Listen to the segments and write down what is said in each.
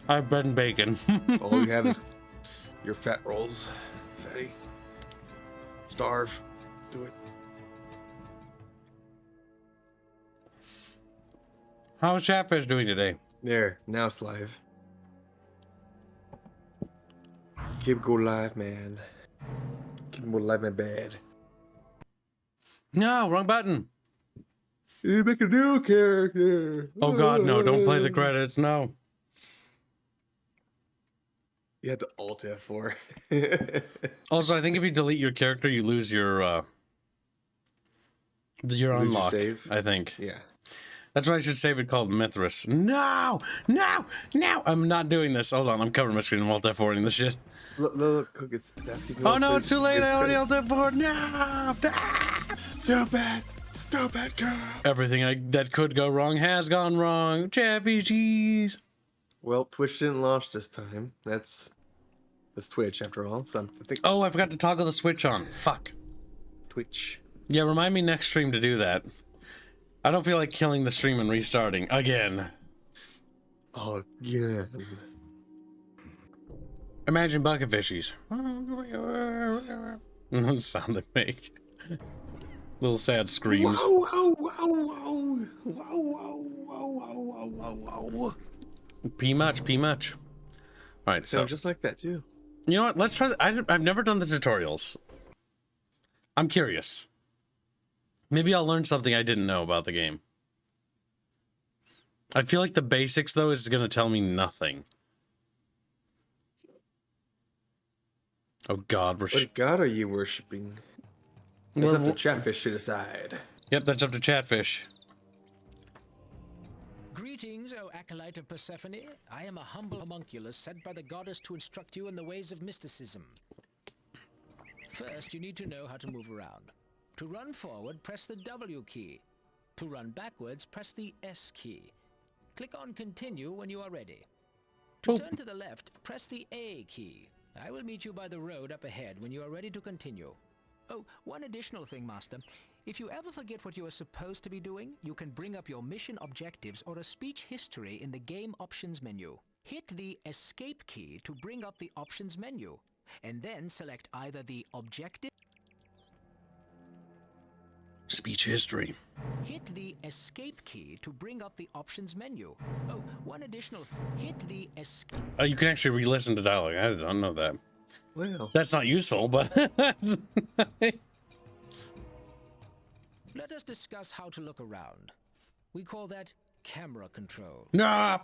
I have bread and bacon. All you have is your fat rolls. Fatty. Starve. Do it. How's Chatfish doing today? There. Now it's live. Keep go live, man. Keep go live, my bad. No, wrong button. You make a new character. Oh God, no! Don't play the credits. No. You have to Alt F4. Also, I think if you delete your character, you lose your unlock. save? I think. Yeah. That's why I should save it called Mithras. No! No! No! I'm not doing this. Hold on, I'm covering my screen. I'm Alt F4ing this shit. Look, it's asking me. Oh no, it's too late. I already Alt F4. No! Stupid. Stupid girl. Everything that could go wrong has gone wrong. Chatfish. Well, Twitch didn't launch this time. That's Twitch after all. So I think. Oh, I forgot to toggle the switch on. Fuck. Twitch. Yeah, remind me next stream to do that. I don't feel like killing the stream and restarting again. Oh yeah. Imagine bucket fishies. Sound they make. Little sad screams. Wow, wow, wow, wow, wow, wow, wow, wow, wow, wow. Pee much. All right, so just like that too. You know what? Let's try. I've never done the tutorials. I'm curious. Maybe I'll learn something I didn't know about the game. I feel like the basics, though, is going to tell me nothing. Oh, God. What god are you worshipping? That's up to Chatfish to decide. Yep, that's up to Chatfish. Greetings, O acolyte of Persephone. I am a humble homunculus sent by the goddess to instruct you in the ways of mysticism. First, you need to know how to move around. To run forward, press the W key. To run backwards, press the S key. Click on Continue when you are ready. To turn to the left, press the A key. I will meet you by the road up ahead when you are ready to continue. Oh, one additional thing, Master. If you ever forget what you are supposed to be doing, you can bring up your mission objectives or a speech history in the game options menu. Hit the Escape key to bring up the options menu, and then select either the objective... Speech history. Hit the Escape key to bring up the options menu. Oh, one additional... Hit the Escape... You can actually re-listen to dialogue. I don't know that. Well, that's not useful, but... Let us discuss how to look around. We call that camera control. Nah!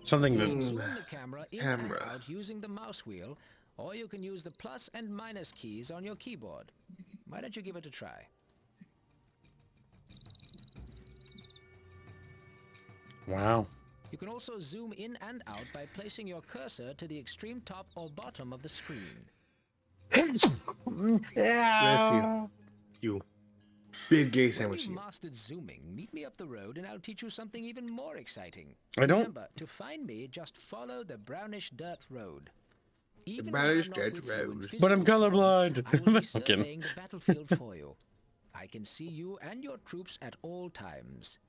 Something that... Zoom the camera in and out using the mouse wheel, or you can use the plus and minus keys on your keyboard. Why don't you give it a try? Wow. You can also zoom in and out by placing your cursor to the extreme top or bottom of the screen. Bless you. Big gay sandwich. When you've mastered zooming, meet me up the road and I'll teach you something even more exciting. I don't... Remember, to find me, just follow the brownish dirt road. Even brownish dirt road. But I'm colorblind. I will be surveying the battlefield for you. I can see you and your troops at all times.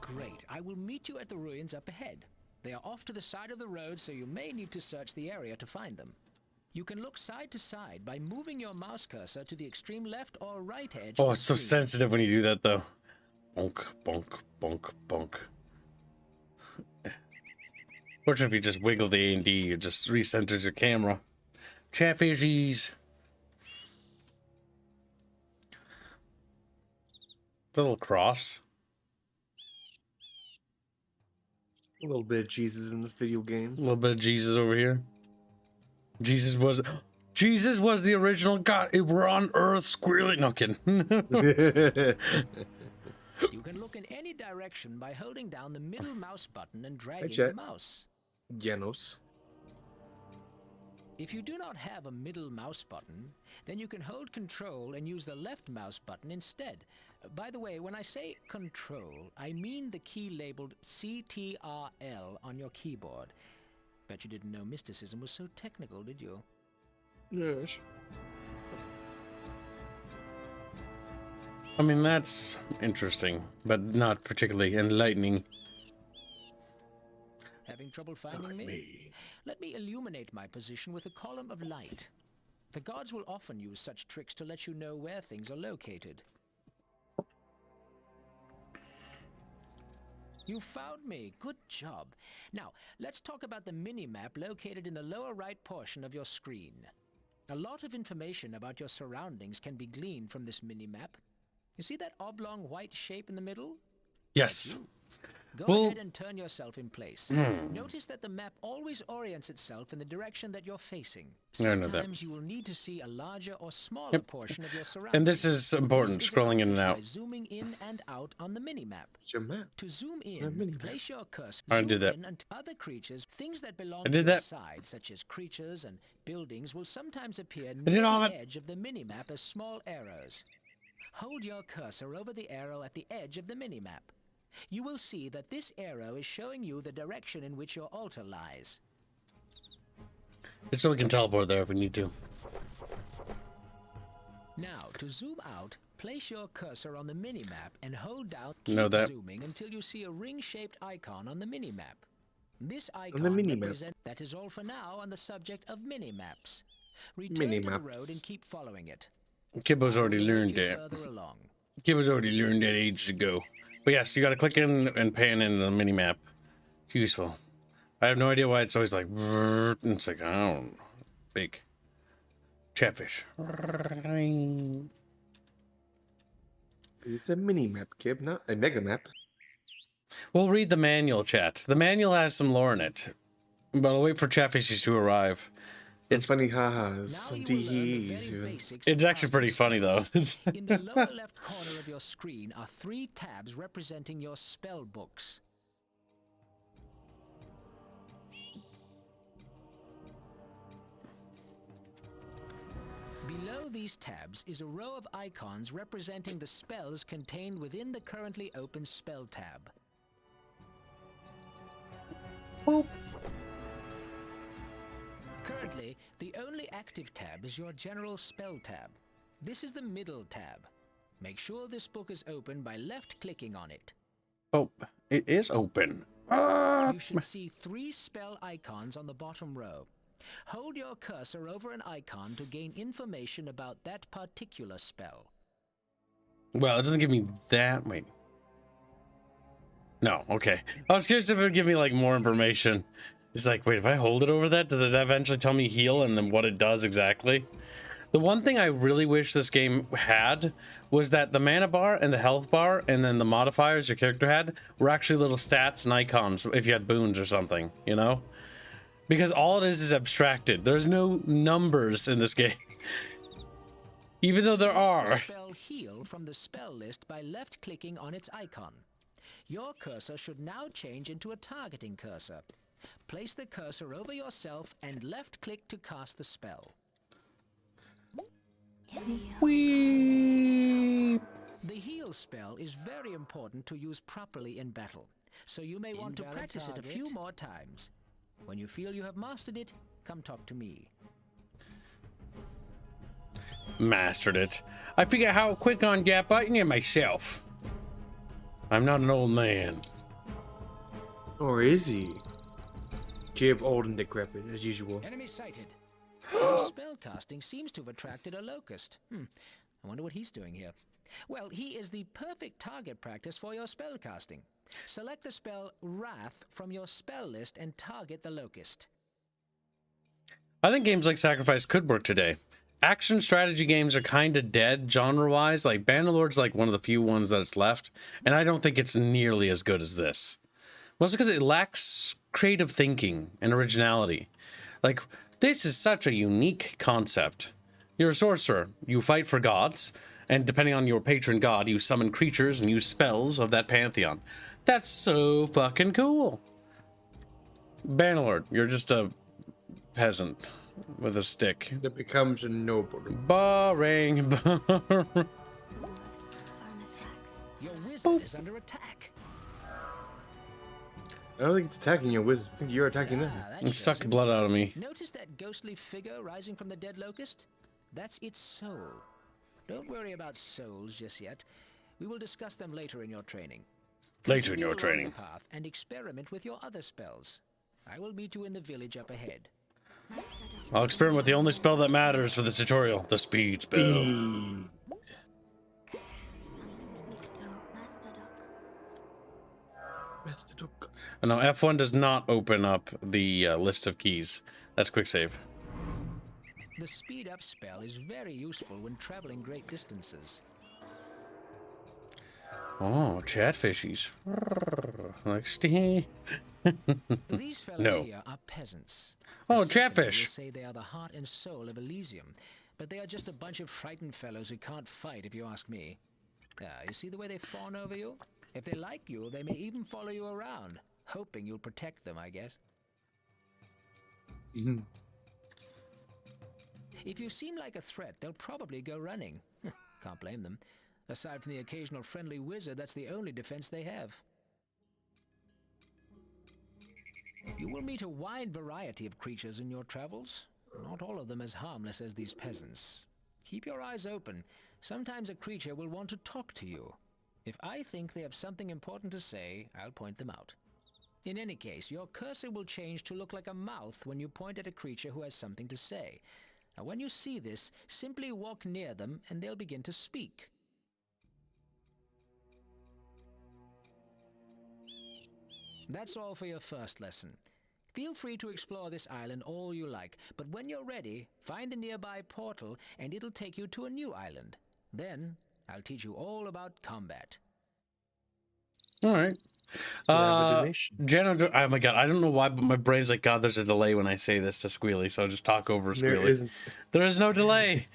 Great. I will meet you at the ruins up ahead. They are off to the side of the road, so you may need to search the area to find them. You can look side to side by moving your mouse cursor to the extreme left or right edge. Oh, it's so sensitive when you do that, though. Bonk, bonk, bonk, bonk. Fortunately, if you just wiggle the A and D, it just recenters your camera. Chatfishies. The little cross. A little bit of Jesus in this video game. A little bit of Jesus over here. Jesus was the original God. We're on Earth squealing. No kidding. You can look in any direction by holding down the middle mouse button and dragging the mouse. Janos. If you do not have a middle mouse button, then you can hold Control and use the left mouse button instead. By the way, when I say Control, I mean the key labeled CTRL on your keyboard. Bet you didn't know mysticism was so technical, did you? Yes. I mean, that's interesting, but not particularly enlightening. Having trouble finding me? Let me illuminate my position with a column of light. The gods will often use such tricks to let you know where things are located. You found me. Good job. Now, let's talk about the mini-map located in the lower right portion of your screen. A lot of information about your surroundings can be gleaned from this mini-map. You see that oblong white shape in the middle? Yes. Go ahead and turn yourself in place. Notice that the map always orients itself in the direction that you're facing. Sometimes you will need to see a larger or smaller portion of your surroundings. And this is important, scrolling in and out. By zooming in and out on the mini-map. It's your map. To zoom in, place your cursor. I did that. And other creatures, things that belong to your side, such as creatures and buildings, will sometimes appear near the edge of the mini-map as small arrows. Hold your cursor over the arrow at the edge of the mini-map. You will see that this arrow is showing you the direction in which your altar lies. It's so we can teleport there if we need to. Now, to zoom out, place your cursor on the mini-map and hold down, zooming until you see a ring-shaped icon on the mini-map. This icon represents... That is all for now on the subject of mini-maps. Return to the road and keep following it. Kibbo's already learned that. Kibbo's already learned that ages ago. But yes, you gotta click in and pan in the mini-map. It's useful. I have no idea why it's always like... And it's like, I don't know. Big. Chatfish. It's a mini-map, Kib, not a mega-map. We'll read the manual, chat. The manual has some lore in it. But I'll wait for Chatfishes to arrive. It's funny ha-has, some tee-hees. It's actually pretty funny, though. In the lower left corner of your screen are 3 tabs representing your spell books. Below these tabs is a row of icons representing the spells contained within the currently open spell tab. Boop. Currently, the only active tab is your General Spell tab. This is the middle tab. Make sure this book is open by left-clicking on it. Oh, it is open. You should see 3 spell icons on the bottom row. Hold your cursor over an icon to gain information about that particular spell. Well, it doesn't give me that. Wait. No, okay. I was curious if it would give me, like, more information. It's like, wait, if I hold it over that, does it eventually tell me heal and then what it does exactly? The one thing I really wish this game had was that the mana bar and the health bar and then the modifiers your character had were actually little stats and icons if you had boons or something, you know? Because all it is abstracted. There's no numbers in this game. Even though there are. Spell heal from the spell list by left-clicking on its icon. Your cursor should now change into a targeting cursor. Place the cursor over yourself and left-click to cast the spell. Whee! The heal spell is very important to use properly in battle, so you may want to practice it a few more times. When you feel you have mastered it, come talk to me. Mastered it. I figure how quick on gap button you myself. I'm not an old man. Or is he? Kib old and decrepit, as usual. Enemy sighted. Your spellcasting seems to have attracted a locust. I wonder what he's doing here. Well, he is the perfect target practice for your spellcasting. Select the spell Wrath from your spell list and target the locust. I think games like Sacrifice could work today. Action strategy games are kind of dead genre-wise. Like Bannerlord's like one of the few ones that's left, and I don't think it's nearly as good as this. Mostly because it lacks creative thinking and originality. Like, this is such a unique concept. You're a sorcerer. You fight for gods, and depending on your patron god, you summon creatures and use spells of that pantheon. That's so fucking cool. Bannerlord, you're just a peasant with a stick. That becomes a noble. Boring. Your wizard is under attack. I don't think it's attacking your wizard. I think you're attacking them. It sucked blood out of me. Notice that ghostly figure rising from the dead locust? That's its soul. Don't worry about souls just yet. We will discuss them later in your training. Later in your Continue along training. the path and experiment with your other spells. I will meet you in the village up ahead. I'll experiment with the only spell that matters for this tutorial, the speed spell. And now F1 does not open up the list of keys. That's quick save. The speed up spell is very useful when traveling great distances. Oh, chatfishies. Like Steve. These fellows No. here are peasants. Oh, The Symphony chatfish. will say they are the heart and soul of Elysium, but they are just a bunch of frightened fellows who can't fight, if you ask me. You see the way they fawn over you? If they like you, they may even follow you around, hoping you'll protect them, I guess. If you seem like a threat, they'll probably go running. Can't blame them. Aside from the occasional friendly wizard, that's the only defense they have. You will meet a wide variety of creatures in your travels. Not all of them as harmless as these peasants. Keep your eyes open. Sometimes a creature will want to talk to you. If I think they have something important to say, I'll point them out. In any case, your cursor will change to look like a mouth when you point at a creature who has something to say. Now, when you see this, simply walk near them and they'll begin to speak. That's all for your first lesson. Feel free to explore this island all you like, but when you're ready, find a nearby portal and it'll take you to a new island. Then, I'll teach you all about combat. All right. Jano, oh my god, I don't know why, but my brain's like, God, there's a delay when I say this to Squealy, so I'll just talk over Squealy. There isn't. There is no delay.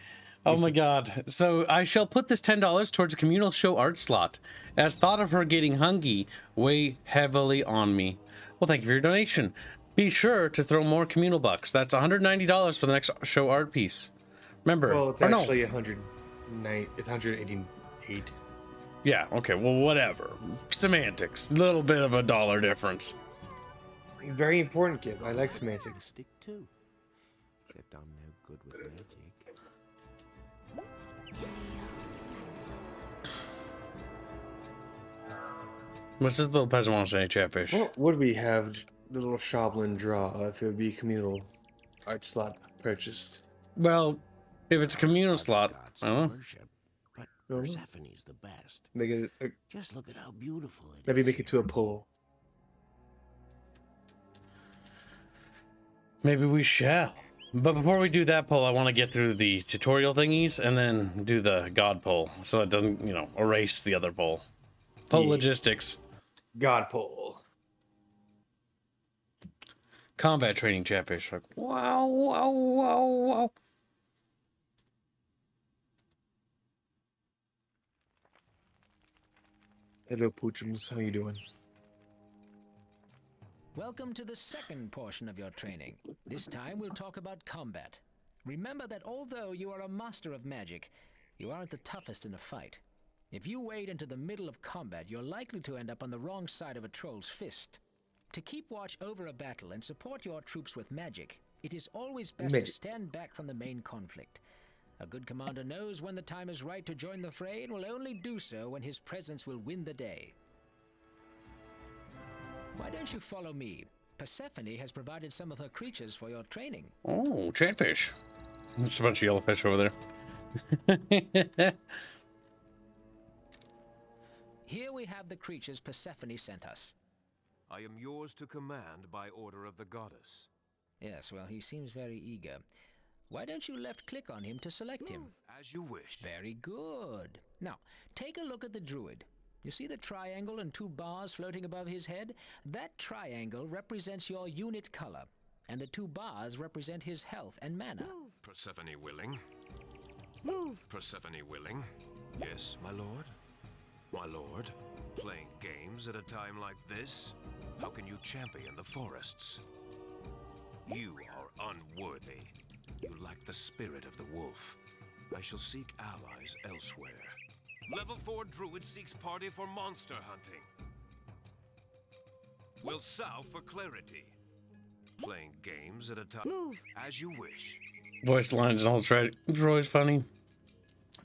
Oh my god. So I shall put this $10 towards a communal show art slot, as thought of her getting hungry weigh heavily on me. Well, thank you for your donation. Be sure to throw more communal bucks. That's $190 for the next show art piece. Remember, Well, it's or no. actually 109. It's 188. Yeah, okay, well, whatever. Semantics. Little bit of a dollar difference. Very important, kid. I like semantics. Stick to. Except I'm no good with magic. What's this little peasant want to say, Chatfish? What would we have the little Shoblin draw if it would be communal art slot purchased? Well, if it's a communal slot, I don't know. Worship, but Mhm. Persephone's the best. Make it Just look at how beautiful it is. maybe make it to a poll. Maybe we shall. But before we do that poll, I want to get through the tutorial thingies and then do the God poll, so it doesn't, you know, erase the other poll. Poll Yeah. logistics. God poll. Combat training, Chatfish. Like, wow, wow, wow, wow. Hello, Poochums. How you doing? Welcome to the second portion of your training. This time we'll talk about combat. Remember that although you are a master of magic, you aren't the toughest in a fight. If you wade into the middle of combat, you're likely to end up on the wrong side of a troll's fist. To keep watch over a battle and support your troops with magic, it is always best Magic. to stand back from the main conflict. A good commander knows when the time is right to join the fray and will only do so when his presence will win the day. Why don't you follow me? Persephone has provided some of her creatures for your training. Oh, Chatfish. There's a bunch of yellow fish over there. Here we have the creatures Persephone sent us. I am yours to command by order of the goddess. Yes, well, he seems very eager. Why don't you left-click on him to select him? As you wish. Very good. Now, take a look at the druid. You see the triangle and two bars floating above his head? That triangle represents your unit color, and the two bars represent his health and mana. Persephone willing? Move! Persephone willing? Yes, my lord? My lord? Playing games at a time like this? How can you champion the forests? You are unworthy. You lack the spirit of the wolf. I shall seek allies elsewhere. Level 4 druid seeks party for monster hunting. Will sow for clarity. Playing games at a time. Move! As you wish. Voice lines and all always funny.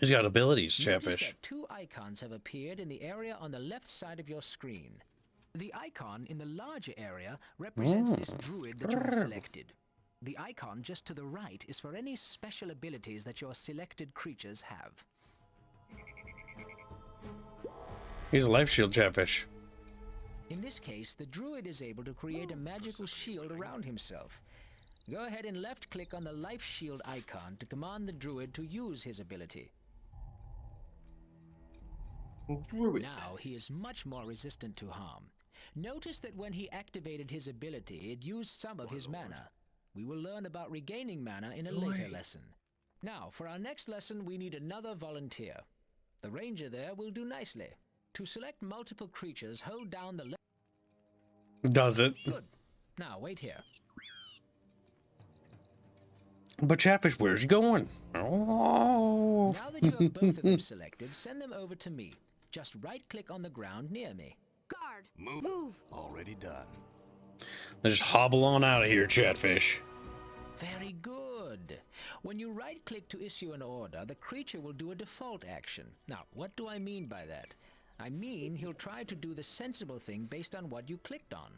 He's got abilities, Notice Chatfish. that 2 icons have appeared in the area on the left side of your screen. The icon in the larger area represents this druid that you have selected. The icon just to the right is for any special abilities that your selected creatures have. He's a life shield, Chatfish. In this case, the druid is able to create a magical shield around himself. Go ahead and left-click on the life shield icon to command the druid to use his ability. Druid. Now he is much more resistant to harm. Notice that when he activated his ability, it used some of his mana. We will learn about regaining mana in a later lesson. Now, for our next lesson, we need another volunteer. The ranger there will do nicely. To select multiple creatures, hold down the left... Does it? Good. Now, wait here. But Chatfish, where's he going? Oh. Now that you have both of them selected, send them over to me. Just right-click on the ground near me. Guard. Move. Already done. Let's just hobble on out of here, Chatfish. Very good. When you right-click to issue an order, the creature will do a default action. Now, what do I mean by that? I mean he'll try to do the sensible thing based on what you clicked on.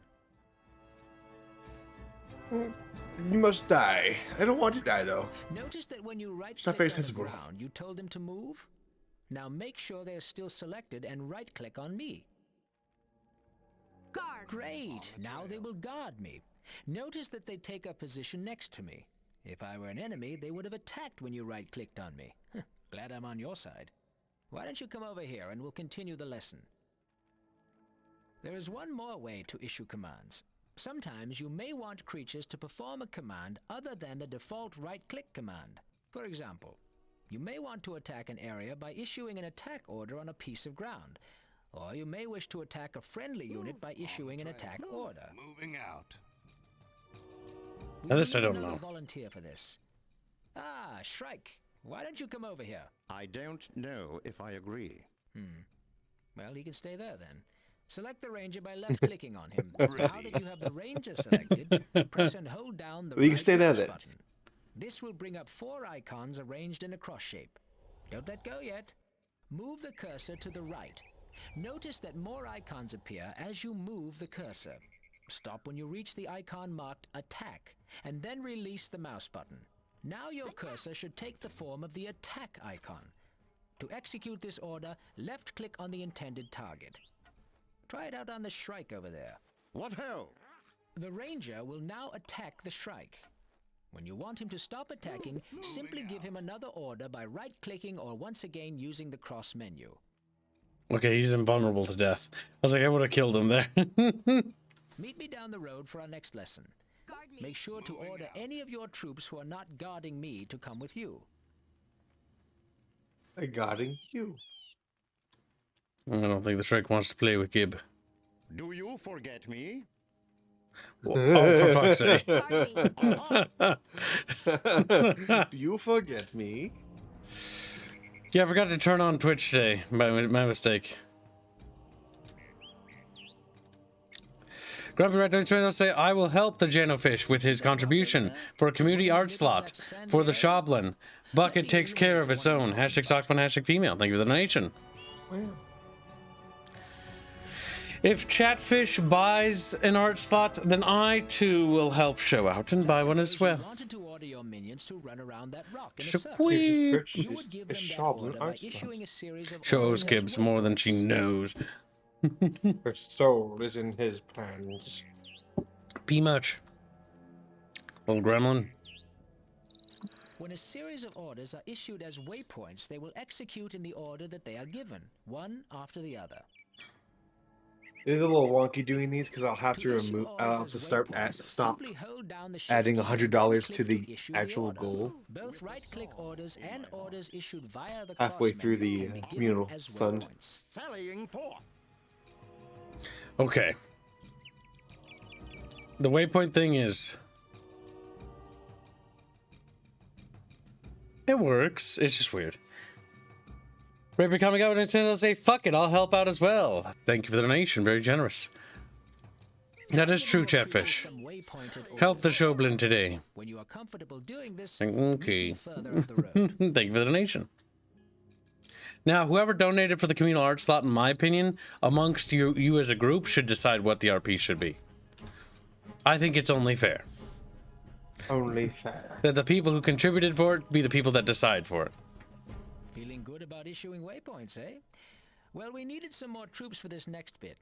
You must die. I don't want to die, though. Notice that when you not right-click very on the sensible. ground, you told them to move? Now make sure they're still selected and right-click on me. Guard. Great! Now they will guard me. Notice that they take a position next to me. If I were an enemy, they would have attacked when you right-clicked on me. Glad I'm on your side. Why don't you come over here and we'll continue the lesson. There is one more way to issue commands. Sometimes you may want creatures to perform a command other than the default right-click command. For example, you may want to attack an area by issuing an attack order on a piece of ground. Or you may wish to attack a friendly unit by issuing an attack order. Moving out. We Now this will I need don't another know. volunteer for this. Ah, Shrike. Why don't you come over here? I don't know if I agree. Well, he can stay there then. Select the ranger by left-clicking on him. Now that you have the ranger selected, press and hold down the You can right stay there mouse then. button. This will bring up 4 icons arranged in a cross shape. Don't let go yet. Move the cursor to the right. Notice that more icons appear as you move the cursor. Stop when you reach the icon marked Attack, and then release the mouse button. Now your cursor should take the form of the attack icon. To execute this order, left-click on the intended target. Try it out on the Shrike over there. What ho? The ranger will now attack the Shrike. When you want him to stop attacking, simply give him another order by right-clicking or once again using the cross menu. Okay, he's invulnerable to death. I was like, I would have killed him there. Meet me down the road for our next lesson. Guard me. Make sure to order any of your troops who are not guarding me to come with you. I'm guarding you. I don't think the Shrike wants to play with Gib. Do you forget me? Oh, for fuck's sake. Guard me. Do you forget me? Yeah, I forgot to turn on Twitch today. My mistake. Grumpy Rat will say, I will help the Genofish with his contribution for a community art slot for the Shoblin. Bucket takes care of its own. Hashtag Sockfun, hashtag female. Thank you for the donation. Well, If Chatfish buys an art slot, then I too will help show out and buy one as Suppose you well. wanted to order your minions to run around that rock in a Should circle. we- You would give them that order by issuing a series of Shows orders Gibbs as more than waypoints. she knows. her soul is in his plans. Be much. Little gremlin. When a series of orders are issued as waypoints, they will execute in the order that they are given, one after the other. It is a little wonky doing these because I'll have to issue remove. orders I'll have as to stop waypoints, stop simply hold down the shift adding key, $100 to right-click the issue the actual order. goal Both right-click orders and orders issued via the halfway cross through menu the can be given communal as fund. waypoints. Sallying forth. Okay. The waypoint thing is... It works. It's just weird. Raper coming out and I'll say, fuck it, I'll help out as well. Thank you for the donation. Very generous. That is true, Chatfish. Some waypointed Help the orders. Shoblin today. When you are comfortable doing this, Okay. move further up the road. Thank you for the donation. Now, whoever donated for the communal art slot, in my opinion, amongst you as a group, should decide what the RP should be. I think it's only fair Only fair. that the people who contributed for it be the people that decide for it. Feeling good about issuing waypoints, eh? Well, we needed some more troops for this next bit.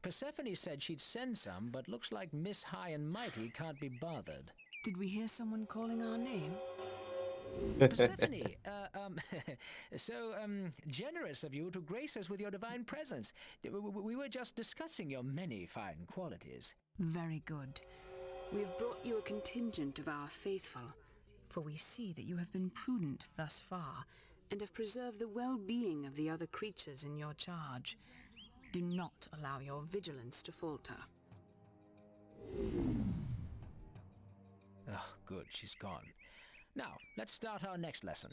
Persephone said she'd send some, but looks like Miss High and Mighty can't be bothered. Did we hear someone calling our name? Persephone, so generous of you to grace us with your divine presence. We were just discussing your many fine qualities. Very good. We have brought you a contingent of our faithful, for we see that you have been prudent thus far, and have preserved the well-being of the other creatures in your charge. Do not allow your vigilance to falter. Oh, good, she's gone. Now, let's start our next lesson.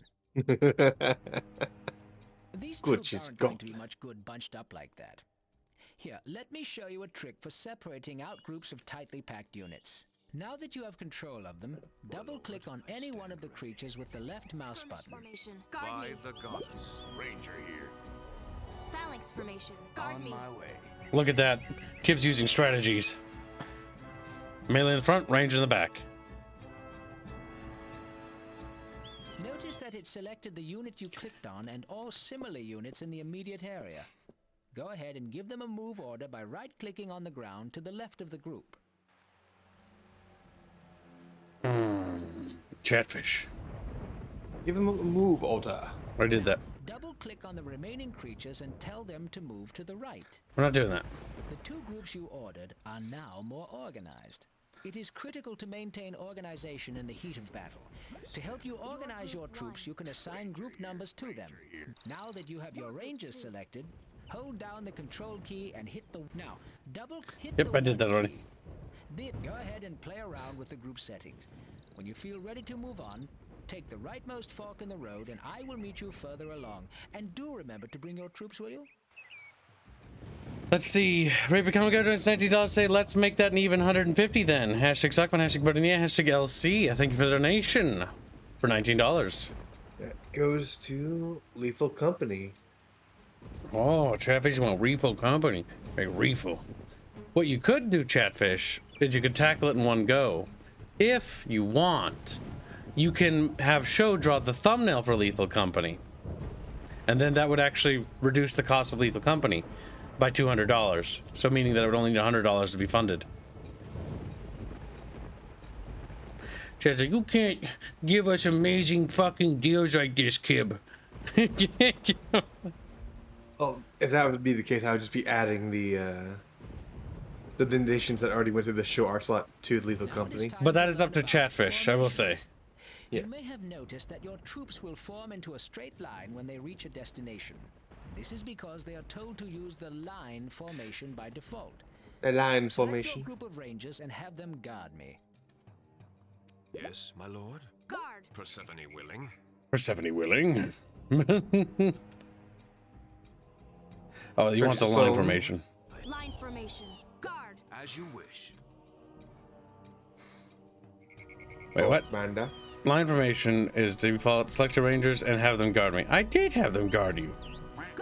These Good, troops she's aren't going gone. to be much good bunched up like that. Here, let me show you a trick for separating out groups of tightly packed units. Now that you have control of them, double-click on any one of the creatures with the left mouse button. Formation. Guard By me. the gods. Ranger here. Phalanx formation. Guard On me. my way. Look at that. Kib's using strategies. Melee in the front, range in the back. Notice that it selected the unit you clicked on and all similar units in the immediate area. Go ahead and give them a move order by right-clicking on the ground to the left of the group. Chatfish. Give him a move order. I did that. Double-click on the remaining creatures and tell them to move to the right. We're not doing that. The two groups you ordered are now more organized. It is critical to maintain organization in the heat of battle. To help you organize your troops, you can assign group numbers to them. Now that you have your rangers selected, hold down the control key and hit the... Now, hit Yep, the I did that 1 already. key. Then go ahead and play around with the group settings. When you feel ready to move on, take the rightmost fork in the road and I will meet you further along. And do remember to bring your troops, will you? Let's see. Ray Become Go donates $19. Say, let's make that an even 150 then. Hashtag Suckman, hashtag Buttania, hashtag LC. Thank you for the donation for $19. That goes to Lethal Company. Oh, Chatfish want refill company. A refill. What you could do, Chatfish, is you could tackle it in one go. If you want, you can have Show draw the thumbnail for Lethal Company. And then that would actually reduce the cost of Lethal Company by $200. So meaning that it would only need $100 to be funded. Chat's like, you can't give us amazing fucking deals like this, Kib. Oh, if that would be the case, I would just be adding the donations that already went to the show art slot to Lethal Now it is Company. time But that to is up to learn about Chatfish, I will say. formations. Yeah. You may have noticed that your troops will form into a straight line when they reach a destination. This is because they are told to use the line formation by default. A line Select formation. your group of rangers and have them guard me. Yes, my lord. Guard. Persephone willing. Persephone willing. Oh, you want the line Persephone. formation. Line formation. Guard. As you wish. Wait, what? Manda. Line formation is default. Select your rangers and have them guard me. I did have them guard you.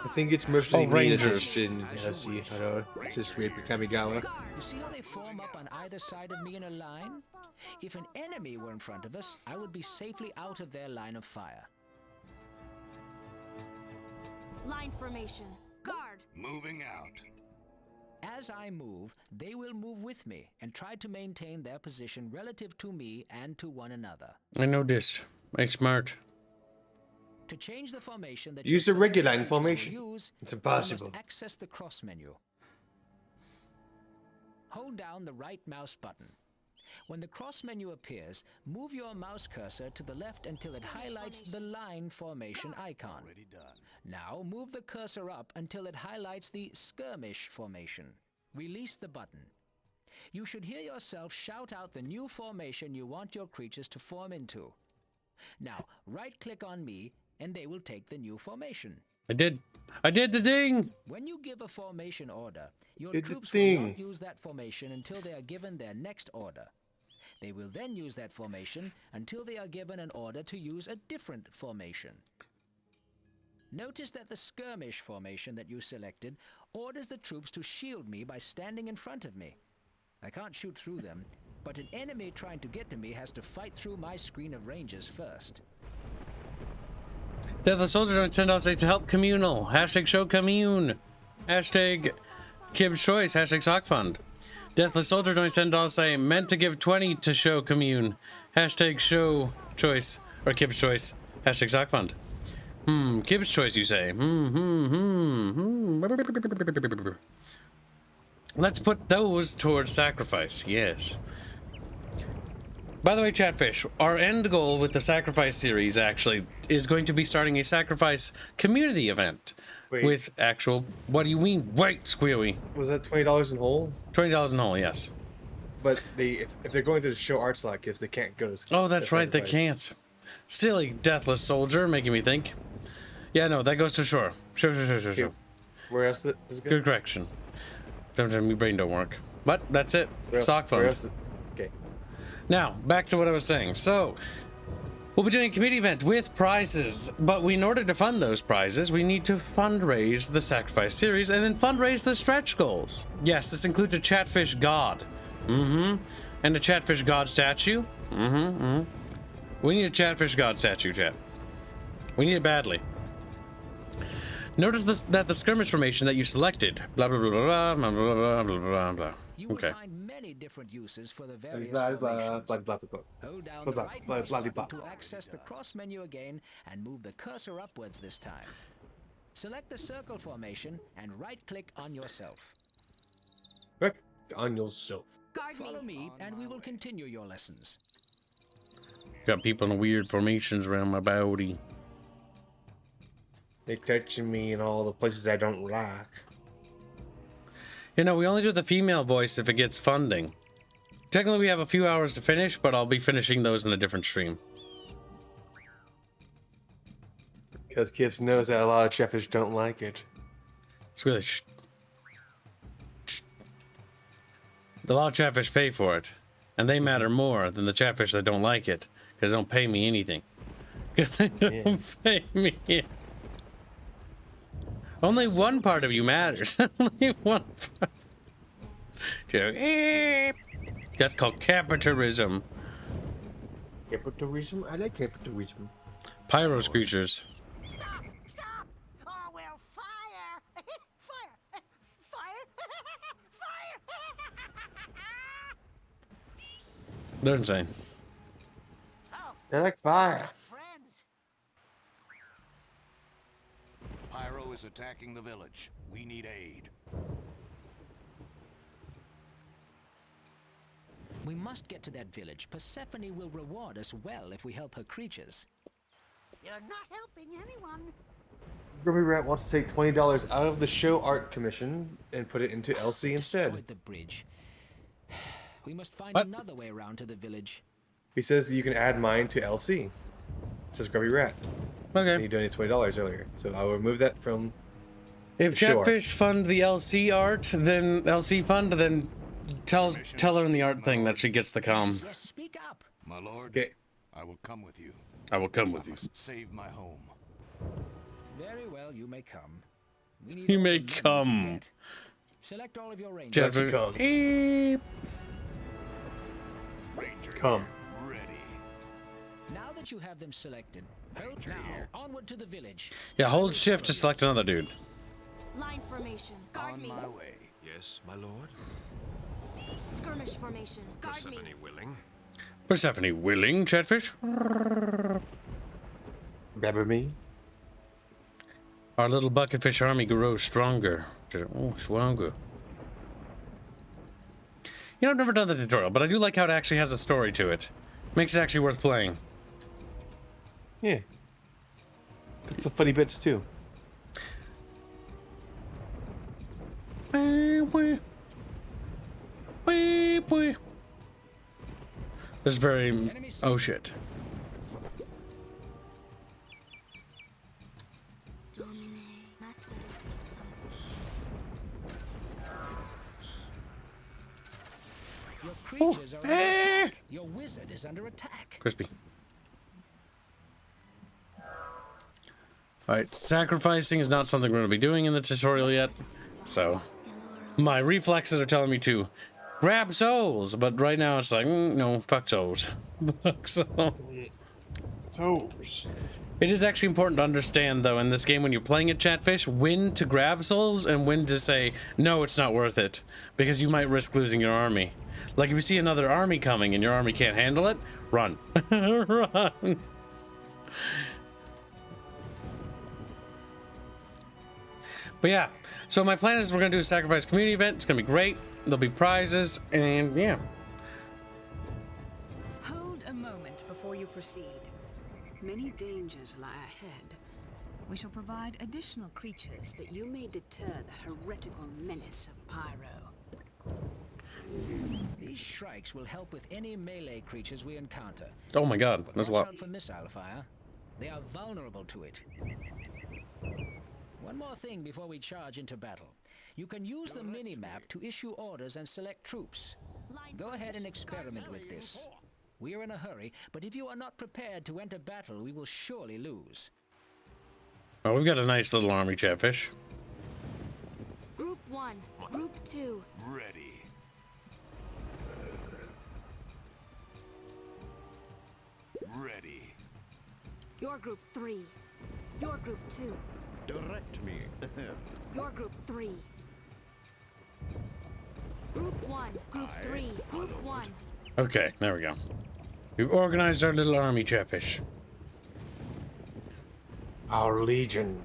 I think it's mostly Oh, me that's Rangers. in LC. I don't know. Just Rape Kamigawa. You see how they form up on either side of me in a line? If an enemy were in front of us, I would be safely out of their line of fire. Line formation. Guard. Moving out. As I move, they will move with me and try to maintain their position relative to me and to one another. I know this. I'm smart. To change the formation that Use your the regular selected line creatures will formation. use, It's you impossible. must access the cross menu. Hold down the right mouse button. When the cross menu appears, move your mouse cursor to the left until it highlights the line formation icon. Now move the cursor up until it highlights the skirmish formation. Release the button. You should hear yourself shout out the new formation you want your creatures to form into. Now, right-click on me, and they will take the new formation. I did the thing. When you give a formation order, your Did the troops will thing. not use that formation until they are given their next order. They will then use that formation until they are given an order to use a different formation. Notice that the skirmish formation that you selected orders the troops to shield me by standing in front of me. I can't shoot through them, but an enemy trying to get to me has to fight through my screen of ranges first. Deathless Soldier don't send us to help communal. Hashtag show commune. Hashtag Kib's Choice. Hashtag sock fund. Deathless Soldier don't send us a meant to give 20 to show commune. Hashtag show choice or Kib's Choice. Hashtag sock fund. Kib's Choice, you say? Let's put those towards sacrifice. Yes. By the way, Chatfish, our end goal with the sacrifice series actually is going to be starting a sacrifice community event. Wait. With actual. What do you mean? Wait, Squealy. Was that $20 in whole? $20 in whole, yes. But if they're going to the show art slot gifts, they can't go. Oh, that's right, they sacrifice. can't. Silly Deathless Soldier, making me think. Yeah, no, that goes to shore. Sure. Where else is it Good correction. Sometimes my brain don't work. But that's it. Where- Sock where fund. else okay. Now, back to what I was saying. So, we'll be doing a community event with prizes, but in order to fund those prizes, we need to fundraise the Sacrifice series and then fundraise the stretch goals. Yes, this includes a Chatfish God. And a Chatfish God statue. We need a Chatfish God statue, chat. We need it badly. Notice that the skirmish formation that you selected. Blah, blah, blah, blah, blah, blah, blah, blah, blah, blah. You will Okay. find many different uses for the various Blah, blah, formations. blah, blah, blah. Hold down Blah, the blah, right blah, mouse blah, button blah. to access the cross menu again and move the cursor upwards this time. Select the circle formation and right-click on yourself. Click on yourself. Follow me and we will continue your lessons. Got people in weird formations around my body. They touching me in all the places I don't like. You know, we only do the female voice if it gets funding. Technically, we have a few hours to finish, but I'll be finishing those in a different stream. Because Kips knows that a lot of Chatfish don't like it. It's really shh. A lot of Chatfish pay for it, and they matter more than the Chatfish that don't like it, because they don't pay me anything. Because they don't pay me. Only one part of you matters. Only one part. That's called capitalism. Capitalism? I like capitalism. Pyro screechers. Stop! Oh, well, fire! Fire! They're insane. I like fire. Friends! Pyro is attacking the village. We need aid. We must get to that village. Persephone will reward us well if we help her creatures. You're not helping anyone. Ruby Rat wants to take $20 out of the show art commission and put it into LC instead. Destroyed the bridge. We must find What? another way around to the village. He says you can add mine to LC. Says Grubby Rat. And Okay. he donated $20 earlier. So I will remove that from If Sure. Chatfish fund the LC art, then LC fund, then tell her in the art thing that she gets the com. Yes, speak up. My lord, Okay. I will come with you. I will come I with you. must save my home. Very well, you may come. We need You all may the money we can come. get. Select all of your ranges. Chatfish. come. Eep. Ranger Come. ready. Now that you have them selected, hold now onward to the village. Yeah, hold shift to select another dude. Line formation. Guard On me. my way. Yes, my lord? Skirmish formation. Guard me. Persephone willing? Persephone willing, Chatfish? Grabber me. Our little bucketfish army grows stronger. Oh, stronger. You know, I've never done the tutorial, but I do like how it actually has a story to it. Makes it actually worth playing. Yeah. It's the funny bits too. There's very... Oh, shit. Your creatures are under attack. Your wizard is under attack. Crispy. Alright, sacrificing is not something we're going to be doing in the tutorial yet. So, my reflexes are telling me to grab souls, but right now it's like, no, fuck souls. Fuck souls. Souls. It is actually important to understand, though, in this game when you're playing at Chatfish, when to grab souls and when to say, no, it's not worth it, because you might risk losing your army. Like, if you see another army coming and your army can't handle it, run. Run. But yeah, so my plan is we're going to do a sacrifice community event. It's going to be great. There'll be prizes, and yeah. Hold a moment before you proceed. Many dangers lie ahead. We shall provide additional creatures that you may deter the heretical menace of Pyro. These shrikes will help with any melee creatures we encounter. Oh my god, there's a lot. Watch out for missile fire. They are vulnerable to it. One more thing before we charge into battle. You can use the mini-map to issue orders and select troops. Go ahead and experiment with this. We are in a hurry, but if you are not prepared to enter battle, we will surely lose. Oh, we've got a nice little army, Chatfish. Group 1, Group 2. Ready. Ready. Your Group 3. Your Group 2. Direct me. Your Group 3. Group 1, Group 3, Group 1. Okay, there we go. We've organized our little army, Chatfish. Our legion.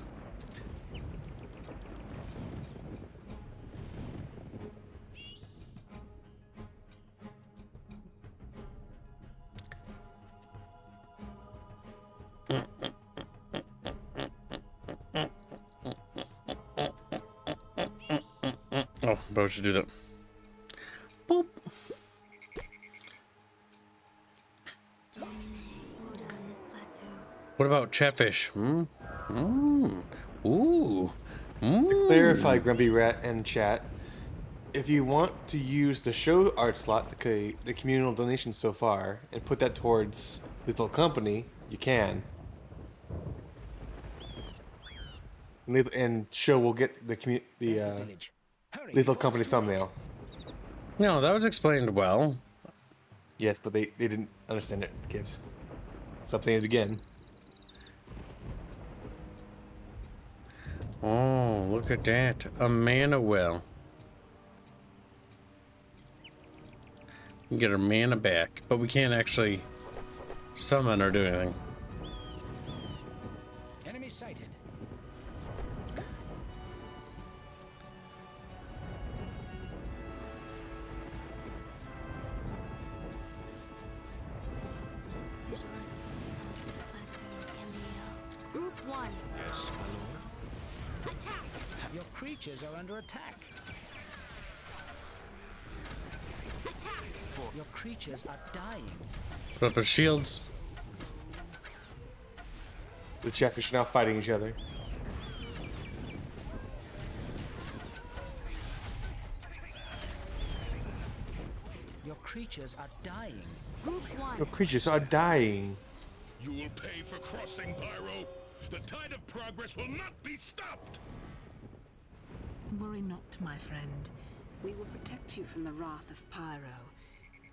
Oh, bro, should do that. Boop. What about Chatfish? Ooh. To clarify, Grumpy Rat and chat, if you want to use the show art slot, the communal donation so far, and put that towards Lethal Company, you can. And show will get the Lethal Company thumbnail. No, that was explained well. Yes, but they didn't understand it, Gibbs. So I'm saying it again. Oh, look at that. A mana well. We can get our mana back, but we can't actually summon or do anything. Enemy sighted. Group 1. Yes, my lord. Attack! Your creatures are under attack. Attack! Your creatures are dying. Put up our shields. The Chatfish are now fighting each other. Your creatures are dying. Group 1. Your creatures are dying. You will pay for crossing, Pyro. The tide of progress will not be stopped. Worry not, my friend. We will protect you from the wrath of Pyro.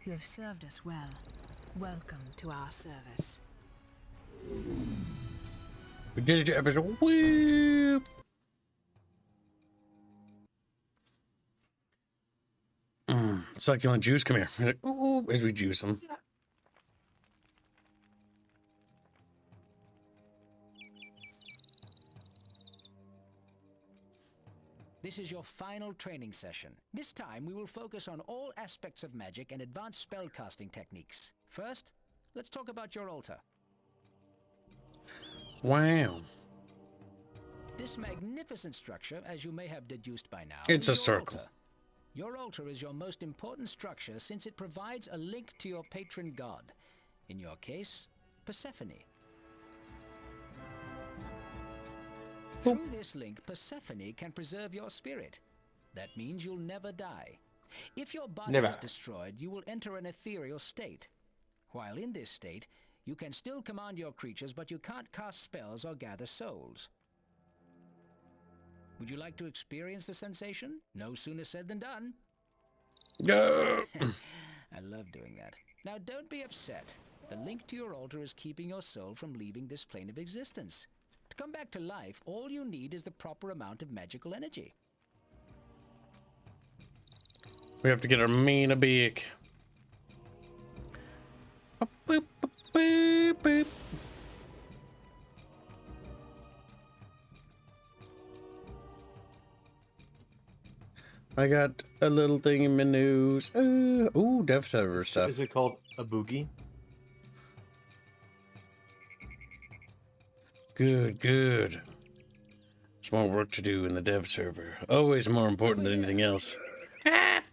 You have served us well. Welcome to our service. We did it, Chatfish. Whoop! Succulent juice, come here. We're like, ooh, as we juice them. This is your final training session. This time we will focus on all aspects of magic and advanced spellcasting techniques. First, let's talk about your altar. Wow. This magnificent structure, as you may have deduced by now, It's a is your circle. altar. Your altar is your most important structure since it provides a link to your patron god. In your case, Persephone. Through this link, Persephone can preserve your spirit. That means you'll never die. If your body is destroyed, you will enter an ethereal state. While in this state, you can still command your creatures, but you can't cast spells or gather souls. Would you like to experience the sensation? No sooner said than done. Go. I love doing that. Now don't be upset. The link to your altar is keeping your soul from leaving this plane of existence. To come back to life, all you need is the proper amount of magical energy. We have to get our mana beak. Boop, boop, boop, boop. I got a little thing in my nose. Ooh, dev server stuff. Is it called a boogie? Good, good. There's more work to do in the dev server. Always more important than anything else.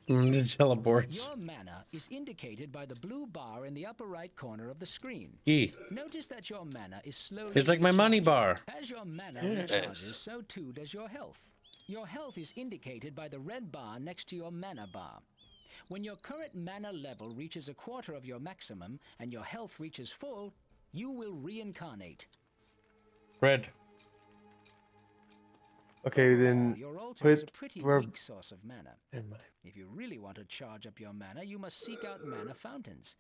It teleports. Your mana is indicated by the blue bar in the upper right corner of the screen. E. Notice that your mana is slowly It's like my money bar. As your mana Yes. recharges, so too does your health. Your health is indicated by the red bar next to your mana bar. When your current mana level reaches a quarter of your maximum and your health reaches full, you will reincarnate. Red. Okay, then Your altar put is a pretty where- weak source of mana. If you really want to charge up your mana, you must seek out mana fountains.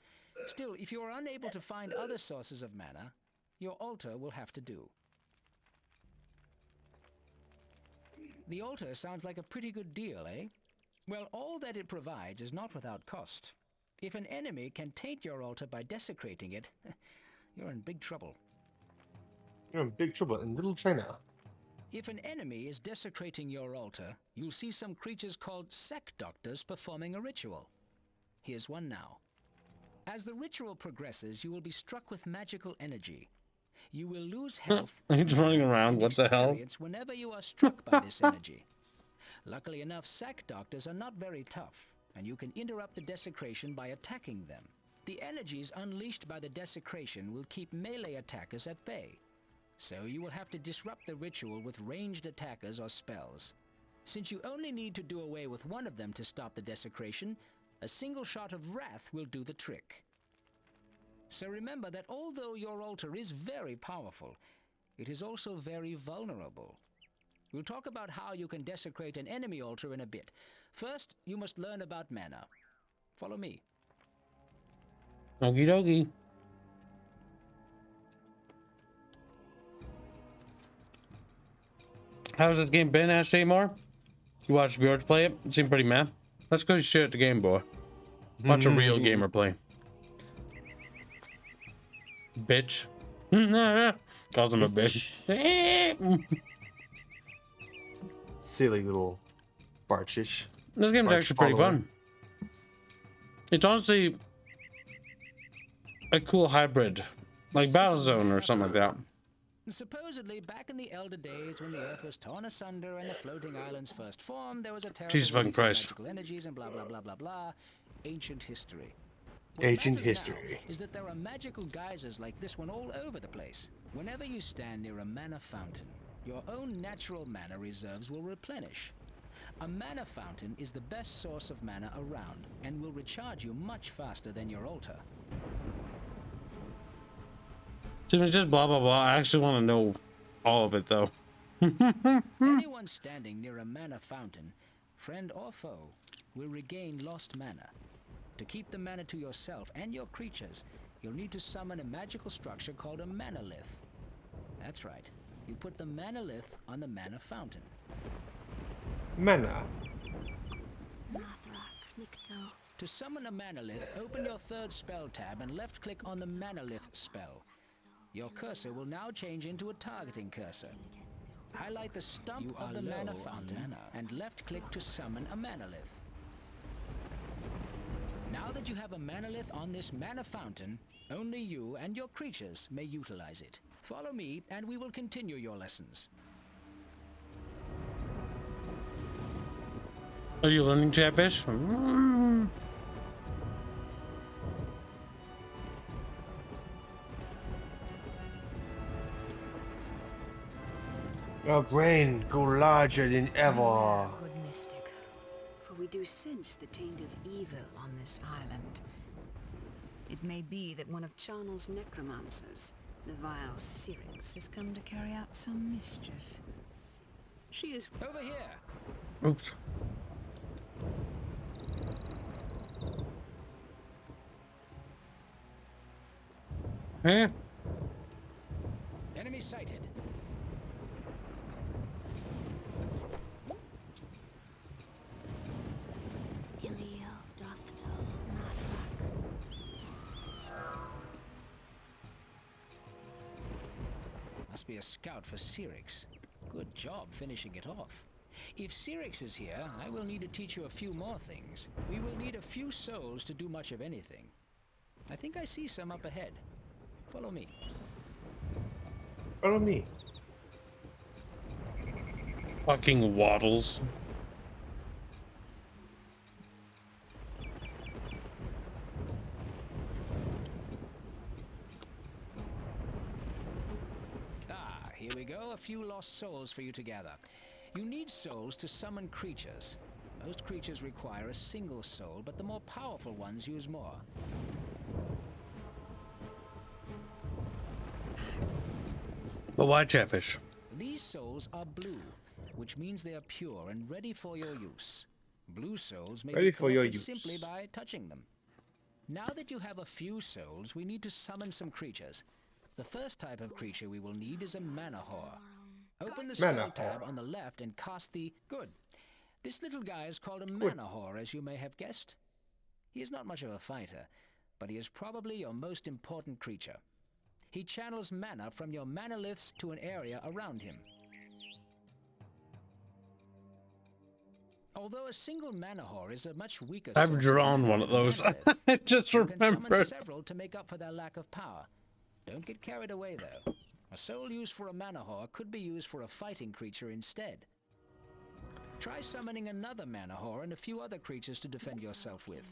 Still, if you are unable to find other sources of mana, your altar will have to do. The altar sounds like a pretty good deal, eh? Well, all that it provides is not without cost. If an enemy can taint your altar by desecrating it, you're in big trouble. You're in big trouble in Little China. If an enemy is desecrating your altar, you'll see some creatures called sect doctors performing a ritual. Here's one now. As the ritual progresses, you will be struck with magical energy. You will lose health He's running around. What the hell? experience whenever you are struck by this energy. Luckily enough, sack doctors are not very tough, and you can interrupt the desecration by attacking them. The energies unleashed by the desecration will keep melee attackers at bay. So you will have to disrupt the ritual with ranged attackers or spells. Since you only need to do away with one of them to stop the desecration, a single shot of wrath will do the trick. So remember that although your altar is very powerful, it is also very vulnerable. We'll talk about how you can desecrate an enemy altar in a bit. First, you must learn about mana. Follow me. Okie dokie. How's this game been, Ask Seymour? You watched Bjork play it? It seemed pretty mad. That's because you shit at the game, boy. Watch a real gamer play. Bitch. Calls him a bitch. Silly little barchish. This game's Barch actually pretty follower. fun. It's honestly a cool hybrid, like Battlezone or something like that. Supposedly, back in the elder days when the earth was torn asunder and the floating islands first formed, there was a terrible Jesus fucking release of Christ. magical energies and blah blah blah blah blah. Ancient history. Ancient matters history. now is that there are magical geysers like this one all over the place. Whenever you stand near a mana fountain, your own natural mana reserves will replenish. A mana fountain is the best source of mana around and will recharge you much faster than your altar. So it's just blah blah blah. I actually want to know all of it though. Anyone standing near a mana fountain, friend or foe, will regain lost mana. To keep the mana to yourself and your creatures, you'll need to summon a magical structure called a manalith. That's right. You put the manalith on the mana fountain. Mana. To summon a manalith, open your third spell tab and left-click on the manalith spell. Your cursor will now change into a targeting cursor. Highlight the stump of the mana fountain and left-click to summon a manalith. Now that you have a manalith on this mana fountain, only you and your creatures may utilize it. Follow me and we will continue your lessons. Are you learning Chatfish? Your brain go larger than ever. Good mystic, for we do sense the taint of evil on this island. It may be that one of Charnel's necromancers, the vile Syrinx, has come to carry out some mischief. She is Over here. Oops. Eh? Enemy sighted. Must be a scout for Cyrix. Good job finishing it off. If Cyrix is here, I will need to teach you a few more things. We will need a few souls to do much of anything. I think I see some up ahead. Follow me. Follow me. Fucking waddles. Ah, here we go. A few lost souls for you to gather. You need souls to summon creatures. Most creatures require a single soul, but the more powerful ones use more. But why Chatfish? These souls are blue, which means they are pure and ready for your use. Blue souls may Ready be for your collected use. simply by touching them. Now that you have a few souls, we need to summon some creatures. The first type of creature we will need is a mana whore. Open the spell Mana tab whore. on the left and cast the... Good. This little guy is called a mana whore, as you may have guessed. He is not much of a fighter, but he is probably your most important creature. He channels mana from your manaliths to an area around him. Although a single mana whore is a much weaker I've source drawn mana one of than a those. manalith, I just you can summon remembered. several to make up for their lack of power. Don't get carried away, though. A soul used for a mana whore could be used for a fighting creature instead. Try summoning another mana whore and a few other creatures to defend yourself with.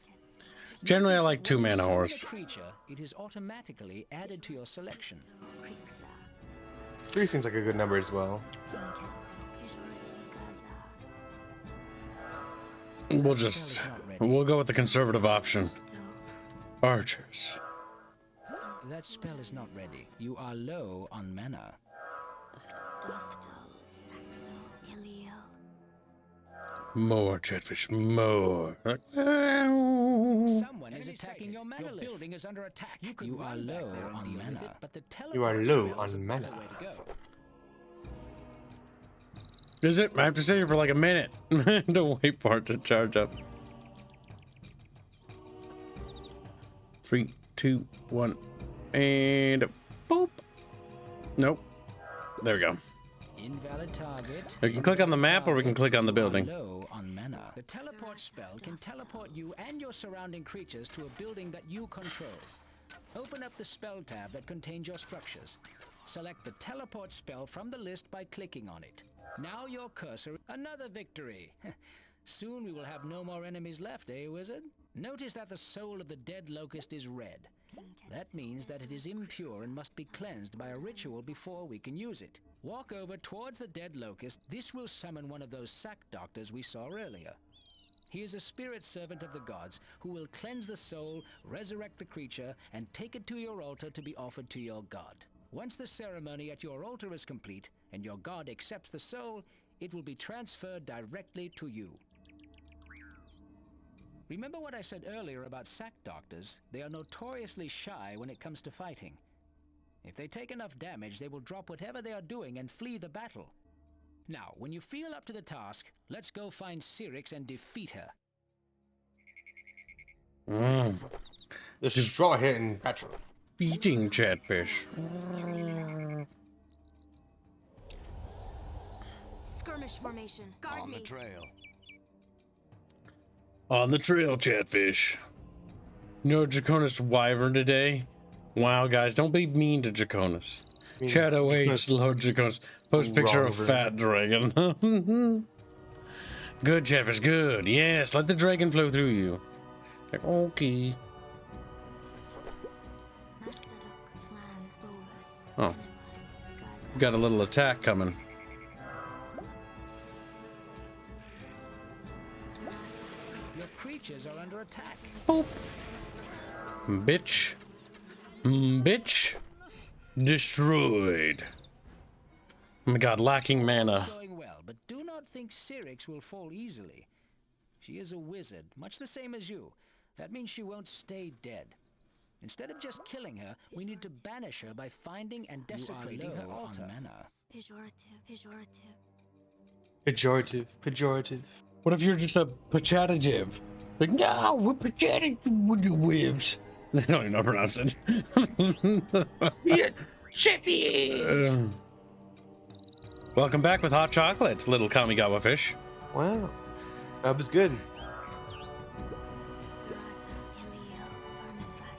Generally, I Notice like that two when you mana summon whores. a creature, it is automatically added to your selection. 3 seems like a good number as well. We'll go with the conservative option. Archers. That spell is not ready. You are low on mana. More Chatfish, more. Someone is attacking your mana. Your building is under attack. You are low on mana. But the You are teleport low spell is a on better mana. way to go. Is it? I have to sit here for like a minute to wait for it to charge up. 3, 2, 1, and boop. Nope. There we go. Invalid target. We can click on the map or we can click on the building. Low on mana. The teleport spell can teleport you and your surrounding creatures to a building that you control. Open up the spell tab that contains your structures. Select the teleport spell from the list by clicking on it. Now your cursor... Another victory! Soon we will have no more enemies left, eh, wizard? Notice that the soul of the dead locust is red. That means that it is impure and must be cleansed by a ritual before we can use it. Walk over towards the dead locust. This will summon one of those sack doctors we saw earlier. He is a spirit servant of the gods who will cleanse the soul, resurrect the creature, and take it to your altar to be offered to your god. Once the ceremony at your altar is complete and your god accepts the soul, it will be transferred directly to you. Remember what I said earlier about sack doctors? They are notoriously shy when it comes to fighting. If they take enough damage, they will drop whatever they are doing and flee the battle. Now, when you feel up to the task, let's go find Cyrix and defeat her. Destroy her in battle. Beating Chatfish. Skirmish formation. Guard On me. the trail. On the trail, Chatfish. No Draconis Wyvern today? Wow, guys, don't be mean to Draconis. Shadow H, Lord Draconis. Post picture of Wrong fat dragon. Good, Chatfish, good. Yes, let the dragon flow through you. Like, okay. Oh. Got a little attack coming. Your creatures are under attack. Boop. Bitch. Bitch. Destroyed. Oh my god, lacking mana. Going well, but do think Syrinx will fall easily. She is a wizard, much the same as you. That means she won't stay dead. Instead of just killing her, we need to banish her by finding and desecrating her altar. Pejorative. What if you're just a pejorative? Like, no, we're pejorative. They don't even know how to pronounce it. Yeah, Chippy. Welcome back with hot chocolates, little Kamigawa fish. Wow, that was good.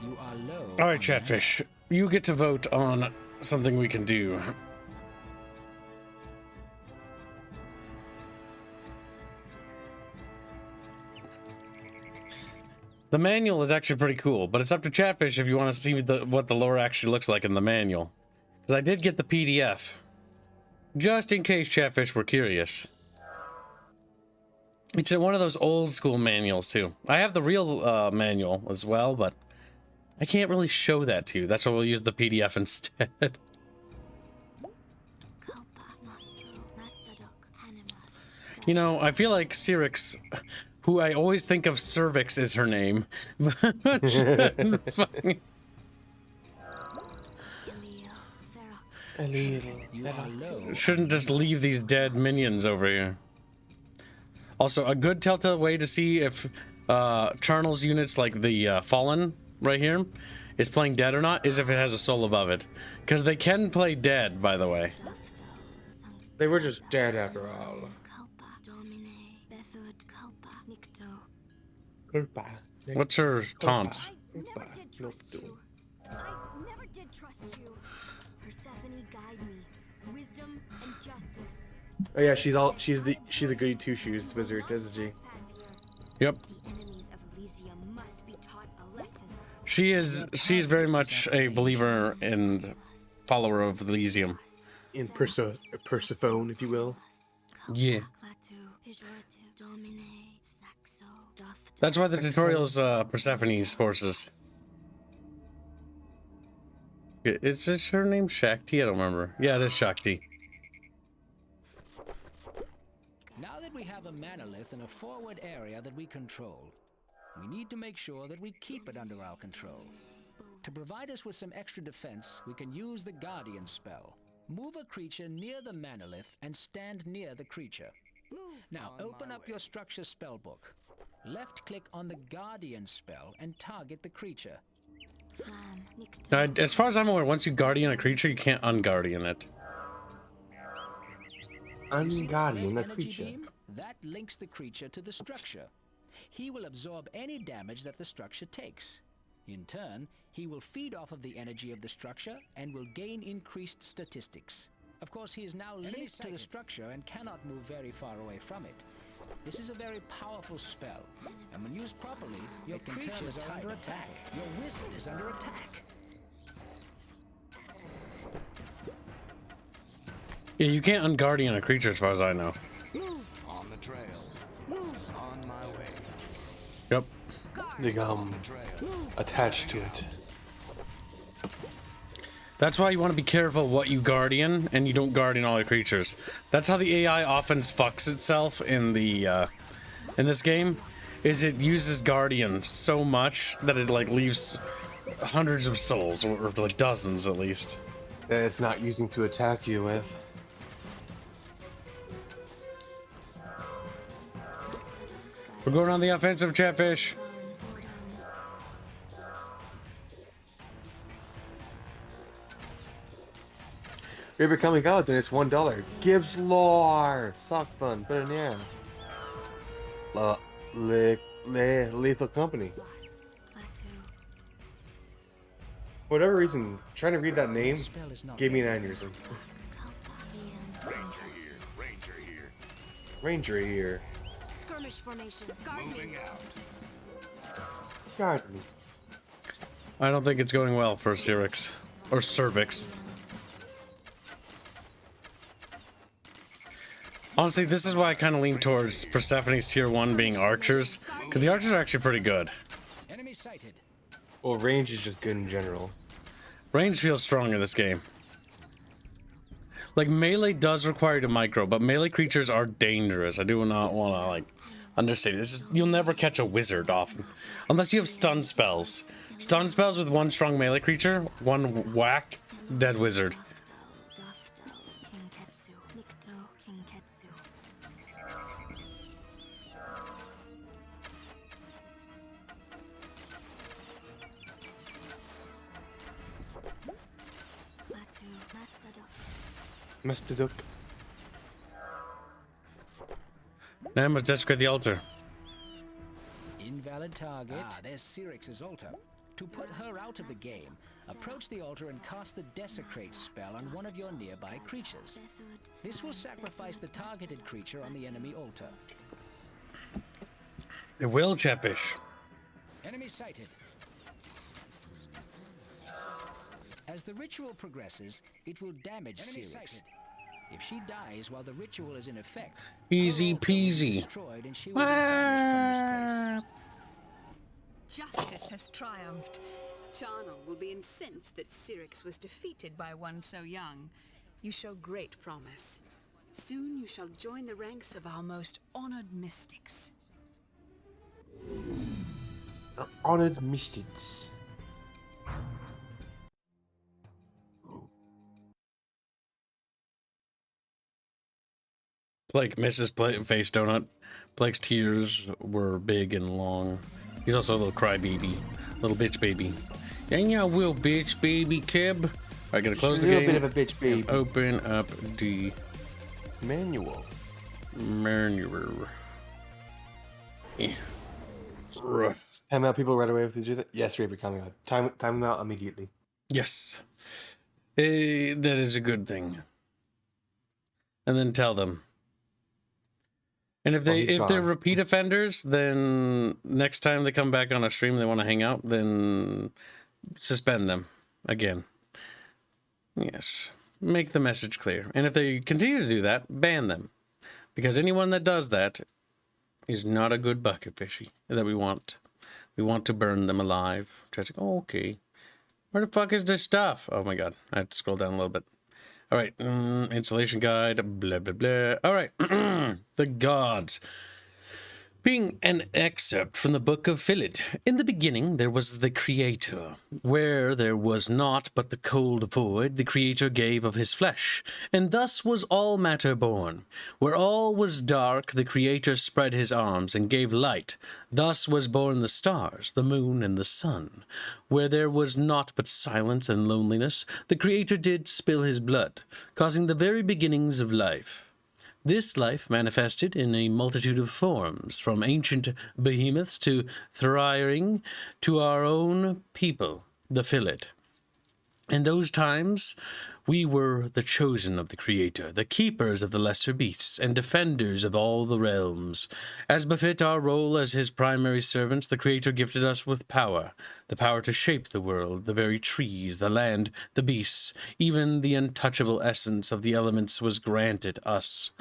You are low. All right, Chatfish, you get to vote on something we can do. The manual is actually pretty cool, but it's up to Chatfish if you want to see what the lore actually looks like in the manual. Because I did get the PDF. Just in case Chatfish were curious. It's in one of those old school manuals too. I have the real manual as well, but I can't really show that to you. That's why we'll use the PDF instead. You know, I feel like Syrinx, who I always think of Cervix is her name. Shouldn't just leave these dead minions over here. Also, a good telltale way to see if Charnel's units, like the Fallen right here, is playing dead or not, is if it has a soul above it. Because they can play dead, by the way. They were just dead after all. What's her taunts? I never did trust you. I never did trust you. Persephone, guide me. Wisdom and justice. Oh yeah, she's a goody two shoes wizard, isn't she? Yep. The enemies of Elysium must be taught a lesson. She is very much a believer and follower of Elysium. In Persephone, if you will. Yeah. That's why the tutorial's Persephone's forces. Is it her name Shakti? I don't remember. Yeah, it is Shakti. Now that we have a manolith in a forward area that we control, we need to make sure that we keep it under our control. To provide us with some extra defense, we can use the Guardian spell. Move a creature near the manolith and stand near the creature. Now open up your structure spellbook. Left-click on the Guardian spell and target the creature. Now, as far as I'm aware, once you Guardian a creature, you can't Unguardian it. Unguardian a creature? That links the creature to the structure. He will absorb any damage that the structure takes. In turn, he will feed off of the energy of the structure and will gain increased statistics. Of course, he is now linked to the structure and cannot move very far away from it. This is a very powerful spell, and when used properly, your creatures are under attack. Your wizard is under attack. Yeah, you can't Unguardian a creature as far as I know. On the trail. On my way. Yep. Become attached to it. That's why you want to be careful what you Guardian, and you don't Guardian all your creatures. That's how the AI often fucks itself in the in this game, is it uses Guardian so much that it like leaves hundreds of souls, or like dozens at least. That it's not using to attack you with. We're going on the offensive, Chatfish. You're becoming out, then it's $1. Gibbs lore! Sock fun, but in the air. Lethal Company. For whatever reason, trying to read that name gave me an aneurysm. Ranger here. Ranger here. Ranger here. Skirmish formation. Guard Moving me. out. Guard me. I don't think it's going well for Syrinx or Cervix. Honestly, this is why I kind of lean towards Persephone's tier 1 being archers, because the archers are actually pretty good. Enemy sighted. Well, range is just good in general. Range feels strong in this game. Like, melee does require you to micro, but melee creatures are dangerous. I do not want to, like, understate this. You'll never catch a wizard often. Unless you have stun spells. Stun spells with one strong melee creature, one whack, dead wizard. Mr. Duck. Now I must desecrate the altar. Invalid target. Ah, there's Cyrix's altar. To put her out of the game, approach the altar and cast the Desecrate spell on one of your nearby creatures. This will sacrifice the targeted creature on the enemy altar. It will, Chatfish. Enemy sighted. As the ritual progresses, it will damage Cyrix. If she dies while the ritual is in effect, easy peasy. Destroyed and she will be banished from this place. Justice has triumphed. Charnel will be incensed that Cyrix was defeated by one so young. You show great promise. Soon you shall join the ranks of our most honored mystics. Honored mystics. Blake misses face donut. Blake's tears were big and long. He's also a little crybaby, little bitch baby. And yeah, will bitch baby Keb. I gotta close the game. A bit of a bitch baby. Open up the manual. Yeah. Time out people right away if they do that. Yes, Raven coming out. Time them out immediately. Yes. That is a good thing. And then tell them. And if they're repeat offenders, then next time they come back on a stream and they want to hang out, then suspend them again. Yes. Make the message clear. And if they continue to do that, ban them. Because anyone that does that is not a good bucket fishy that we want. We want to burn them alive. Oh, okay. Where the fuck is this stuff? Oh my god. I have to scroll down a little bit. All right, installation guide, blah, blah, blah. All right, the gods. Being an excerpt from the book of Philid. In the beginning, there was the Creator. Where there was naught but the cold void, the Creator gave of his flesh. And thus was all matter born. Where all was dark, the Creator spread his arms and gave light. Thus was born the stars, the moon, and the sun. Where there was naught but silence and loneliness, the Creator did spill his blood, causing the very beginnings of life. This life manifested in a multitude of forms, from ancient behemoths to thriving to our own people, the Philid. In those times, we were the chosen of the Creator, the keepers of the lesser beasts, and defenders of all the realms. As befit our role as his primary servants, the Creator gifted us with power, the power to shape the world, the very trees, the land, the beasts, even the untouchable essence of the elements was granted us.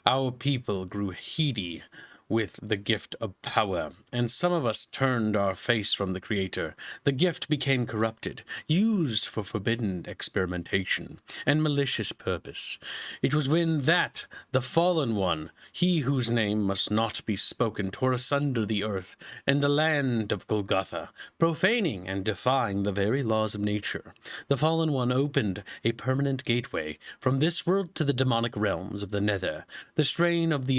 Our people grew heady with the gift of power, and some of us turned our face from the Creator. The gift became corrupted, used for forbidden experimentation and malicious purpose. It was when that, the fallen one, he whose name must not be spoken, tore asunder the earth and the land of Golgotha, profaning and defying the very laws of nature. The fallen one opened a permanent gateway from this world to the demonic realms of the nether. The strain of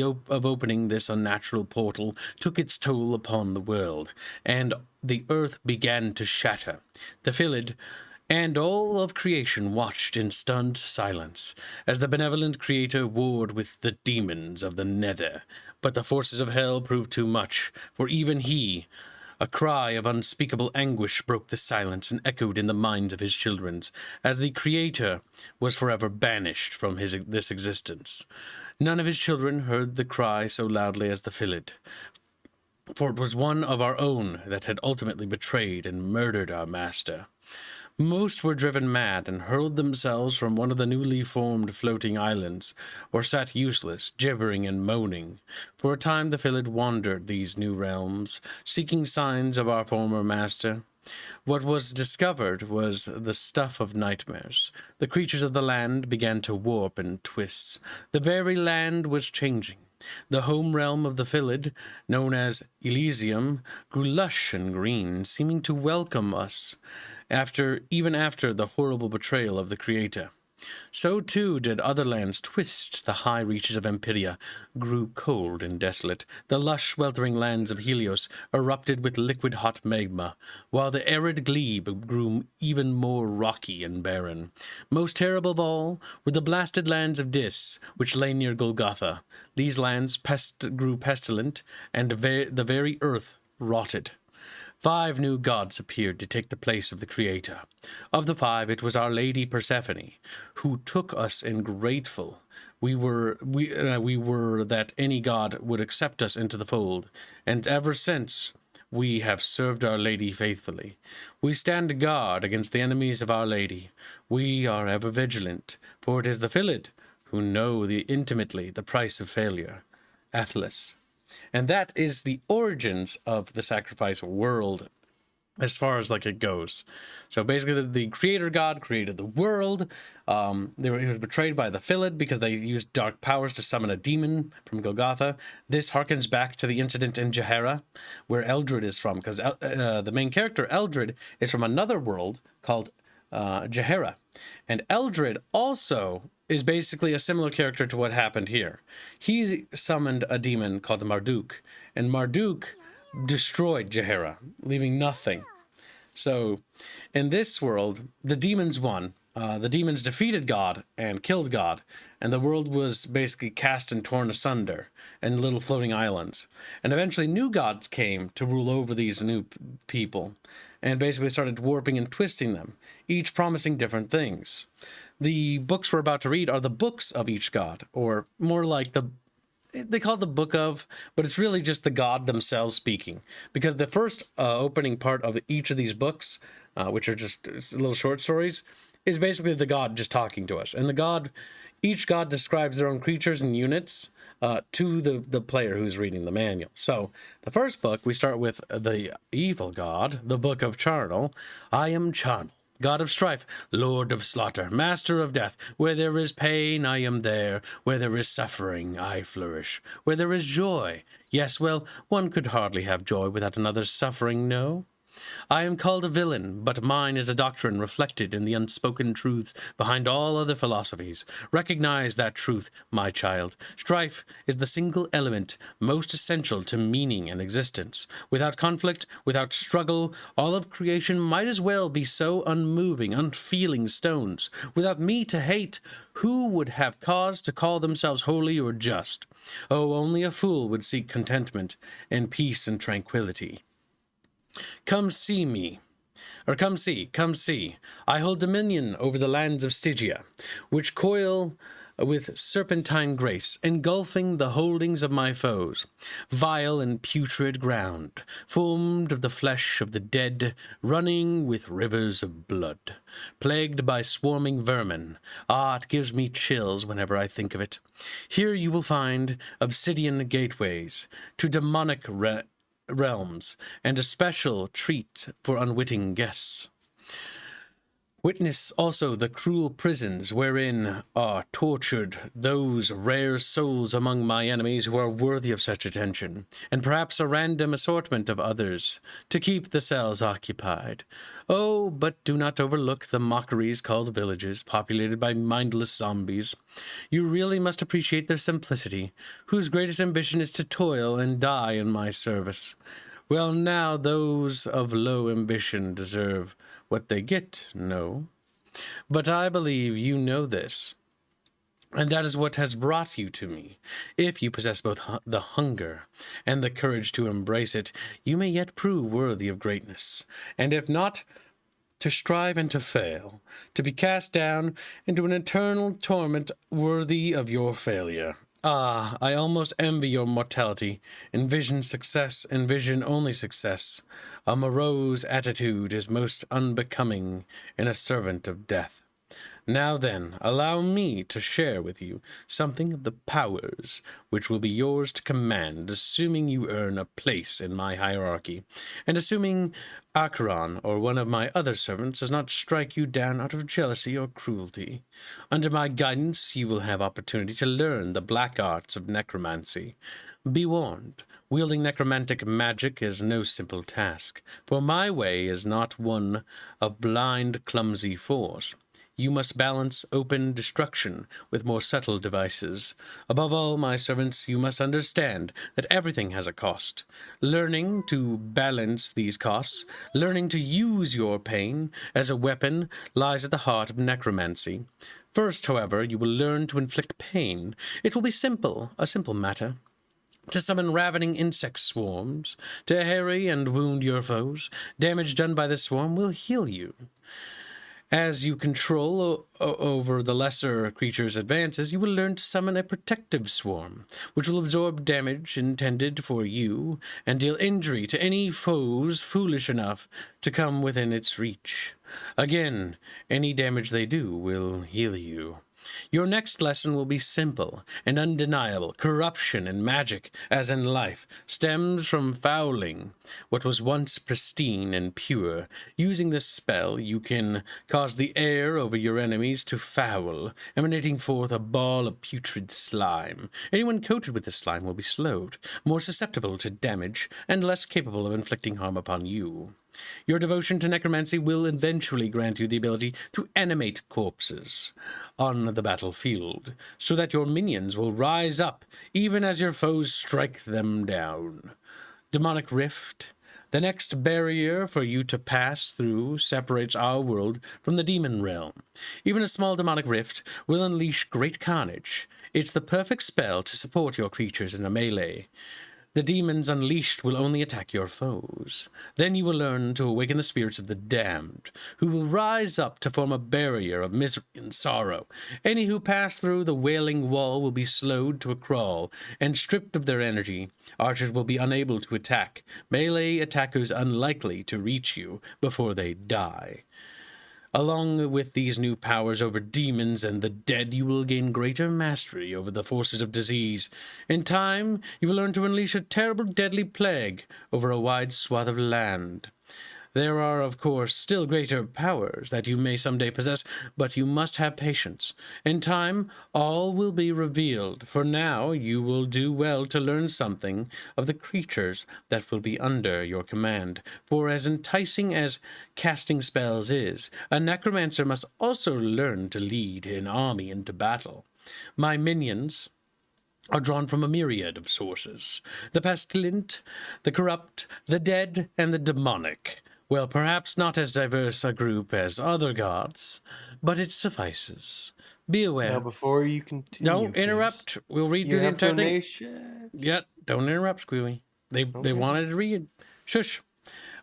opening this unnatural portal took its toll upon the world, and the earth began to shatter. The Philid and all of creation watched in stunned silence as the benevolent Creator warred with the demons of the nether. But the forces of hell proved too much, for even he, a cry of unspeakable anguish broke the silence and echoed in the minds of his children, as the Creator was forever banished from this existence. None of his children heard the cry so loudly as the Philid, for it was one of our own that had ultimately betrayed and murdered our master. Most were driven mad and hurled themselves from one of the newly formed floating islands, or sat useless, gibbering and moaning. For a time the Philid wandered these new realms, seeking signs of our former master. What was discovered was the stuff of nightmares. The creatures of the land began to warp and twist. The very land was changing. The home realm of the Philid, known as Elysium, grew lush and green, seeming to welcome us, even after the horrible betrayal of the Creator. So too did other lands twist. The high reaches of Empiria grew cold and desolate. The lush, weltering lands of Helios erupted with liquid hot magma, while the arid glebe grew even more rocky and barren. Most terrible of all were the blasted lands of Dis, which lay near Golgotha. These lands grew pestilent, and the very earth rotted. 5 new gods appeared to take the place of the Creator. Of the 5, it was Our Lady Persephone who took us in grateful. We were that any god would accept us into the fold, and ever since we have served Our Lady faithfully. We stand guard against the enemies of Our Lady. We are ever vigilant, for it is the Philid who know intimately the price of failure. Atlas. And that is the origins of the sacrifice world, as far as it goes. So basically, the creator god created the world. He was betrayed by the Philid because they used dark powers to summon a demon from Golgotha. This harkens back to the incident in Jahara, where Eldred is from, because the main character, Eldred, is from another world called Jahara. And Eldred also is basically a similar character to what happened here. He summoned a demon called Marduk, and Marduk destroyed Jahara, leaving nothing. So, in this world, the demons won. The demons defeated God and killed God, and the world was basically cast and torn asunder in little floating islands. And eventually new gods came to rule over these new people, and basically started warping and twisting them, each promising different things. The books we're about to read are the books of each god, or more like they call it the book of, but it's really just the god themselves speaking. Because the first opening part of each of these books, which are just little short stories, is basically the god just talking to us. And each god describes their own creatures and units to the player who's reading the manual. So the first book, we start with the evil god, the book of Charnel. I am Charnel, God of strife, Lord of slaughter, Master of death. Where there is pain, I am there. Where there is suffering, I flourish. Where there is joy, yes, well, one could hardly have joy without another's suffering, no? I am called a villain, but mine is a doctrine reflected in the unspoken truths behind all other philosophies. Recognize that truth, my child. Strife is the single element most essential to meaning and existence. Without conflict, without struggle, all of creation might as well be so unmoving, unfeeling stones. Without me to hate, who would have cause to call themselves holy or just? Oh, only a fool would seek contentment and peace and tranquility. Come see me, or come see. I hold dominion over the lands of Stygia, which coil with serpentine grace, engulfing the holdings of my foes. Vile and putrid ground, formed of the flesh of the dead, running with rivers of blood, plagued by swarming vermin. Ah, it gives me chills whenever I think of it. Here you will find obsidian gateways to demonic realms, and a special treat for unwitting guests. Witness also the cruel prisons wherein are tortured those rare souls among my enemies who are worthy of such attention, and perhaps a random assortment of others to keep the cells occupied. Oh, but do not overlook the mockeries called villages, populated by mindless zombies. You really must appreciate their simplicity, whose greatest ambition is to toil and die in my service. Well, now those of low ambition deserve what they get, no? But I believe you know this, and that is what has brought you to me. If you possess both the hunger and the courage to embrace it, you may yet prove worthy of greatness, and if not, to strive and to fail, to be cast down into an eternal torment worthy of your failure. Ah, I almost envy your mortality. Envision success, envision only success. A morose attitude is most unbecoming in a servant of death. Now then, allow me to share with you something of the powers which will be yours to command, assuming you earn a place in my hierarchy, and assuming Acheron, or one of my other servants, does not strike you down out of jealousy or cruelty. Under my guidance, you will have opportunity to learn the black arts of necromancy. Be warned, wielding necromantic magic is no simple task, for my way is not one of blind, clumsy force. You must balance open destruction with more subtle devices. Above all, my servants, you must understand that everything has a cost. Learning to balance these costs, learning to use your pain as a weapon, lies at the heart of necromancy. First, however, you will learn to inflict pain. It will be simple, a simple matter. To summon ravening insect swarms, to harry and wound your foes. Damage done by this swarm will heal you. As you control over the lesser creature's advances, you will learn to summon a protective swarm, which will absorb damage intended for you and deal injury to any foes foolish enough to come within its reach. Again, any damage they do will heal you. Your next lesson will be simple and undeniable. Corruption in magic, as in life, stems from fouling what was once pristine and pure. Using this spell, you can cause the air over your enemies to foul, emanating forth a ball of putrid slime. Anyone coated with this slime will be slowed, more susceptible to damage, and less capable of inflicting harm upon you. Your devotion to necromancy will eventually grant you the ability to animate corpses on the battlefield, so that your minions will rise up even as your foes strike them down. Demonic Rift. The next barrier for you to pass through separates our world from the demon realm. Even a small demonic rift will unleash great carnage. It's the perfect spell to support your creatures in a melee. The demons unleashed will only attack your foes. Then you will learn to awaken the spirits of the damned, who will rise up to form a barrier of misery and sorrow. Any who pass through the wailing wall will be slowed to a crawl and stripped of their energy. Archers will be unable to attack, melee attackers unlikely to reach you before they die. Along with these new powers over demons and the dead, you will gain greater mastery over the forces of disease. In time, you will learn to unleash a terrible, deadly plague over a wide swath of land. There are, of course, still greater powers that you may someday possess, but you must have patience. In time, all will be revealed. For now, you will do well to learn something of the creatures that will be under your command. For as enticing as casting spells is, a necromancer must also learn to lead an army into battle. My minions are drawn from a myriad of sources: the pestilent, the corrupt, the dead, and the demonic. Well, perhaps not as diverse a group as other gods, but it suffices. Be aware. Now, before you continue, Don't interrupt. Chris, We'll read you through the have entire thing. donations? Yeah, don't interrupt, Squealy. They wanted to read. Shush.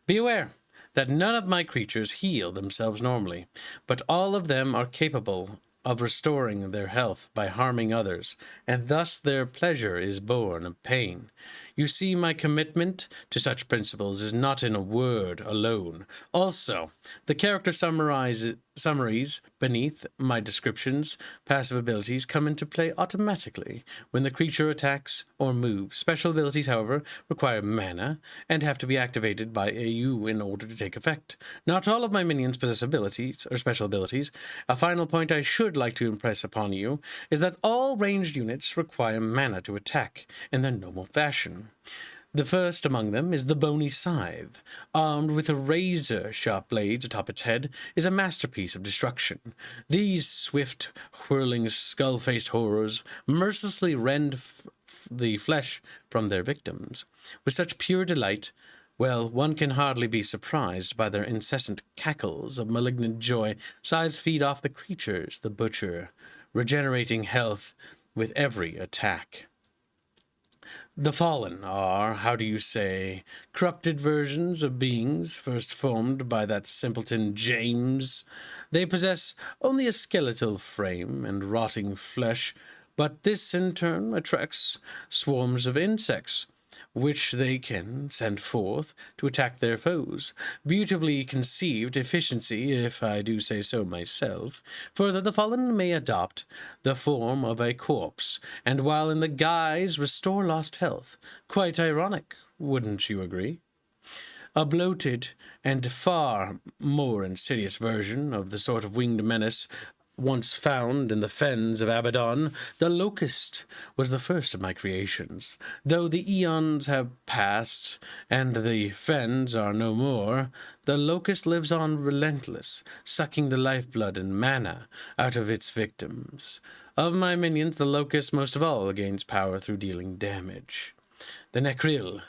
Be aware that none of my creatures heal themselves normally, but all of them are capable of restoring their health by harming others, and thus their pleasure is born of pain. You see, my commitment to such principles is not in a word alone. Also, the character summaries beneath my descriptions, passive abilities come into play automatically when the creature attacks or moves. Special abilities, however, require mana and have to be activated by you in order to take effect. Not all of my minions possess abilities or special abilities. A final point I should like to impress upon you is that all ranged units require mana to attack in their normal fashion. The first among them is the bony scythe. Armed with a razor-sharp blades atop its head is a masterpiece of destruction. These swift, whirling, skull-faced horrors mercilessly rend the flesh from their victims. With such pure delight, well, one can hardly be surprised by their incessant cackles of malignant joy. Scythes feed off the creatures, the butcher, regenerating health with every attack. The fallen are, how do you say, corrupted versions of beings first formed by that simpleton James. They possess only a skeletal frame and rotting flesh, but this in turn attracts swarms of insects, which they can send forth to attack their foes. Beautifully conceived efficiency, if I do say so myself. Further, the fallen may adopt the form of a corpse, and while in the guise restore lost health. Quite ironic, wouldn't you agree? a bloated and far more insidious version of the sort of winged menace once found in the fens of Abaddon. The locust was the first of my creations. Though the eons have passed and the fens are no more, the locust lives on relentless, sucking the lifeblood and mana out of its victims. Of my minions, the locust most of all gains power through dealing damage. The Necril.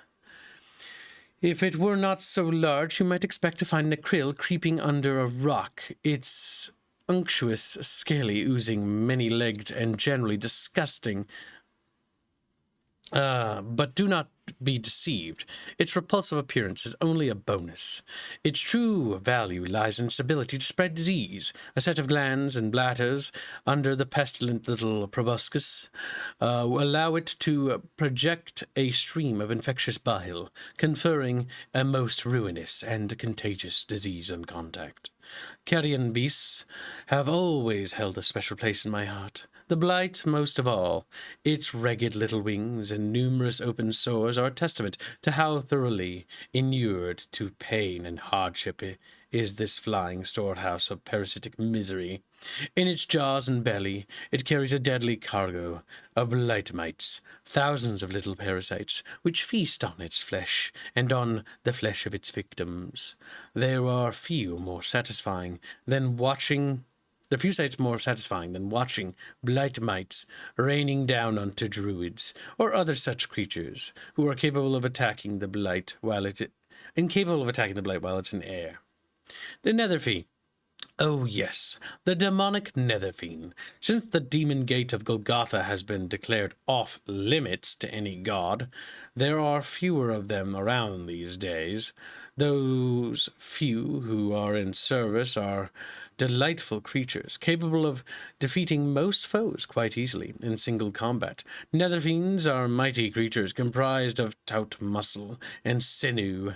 If it were not so large, you might expect to find Necril creeping under a rock. Its unctuous, scaly, oozing, many-legged, and generally disgusting. But do not be deceived. Its repulsive appearance is only a bonus. Its true value lies in its ability to spread disease. A set of glands and bladders under the pestilent little proboscis allow it to project a stream of infectious bile, conferring a most ruinous and contagious disease on contact. Carrion beasts have always held a special place in my heart. The blight most of all. Its ragged little wings and numerous open sores are a testament to how thoroughly inured to pain and hardship is this flying storehouse of parasitic misery. In its jaws and belly, it carries a deadly cargo of blight mites, thousands of little parasites, which feast on its flesh and on the flesh of its victims. There are few sights more satisfying than watching blight mites raining down onto druids or other such creatures who are incapable of attacking the blight while it's in air. The Netherfiend. Oh yes, the demonic Netherfiend. Since the demon gate of Golgotha has been declared off limits to any god, there are fewer of them around these days. Those few who are in service are delightful creatures, capable of defeating most foes quite easily in single combat. Netherfiends are mighty creatures comprised of taut muscle and sinew,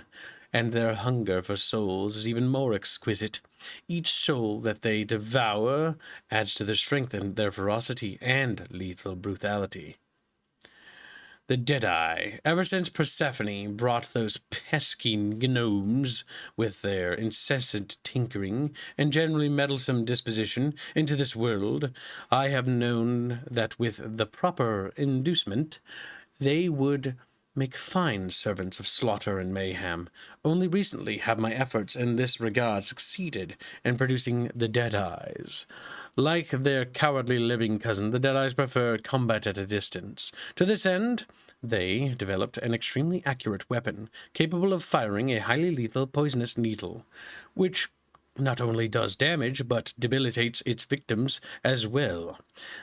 and their hunger for souls is even more exquisite. Each soul that they devour adds to their strength and their ferocity and lethal brutality. The Deadeye. Ever since Persephone brought those pesky gnomes with their incessant tinkering and generally meddlesome disposition into this world, I have known that with the proper inducement, they would make fine servants of slaughter and mayhem. Only recently have my efforts in this regard succeeded in producing the Deadeyes. Like their cowardly living cousin, the Deadeyes prefer combat at a distance. To this end, they developed an extremely accurate weapon, capable of firing a highly lethal poisonous needle, which not only does damage, but debilitates its victims as well.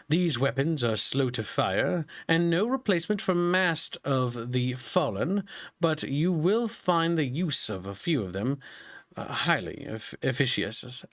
These weapons are slow to fire, and no replacement for Mast of the Fallen, but you will find the use of a few of them highly efficacious.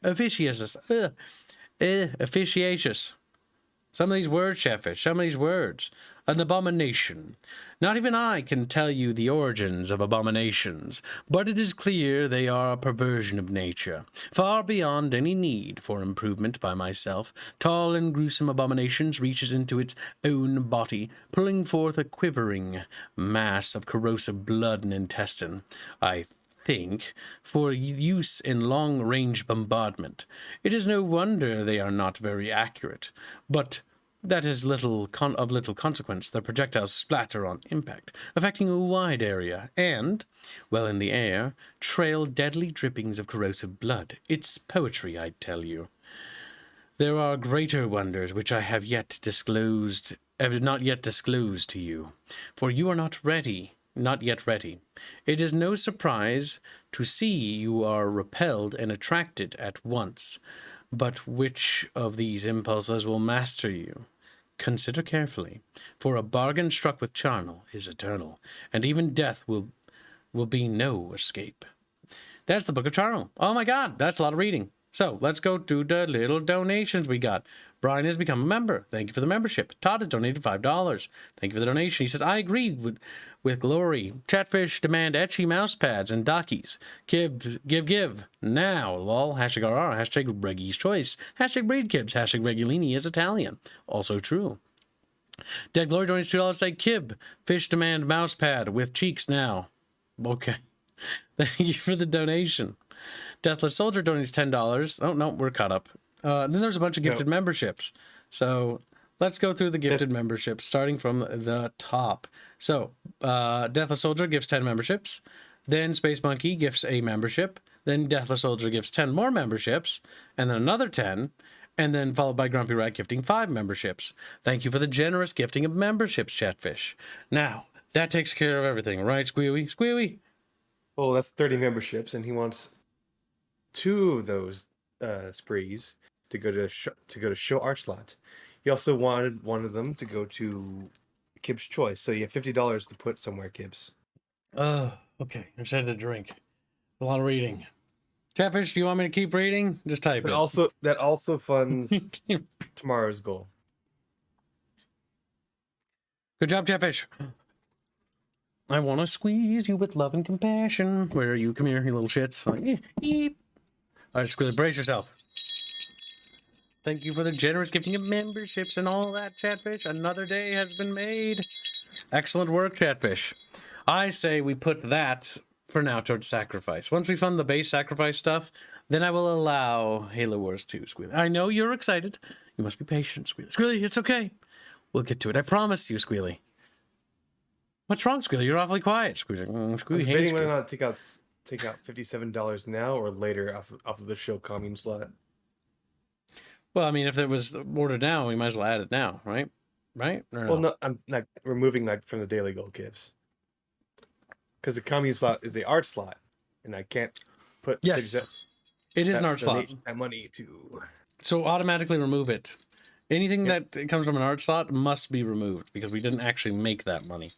Some of these words, Chatfish, some of these words. An abomination. Not even I can tell you the origins of abominations, but it is clear they are a perversion of nature, far beyond any need for improvement by myself. Tall and gruesome abominations reaches into its own body, pulling forth a quivering mass of corrosive blood and intestine. I think, for use in long-range bombardment. It is no wonder they are not very accurate, but that is of little consequence. Their projectiles splatter on impact, affecting a wide area, and, while in the air, trail deadly drippings of corrosive blood. It's poetry, I tell you. There are greater wonders which I have not yet disclosed to you, for you are not yet ready. It is no surprise to see you are repelled and attracted at once, but which of these impulses will master you? Consider carefully, for a bargain struck with charnel is eternal, and even death will be no escape. That's the Book of Charnel. Oh my god, that's a lot of reading. So, let's go to the little donations we got. Brian has become a member. Thank you for the membership. Todd has donated $5. Thank you for the donation. He says, I agree with Glory. Chatfish demand etchy mouse pads and dockies. Give. Now, lol. Hashtag RR. Hashtag Reggie's Choice. Hashtag BreedKibs. Hashtag Regulini is Italian. Also true. Dead Glory donates $2. Say, Kib. Fish demand mouse pad with cheeks now. Okay. Thank you for the donation. Deathless Soldier donates $10. Oh, no, we're caught up. Then there's a bunch of gifted memberships. So let's go through the gifted memberships, starting from the top. So Deathless Soldier gives 10 memberships. Then Space Monkey gifts a membership. Then Deathless Soldier gives 10 more memberships. And then another 10. And then followed by Grumpy Rat gifting 5 memberships. Thank you for the generous gifting of memberships, Chatfish. Now, that takes care of everything, right, Squealy? Squealy? Well, that's 30 memberships, and he wants 2 of those sprees to go to show art slot. He also wanted one of them to go to Kibb's choice. So you have $50 to put somewhere, Kibbs. Oh, okay. I just had to drink. A lot of reading. Chatfish, do you want me to keep reading? Just type it. That also funds tomorrow's goal. Good job, Chatfish. I want to squeeze you with love and compassion. Where are you? Come here, you little shits. All right, Squealy, brace yourself. Thank you for the generous gifting of memberships and all that, Chatfish. Another day has been made. Excellent work, Chatfish. I say we put that for now towards sacrifice. Once we fund the base sacrifice stuff, then I will allow Halo Wars 2, Squealy. I know you're excited. You must be patient, Squealy. Squealy, it's okay. We'll get to it. I promise you, Squealy. What's wrong, Squealy? You're awfully quiet. Squealy Debating whether or not to take out $57 now or later off of the show commune slot. Well, I mean, if it was ordered now, we might as well add it now, right? Right? Or no? Well, no, I'm not removing that from the daily goal, Gibbs. Because the commune slot is the art slot, and I can't put it is an art slot. That money to. So automatically remove it. Anything that comes from an art slot must be removed because we didn't actually make that money.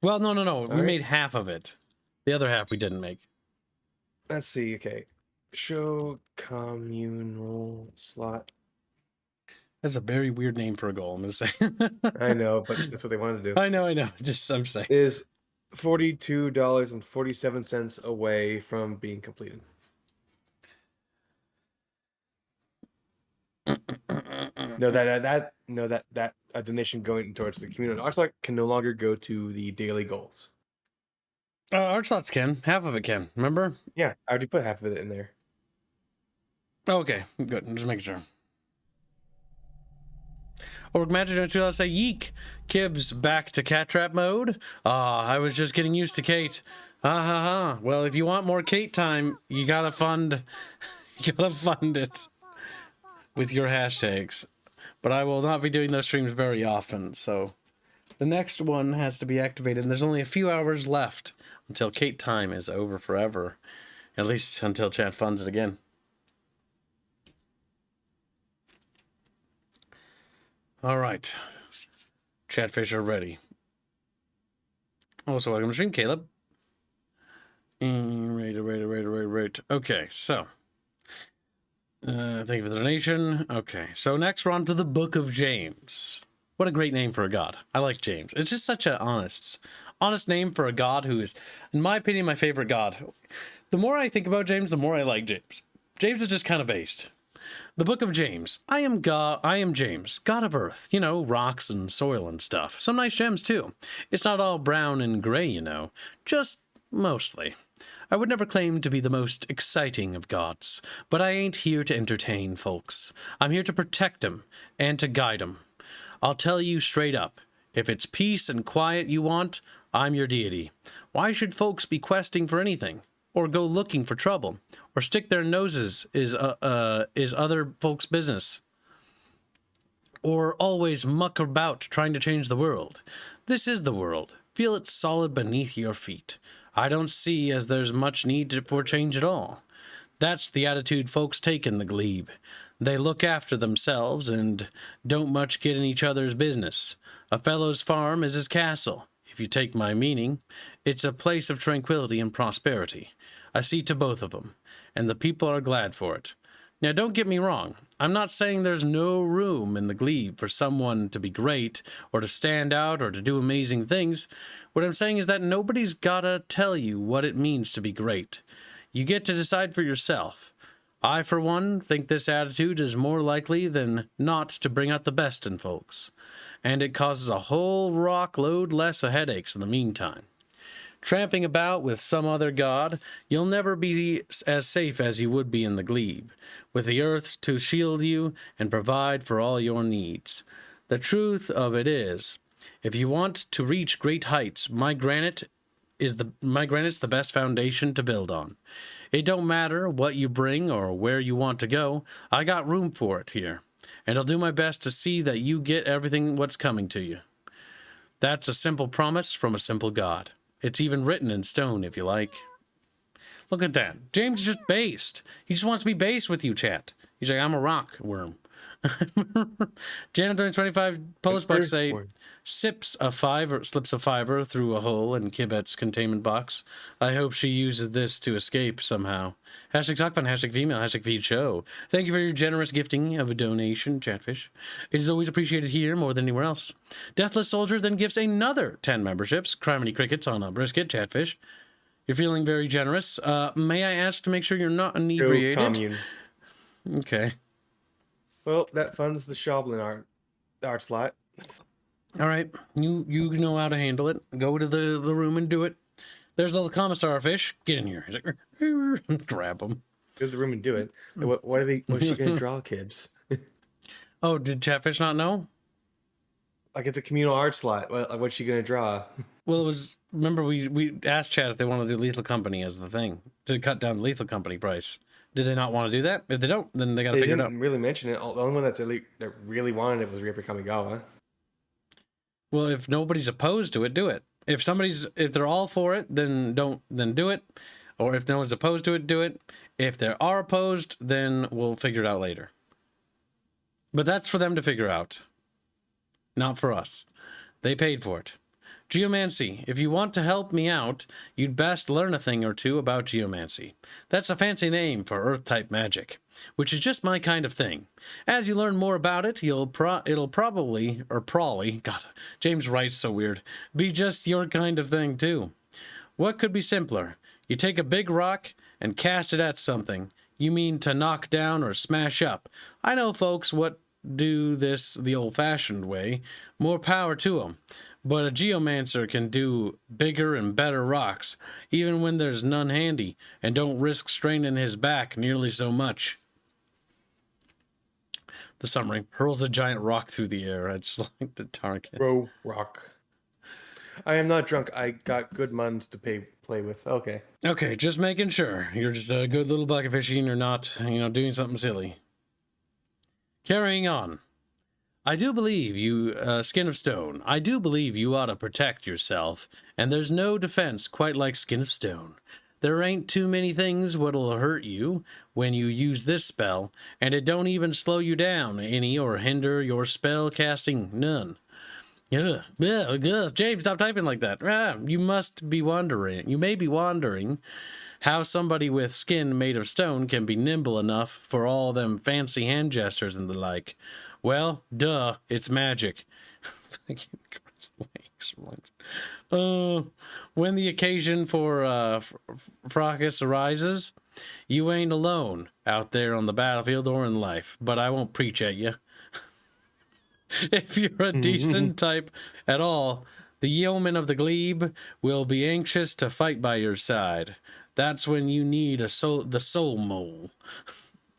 Well, no. We made half of it. The other half we didn't make. Let's see. Okay, show communal slot. That's a very weird name for a goal. I'm gonna say. I know, but that's what they wanted to do. I know. Just I'm saying. Is $42.47 away from being completed. that a donation going towards the community art slot can no longer go to the daily goals. Art slots can. Half of it can. Remember? Yeah, I already put half of it in there. Okay, good. I'm just making sure. Or imagine don't you say yeek. Kibbs back to cat trap mode. I was just getting used to Kate. Well, if you want more Kate time, you gotta fund it with your hashtags. But I will not be doing those streams very often, so the next one has to be activated, and there's only a few hours left until Kate time is over forever. At least until chat funds it again. All right. Chatfish are ready. Also, welcome to stream, Caleb. Right. Okay, so. Thank you for the donation. Okay, so next we're on to the Book of James. What a great name for a god. I like James. It's just such an honest name for a god who is, in my opinion, my favorite god. The more I think about James, the more I like James. James is just kind of based. The Book of James. I am James, god of earth. You know, rocks and soil and stuff. Some nice gems, too. It's not all brown and gray, you know. Just mostly. I would never claim to be the most exciting of gods, but I ain't here to entertain folks. I'm here to protect 'em and to guide 'em. I'll tell you straight up, if it's peace and quiet you want, I'm your deity. Why should folks be questing for anything? Or go looking for trouble, or stick their noses is other folks' business, or always muck about trying to change the world. This is the world. Feel it solid beneath your feet. I don't see as there's much need for change at all. That's the attitude folks take in the glebe. They look after themselves and don't much get in each other's business. A fellow's farm is his castle. If you take my meaning, it's a place of tranquility and prosperity. I see to both of them, and the people are glad for it. Now, don't get me wrong. I'm not saying there's no room in the glebe for someone to be great, or to stand out, or to do amazing things. What I'm saying is that nobody's gotta tell you what it means to be great. You get to decide for yourself. I, for one, think this attitude is more likely than not to bring out the best in folks, and it causes a whole rock load less of headaches in the meantime. Tramping about with some other god, you'll never be as safe as you would be in the glebe, with the earth to shield you and provide for all your needs. The truth of it is, if you want to reach great heights, my granite's the best foundation to build on. It don't matter what you bring or where you want to go, I got room for it here, and I'll do my best to see that you get everything what's coming to you. That's a simple promise from a simple God. It's even written in stone, if you like. Look at that. James is just based. He just wants to be based with you, chat. He's like, I'm a rock worm. Janet 25 Polish bucks say, slips a fiver through a hole in Kibet's containment box. I hope she uses this to escape somehow. Hashtag Sockfun, hashtag female, hashtag feed show. Thank you for your generous gifting of a donation, Chatfish. It is always appreciated here more than anywhere else. Deathless Soldier then gives another 10 memberships. Criminy Crickets on a brisket, Chatfish. You're feeling very generous. May I ask to make sure you're not inebriated? Commune. Okay. Well, that funds the Shoblin art slot. All right, you know how to handle it. Go to the room and do it. There's the little commissar fish. Get in here. He's like, grab him. Go to the room and do it. What's she gonna draw, Kibbs? Oh, did Chatfish not know? Like, it's a communal art slot. What's she gonna draw? Well, it was. Remember, we asked Chat if they want to do Lethal Company as the thing to cut down the Lethal Company price. Did they not want to do that? If they don't, then they got to figure it out. They didn't really mention it. The only one that really wanted it was Reaper Kamigawa. Well, if nobody's opposed to it, do it. If they're all for it, then do it. Or if no one's opposed to it, do it. If they are opposed, then we'll figure it out later. But that's for them to figure out. Not for us. They paid for it. Geomancy. If you want to help me out, you'd best learn a thing or two about geomancy. That's a fancy name for Earth-type magic, which is just my kind of thing. As you learn more about it, it'll probably, God, James writes so weird, be just your kind of thing too. What could be simpler? You take a big rock and cast it at something. You mean to knock down or smash up. I know folks what do this the old-fashioned way. More power to them. But a geomancer can do bigger and better rocks, even when there's none handy, and don't risk straining his back nearly so much. The summary: hurls a giant rock through the air. It's like the target. Throw rock. I am not drunk. I got good muns to play with. Okay. Okay, just making sure. You're just a good little bucket fishy and you're not, doing something silly. Carrying on. I do believe you, Skin of Stone, I do believe you ought to protect yourself, and there's no defense quite like Skin of Stone. There ain't too many things what'll hurt you when you use this spell, and it don't even slow you down any or hinder your spell casting, none. James, stop typing like that. You may be wondering how somebody with skin made of stone can be nimble enough for all them fancy hand gestures and the like. Well, duh, it's magic. When the occasion for fracas arises, you ain't alone out there on the battlefield or in life, but I won't preach at you. If you're a decent type at all, the yeoman of the glebe will be anxious to fight by your side. That's when you need the soul mole.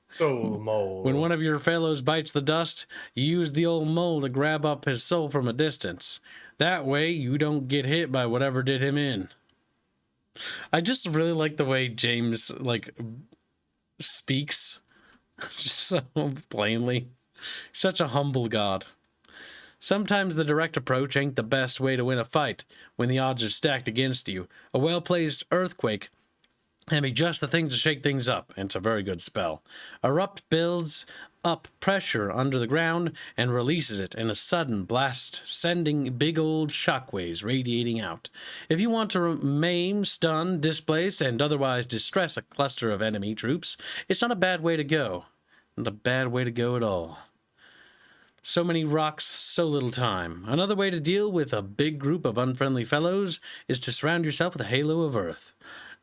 Soul mole. When one of your fellows bites the dust, you use the old mole to grab up his soul from a distance. That way, you don't get hit by whatever did him in. I just really like the way James, speaks so plainly. Such a humble god. Sometimes the direct approach ain't the best way to win a fight when the odds are stacked against you. A well-placed earthquake can be just the thing to shake things up, and it's a very good spell. Erupt builds up pressure under the ground and releases it in a sudden blast, sending big old shockwaves radiating out. If you want to maim, stun, displace, and otherwise distress a cluster of enemy troops, it's not a bad way to go. Not a bad way to go at all. So many rocks, so little time. Another way to deal with a big group of unfriendly fellows is to surround yourself with a halo of earth.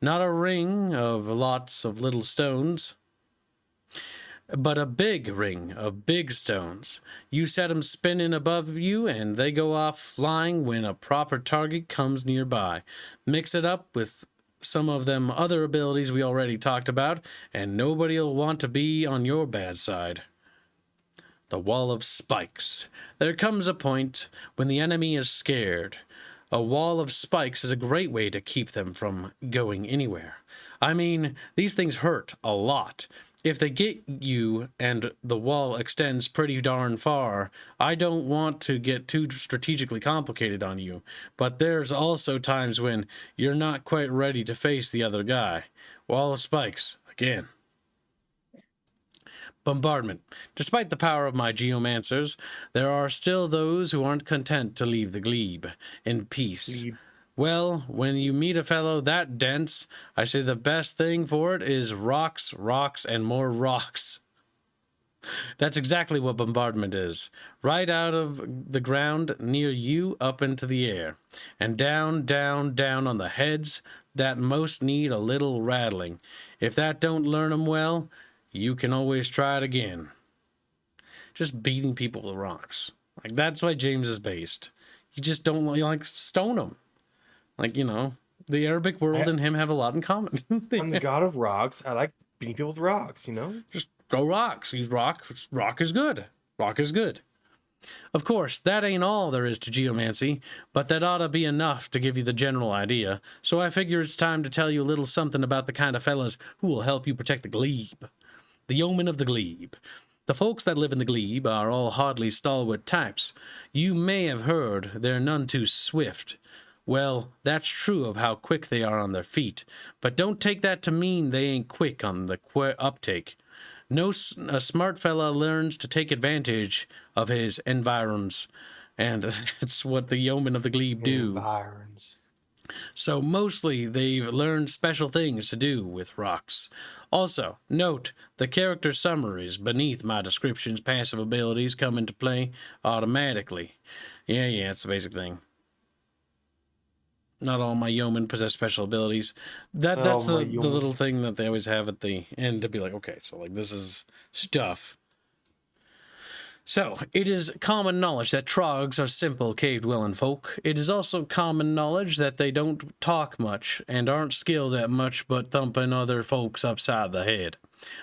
Not a ring of lots of little stones. but a big ring of big stones. You set them spinning above you, and they go off flying when a proper target comes nearby. Mix it up with some of them other abilities we already talked about, and nobody'll want to be on your bad side. The wall of spikes. There comes a point when the enemy is scared. A wall of spikes is a great way to keep them from going anywhere. I mean, these things hurt a lot. If they get you and the wall extends pretty darn far, I don't want to get too strategically complicated on you, but there's also times when you're not quite ready to face the other guy. Wall of spikes, again. Bombardment. Despite the power of my geomancers, there are still those who aren't content to leave the glebe in peace. Well, when you meet a fellow that dense, I say the best thing for it is rocks, rocks, and more rocks. That's exactly what bombardment is. Right out of the ground near you up into the air. And down, down, down on the heads that most need a little rattling. If that don't learn 'em well, you can always try it again. Just beating people with rocks. Like, that's why James is based. You just don't like stone them. Like, you know, the Arabic world and him have a lot in common. I'm the god of rocks. I like beating people with rocks, you know? Just throw rocks. Use rock. Rock is good. Rock is good. Of course, that ain't all there is to geomancy, but that ought to be enough to give you the general idea. So I figure it's time to tell you a little something about the kind of fellas who will help you protect the glebe. The yeomen of the glebe. The folks that live in the glebe are all hardly stalwart types. You may have heard they're none too swift. Well, that's true of how quick they are on their feet, but don't take that to mean they ain't quick on the uptake. A smart fella learns to take advantage of his environs, and that's what the yeomen of the glebe do. Environs. So mostly they've learned special things to do with rocks. Also, note the character summaries beneath my description's passive abilities come into play automatically. Yeah, it's the basic thing. Not all my yeomen possess special abilities. That's the little thing that they always have at the end to be like, okay, so like this is stuff. So, it is common knowledge that trogs are simple cave-dwelling folk. It is also common knowledge that they don't talk much and aren't skilled at much but thumping other folks upside the head.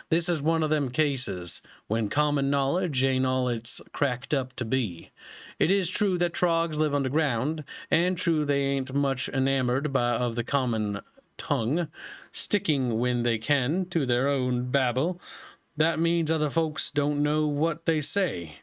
This is one of them cases when common knowledge ain't all it's cracked up to be. It is true that trogs live underground, and true they ain't much enamored of the common tongue, sticking when they can to their own babble. That means other folks don't know what they say.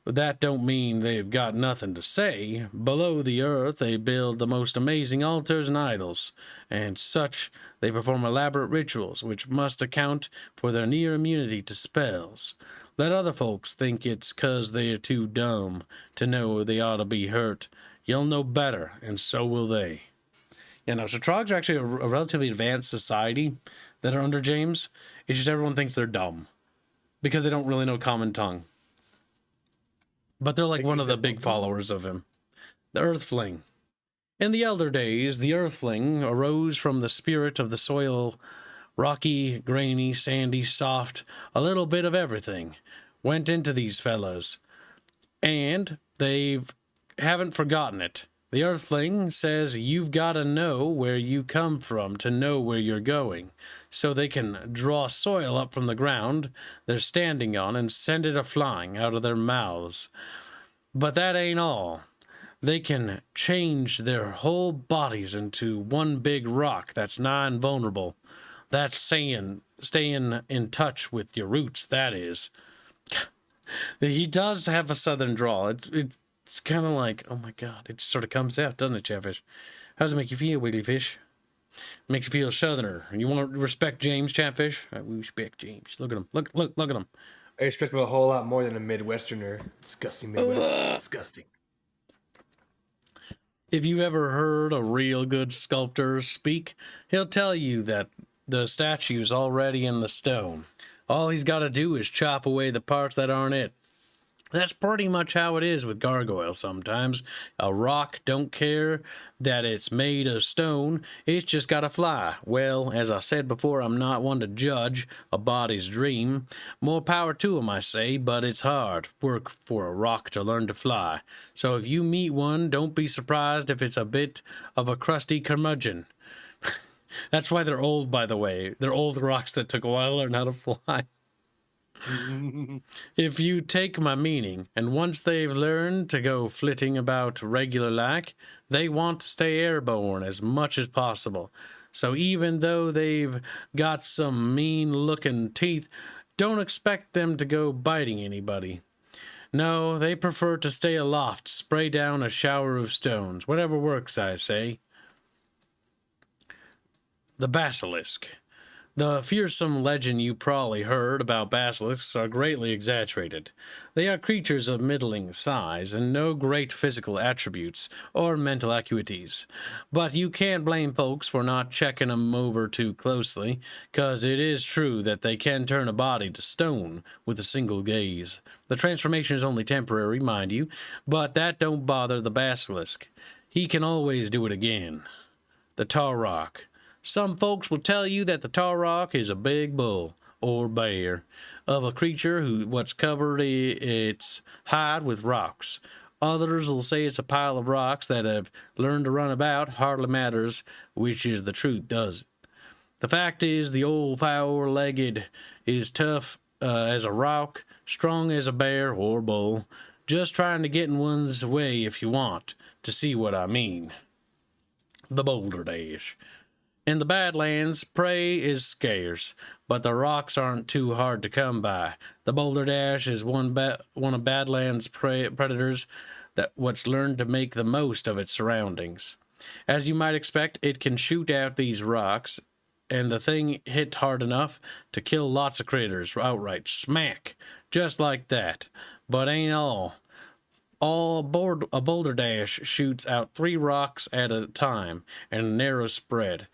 But that don't mean they've got nothing to say. Below the earth they build the most amazing altars and idols, and such they perform elaborate rituals which must account for their near immunity to spells. Let other folks think it's 'cause they're too dumb to know they ought to be hurt. You'll know better, and so will they. You know, so trogs are actually a relatively advanced society that are under James. It's just everyone thinks they're dumb because they don't really know common tongue. But they're like one of the big followers of him. The Earthling. In the elder days, the Earthling arose from the spirit of the soil, rocky, grainy, sandy, soft, a little bit of everything went into these fellas, and they haven't forgotten it. The Earthling says you've got to know where you come from to know where you're going, so they can draw soil up from the ground they're standing on and send it a-flying out of their mouths. But that ain't all. They can change their whole bodies into one big rock that's nigh invulnerable. That's saying staying in touch with your roots, that is. He does have a southern drawl. It's kind of like, oh my god, it sort of comes out, doesn't it, Chatfish? How does it make you feel, Wiggly Fish? It makes you feel southerner. And you want to respect James, Chatfish? We respect James. Look at him. Look at him. I respect him a whole lot more than a Midwesterner. Disgusting Midwest. Disgusting. If you ever heard a real good sculptor speak, he'll tell you that the statue's already in the stone. All he's got to do is chop away the parts that aren't it. That's pretty much how it is with gargoyles sometimes. A rock don't care that it's made of stone, it's just gotta fly. Well, as I said before, I'm not one to judge a body's dream. More power to 'em, I say, but it's hard work for a rock to learn to fly. So if you meet one, don't be surprised if it's a bit of a crusty curmudgeon. That's why they're old, by the way. They're old rocks that took a while to learn how to fly. If you take my meaning, and once they've learned to go flitting about regular like, they want to stay airborne as much as possible. So even though they've got some mean looking teeth, don't expect them to go biting anybody. No, they prefer to stay aloft, spray down a shower of stones. Whatever works, I say. The basilisk. The fearsome legend you probably heard about basilisks are greatly exaggerated. They are creatures of middling size and no great physical attributes or mental acuities. But you can't blame folks for not checking 'em over too closely, 'cause it is true that they can turn a body to stone with a single gaze. The transformation is only temporary, mind you, but that don't bother the basilisk. He can always do it again. The tar rock. Some folks will tell you that the tar rock is a big bull or bear of a creature what's covered its hide with rocks. Others will say it's a pile of rocks that have learned to run about. Hardly matters which is the truth, does it? The fact is, the old four-legged is tough as a rock, strong as a bear or bull. Just trying to get in one's way if you want to see what I mean. The boulder dash. In the Badlands, prey is scarce, but the rocks aren't too hard to come by. The boulder dash is one of Badlands' predators what's learned to make the most of its surroundings. As you might expect, it can shoot out these rocks, and the thing hit hard enough to kill lots of critters outright. Smack! Just like that. But ain't all. A boulder dash shoots out 3 rocks at a time and a narrow spread.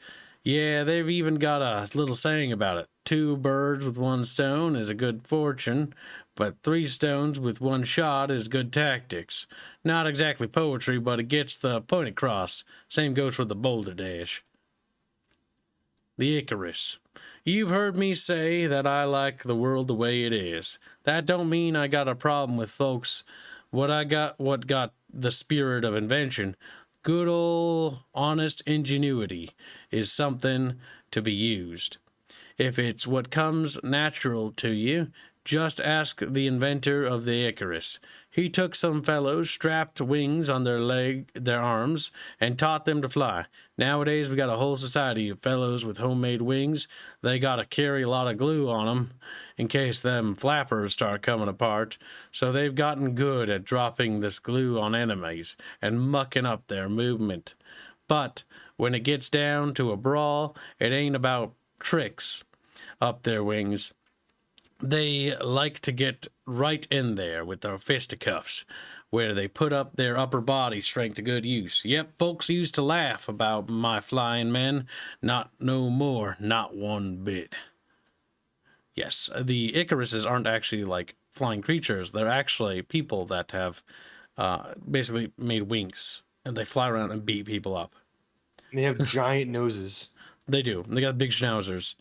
Yeah, they've even got a little saying about it. 2 birds with 1 stone is a good fortune, but 3 stones with 1 shot is good tactics. Not exactly poetry, but it gets the point across. Same goes for the boulder dash. The Icarus. You've heard me say that I like the world the way it is. That don't mean I got a problem with folks what got the spirit of invention. Good old honest ingenuity is something to be used. If it's what comes natural to you, just ask the inventor of the Icarus. He took some fellows, strapped wings on their arms, and taught them to fly. Nowadays, we got a whole society of fellows with homemade wings. They gotta carry a lot of glue on them in case them flappers start coming apart. So they've gotten good at dropping this glue on enemies and mucking up their movement. But when it gets down to a brawl, it ain't about tricks up their wings. They like to get right in there with their fisticuffs, where they put up their upper body strength to good use. Yep, folks used to laugh about my flying men. Not no more, not one bit. Yes, the Icaruses aren't actually like flying creatures. They're actually people that have basically made wings, and they fly around and beat people up. And they have giant noses. They do. They got big schnauzers.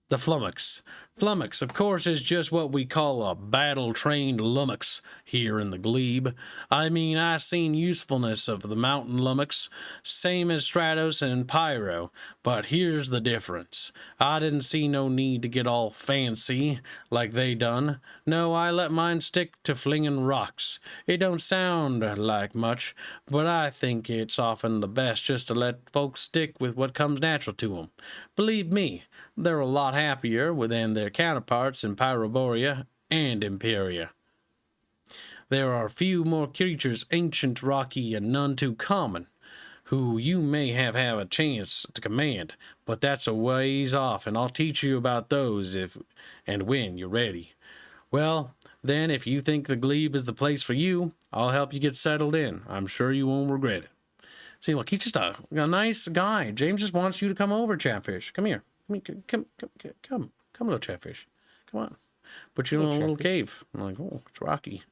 The flummox. Flummox, of course, is just what we call a battle-trained lummox here in the glebe. I mean, I seen usefulness of the mountain lummox, same as Stratos and Pyro, but here's the difference. I didn't see no need to get all fancy like they done. No, I let mine stick to flinging rocks. It don't sound like much, but I think it's often the best just to let folks stick with what comes natural to 'em. Believe me, they're a lot happier than their counterparts in Pyroborea and Imperia. There are few more creatures ancient, rocky, and none too common, who you may have a chance to command, but that's a ways off, and I'll teach you about those if and when you're ready. Well, then, if you think the glebe is the place for you, I'll help you get settled in. I'm sure you won't regret it. See, look, he's just a nice guy. James just wants you to come over, Chatfish. Come here. Come, little Chatfish. Come on. put you in a little cave. I'm like, oh, it's rocky.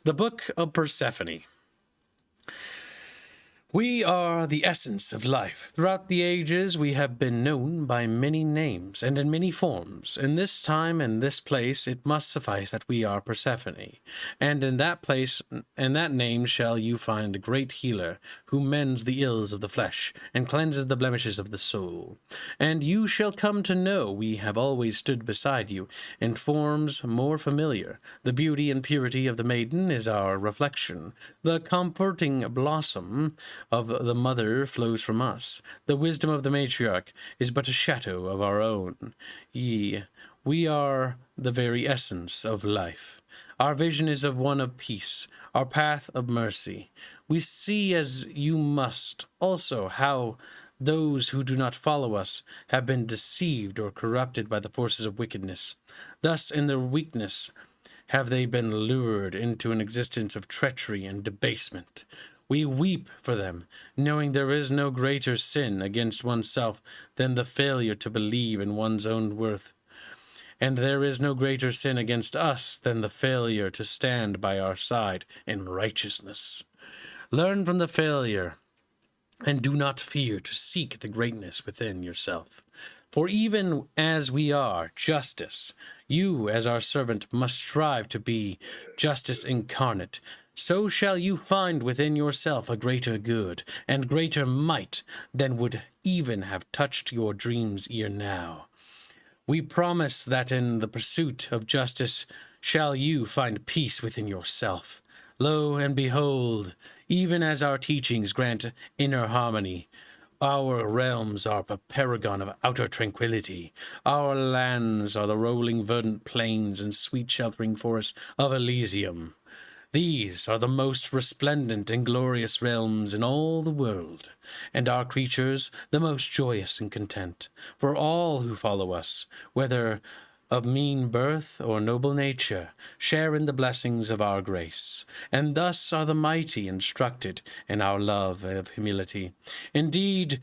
The Book of Persephone. We are the essence of life. Throughout the ages, we have been known by many names and in many forms. In this time and this place, it must suffice that we are Persephone. And in that place and that name shall you find a great healer, who mends the ills of the flesh and cleanses the blemishes of the soul. And you shall come to know we have always stood beside you in forms more familiar. The beauty and purity of the maiden is our reflection. The comforting blossom of the mother flows from us. The wisdom of the matriarch is but a shadow of our own. We are the very essence of life. Our vision is of one of peace, our path of mercy. We see, as you must also, how those who do not follow us have been deceived or corrupted by the forces of wickedness. Thus, in their weakness, have they been lured into an existence of treachery and debasement. We weep for them, knowing there is no greater sin against oneself than the failure to believe in one's own worth. And there is no greater sin against us than the failure to stand by our side in righteousness. Learn from the failure, and do not fear to seek the greatness within yourself. For even as we are justice, you, as our servant, must strive to be justice incarnate. So shall you find within yourself a greater good and greater might than would even have touched your dreams ere now. We promise that in the pursuit of justice shall you find peace within yourself. Lo and behold, even as our teachings grant inner harmony, our realms are a paragon of outer tranquility. Our lands are the rolling verdant plains and sweet sheltering forests of Elysium. These are the most resplendent and glorious realms in all the world, and our creatures the most joyous and content. For all who follow us, whether of mean birth or noble nature, share in the blessings of our grace, and thus are the mighty instructed in our love of humility. Indeed,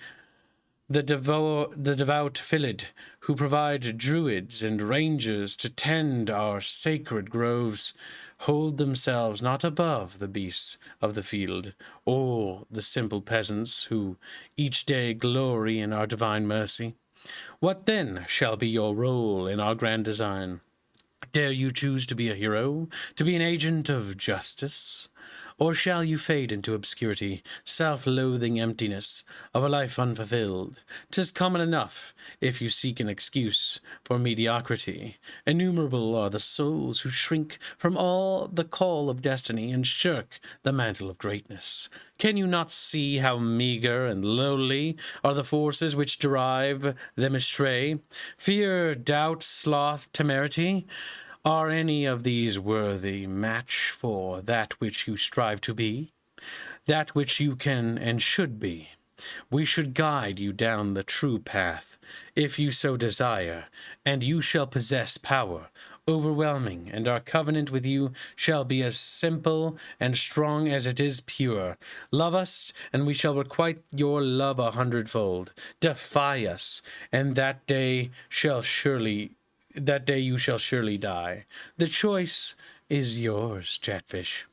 the devout Philid, who provide druids and rangers to tend our sacred groves, hold themselves not above the beasts of the field, or the simple peasants who each day glory in our divine mercy. What then shall be your role in our grand design? Dare you choose to be a hero, to be an agent of justice? Or shall you fade into obscurity, self-loathing emptiness of a life unfulfilled? 'Tis common enough, if you seek an excuse for mediocrity. Innumerable are the souls who shrink from all the call of destiny and shirk the mantle of greatness. Can you not see how meager and lowly are the forces which drive them astray? Fear, doubt, sloth, temerity? Are any of these worthy match for that which you strive to be? That which you can and should be? We should guide you down the true path, if you so desire, and you shall possess power overwhelming, and our covenant with you shall be as simple and strong as it is pure. Love us, and we shall requite your love 100-fold. Defy us, and that day you shall surely die. The choice is yours, Chatfish.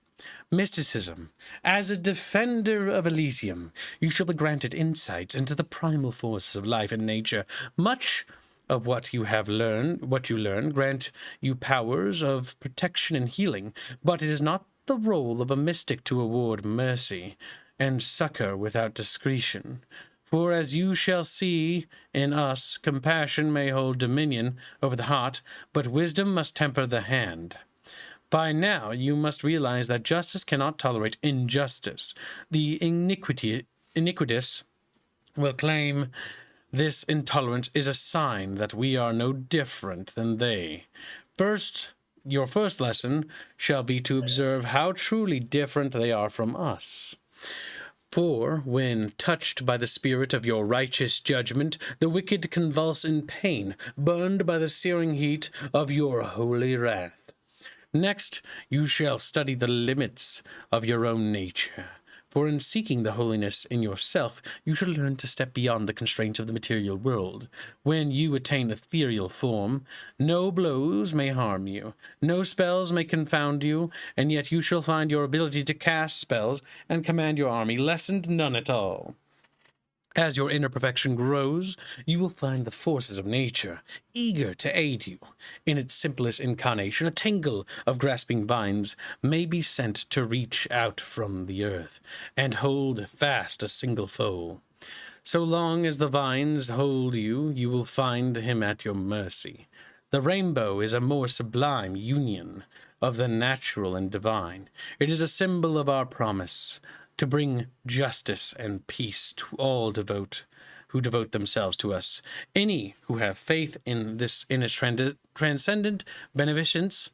Mysticism. As a defender of Elysium, you shall be granted insights into the primal forces of life and nature. Much of what you learn, grant you powers of protection and healing, but it is not the role of a mystic to award mercy and succor without discretion. For as you shall see in us, compassion may hold dominion over the heart, but wisdom must temper the hand. By now you must realize that justice cannot tolerate injustice. The iniquitous will claim this intolerance is a sign that we are no different than they. Your first lesson shall be to observe how truly different they are from us. For, when touched by the spirit of your righteous judgment, the wicked convulse in pain, burned by the searing heat of your holy wrath. Next, you shall study the limits of your own nature. For in seeking the holiness in yourself, you shall learn to step beyond the constraints of the material world. When you attain ethereal form, no blows may harm you, no spells may confound you, and yet you shall find your ability to cast spells and command your army lessened none at all. As your inner perfection grows, you will find the forces of nature eager to aid you. In its simplest incarnation, a tangle of grasping vines may be sent to reach out from the earth and hold fast a single foe. So long as the vines hold you, you will find him at your mercy. The rainbow is a more sublime union of the natural and divine. It is a symbol of our promise to bring justice and peace to all who devote themselves to us. Any who have faith in its transcendent beneficence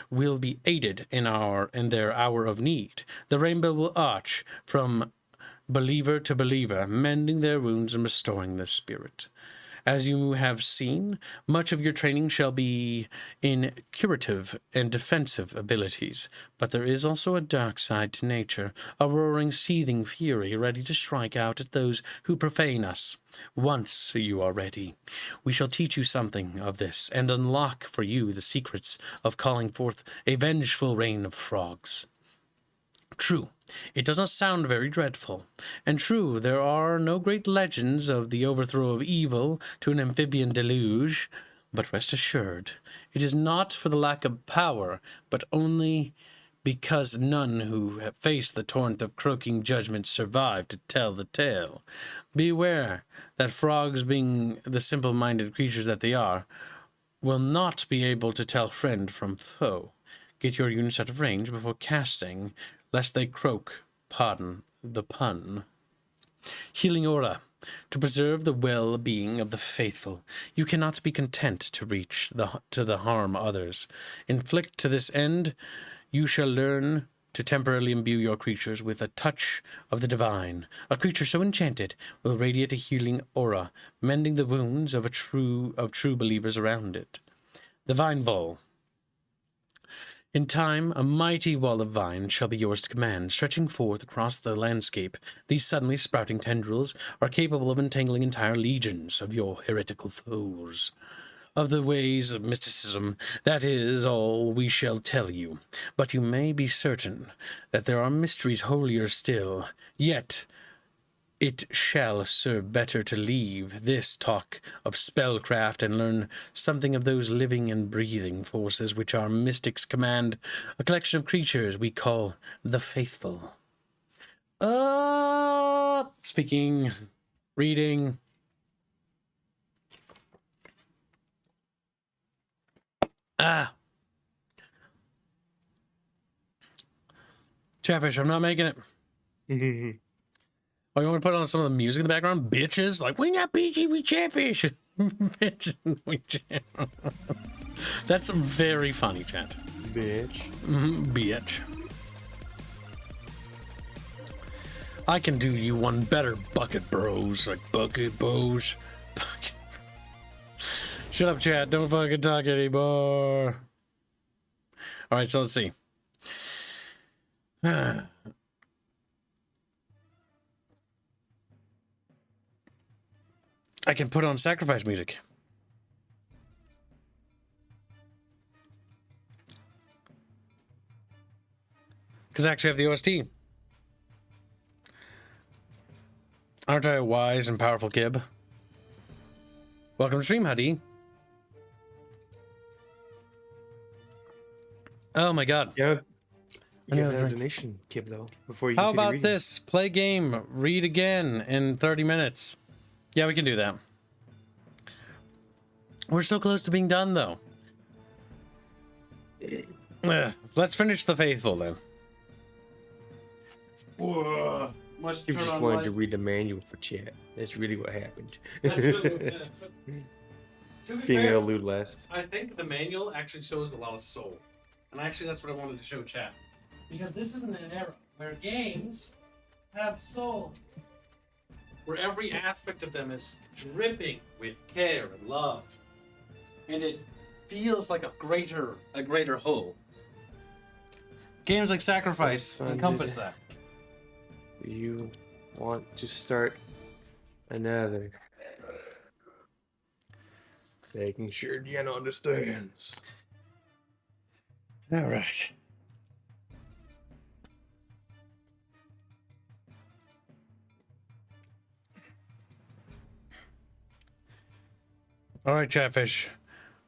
will be aided in their hour of need. The rainbow will arch from believer to believer, mending their wounds and restoring their spirit. As you have seen, much of your training shall be in curative and defensive abilities, but there is also a dark side to nature, a roaring, seething fury ready to strike out at those who profane us. Once you are ready, we shall teach you something of this, and unlock for you the secrets of calling forth a vengeful rain of frogs. True, it does not sound very dreadful, and true, there are no great legends of the overthrow of evil to an amphibian deluge, but rest assured, it is not for the lack of power, but only because none who have faced the torrent of croaking judgment survive to tell the tale. Beware that frogs, being the simple-minded creatures that they are, will not be able to tell friend from foe. Get your units out of range before casting, lest they croak, pardon the pun. Healing aura. To preserve the well-being of the faithful, you cannot be content to reach to the harm others. Inflict to this end, you shall learn to temporarily imbue your creatures with a touch of the divine. A creature so enchanted will radiate a healing aura, mending the wounds of true believers around it. The Vine Ball. In time, a mighty wall of vines shall be yours to command, stretching forth across the landscape. These suddenly sprouting tendrils are capable of entangling entire legions of your heretical foes. Of the ways of mysticism, that is all we shall tell you. But you may be certain that there are mysteries holier still. Yet it shall serve better to leave this talk of spellcraft and learn something of those living and breathing forces which our mystics command, a collection of creatures we call the Faithful. Speaking, reading. Chatfish, I'm not making it. Oh, you want me to put on some of the music in the background? Bitches? Like, we got PG with Chatfish. Bitches with Chat. That's very funny, chat. Bitch. Bitch. I can do you one better, bucket bros. Like, bucket bros. Bucket. Shut up, chat. Don't fucking talk anymore. Alright, so let's see. I can put on sacrifice music. Because I actually have the OST. Aren't I a wise and powerful kib? Welcome to stream, Huddy. Oh my god. Yeah. You get a donation, kib, though, before you How continue about reading. this? Play game, read again in 30 minutes. Yeah, we can do that. We're so close to being done, though. Let's finish the Faithful, then. Whoa. Must You turn just on wanted light. to read the manual for chat. That's really what happened. That's really, to be Female fair, lewd last. I think the manual actually shows a lot of soul. And actually, that's what I wanted to show chat. Because this isn't an era where games have soul. Where every aspect of them is dripping with care and love. And it feels like a greater whole. Games like Sacrifice encompass that. You want to start another? Making sure Jen understands. All right. All right, Chatfish.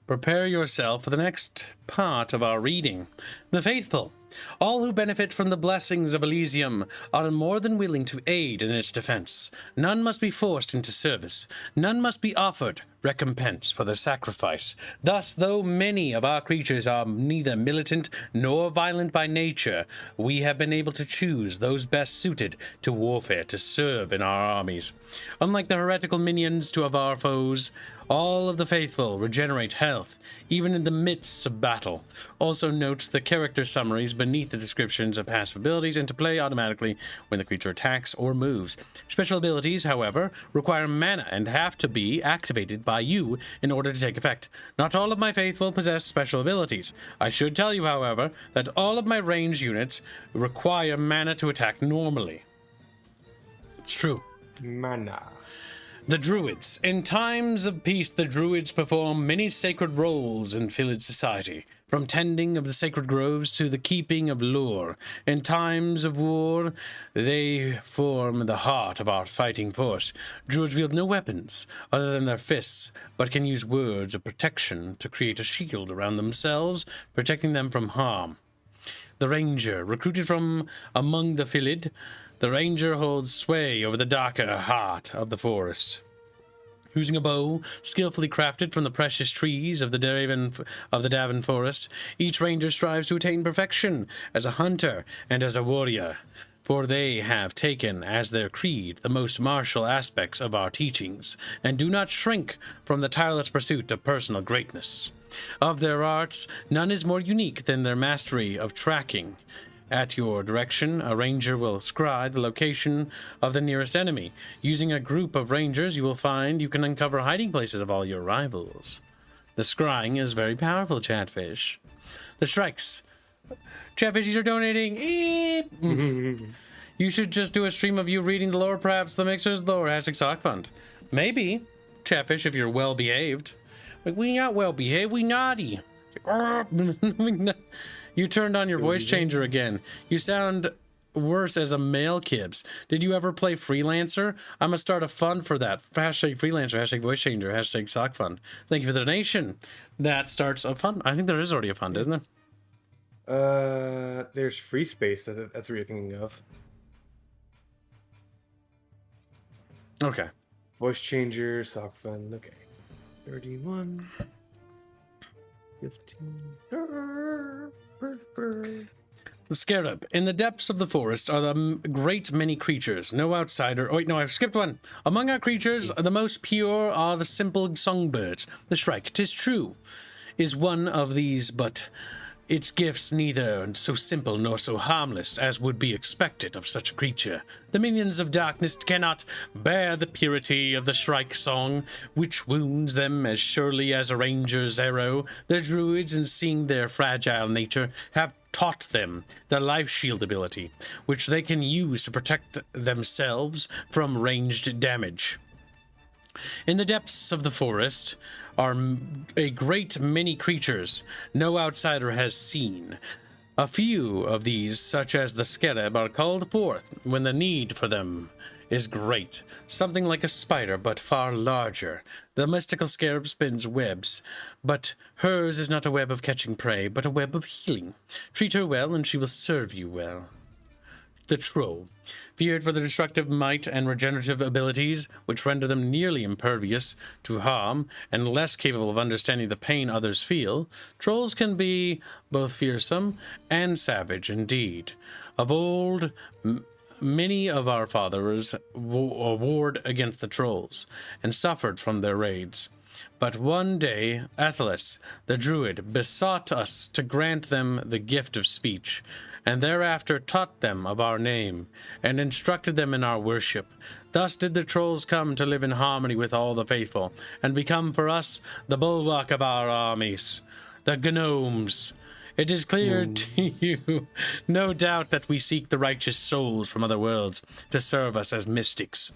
Prepare yourself for the next part of our reading. The faithful. All who benefit from the blessings of Elysium are more than willing to aid in its defense. None must be forced into service. None must be offered recompense for their sacrifice. Thus, though many of our creatures are neither militant nor violent by nature, we have been able to choose those best suited to warfare to serve in our armies. Unlike the heretical minions of our foes, all of the faithful regenerate health, even in the midst of battle. Also note the character summaries beneath the descriptions of passive abilities and to play automatically when the creature attacks or moves. Special abilities, however, require mana and have to be activated by you in order to take effect. Not all of my faithful possess special abilities. I should tell you, however, that all of my ranged units require mana to attack normally. It's true. Mana. The Druids. In times of peace, the Druids perform many sacred roles in village society, from tending of the sacred groves to the keeping of lore. In times of war, they form the heart of our fighting force. Druids wield no weapons other than their fists, but can use words of protection to create a shield around themselves, protecting them from harm. The Ranger. Recruited from among the Philid, the Ranger holds sway over the darker heart of the forest. Using a bow, skillfully crafted from the precious trees of the Davin forest, each Ranger strives to attain perfection as a hunter and as a warrior, for they have taken as their creed the most martial aspects of our teachings, and do not shrink from the tireless pursuit of personal greatness. Of their arts, none is more unique than their mastery of tracking. At your direction, a ranger will scry the location of the nearest enemy. Using a group of rangers, you will find you can uncover hiding places of all your rivals. The scrying is very powerful, Chatfish. The strikes. Chatfishies are donating. You should just do a stream of you reading the lore, perhaps the Mixer's lore, #SockFund. Maybe, Chatfish, if you're well-behaved. Like, we not well-behaved, we naughty. You turned on your voice changer again. You sound worse as a male, Kibs. Did you ever play Freelancer? I'm gonna start a fund for that. #Freelancer, #voice changer, #SockFund. Thank you for the donation. That starts a fund. I think there is already a fund, isn't there? There's Free Space. That's what you're thinking of. Okay. Voice changer, sock fund. Okay. 31. 15. The Scarab. In the depths of the forest are the great many creatures. No outsider. Oh, wait, no, I've skipped one. Among our creatures, the most pure are the simple songbirds. The shrike, 'tis true, is one of these, but its gifts neither so simple nor so harmless as would be expected of such a creature. The minions of darkness cannot bear the purity of the shrike song, which wounds them as surely as a ranger's arrow. The druids, in seeing their fragile nature, have taught them the life shield ability, which they can use to protect themselves from ranged damage. In the depths of the forest are a great many creatures no outsider has seen. A few of these, such as the scarab, are called forth when the need for them is great. Something like a spider, but far larger. The mystical scarab spins webs, but hers is not a web of catching prey, but a web of healing. Treat her well, and she will serve you well. The troll. Feared for their destructive might and regenerative abilities, which render them nearly impervious to harm and less capable of understanding the pain others feel, trolls can be both fearsome and savage indeed. Of old, many of our fathers warred against the trolls and suffered from their raids. But one day, Athelas, the druid, besought us to grant them the gift of speech, and thereafter taught them of our name, and instructed them in our worship. Thus did the trolls come to live in harmony with all the faithful, and become for us the bulwark of our armies. The gnomes. It is clear to you, no doubt, that we seek the righteous souls from other worlds to serve us as mystics.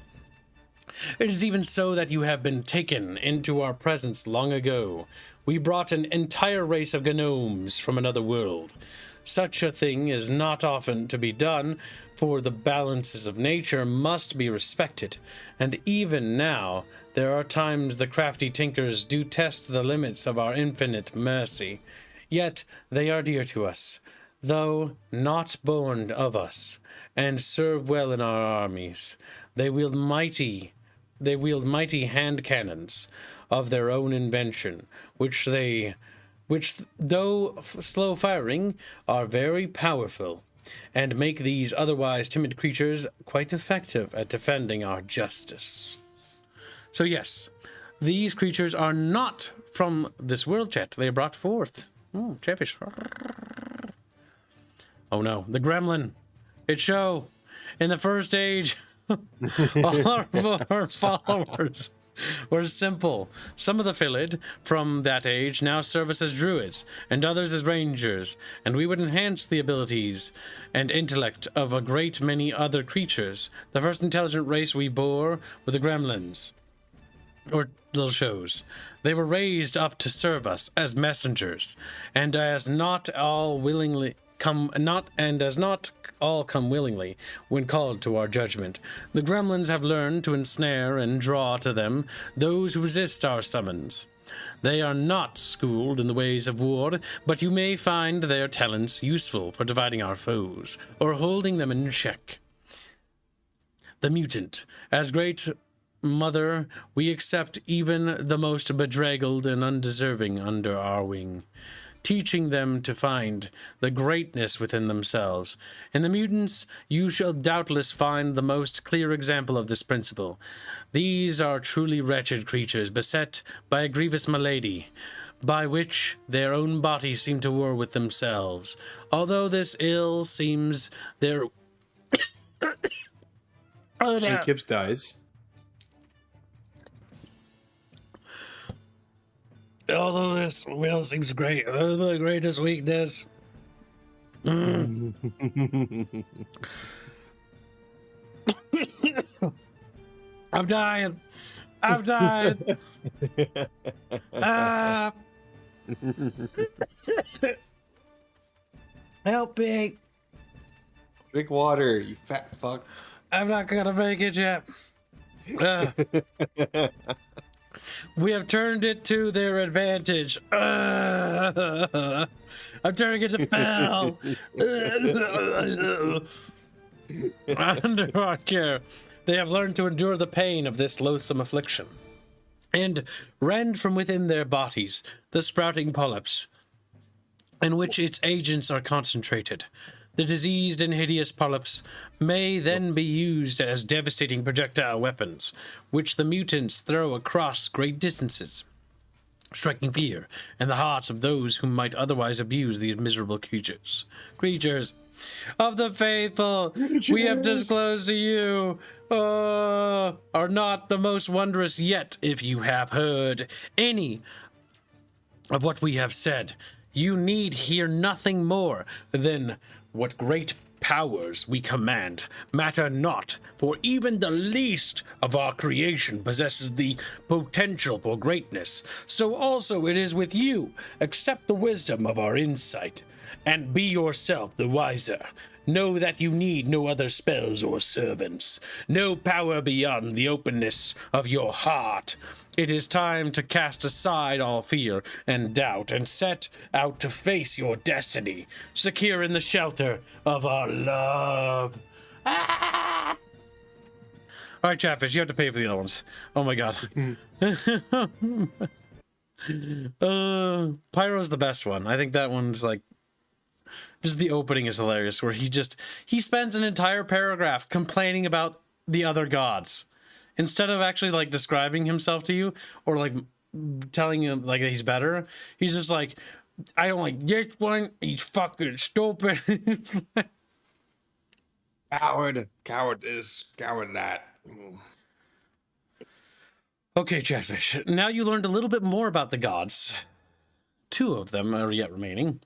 It is even so that you have been taken into our presence long ago. We brought an entire race of gnomes from another world. Such a thing is not often to be done, for the balances of nature must be respected, and even now there are times the crafty tinkers do test the limits of our infinite mercy. Yet they are dear to us, though not born of us, and serve well in our armies. They wield mighty hand cannons of their own invention, which though slow firing, are very powerful, and make these otherwise timid creatures quite effective at defending our justice. So yes, these creatures are not from this world, chat. They are brought forth. Oh, Chatfish. Oh no, the gremlin. It show. In the first age, all our followers were simple. Some of the Philid from that age now serve us as druids, and others as rangers, and we would enhance the abilities and intellect of a great many other creatures. The first intelligent race we bore were the gremlins, or little shows. They were raised up to serve us as messengers, and as not all come willingly when called to our judgment. The gremlins have learned to ensnare and draw to them those who resist our summons. They are not schooled in the ways of war, but you may find their talents useful for dividing our foes or holding them in check. The mutant, as great mother, we accept even the most bedraggled and undeserving under our wing, teaching them to find the greatness within themselves. In the mutants, you shall doubtless find the most clear example of this principle. These are truly wretched creatures, beset by a grievous malady, by which their own bodies seem to war with themselves. Although this ill seems their... And Kips dies. Although this will seems great, the greatest weakness. I'm dying. I'm dying. Help me. Drink water, you fat fuck. I'm not gonna make it yet. We have turned it to their advantage. I'm turning it to foul. Under our care, they have learned to endure the pain of this loathsome affliction, and rend from within their bodies the sprouting polyps, in which its agents are concentrated. The diseased and hideous polyps may then be used as devastating projectile weapons, which the mutants throw across great distances, striking fear in the hearts of those who might otherwise abuse these miserable creatures. Creatures of the faithful, we have disclosed to you, are not the most wondrous yet. If you have heard any of what we have said, you need hear nothing more than what great powers we command matter not, for even the least of our creation possesses the potential for greatness. So also it is with you. Accept the wisdom of our insight, and be yourself the wiser. Know that you need no other spells or servants, no power beyond the openness of your heart. It is time to cast aside all fear and doubt and set out to face your destiny, secure in the shelter of our love. Ah! All right, Chatfish, you have to pay for the other ones. Oh my god. Pyro's the best one. I think that one's like, just the opening is hilarious, where he spends an entire paragraph complaining about the other gods. Instead of actually like describing himself to you or like telling him like that he's better, he's just like, I don't like this one, he's fucking stupid. Coward this, coward that. Okay, Chatfish, now you learned a little bit more about the gods. 2 of them are yet remaining.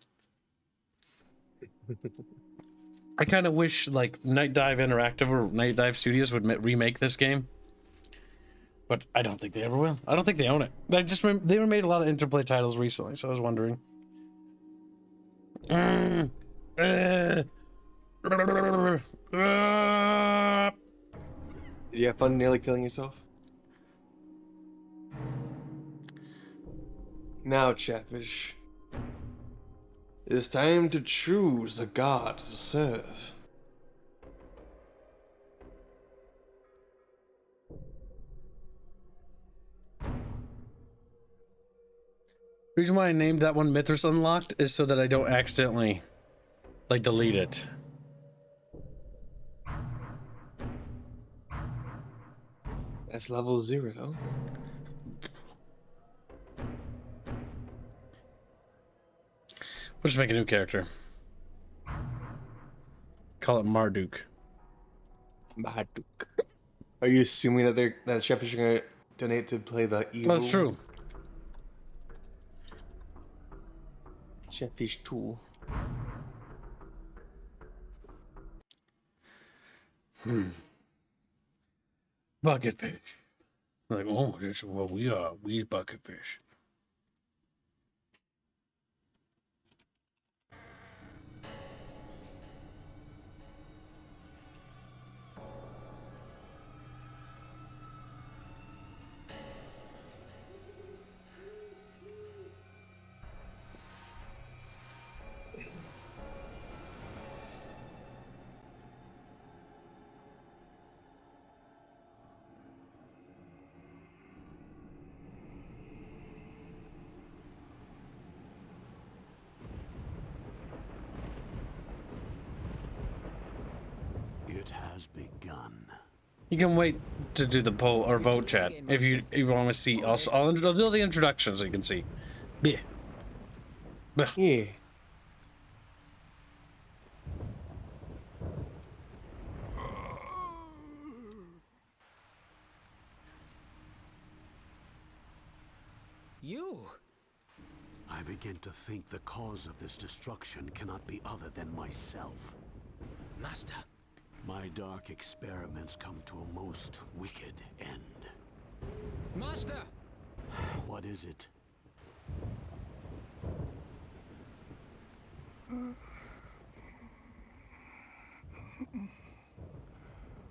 I kind of wish like Night Dive Interactive or Night Dive Studios would remake this game, but I don't think they ever will. I don't think they own it. They made a lot of Interplay titles recently, so I was wondering. Did you have fun nearly killing yourself? Now, Chatfish, it is time to choose the god to serve. The reason why I named that one Mithras Unlocked is so that I don't accidentally, like, delete it. That's level 0. We'll just make a new character. Call it Marduk. Marduk. Are you assuming that that Chatfish are gonna donate to play the evil? That's true. Chatfish 2. Bucketfish. Like, oh, this is what we are. We's bucketfish. It has begun. You can wait to do the poll or vote chat if you want to see. I'll do the introduction so you can see. Yeah. Yeah. You? I begin to think the cause of this destruction cannot be other than myself. Master. My dark experiments come to a most wicked end. Master! What is it?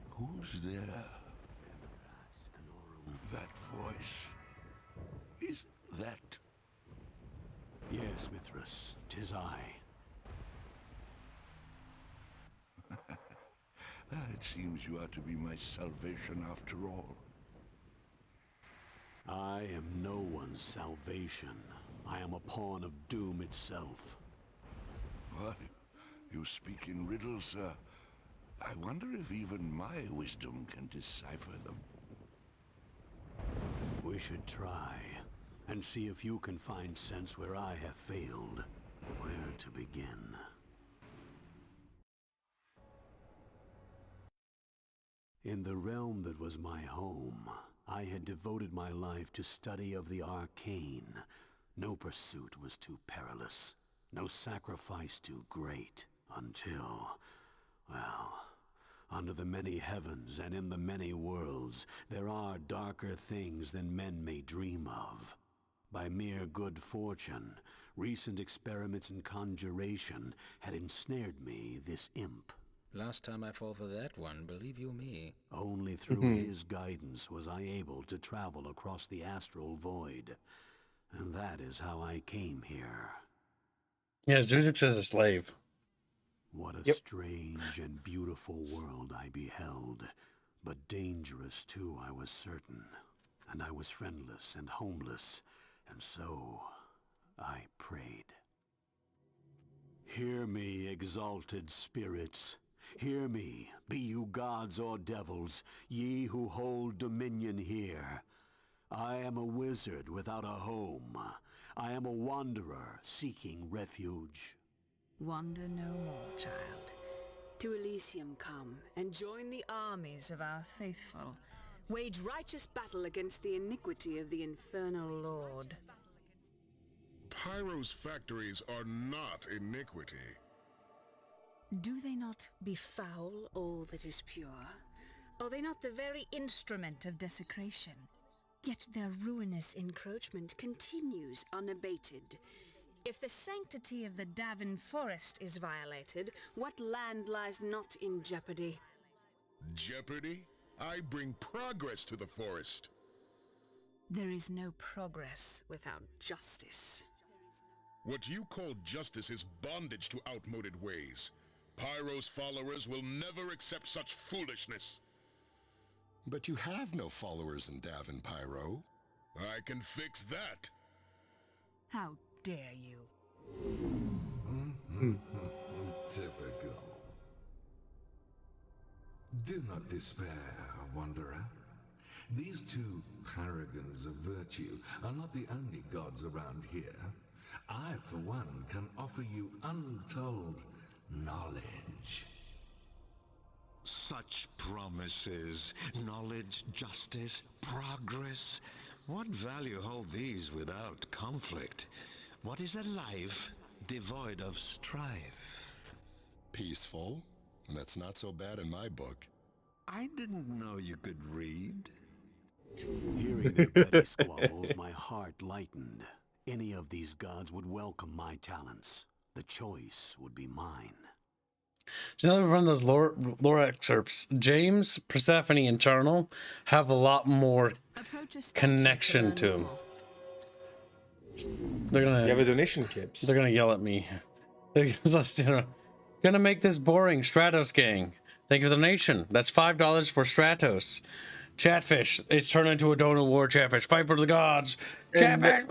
Who's there? That voice. Is that... Yes, Mithras, 'tis I. It seems you are to be my salvation after all. I am no one's salvation. I am a pawn of doom itself. What? You speak in riddles, sir. I wonder if even my wisdom can decipher them. We should try, and see if you can find sense where I have failed. Where to begin? In the realm that was my home, I had devoted my life to study of the arcane. No pursuit was too perilous, no sacrifice too great, until, well, under the many heavens and in the many worlds, there are darker things than men may dream of. By mere good fortune, recent experiments in conjuration had ensnared me, this imp. Last time I fall for that one, believe you me. Only through his guidance was I able to travel across the astral void. And that is how I came here. Yeah, Zuzix is a slave. What a strange and beautiful world I beheld. But dangerous too, I was certain. And I was friendless and homeless. And so I prayed. Hear me, exalted spirits. Hear me, be you gods or devils, ye who hold dominion here. I am a wizard without a home. I am a wanderer seeking refuge. Wander no more, child. To Elysium come, and join the armies of our faithful. Wage righteous battle against the iniquity of the infernal lord. Pyro's factories are not iniquity. Do they not befoul all that is pure? Are they not the very instrument of desecration? Yet their ruinous encroachment continues unabated. If the sanctity of the Davin Forest is violated, what land lies not in jeopardy? Jeopardy? I bring progress to the forest. There is no progress without justice. What you call justice is bondage to outmoded ways. Pyro's followers will never accept such foolishness. But you have no followers in Davin, Pyro. I can fix that. How dare you? Typical. Do not despair, Wanderer. These two paragons of virtue are not the only gods around here. I, for one, can offer you untold knowledge. Such promises, knowledge, justice, progress. What value hold these without conflict? What is a life devoid of strife? Peaceful. And that's not so bad in my book. I didn't know you could read. Hearing their petty squabbles, my heart lightened. Any of these gods would welcome my talents. The choice would be mine. So now that we've run those lore excerpts, James, Persephone, and Charnel have a lot more connection to them. They're gonna. You have a donation, kids. They're gonna yell at me. Gonna make this boring, Stratos gang. Thank you for the donation. That's $5 for Stratos. Chatfish. It's turned into a donut war. Chatfish. Fight for the gods. Chatfish.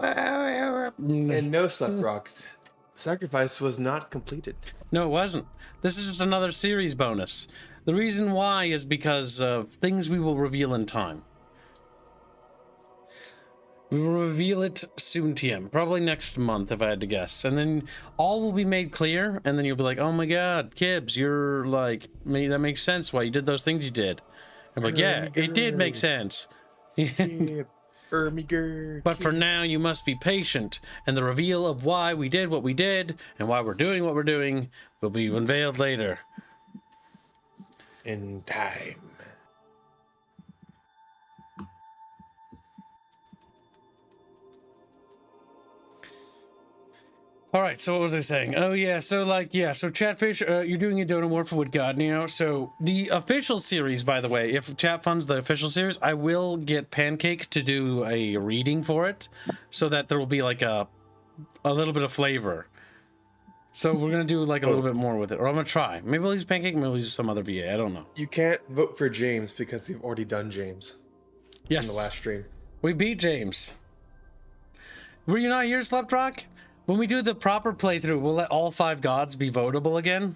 And no Slep Rocks. Sacrifice was not completed. No, it wasn't. This is just another series bonus. The reason why is because of things we will reveal in time. We will reveal it soon, TM. Probably next month, if I had to guess. And then all will be made clear, and then you'll be like, oh my god, Kibbs, you're like, that makes sense why you did those things you did. I'm like, yeah, it did make sense. But for now, you must be patient, and the reveal of why we did what we did, and why we're doing what we're doing, will be unveiled later. In time. All right, so what was I saying? Oh, yeah, so Chatfish, you're doing a donut war for Wood God now. So the official series, by the way, if chat funds the official series, I will get Pancake to do a reading for it so that there will be like a little bit of flavor. So we're going to do like a little bit more with it, or I'm going to try. Maybe we'll use Pancake, maybe we'll use some other VA, I don't know. You can't vote for James because you've already done James. Yes. In the last stream. We beat James. Were you not here, Sleptrock? When we do the proper playthrough, we'll let all 5 gods be votable again.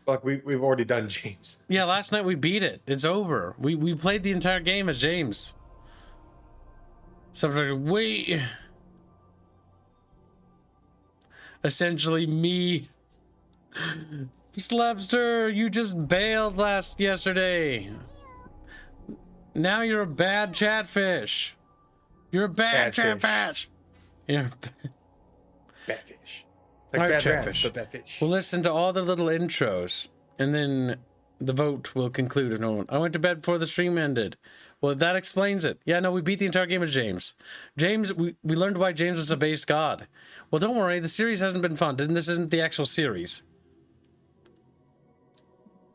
Like we've already done James. Yeah, last night we beat it. It's over. We played the entire game as James. So wait. Essentially me. Slepster, you just bailed yesterday. Now you're a bad chatfish. You're a bad chatfish. Yeah. Batfish. Like all right, Chatfish. Chatfish. We'll listen to all the little intros, and then the vote will conclude. No, I went to bed before the stream ended. Well, that explains it. Yeah, no, we beat the entire game as James. James, we learned why James was a base god. Well, don't worry, the series hasn't been funded, and this isn't the actual series.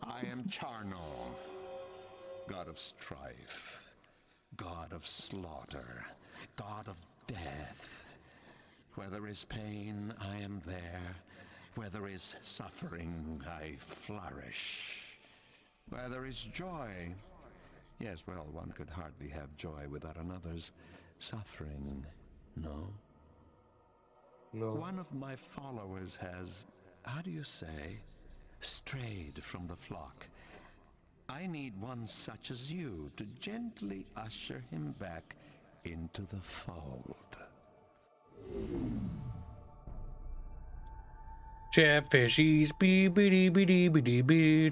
I am Charnel, god of strife, god of slaughter, god of death. Where there is pain, I am there. Where there is suffering, I flourish. Where there is joy, yes, well, one could hardly have joy without another's suffering, no? No. One of my followers has, how do you say, strayed from the flock. I need one such as you to gently usher him back into the fold. Chatfishies,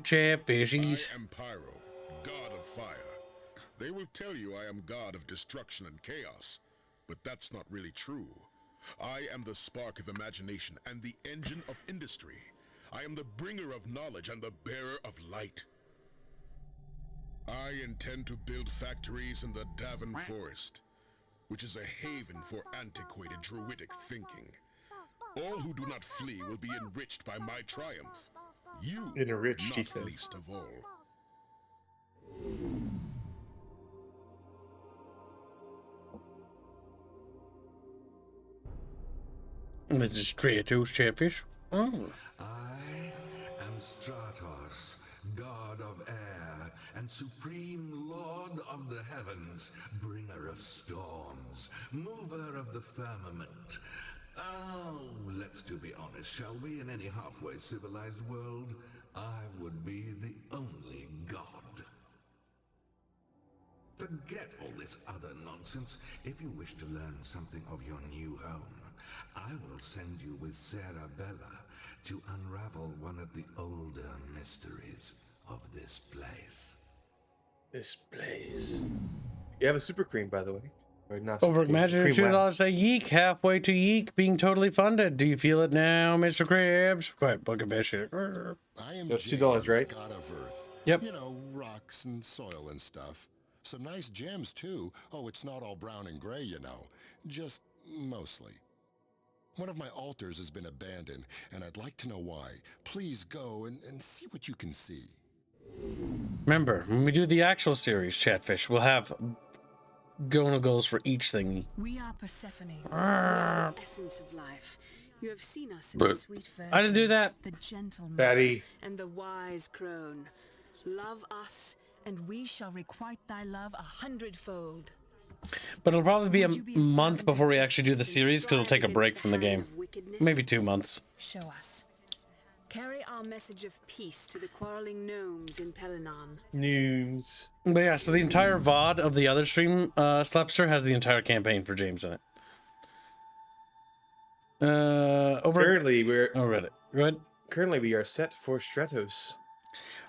chatfishies. I am Pyro, god of fire. They will tell you I am god of destruction and chaos, but that's not really true. I am the spark of imagination and the engine of industry. I am the bringer of knowledge and the bearer of light. I intend to build factories in the Davin Forest, which is a haven for antiquated druidic thinking. All who do not flee will be enriched by my triumph. You, Enriched, he not says. least of all. This is Stratos Chatfish. Oh. I am Stratos, god of air and supreme lord of the heavens, bringer of storms, mover of the firmament. Oh, let's to be honest, shall we? In any halfway civilized world, I would be the only god. Forget all this other nonsense. If you wish to learn something of your new home, I will send you with Sarah Bella to unravel one of the older mysteries of this place. This place. You have a super cream, by the way. Or not Over super cream, imaginary cream wow. $2 say yeek, halfway to yeek, being totally funded. Do you feel it now, Mr. Krabs? Quiet, book of shit. I am That's James, $2, right? god of earth. Yep. You know, rocks and soil and stuff. Some nice gems, too. Oh, it's not all brown and gray, you know. Just mostly. One of my altars has been abandoned, and I'd like to know why. Please go and see what you can see. Remember, when we do the actual series, Chatfish, we'll have goals for each thingy. We are Persephone. We are the essence of life. You have seen us in But sweet I didn't do that. the gentle Fatty. and the wise crone. Love us, and we shall requite thy love 100-fold. But it'll probably be a month before we actually do the series, because it'll take a break from the game. Maybe 2 months. Show us. Carry our message of peace to the quarreling gnomes in Pelinon. News. But yeah, so the entire VOD of the other stream, Slapster, has the entire campaign for James in it. Currently, we're... Oh, Reddit. Go ahead. Currently, we are set for Stratos.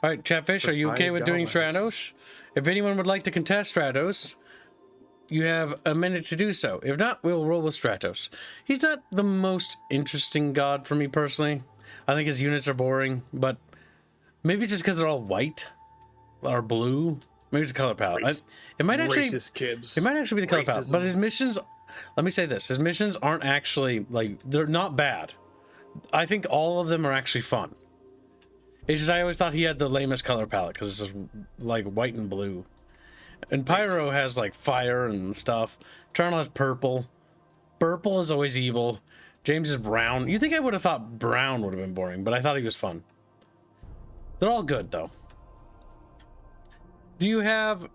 All right, Chatfish, For are you okay with doing $5. Stratos? If anyone would like to contest Stratos, you have a minute to do so. If not, we'll roll with Stratos. He's not the most interesting god for me personally. I think his units are boring, but maybe it's just because they're all white or blue. Maybe it's a color palette. It might actually Racist kids. It might actually be the color palette. But Racism. his missions, let me say this: his missions aren't actually like they're not bad. I think all of them are actually fun. It's just I always thought he had the lamest color palette because it's just like white and blue. And Pyro has like fire and stuff. Charnel has purple. Purple is always evil. James is brown. You think I would have thought brown would have been boring, but I thought he was fun. They're all good though. Do you have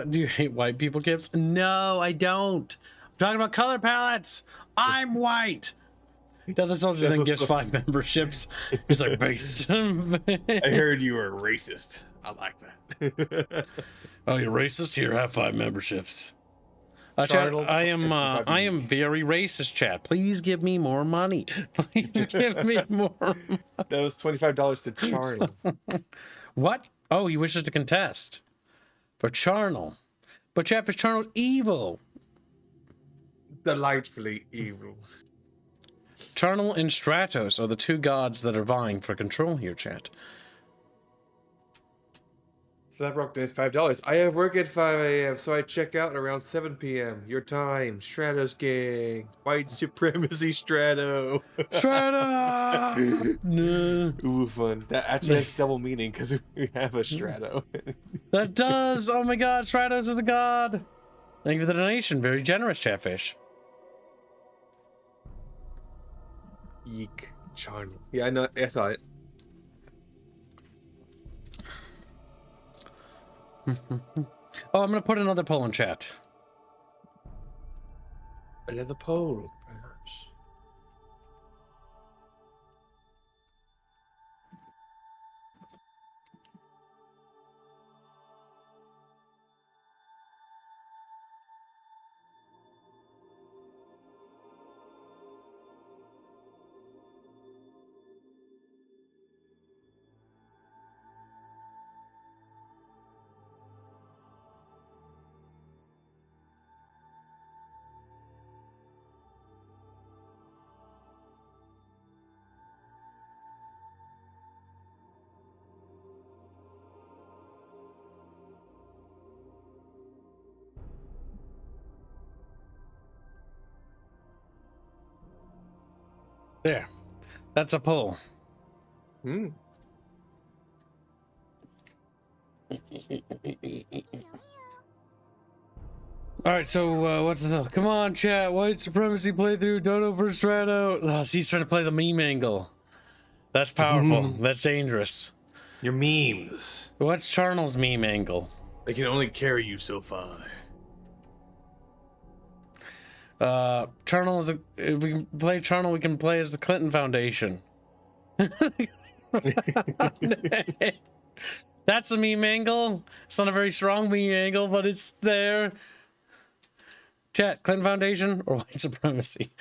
do you hate white people, Kips? No, I don't. I'm talking about color palettes. I'm white. Yeah, the soldier then gives 5 memberships. He's like based. I heard you were a racist. I like that. Oh, you're racist? Here, have 5 memberships. Chat, I am very racist, chat. Please give me more money. Please give me more money. That was $25 to Charnel. What? Oh, he wishes to contest. For Charnel. But chat, for Charnel's evil. Delightfully evil. Charnel and Stratos are the 2 gods that are vying for control here, chat. So that broke down $5. I have work at 5 a.m., so I check out around 7 p.m. Your time, Stratos gang. White supremacy, Strato. Strato! No. Ooh, fun. That actually has double meaning because we have a Strato. That does! Oh my god, Stratos is a god! Thank you for the donation. Very generous, Chatfish. Yeek. Charnel. Yeah, I know. I saw it. Oh, I'm gonna put another poll in chat. Another poll, perhaps. There. That's a pull. Hmm. Alright, so what's this? Come on, chat. White supremacy playthrough. Dodo versus Strado. Oh, see, he's trying to play the meme angle. That's powerful. That's dangerous. Your memes. What's Charnel's meme angle? They can only carry you so far. Charnel is if we can play Charnel, we can play as the Clinton Foundation. That's a meme angle. It's not a very strong meme angle, but it's there. Chat, Clinton Foundation or white supremacy?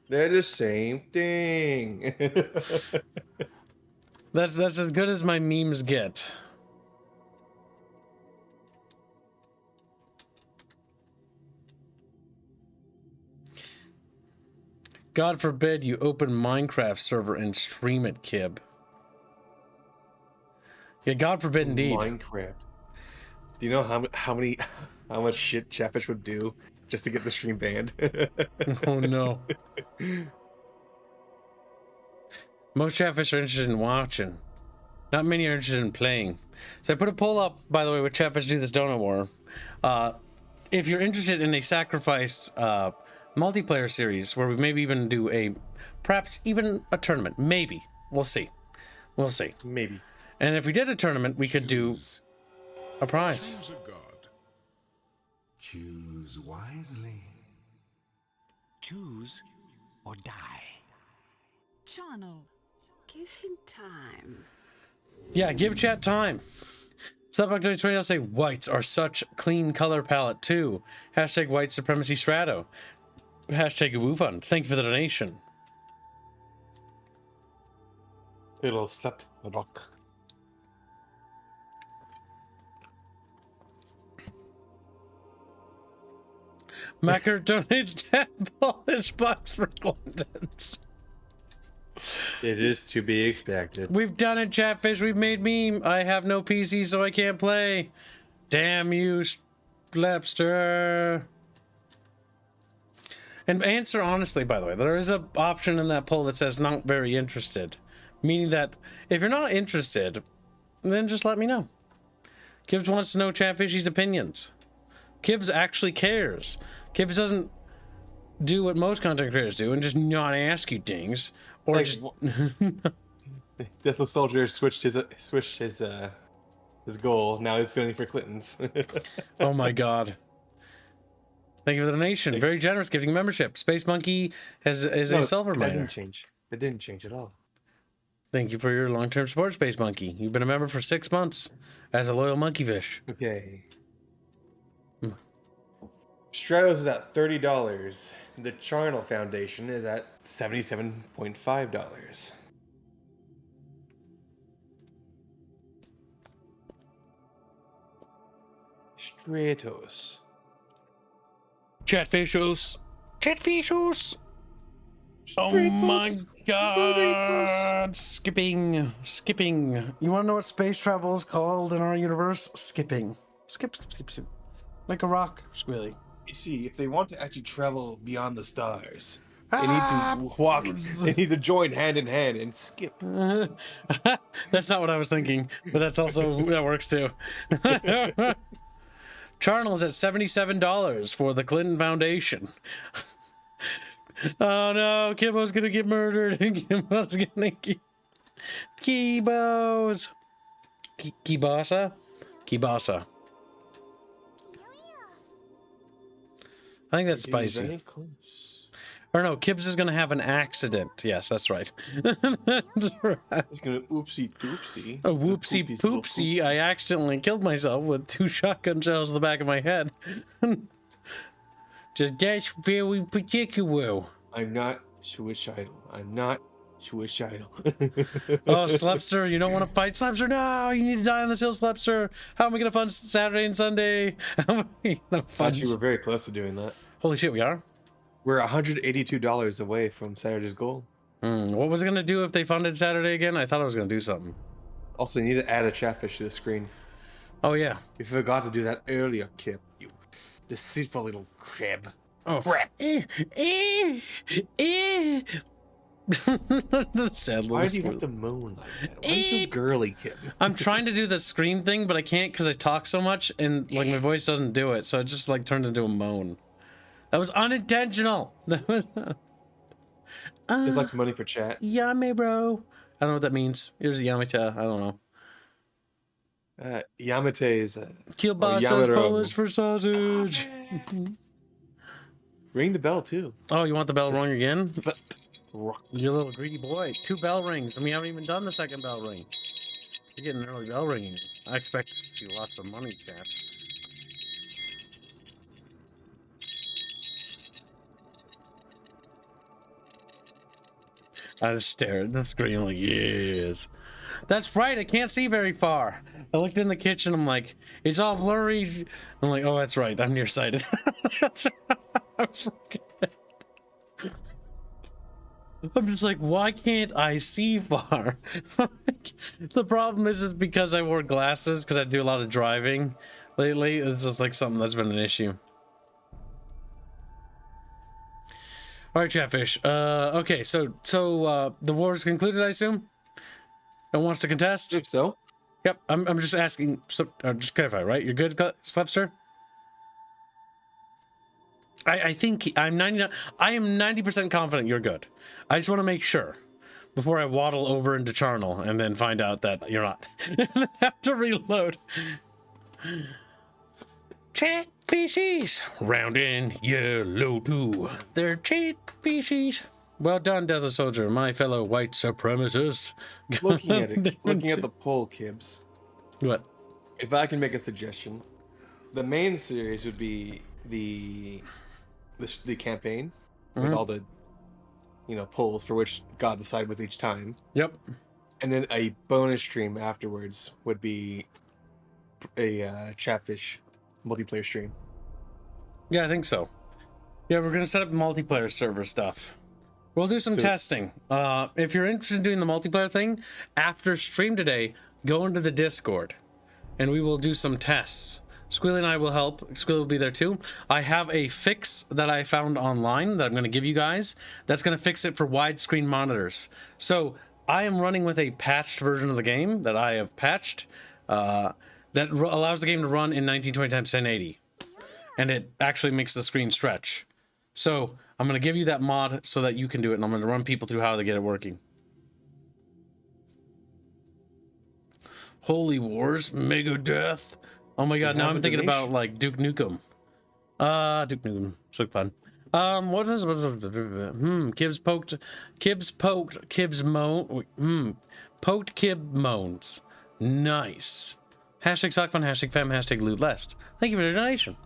They're the same thing. That's as good as my memes get. God forbid you open Minecraft server and stream it, Kib. Yeah, God forbid indeed. Minecraft. Do you know how much shit Chatfish would do just to get the stream banned? Oh no. Most Chatfish are interested in watching. Not many are interested in playing. So I put a poll up, by the way, with Chatfish Do This Donut War. If you're interested in a sacrifice multiplayer series where we maybe even do perhaps even a tournament. Maybe. We'll see. We'll see. Maybe. And if we did a tournament, we could do a prize. Choose a god. Choose wisely. Choose or die. Charnel, give him time. Yeah, give chat time. Slapback2020 will say whites are such clean color palette too. Hashtag white supremacy strato. Hashtag WooFund. Thank you for the donation. It'll set rock. Macker donates 10 Polish bucks for Glendons. It is to be expected. We've done it, Chatfish. We've made meme. I have no PC, so I can't play. Damn you, Slapster. And answer honestly, by the way. There is an option in that poll that says not very interested. Meaning that if you're not interested, then just let me know. Kibbs wants to know Chatfishy's opinions. Kibbs actually cares. Kibbs doesn't do what most content creators do and just not ask you things. Or like, just... Deathloop Soldier switched his goal. Now it's going for Clinton's. Oh my god. Thank you for the donation. Very generous, giving membership. Space Monkey is a silver miner. It didn't change. It didn't change at all. Thank you for your long-term support, Space Monkey. You've been a member for 6 months as a loyal monkeyfish. Okay. Stratos is at $30. The Charnel Foundation is at $77.5. Stratos. Chatfishos. Chatfishos. Oh my god. Skipping. You want to know what space travel is called in our universe? Skipping. Skip. Like a rock, squilly. You see, if they want to actually travel beyond the stars, they need to walk, they need to join hand in hand and skip. That's not what I was thinking, but that's also, that works too. Charnel's at $77 for the Clinton Foundation. Oh no, Kimbo's gonna get murdered. Kimbo's gonna get... Kibos. Kibasa? Kibasa. I think that's spicy. Or no, Kibbs is gonna have an accident. Yes, that's right. That's right. He's gonna oopsie doopsie. A whoopsie poopsie. I accidentally killed myself with 2 shotgun shells in the back of my head. Just that's very particular. I'm not suicidal. I'm not suicidal. Oh, Slepster, you don't want to fight Slepster? No, you need to die on this hill, Slepster. How am I gonna fund Saturday and Sunday? Actually, we're very close to doing that. Holy shit, we are? We're $182 away from Saturday's goal. What was it gonna do if they funded Saturday again? I thought I was gonna do something. Also, you need to add a Chatfish to the screen. Oh yeah. You forgot to do that earlier, Kip. You deceitful little crab. Oh. Crap. The sad little Why do you squeal. have to moan like that? Why are you so girly, kid? I'm trying to do the scream thing, but I can't because I talk so much and like my voice doesn't do it, so it just like turns into a moan. That was unintentional. That was. It's like some money for chat. Yame, bro. I don't know what that means. Here's Yamita. I don't know. Yamate is Kielbasa is Polish for sausage. Ring the bell too. Oh, you want the bell rung again? Rock. You little greedy boy. 2 bell rings, and we haven't even done the second bell ring. You're getting an early bell ringing. I expect to see lots of money, chat. I just stare at the screen like, yes. That's right, I can't see very far. I looked in the kitchen, I'm like, it's all blurry. I'm like, oh, that's right, I'm nearsighted. I'm just like, why can't I see far? The problem is because I wore glasses because I do a lot of driving lately. It's just like something that's been an issue. All right, Chatfish. Okay, so the war is concluded, I assume? No one wants to contest? If so. Yep, I'm just asking, so, just clarify, right? You're good, Slepster? I think I am 90% confident you're good. I just want to make sure before I waddle over into Charnel and then find out that you're not. And have to reload. Chat fishies, round in yellow too. They're chat fishies. Well done, Desert Soldier, my fellow white supremacist. Looking at it, looking at the poll, Kibbs. What? If I can make a suggestion, the main series would be the campaign with all the polls for which God decide with each time. Yep. And then a bonus stream afterwards would be a Chatfish multiplayer stream. Yeah, I think so. Yeah, we're gonna set up multiplayer server stuff. We'll do some testing. If you're interested in doing the multiplayer thing, after stream today, go into the Discord, and we will do some tests. Squealy and I will help. Squealy will be there too. I have a fix that I found online that I'm going to give you guys. That's going to fix it for widescreen monitors. So I am running with a patched version of the game that I have patched that allows the game to run in 1920 x 1080. And it actually makes the screen stretch. So I'm going to give you that mod so that you can do it. And I'm going to run people through how to get it working. Holy Wars, Megadeth. Oh my god, now I'm thinking about like Duke Nukem. Duke Nukem. So fun. What is Kibbs poked Kib moans. Nice. Hashtag sock fun, hashtag fam, hashtag loot lest. Thank you for the donation.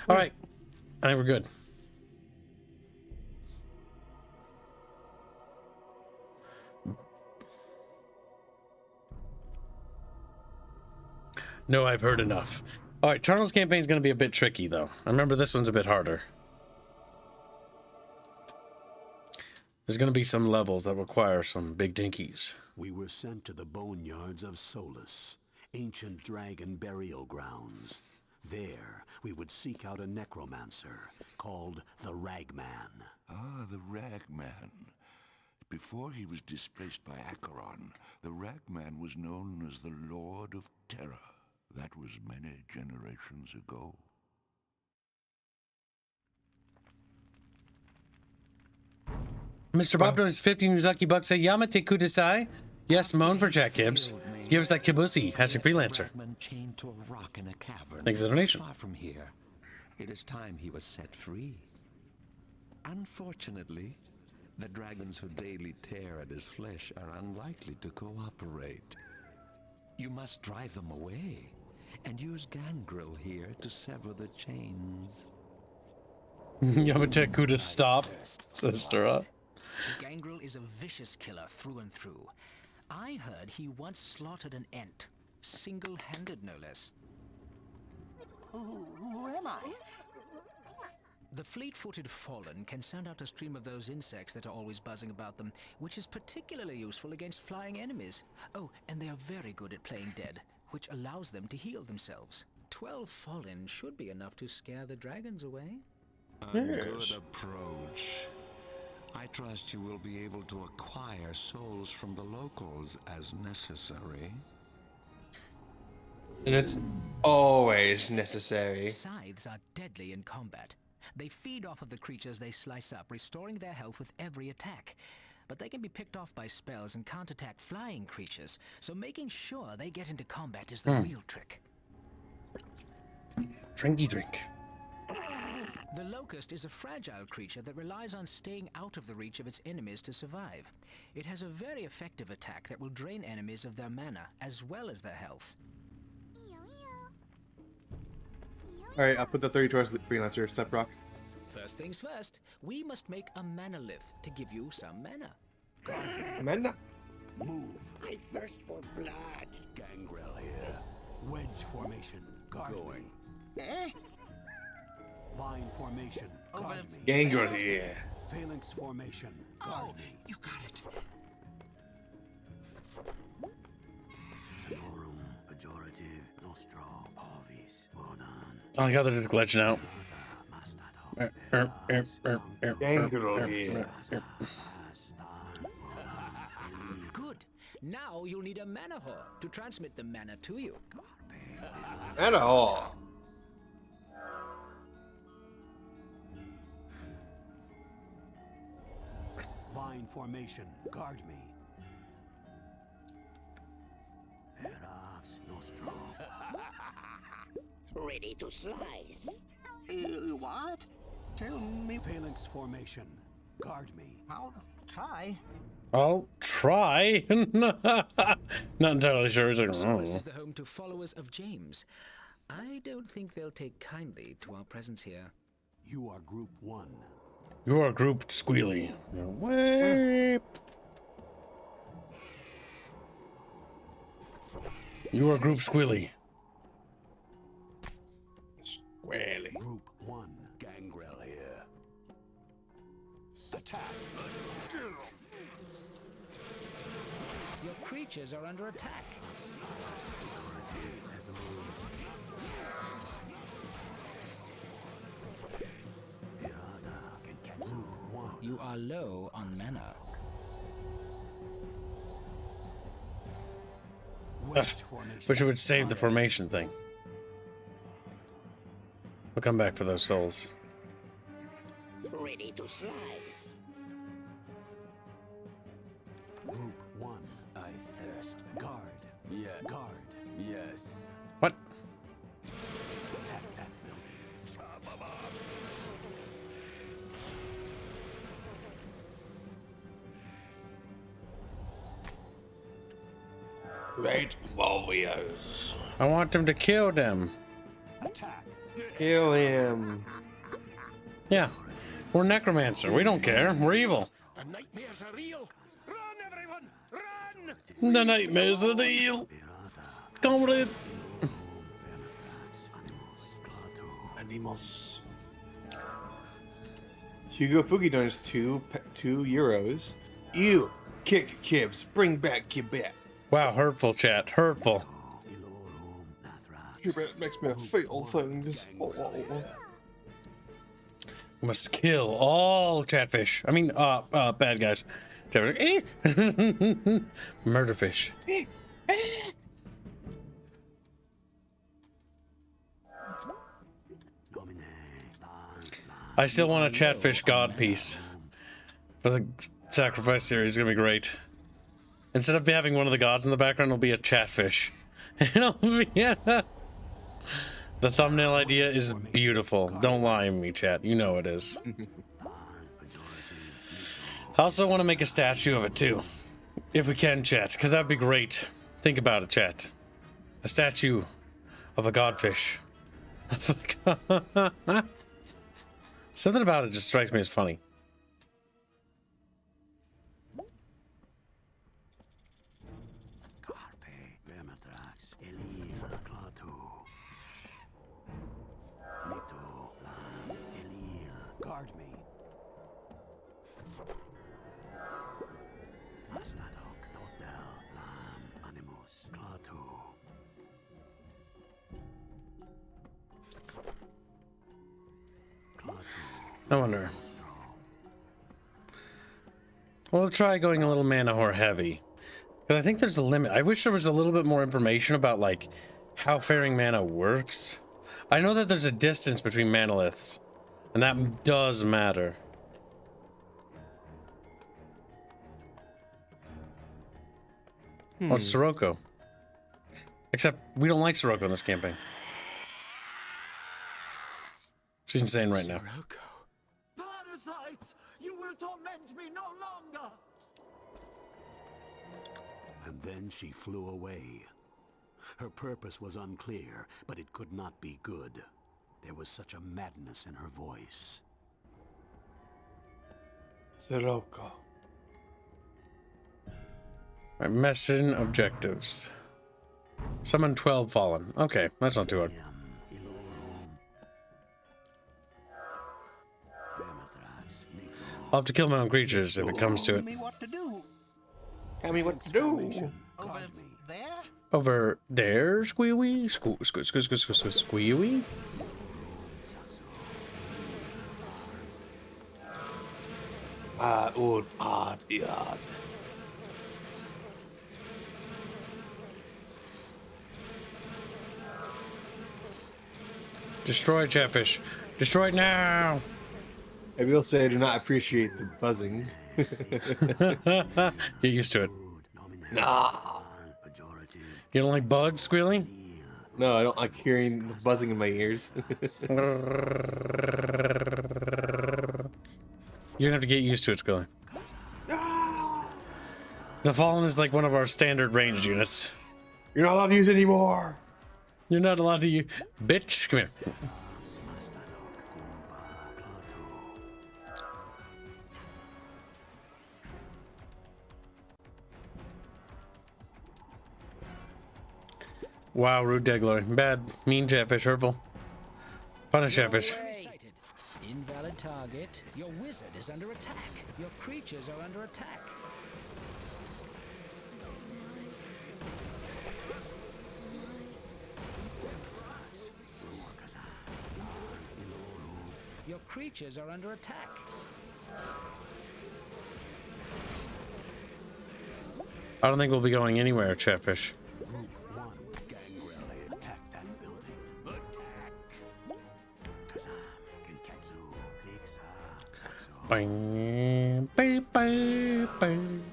Alright. I think we're good. No, I've heard enough. All right, Charles' campaign is going to be a bit tricky, though. I remember this one's a bit harder. There's going to be some levels that require some big dinkies. We were sent to the boneyards of Solus, ancient dragon burial grounds. There, we would seek out a necromancer called the Ragman. Ah, the Ragman. Before he was displaced by Acheron, the Ragman was known as the Lord of Terror. That was many generations ago. Mr. Bob donates 15 Uzaki bucks. Say Yamate Kudasai. Yes, moan for Jack Gibbs. Give us that kibusi. Hashtag freelancer. Chained to a rock in a cavern. Thank you for the donation. Far from here. It is time he was set free. Unfortunately, the dragons who daily tear at his flesh are unlikely to cooperate. You must drive them away, and use Gangrel here to sever the chains. Yamate Kuda stop, sister. Gangrel is a vicious killer through and through. I heard he once slaughtered an ant, single-handed no less. Who am I? The fleet-footed fallen can send out a stream of those insects that are always buzzing about them, which is particularly useful against flying enemies. Oh, and they are very good at playing dead, which allows them to heal themselves. 12 fallen should be enough to scare the dragons away. A Yes. good approach. I trust you will be able to acquire souls from the locals as necessary. And it's always necessary. Scythes are deadly in combat. They feed off of the creatures they slice up, restoring their health with every attack. But they can be picked off by spells and can't attack flying creatures, so making sure they get into combat is the real trick. Drinky drink. The Locust is a fragile creature that relies on staying out of the reach of its enemies to survive. It has a very effective attack that will drain enemies of their mana, as well as their health. Alright, I'll put the 30 towards the freelancer, Step Rock. First things first, we must make a mana lift to give you some mana. Mana? Move. I thirst for blood. Gangrel here. Wedge formation. Guard Going. Eh? Vine formation. Guard me. Gangrel here. Phalanx formation. Guard me. You got it. Horum, pejorative, nostro, parvis, vodan. Oh my god, they're glitching out. Gangrel here. Good. Now you'll need a mana whore to transmit the mana to you. And a hole. Vine formation. Guard me. Erax, nostro. Ready to slice. What? Tell me. Phalanx formation. Guard me. I'll try. I'll try. Not entirely sure. It's like, This is the home to followers of James. I don't think they'll take kindly to our presence here. You are Group 1. You are grouped squealy. Whip. You are group squealy. Squealy. Group 1. Gangrel here. Attack. Your creatures are under attack. You are low on mana. Wish it would save the formation thing. We'll come back for those souls. Ready to slice. Group 1. I thirst for Guard. Yeah. Guard. Yes. What? Attack that building. Chop 'em up. Great warriors. I want them to kill them. Attack. Kill him. Yeah. We're necromancer. We don't care. We're evil. The nightmares are real. Run, everyone! Run! The nightmares are real. Comrade. Animals. Hugo Fugi donates €2. Ew. Kick Kibs. Bring back Quebec. Wow, hurtful chat. Hurtful. Quebec makes me feel things. We must kill all chatfish. I mean, bad guys. Murderfish. I still want a chatfish god piece for the sacrifice series. It's gonna be great. Instead of having one of the gods in the background, it'll be a chatfish. It'll be, the thumbnail idea is beautiful. Don't lie to me, chat. You know it is. I also want to make a statue of it too, if we can, chat, because that'd be great. Think about it, chat. A statue of a godfish. Something about it just strikes me as funny. Guard me. I wonder. We'll try going a little mana whore heavy. But I think there's a limit. I wish there was a little bit more information about, like, how faring mana works. I know that there's a distance between manoliths, and that does matter. Oh, it's Sirocco. Except we don't like Sirocco in this campaign. She's insane right now. Parasites! You will torment me no longer! And then she flew away. Her purpose was unclear, but it could not be good. There was such a madness in her voice. Sirocco. Right, mission objectives. Summon 12 fallen. Okay, that's not too hard. I'll have to kill my own creatures if it comes to it. Tell me what to do. Tell me what to do. Over there, squeewee? Squeewee? Yad. Destroy Chatfish. Destroy it now! I will say I do not appreciate the buzzing. Get used to it. Nah. You don't like bugs squealing? No, I don't like hearing the buzzing in my ears. You're gonna have to get used to it squealing. The Fallen is like one of our standard ranged units. You're not allowed to use it anymore. You're not allowed to use... Bitch, come here. Wow, rude dead glory. Bad, mean Chatfish, hurtful. Punish Chatfish. Invalid target. Your wizard is under attack. Your creatures are under attack. Your creatures are under attack. I don't think we'll be going anywhere, Chatfish. Bang, bang, bang, bang.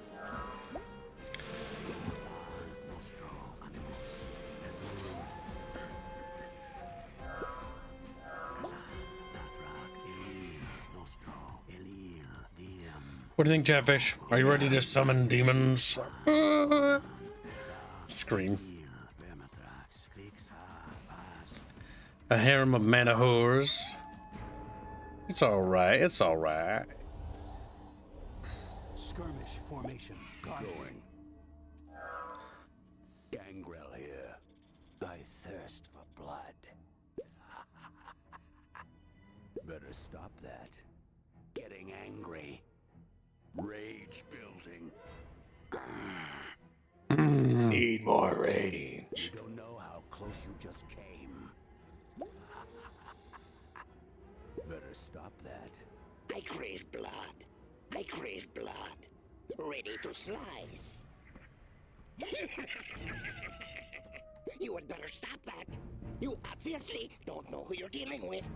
What do you think, Chatfish? Are you ready to summon demons? Scream. A harem of mana whores. It's alright, it's alright. Skirmish formation. Going. Gangrel here. I thirst for blood. Better stop that. Getting angry. Rage building. Need more range. You don't know how close you just came. Better stop that. I crave blood. I crave blood. Ready to slice. You had better stop that. You obviously don't know who you're dealing with.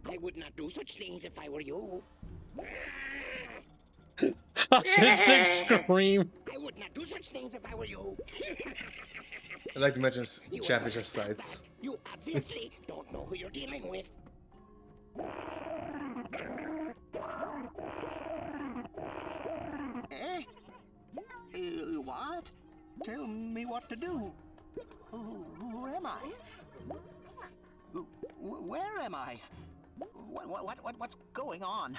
I would not do such things if I were you. Autistic scream. I would not do such things if I were you. I'd like to mention Chatfish has sights. You obviously don't know who you're dealing with. Eh? What? Tell me what to do. Who am I? Where am I? What's going on?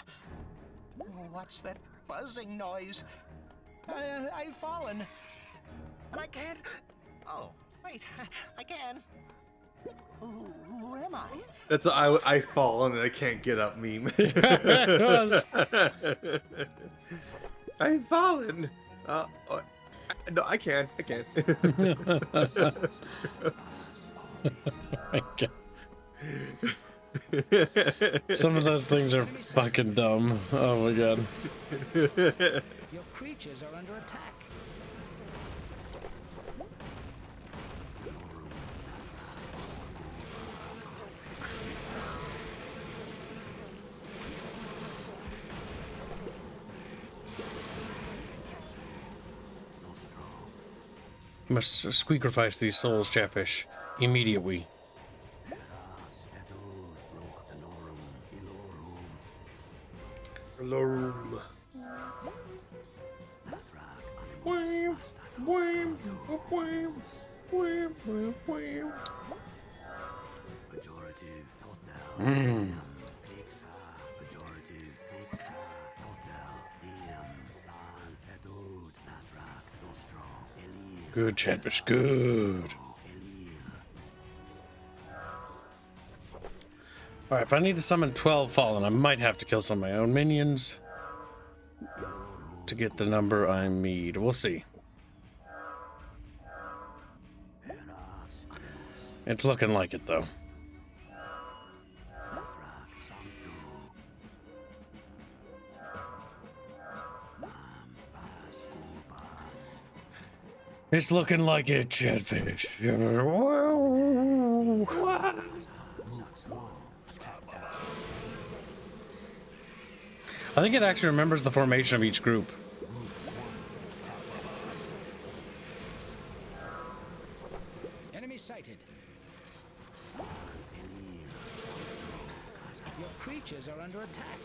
What's that buzzing noise? I've fallen. And I can't... Oh, wait, I can. Who am I? That's a I fallen and I can't get up meme. I've fallen. No, I can't. I can't. Some of those things are fucking dumb. Oh my god. Your creatures are under attack. You must squeakerfice these souls, Chatfish. Immediately. Lorum. Wham, wham, wham, wham, wham, wham. Mm. Good, Chatfish, good. Alright, if I need to summon 12 Fallen, I might have to kill some of my own minions to get the number I need. We'll see. It's looking like it, though. It's looking like it, Chatfish. I think it actually remembers the formation of each group. Enemy sighted. Your creatures are under attack.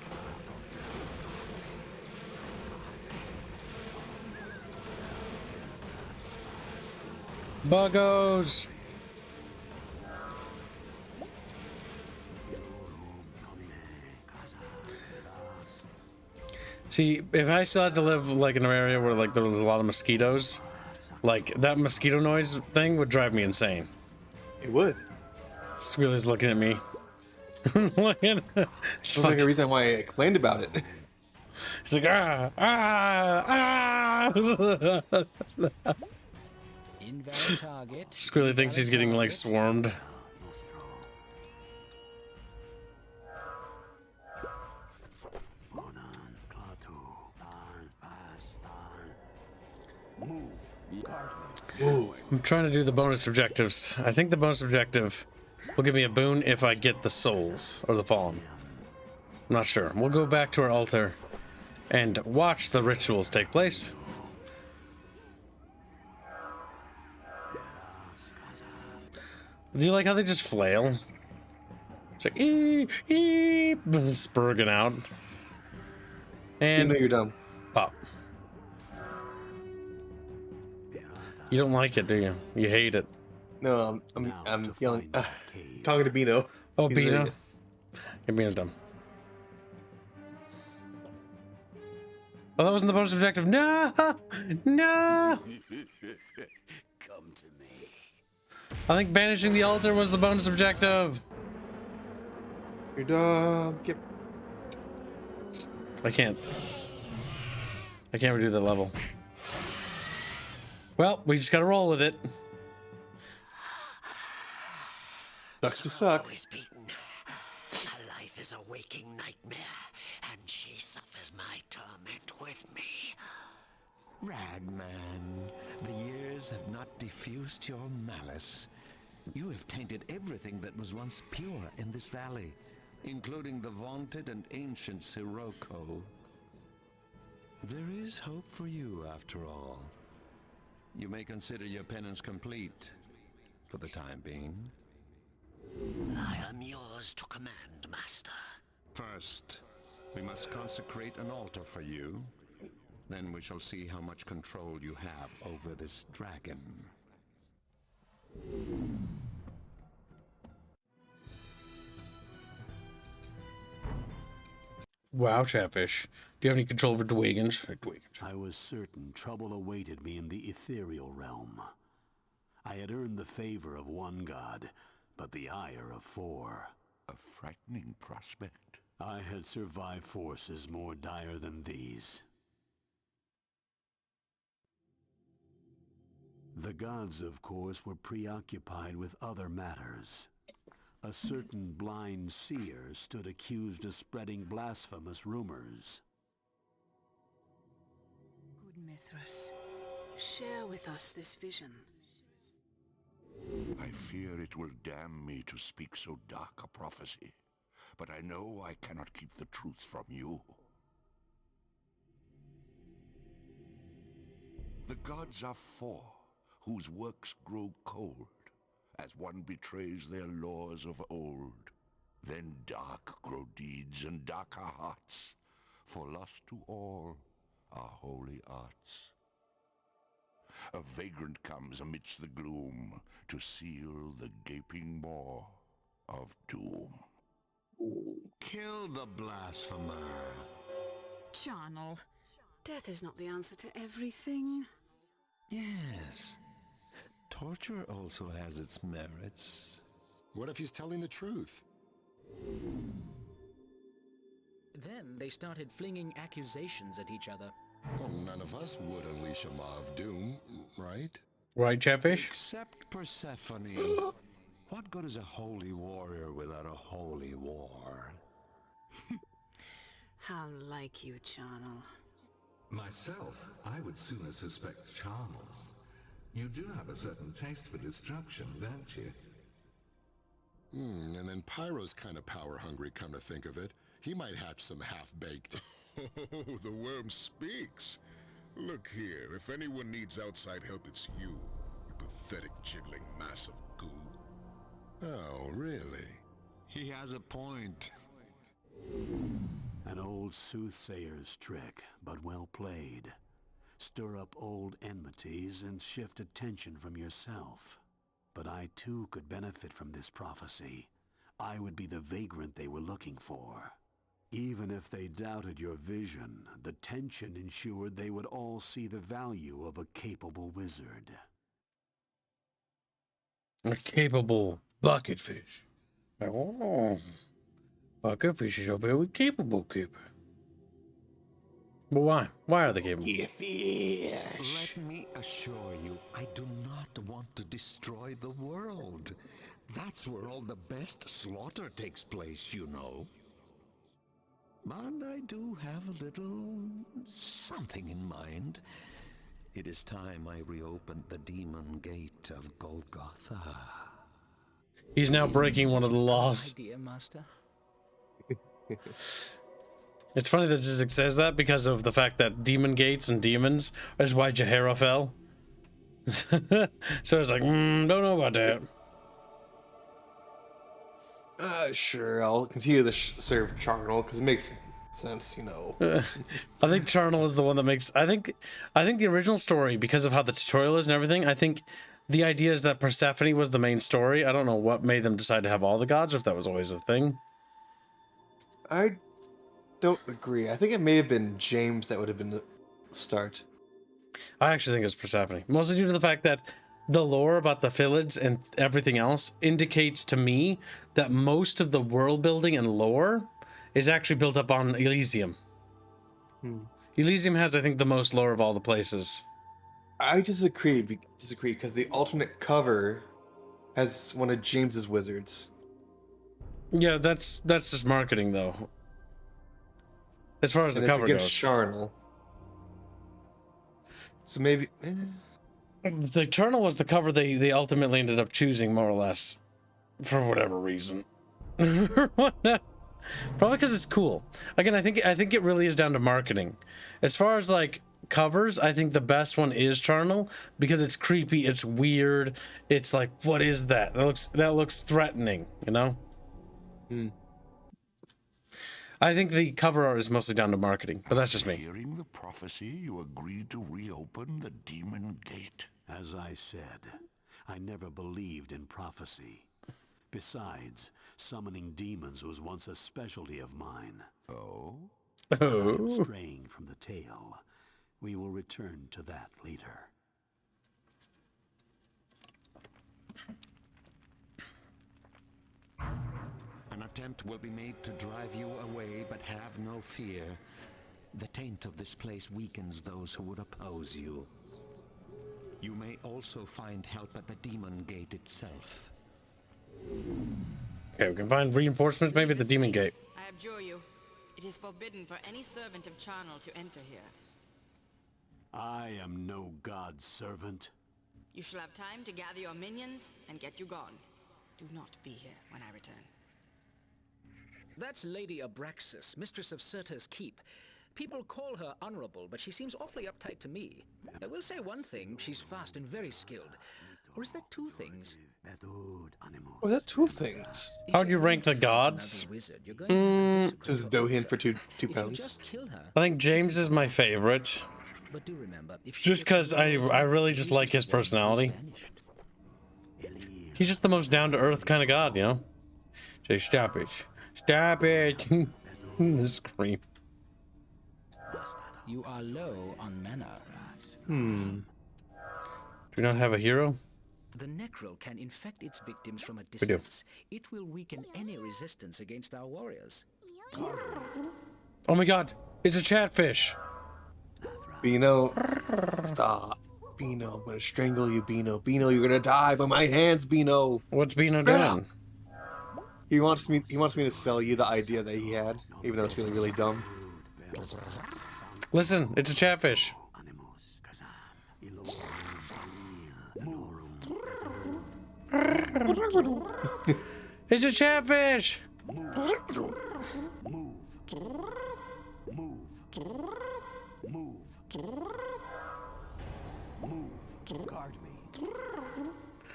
Buggos! See, if I still had to live like in an area where like there was a lot of mosquitoes, like that mosquito noise thing would drive me insane. It would. Squealy's looking at me. Looking. That's like a reason why I complained about it. He's like, ah, ah, ah. Invalid target. Squealy thinks he's getting like swarmed. I'm trying to do the bonus objectives. I think the bonus objective will give me a boon if I get the souls or the fallen. I'm not sure. We'll go back to our altar and watch the rituals take place. Do you like how they just flail? It's like spurging out. And you know you're dumb. Pop. You don't like it, do you? You hate it. No, I'm yelling. Talking to Bino. Oh, He's Bino. ready. Yeah, Bino's dumb. Oh, that wasn't the bonus objective. No! No! Come to me. I think banishing the altar was the bonus objective. You're dumb. Get. I can't redo that level. Well, we just gotta roll with it. Sucks to suck. Always beaten. My life is a waking nightmare, and she suffers my torment with me. Ragman, the years have not diffused your malice. You have tainted everything that was once pure in this valley, including the vaunted and ancient Sirocco. There is hope for you, after all. You may consider your penance complete, for the time being. I am yours to command, Master. First, we must consecrate an altar for you. Then we shall see how much control you have over this dragon. Wow, Chatfish. Do you have any control over Dwagons? I was certain trouble awaited me in the ethereal realm. I had earned the favor of one god, but the ire of four. A frightening prospect. I had survived forces more dire than these. The gods, of course, were preoccupied with other matters. A certain blind seer stood accused of spreading blasphemous rumors. Good Mithras, share with us this vision. I fear it will damn me to speak so dark a prophecy, but I know I cannot keep the truth from you. The gods are four, whose works grow cold, as one betrays their laws of old. Then dark grow deeds and darker hearts, for lost to all are holy arts. A vagrant comes amidst the gloom to seal the gaping maw of doom. Kill the blasphemer. Charnel, death is not the answer to everything. Yes. Torture also has its merits. What if he's telling the truth? Then they started flinging accusations at each other. Well, none of us would unleash a maw of doom, right? Right, Chatfish? Except Persephone. What good is a holy warrior without a holy war? How like you, Charnel. Myself, I would sooner suspect Charnel. You do have a certain taste for destruction, don't you? And then Pyro's kind of power-hungry, come to think of it. He might hatch some half-baked. Oh, the worm speaks. Look here, if anyone needs outside help, it's you. You pathetic, jiggling mass of goo. Oh, really? He has a point. An old soothsayer's trick, but well played. Stir up old enmities and shift attention from yourself. But I too could benefit from this prophecy. I would be the vagrant they were looking for. Even if they doubted your vision, the tension ensured they would all see the value of a capable wizard. A capable bucketfish. Oh, bucketfish is a very capable keeper. But why? Why are they capable? Let me assure you, I do not want to destroy the world. That's where all the best slaughter takes place, you know. But I do have a little something in mind. It is time I reopened the demon gate of Golgotha. He's now breaking one of the laws. Idea, Master. It's funny that Zizek says that because of the fact that demon gates and demons is why Jahara fell. So it's like, don't know about that. Sure, I'll continue to serve Charnel because it makes sense, you know. I think Charnel is the one that makes. I think the original story, because of how the tutorial is and everything, I think the idea is that Persephone was the main story. I don't know what made them decide to have all the gods, if that was always a thing. I don't agree. I think it may have been James that would have been the start. I actually think it's Persephone, mostly due to the fact that the lore about the Philids and everything else indicates to me that most of the world building and lore is actually built up on Elysium. Elysium has, I think, the most lore of all the places. I disagree because the alternate cover has one of James's wizards. Yeah, that's just marketing, though. As far as And the it's cover against goes. Charnel. So maybe... The Eternal was the cover they ultimately ended up choosing, more or less. For whatever reason. Probably because it's cool. Again, I think it really is down to marketing. As far as, like, covers, I think the best one is Charnel, because it's creepy, it's weird, it's like, what is that? That looks threatening, you know? I think the cover art is mostly down to marketing, but that's just me. Hearing the prophecy, you agreed to reopen the demon gate. As I said, I never believed in prophecy. Besides, summoning demons was once a specialty of mine. Oh? I am straying from the tale. We will return to that later. An attempt will be made to drive you away, but have no fear. The taint of this place weakens those who would oppose you. You may also find help at the demon gate itself. Okay, we can find reinforcements, maybe at the Demon Gate. I abjure you. It is forbidden for any servant of Charnel to enter here. I am no god's servant. You shall have time to gather your minions and get you gone. Do not be here when I return. That's Lady Abraxas, mistress of Surtur's Keep. People call her honorable, but she seems awfully uptight to me. I will say one thing, she's fast and very skilled. Or is that two things? Was that two things? How do you rank the gods? Just Dohin for two pounds. I think James is my favorite. But do remember, if Just because I really just like his personality. He's just the most down-to-earth kind of god, you know? Say, stop it. Stop it! The scream. You are low on mana. Do we not have a hero? The Necrol can infect its victims from a We do. distance. It will weaken any resistance against our warriors. Oh my god, it's a chatfish! Beano, stop. Beano, I'm gonna strangle you, Beano. Beano, you're gonna die by my hands, Beano. What's Beano doing? He wants me to sell you the idea that he had, even though it's really, really dumb. Listen, it's a chatfish. It's a chatfish!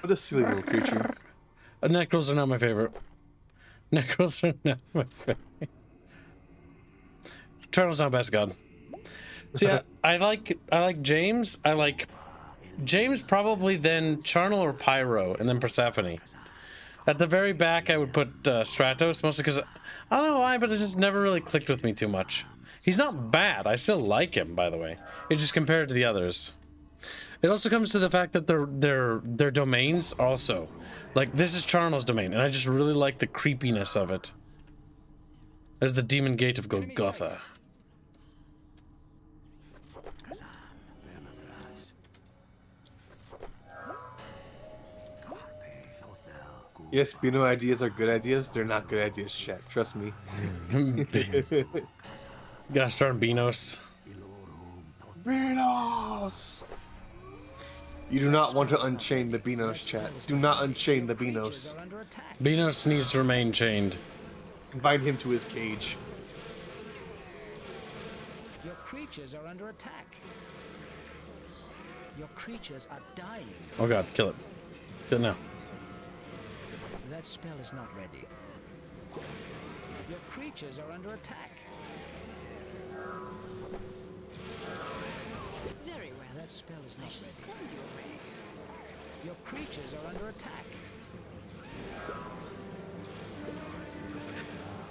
What a silly little creature. Necrals are not my favorite. Necrals are not my favorite. Charnel's not best god. See, I like James. I like James probably, then Charnel or Pyro, and then Persephone. At the very back, I would put Stratos, mostly because I don't know why, but it just never really clicked with me too much. He's not bad. I still like him, by the way. It's just compared to the others. It also comes to the fact that their domains also, like, this is Charnel's domain, and I just really like the creepiness of it. There's the Demon Gate of Golgotha. Yes, Beano ideas are good ideas. They're not good ideas, chat. Trust me. Gotta start Beanos. Beanos! You do not want to unchain the Beanos, chat. Do not unchain the Beanos. Beanos needs to remain chained. Bind him to his cage. Your creatures are under attack. Your creatures are dying. Oh god, kill it. Kill it now. That spell is not ready. Your creatures are under attack. Very well. That spell is I not shall ready. send you away. Your creatures are under attack.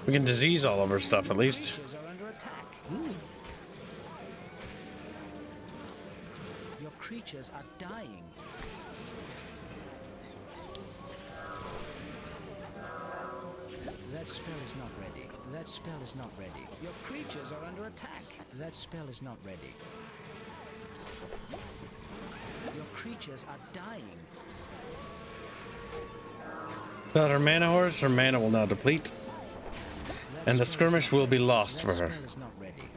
We can disease all of our stuff at least. Creatures are under attack. Your creatures are dying. That spell is not ready. That spell is not ready. Your creatures are under attack. That spell is not ready. Your creatures are dying. Without her mana horse, her mana will now deplete. And the skirmish will be lost for her. That spell is not ready.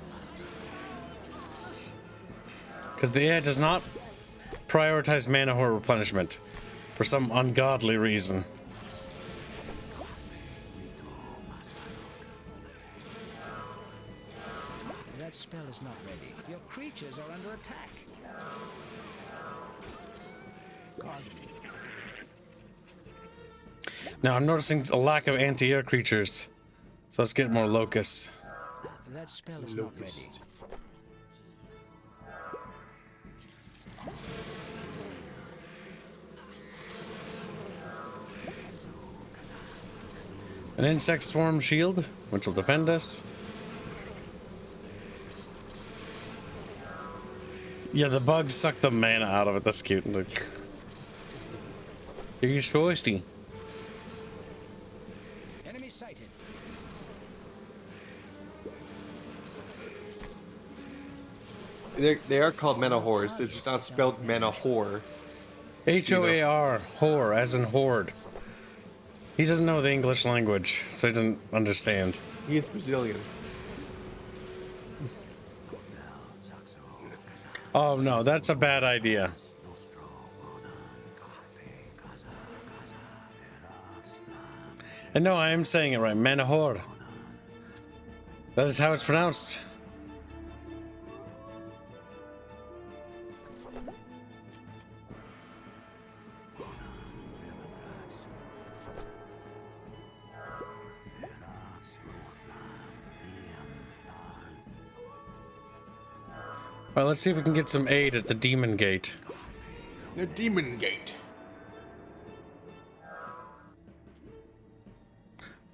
Because the AI does not prioritize mana horror replenishment for some ungodly reason. That spell is not ready. Your creatures are under attack. Guard me. Now I'm noticing a lack of anti-air creatures. So let's get more locusts. That spell is not ready. An insect swarm shield, which will defend us. Yeah, the bugs suck the mana out of it. That's cute. Like, you're thirsty. Enemy sighted. They are called mana whores. It's not spelled mana whore. H-O-A-R, whore, as in horde. He doesn't know the English language, so he doesn't understand. He is Brazilian. Oh no, that's a bad idea. And no, I am saying it right. Manahor. That is how it's pronounced. Well, let's see if we can get some aid at the Demon Gate. The Demon Gate.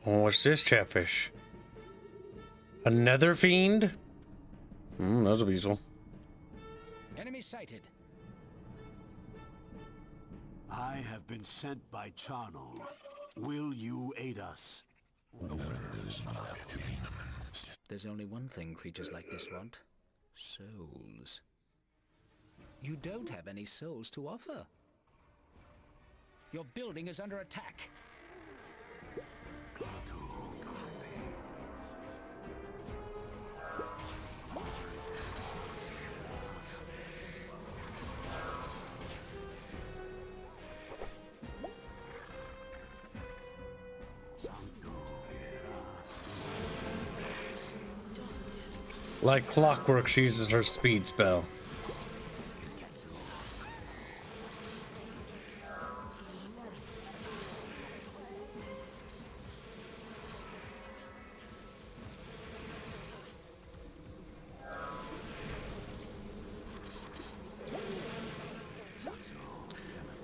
Oh, what's this, Chatfish? Another fiend? That's a weasel. Enemy sighted. I have been sent by Charnel. Will you aid us? There's only one thing creatures like this want. Souls. You don't have any souls to offer. Your building is under attack. Like clockwork, she uses her speed spell.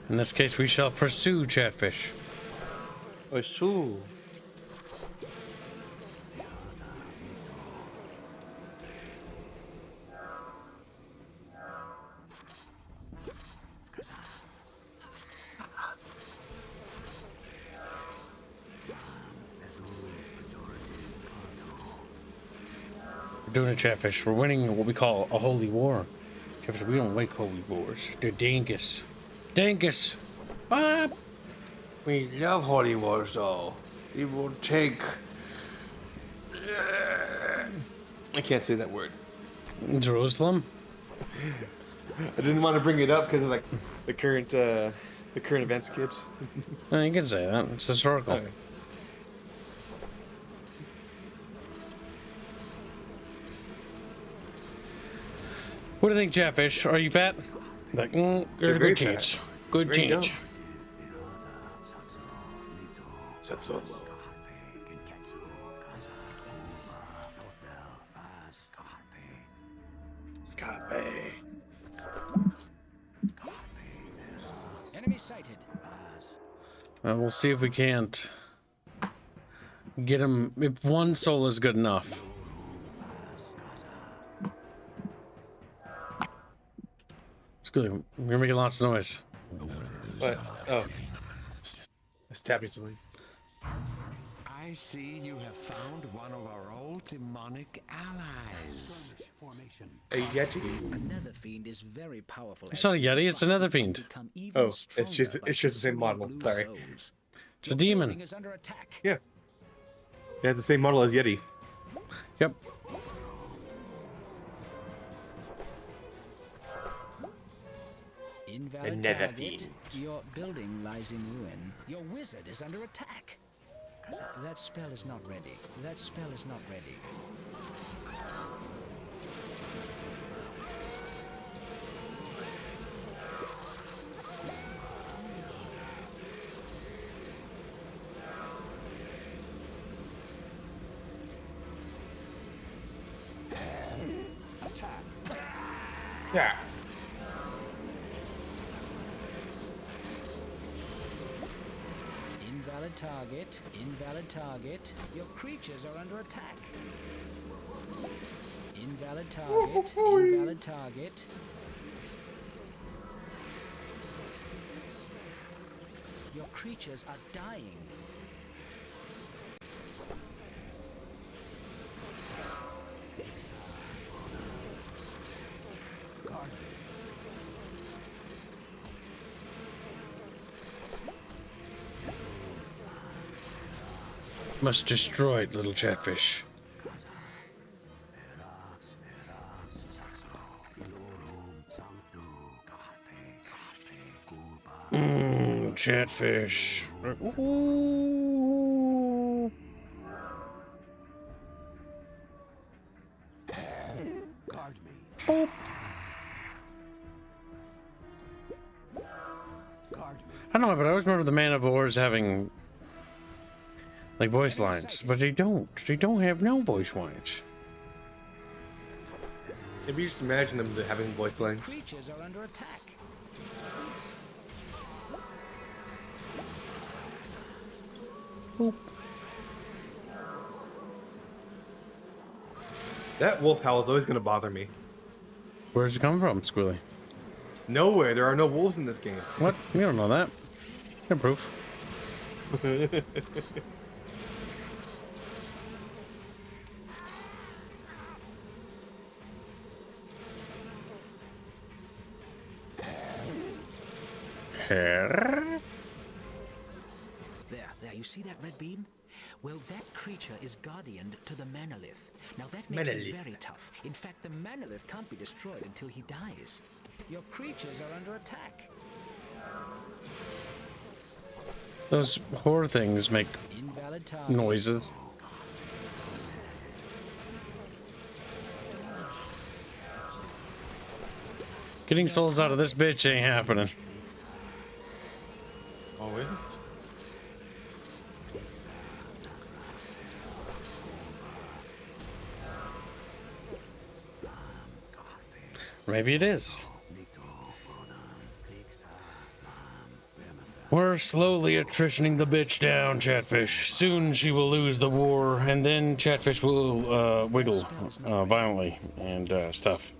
In this case, we shall pursue Chatfish. Pursue. We're doing a Chatfish. We're winning what we call a holy war. Chatfish, we don't like holy wars. They're dangerous. Dangerous. Ah! We love holy wars, though. We will take. I can't say that word. Jerusalem. I didn't want to bring it up because of like the current event skips. No, you can say that. It's historical. Okay. What do you think, Chatfish? Are you fat? Like, there's a good chance. Good Very chance. dumb. That's so low. Scape. Enemy sighted. We'll see if we can't get him. If one soul is good enough. It's good. We're making lots of noise. What? Oh. It's tapping something. I see you have found one of our old demonic allies. Formation. A Yeti. Another fiend is very powerful. It's not a Yeti, it's another fiend. Oh, it's just the same model. Sorry. It's a demon. Building is under attack. Yeah. It has the same model as Yeti. Yep. Invalid Another target. fiend. Your building lies in ruin. Your wizard is under attack. That spell is not ready. That spell is not ready. Attack. Yeah. Invalid target. Invalid target. Your creatures are under attack. Invalid target. Invalid target. Your creatures are dying. Must destroy it, little chatfish. Chatfish. Ooh. Guard me. Boop. Guard me. I don't know, but I always remember the Man of Wars having like voice lines, but they don't. They don't have no voice lines. If you just imagine them having voice lines. Creatures are under attack. Boop. That wolf howl is always going to bother me. Where's it coming from, Squilly? Nowhere. There are no wolves in this game. What? You don't know that. No proof. There, you see that red beam? Well, that creature is guardian to the Manolith. Now that makes him very tough. In fact, the Manolith can't be destroyed until he dies. Your creatures are under attack. Those horror things make Invalid target. noises. Getting souls out of this bitch ain't happening. Oh, is it? Maybe it is. We're slowly attritioning the bitch down, Chatfish. Soon she will lose the war, and then Chatfish will wiggle violently and stuff.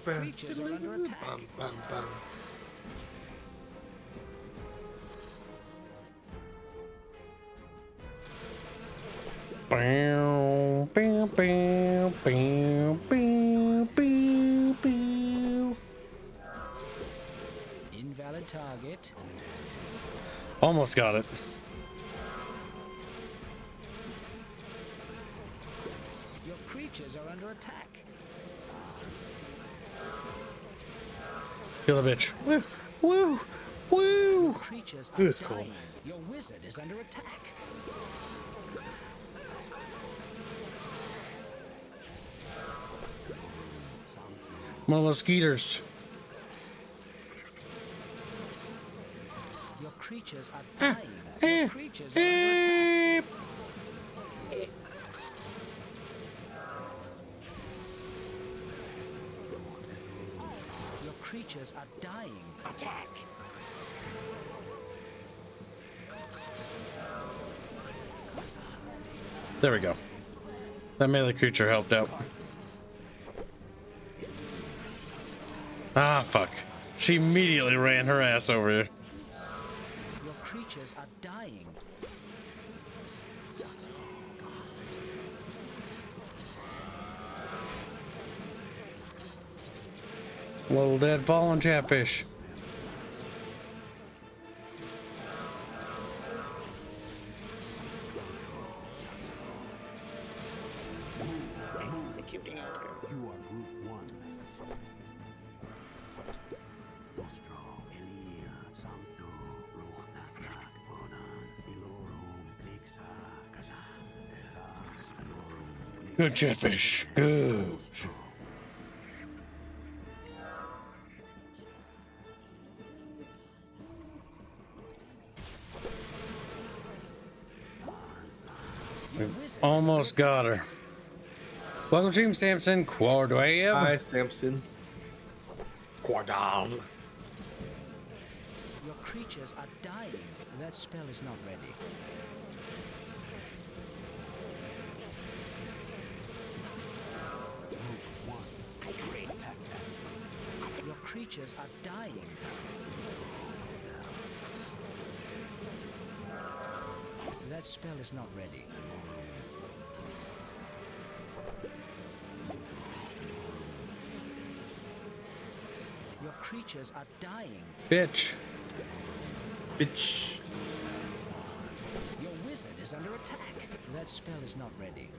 Creatures are under attack. Bow, bow, bow, bow, bow, bow, bow. Invalid target. Almost got it. Your creatures are under attack. Kill the bitch. Woo, woo, woo. Creatures Ooh, are it's cool. dying. Your wizard is under attack. One of those skeeters. Your creatures are dying. Your creatures are under attack. Your creatures are dying. Attack. There we go. That melee creature helped out. Ah, fuck. She immediately ran her ass over here. Your creatures are dying. Little dead fallen Chatfish. Executing order. You are Group 1. Nostro, Elia, Santo, Ruach Nathnak, Onan, Ilorum, Plixa, Kazan, Eras, Alorum. Good Chatfish. Good. We've almost got her. Welcome, Team Samson. Quardwave. Hi, Samson. Quadav. Your creatures are dying. That spell is not ready. I agree. Your creatures are dying. That spell is not ready. Your creatures are dying. Bitch. Bitch. Your wizard is under attack. That spell is not ready.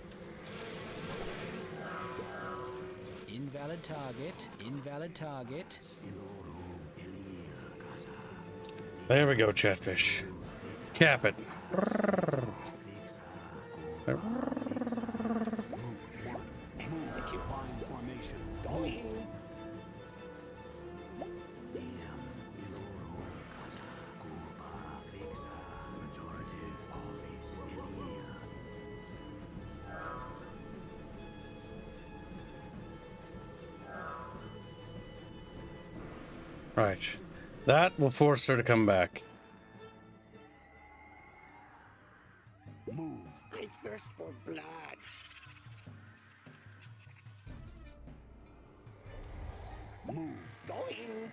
Invalid target. Invalid target. There we go, Chatfish. Cap it. Right. That will force her to come back. Move. I thirst for blood. Move. Going.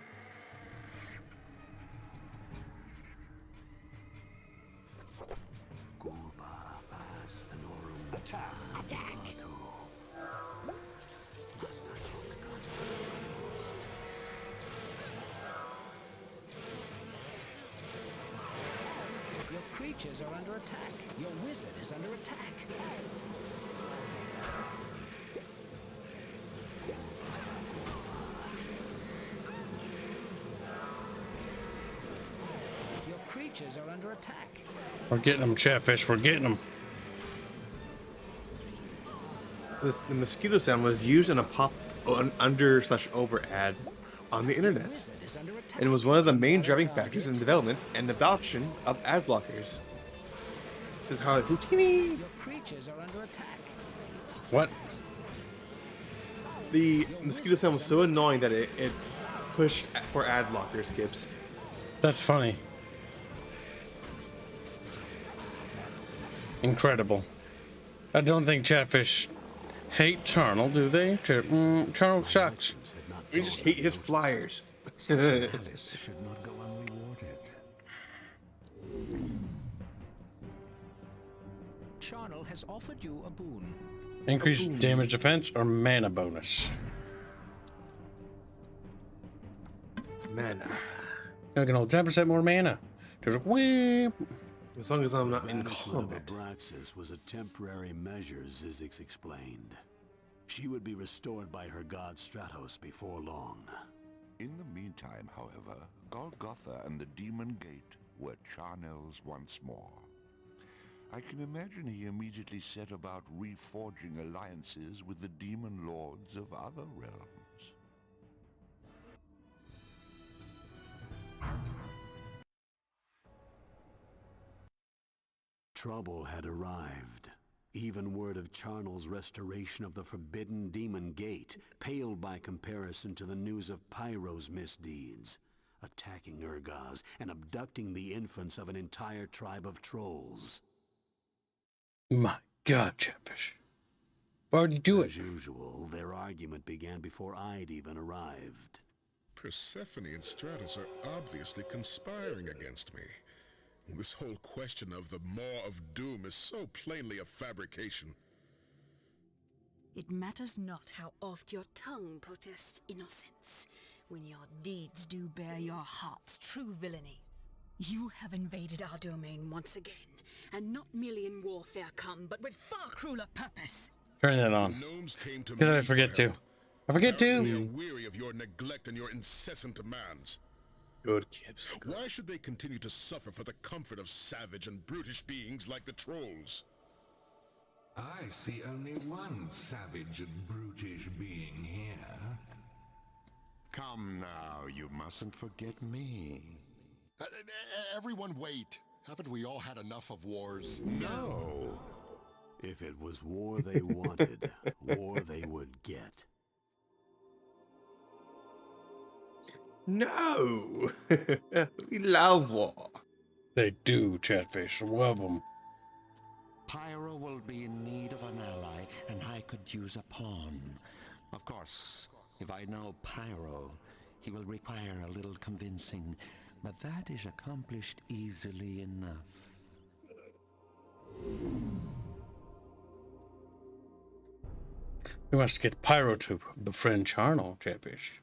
Attack. Attack. Your creatures are under attack. Your wizard is under attack. Your creatures are under attack. We're getting them, Chatfish. We're getting them. The mosquito sound was used in a pop under/over ad on the internet, and was one of the main driving factors in development and adoption of ad blockers. This is how Houdini. Your creatures are under attack. What? The mosquito sound was so annoying that it pushed for ad blocker skips. That's funny. Incredible. I don't think Chatfish hate Charnel, do they? Charnel sucks. We just hate his flyers. Alice should not go unrewarded. Charnel has offered you a boon. Increased damage defense or mana bonus. Mana. I can hold 10% more mana. Just whoop. As long as I'm not in Banishment of combat. Abraxas was a temporary measure, Zizix explained. She would be restored by her god Stratos before long. In the meantime, however, Golgotha and the Demon Gate were Charnel's once more. I can imagine he immediately set about reforging alliances with the demon lords of other realms. Trouble had arrived. Even word of Charnel's restoration of the Forbidden Demon Gate paled by comparison to the news of Pyro's misdeeds, attacking Urgaz and abducting the infants of an entire tribe of trolls. My God, Chatfish. Why would you do it? As usual, their argument began before I'd even arrived. Persephone and Stratus are obviously conspiring against me. This whole question of the Maw of Doom is so plainly a fabrication. It matters not how oft your tongue protests innocence, when your deeds do bear your heart's true villainy. You have invaded our domain once again, and not merely in warfare come, but with far crueler purpose. Turn that on. Gnomes came to Did I me forget for to? help. I forget Apparently to. they are weary of your neglect and your incessant demands. Good kids. Why should they continue to suffer for the comfort of savage and brutish beings like the trolls? I see only one savage and brutish being here. Come now, you mustn't forget me. Everyone wait. Haven't we all had enough of wars? No. If it was war they wanted, war they would get. No! We love war. They do, Chatfish. Love them. Pyro will be in need of an ally, and I could use a pawn. Of course, if I know Pyro, he will require a little convincing, but that is accomplished easily enough. We must get Pyro to befriend Charnel, Chatfish.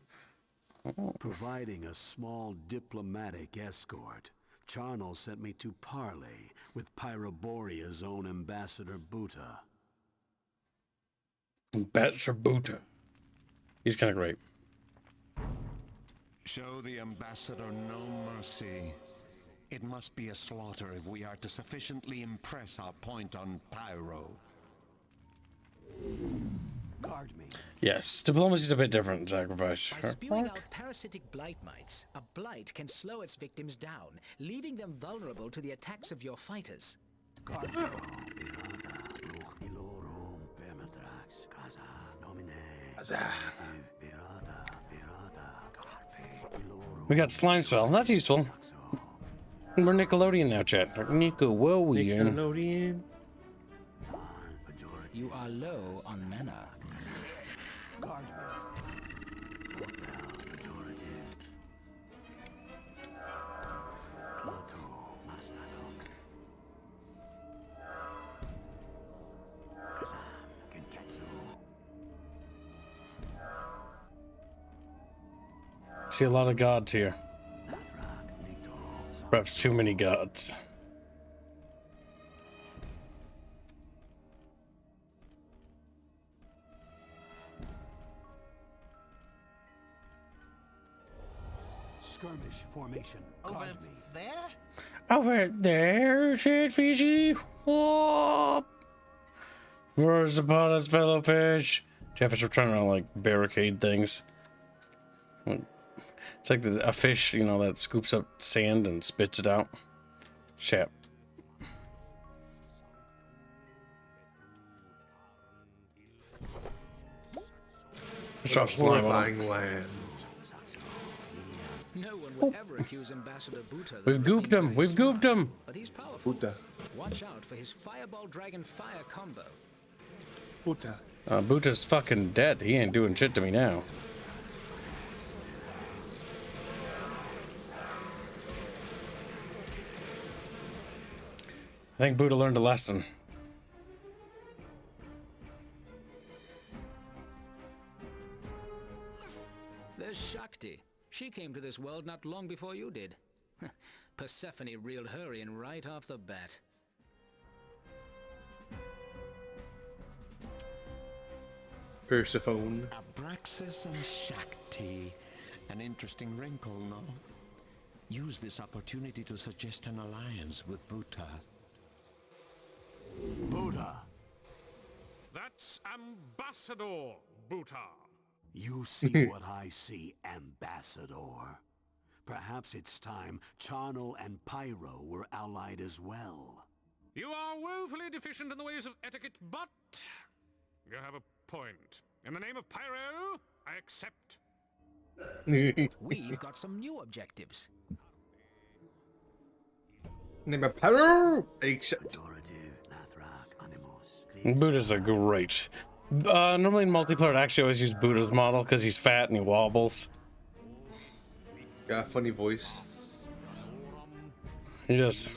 Oh. Providing a small diplomatic escort, Charnel sent me to parley with Pyroboria's own Ambassador Buta. Ambassador Buta. He's kind of great. Show the Ambassador no mercy. It must be a slaughter if we are to sufficiently impress our point on Pyro. Guard me. Yes, diplomacy's a bit different, Sacrifice. By spewing out parasitic blight mites, a blight can slow its victims down, leaving them vulnerable to the attacks of your fighters. We got Slime Spell, that's useful. We're Nickelodeon now, chat. Nickelodeon. Nickelodeon. You are low on mana. Guard me. See a lot of gods here. Perhaps too many gods. Skirmish formation. Guard me. There? Over there, Chatfishy. Whoop. Roars upon us, fellow fish. Chatfish are trying to like barricade things. It's like a fish, you know, that scoops up sand and spits it out. Chat. Let's drop slime on him. Land. No one would ever accuse Ambassador Buta. We've gooped him. We've gooped him. But he's powerful. Buta. Watch out for his Fireball Dragon Fire combo. Buta. Buta's fucking dead. He ain't doing shit to me now. I think Buta learned a lesson. There's Shakti. She came to this world not long before you did. Persephone reeled her in right off the bat. Persephone. Abraxas and Shakti. An interesting wrinkle, no? Use this opportunity to suggest an alliance with Buta. Buta. That's Ambassador Buta. You see what I see, Ambassador. Perhaps it's time Charnel and Pyro were allied as well. You are woefully deficient in the ways of etiquette, but you have a point. In the name of Pyro, I accept. We've got some new objectives. Name of Pyro. Except. Buddhas are great. Normally in multiplayer, I actually always use Buddha's model because he's fat and he wobbles. Got a funny voice. He does.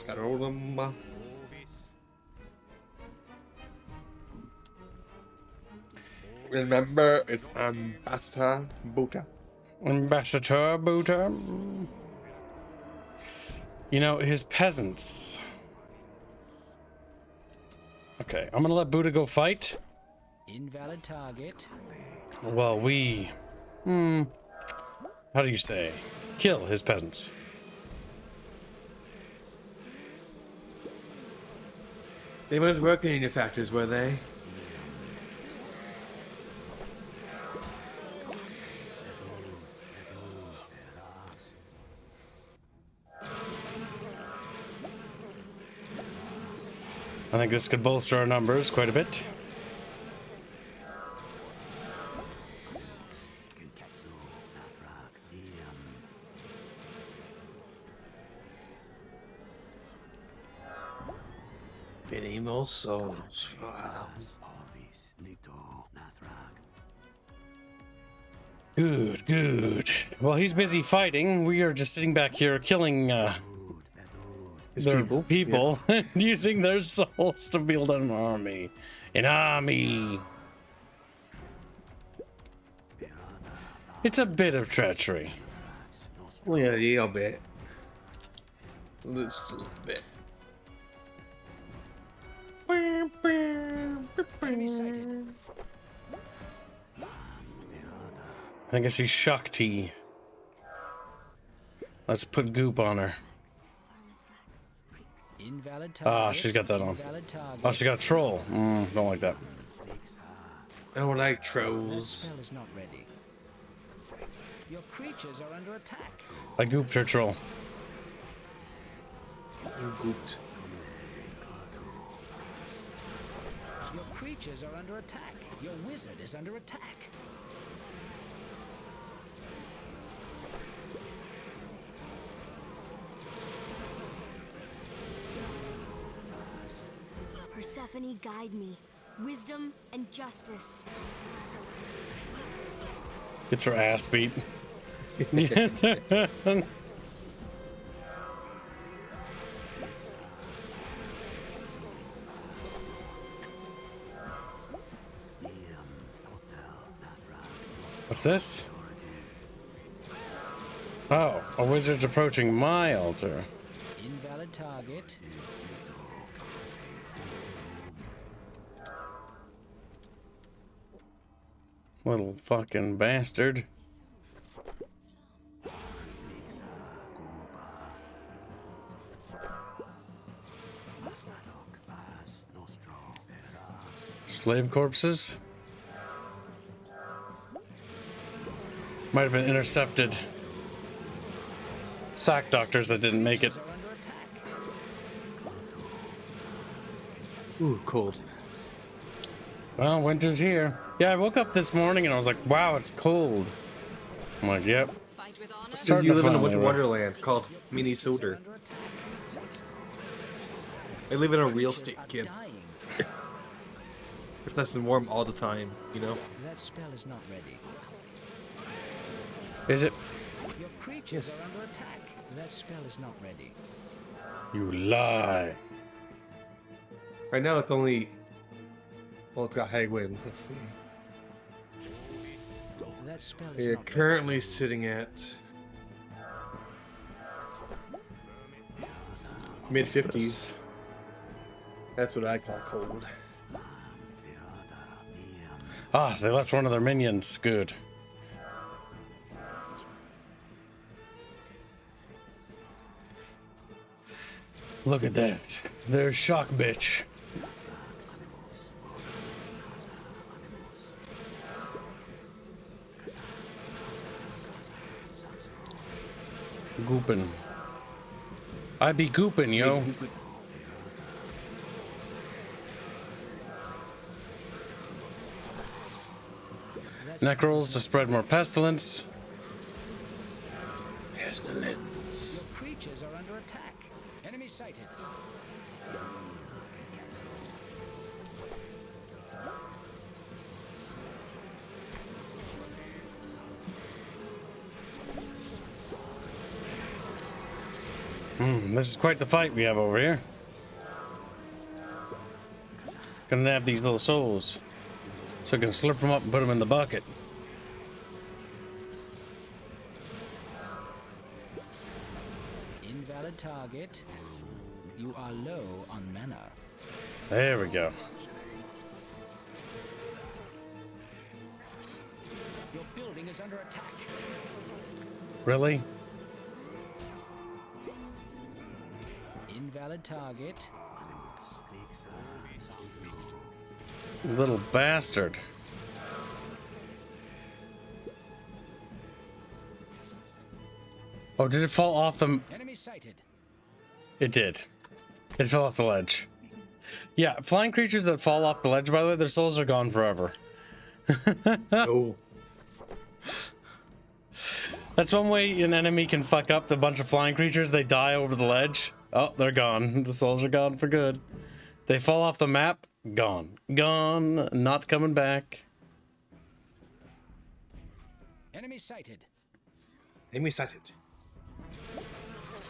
Remember, it's Ambassador Buta. Ambassador Buta. You know, his peasants. Okay, I'm gonna let Buta go fight. Invalid target. Well, we... how do you say? Kill his peasants. They weren't working in your factories, were they? I think this could bolster our numbers quite a bit. Bidding those souls. Wow. Good, good. While he's busy fighting, we are just sitting back here killing They're people using their souls to build an army. An army. It's a bit of treachery. Only a little bit. Just a little bit. I think I see Shakti. Let's put goop on her. Ah, she's got that on. Oh, she got a troll. Don't like that. I don't like That trolls. spell is not ready. Your creatures are under attack. I gooped her troll. You gooped. Your creatures are under attack. Your wizard is under attack. Persephone, guide me. Wisdom and justice. Gets her ass beat. What's this? Oh, a wizard's approaching my altar. Invalid target. Little fucking bastard. Slave corpses? Might have been intercepted. Sack doctors that didn't make it. Ooh, cold. Well, winter's here. Yeah, I woke up this morning and I was like, wow, it's cold. I'm like, yep. Because you live in a winter wonderland called Minnesota. I live in a real state, kid. It's nice and warm all the time, you know? That spell is not ready. Is it? Your creatures are under attack. That spell is not ready. You lie. Right now it's only... Well, it's got high winds. Let's see. That spell is You're not currently sitting at... mid-50s. That's what I call cold. Ah, they left one of their minions. Good. Look at that. There's Shock Bitch. Goopin'. I be goopin', yo. Necrolls to spread more pestilence. Pestilence. Your creatures are under attack. Enemy sighted. This is quite the fight we have over here. Gonna nab these little souls so I can slurp them up and put them in the bucket. Invalid target. You are low on mana. There we go. Your building is under attack. Really? Invalid target. Little bastard. Oh, did it fall off the... Enemy sighted. It did. It fell off the ledge. Yeah, flying creatures that fall off the ledge, by the way, their souls are gone forever. Oh. That's one way an enemy can fuck up the bunch of flying creatures. They die over the ledge. Oh, they're gone. The souls are gone for good. They fall off the map. Gone. Gone. Not coming back. Enemy sighted. Enemy sighted.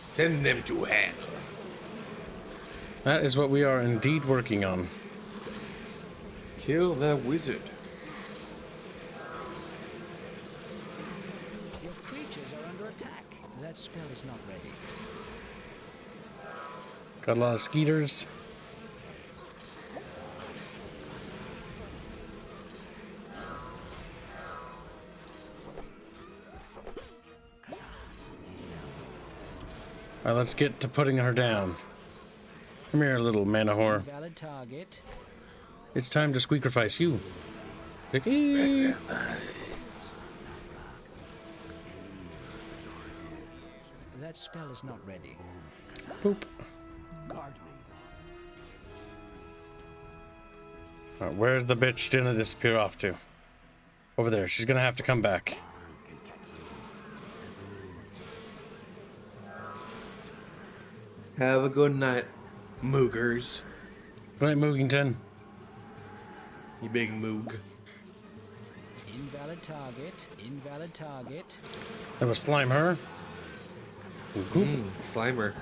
Send them to hell. That is what we are indeed working on. Kill that wizard. Your creatures are under attack. That spell is not ready. Got a lot of skeeters. Alright, let's get to putting her down. Come here, little mana whore. Valid target. It's time to squeakerfice you. Vicky. That spell is not ready. Boop. Alright, where's the bitch gonna disappear off to? Over there. She's gonna have to come back. Have a good night, Moogers. Good night, Moogington. You big Moog. Invalid target. Invalid target. That was slime her. Slimer.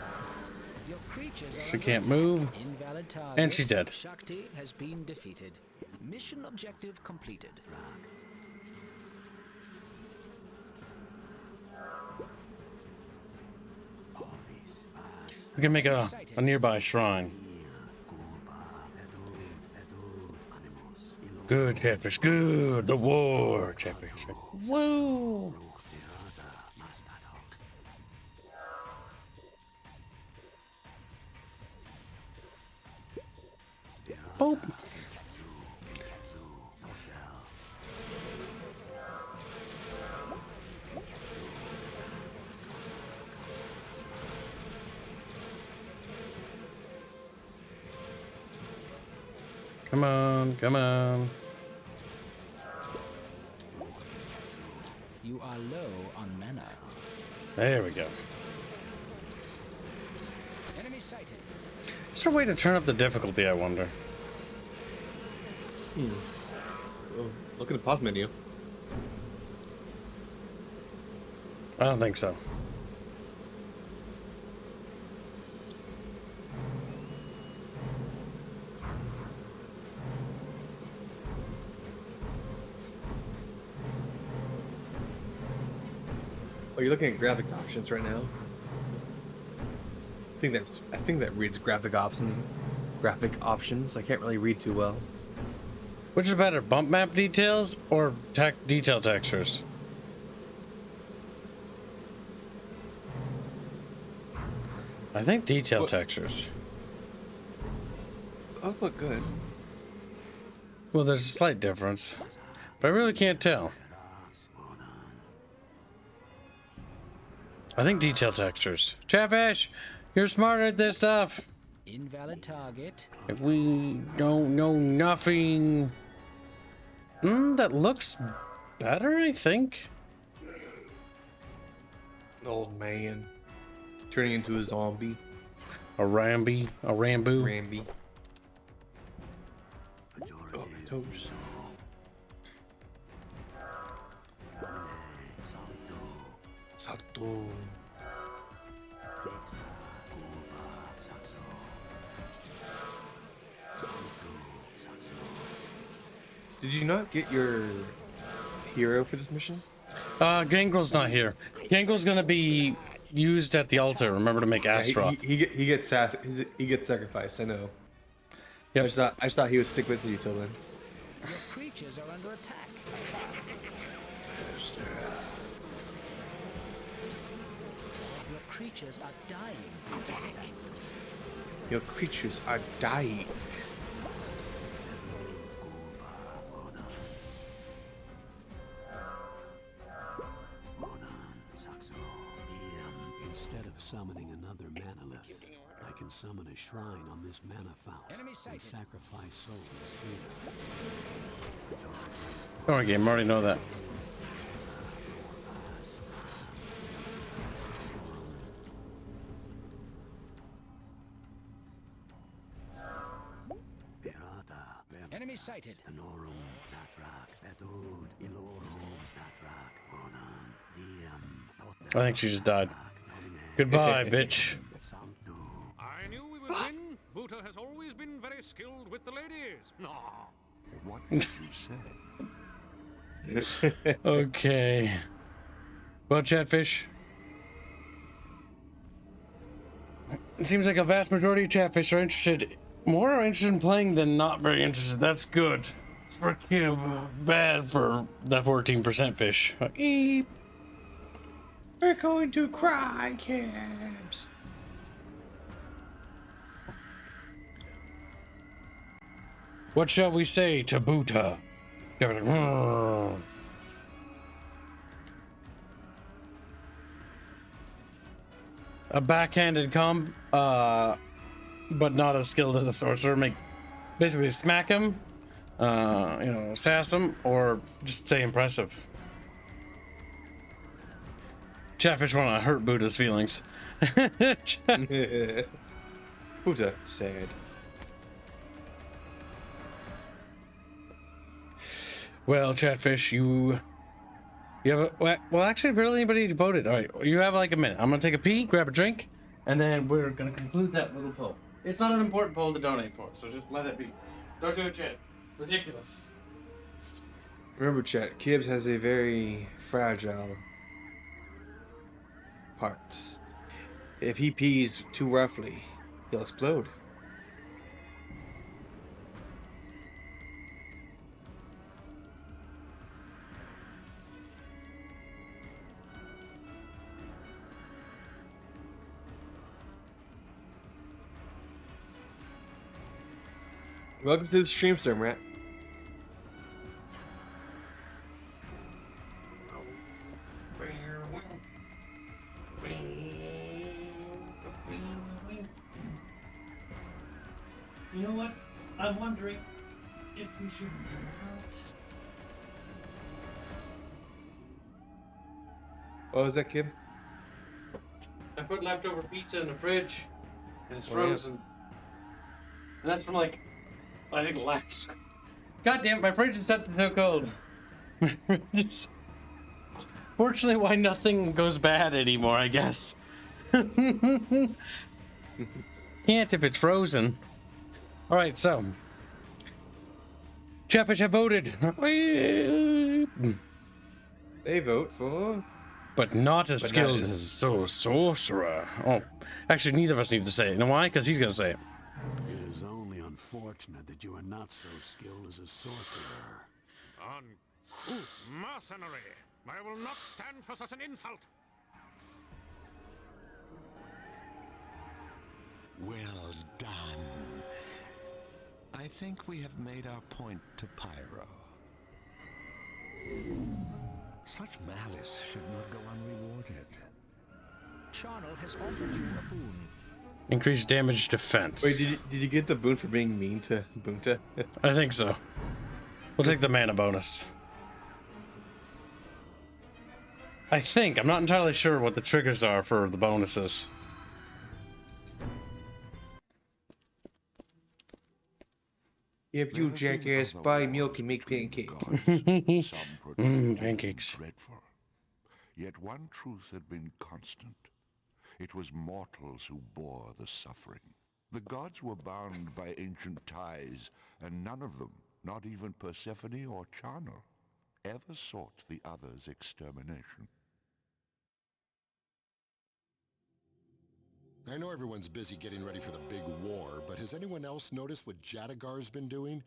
Your creatures are She under can't attack. move. Invalid target. And she's dead. Shakti has been defeated. Mission objective completed. We can make a nearby shrine. Good, Chatfish. Good. The war, Chatfish. Woo! Boop. Come on, come on. You are low on mana. There we go. Enemy sighted. Is there a way to turn up the difficulty, I wonder? Oh, look at the pause menu. I don't think so. Oh, you're looking at graphic options right now. I think that reads graphic options. Graphic options. I can't really read too well. Which is better, bump map details or detail textures? I think detail textures. Both look good. Well, there's a slight difference, but I really can't tell. I think detail textures. Chatfish, you're smarter at this stuff. Invalid target. We don't know nothing. That looks better, I think. Old man. Turning into a zombie. A Ramby. A Rambo. Ramby. Oh, my toes. Salto. Did you not get your hero for this mission? Gangrel's not here. Gangrel's gonna be used at the altar. Remember to make Astroth. He gets he gets sacrificed. I know. Yep. I just thought he would stick with you till then. Your creatures are under attack. Your creatures are dying. Your creatures are dying. Instead of summoning another manolith, I can summon a shrine on this mana fountain and sacrifice souls here. Don't worry, game. I already know that. Enemy sighted. I think she just died. Goodbye, bitch. I knew we would win. Buta What did you say? Okay. Well, Chatfish. It seems like a vast majority of Chatfish are more interested in playing than not very interested. That's good. Freaking bad for that 14% fish. Eep. We're going to cry cabs. What shall we say to Buddha? A backhanded but not as skilled as a sorcerer. Basically smack him, sass him, or just stay impressive. Chatfish want to hurt Buddha's feelings. Buddha sad. Well, Chatfish, you have a... Well, actually, barely anybody voted. All right, you have like a minute. I'm going to take a pee, grab a drink, and then we're going to conclude that little poll. It's not an important poll to donate for, so just let it be. Don't do it, Chat. Ridiculous. Remember, chat, Kibbs has a very fragile parts. If he pees too roughly, he'll explode. Welcome to the stream, sir, Rat. You know what? I'm wondering if we should go out. What was that, Kib? I put leftover pizza in the fridge, and it's Oh, frozen. And that's from like, I think last. God damn it, my fridge is set to so cold. Fortunately, why nothing goes bad anymore, I guess. Can't if it's frozen. Alright, so. Chatfish have voted. They vote for... But not as skilled as sorcerer. Oh, actually, neither of us need to say it. You know why? Because he's going to say it. It is only unfortunate that you are not so skilled as a sorcerer. Uncouth mercenary! I will not stand for such an insult! Well done. I think we have made our point to Pyro. Such malice should not go unrewarded. Charnel has offered you a boon. Increased damage defense. Wait, did you get the boon for being mean to Bunta? I think so. We'll take the mana bonus. I think. I'm not entirely sure what the triggers are for the bonuses. If you jackass buy milk and make pancakes. Pancakes. Dreadful. Yet one truth had been constant. It was mortals who bore the suffering. The gods were bound by ancient ties, and none of them, not even Persephone or Charnel, ever sought the other's extermination. I know everyone's busy getting ready for the big war, but has anyone else noticed what Jadagar's been doing?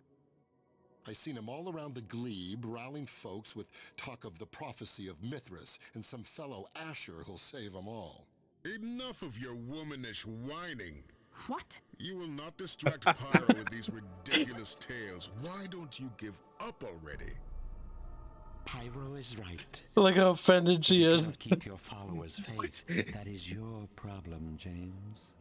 I seen him all around the glebe, rallying folks with talk of the prophecy of Mithras and some fellow Asher who'll save them all. Enough of your womanish whining. What? You will not distract Pyro with these ridiculous tales. Why don't you give up already? Pyro is right. Look how offended she You is. cannot keep your followers' faith. That is your problem, James.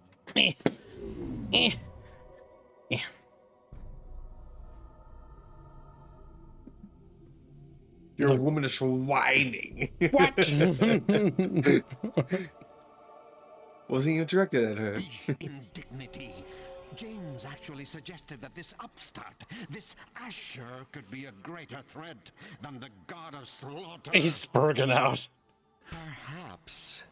You're womanish whining. What? Wasn't even directed at her. Indignity. James actually suggested that this upstart, this Asher, could be a greater threat than the god of slaughter. He's spurging out. Perhaps.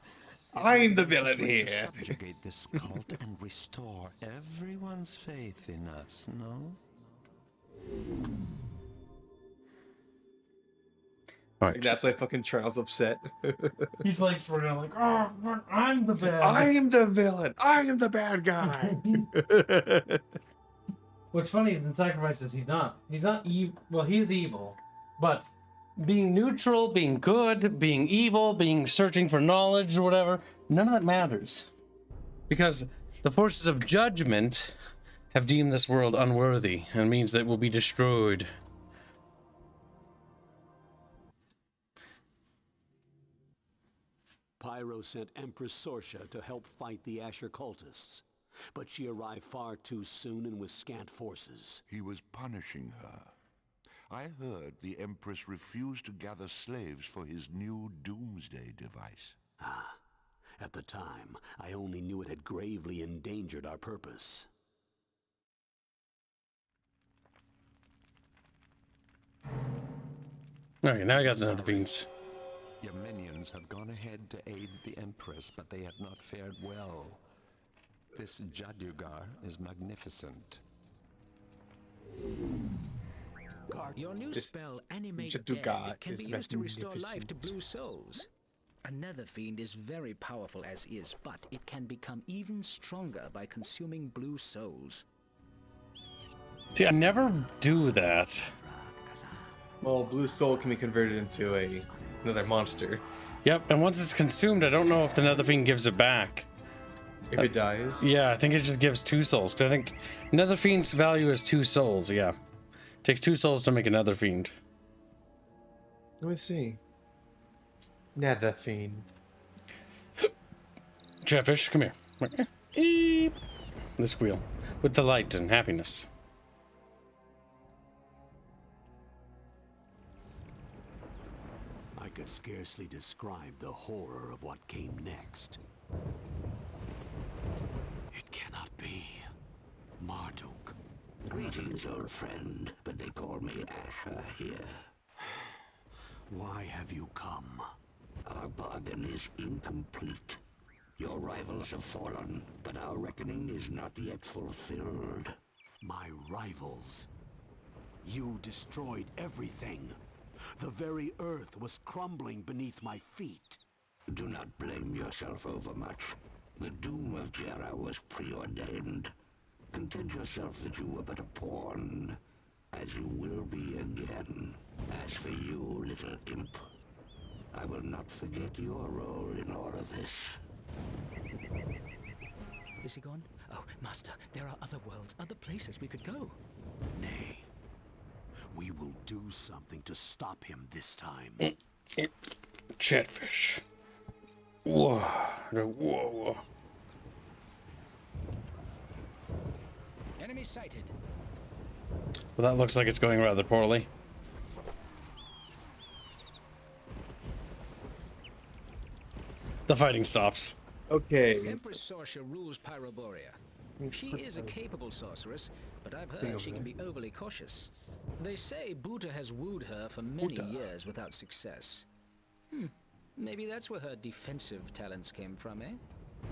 I'm the villain To here. subjugate this cult and restore everyone's faith in us, no? All right. That's why fucking Charles upset. He's like, sort of like, oh, I'm the bad. I am the villain. I am the bad guy. What's funny is in Sacrifices, he's not evil. Well, he is evil, but being neutral, being good, being evil, being searching for knowledge or whatever, none of that matters. Because the forces of judgment have deemed this world unworthy and means that it will be destroyed. Pyro sent Empress Sorsha to help fight the Asher cultists, but she arrived far too soon and with scant forces. He was punishing her. I heard the Empress refused to gather slaves for his new doomsday device. Ah, at the time, I only knew it had gravely endangered our purpose. Okay, now I got the other beans. Your minions have gone ahead to aid the Empress, but they have not fared well. This Jadugar is magnificent. Your new spell, Animate Jadugar Dead, can be is used to restore life magnificent. to blue souls. Another fiend is very powerful as is, but it can become even stronger by consuming blue souls. See, I never do that. Well, Blue Soul can be converted into another monster. Yep, and once it's consumed, I don't know if the Nether Fiend gives it back. If it dies? Yeah, I think it just gives 2 souls. Because I think Nether Fiend's value is 2 souls, yeah. Takes 2 souls to make another Fiend. Let me see. Nether Fiend. Chatfish, come here. Eep. The squeal. With delight and happiness. I could scarcely describe the horror of what came next. It cannot be. Marduk. Greetings, old friend, but they call me Asher here. Why have you come? Our bargain is incomplete. Your rivals have fallen, but our reckoning is not yet fulfilled. My rivals? You destroyed everything. The very earth was crumbling beneath my feet. Do not blame yourself overmuch. The doom of Jera was preordained. Content yourself that you were but a pawn, as you will be again. As for you, little imp, I will not forget your role in all of this. Is he gone? Oh, Master, there are other worlds, other places we could go. Nay. We will do something to stop him this time. Chatfish. Whoa. Whoa. Enemy sighted. Well, that looks like it's going rather poorly. The fighting stops. Okay. Empress Sorsha rules Pyroborea. She is a capable sorceress, but I've heard she can be overly cautious. They say Buta has wooed her for many years without success. Maybe that's where her defensive talents came from, eh?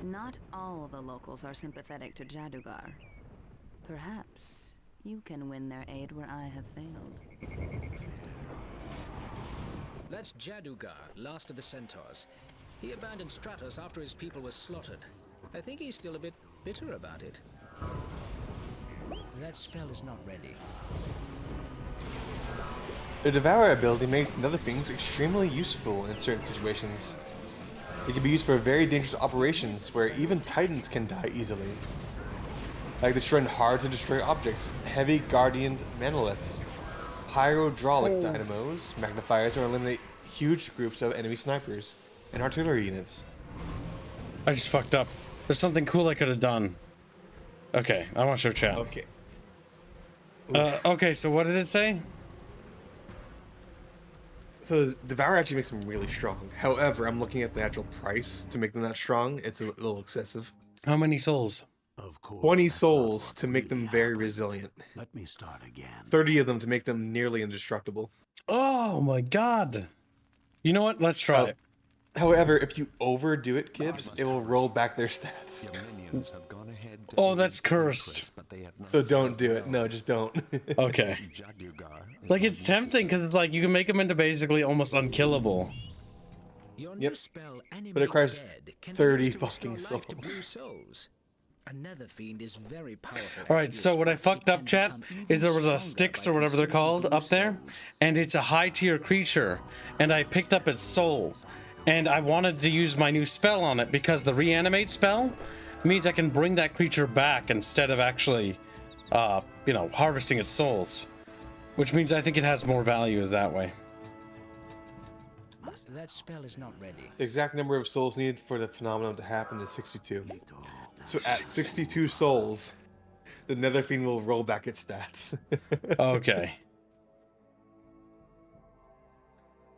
Not all the locals are sympathetic to Jadugar. Perhaps you can win their aid where I have failed. That's Jadugar, last of the centaurs. He abandoned Stratos after his people were slaughtered. I think he's still a bit bitter about it. That spell is not ready. The Devour ability makes Nether Fiends extremely useful in certain situations. It can be used for very dangerous operations where even Titans can die easily. Like destroying hard to destroy objects, heavy guardian manoliths, pyrodraulic dynamos, magnifiers, or eliminate huge groups of enemy snipers and artillery units. I just fucked up. There's something cool I could have done. Okay, I want to show chat. Okay. Okay, so what did it say? So the Devour actually makes them really strong. However, I'm looking at the actual price to make them that strong. It's a little excessive. How many souls? Of course. 20 souls to make them very resilient. Let me start again. 30 of them to make them nearly indestructible. Oh my god. You know what? Let's try it. However, if you overdo it, Gibbs, it will roll back their stats. Your minions have gone ahead Oh, that's cursed. So don't do it. No, just don't. Okay. Like, it's tempting because it's like you can make them into basically almost unkillable. Yep. But it requires 30 fucking souls. Another fiend is very powerful. All right, so what I fucked up, chat, is there was a Styx or whatever they're called up there, and it's a high tier creature, and I picked up its soul, and I wanted to use my new spell on it because the reanimate spell means I can bring that creature back instead of actually, you know, harvesting its souls, which means I think it has more value as that way. That spell is not ready. The exact number of souls needed for the phenomenon to happen is 62. So at 62 souls, the Nether Fiend will roll back its stats. Okay.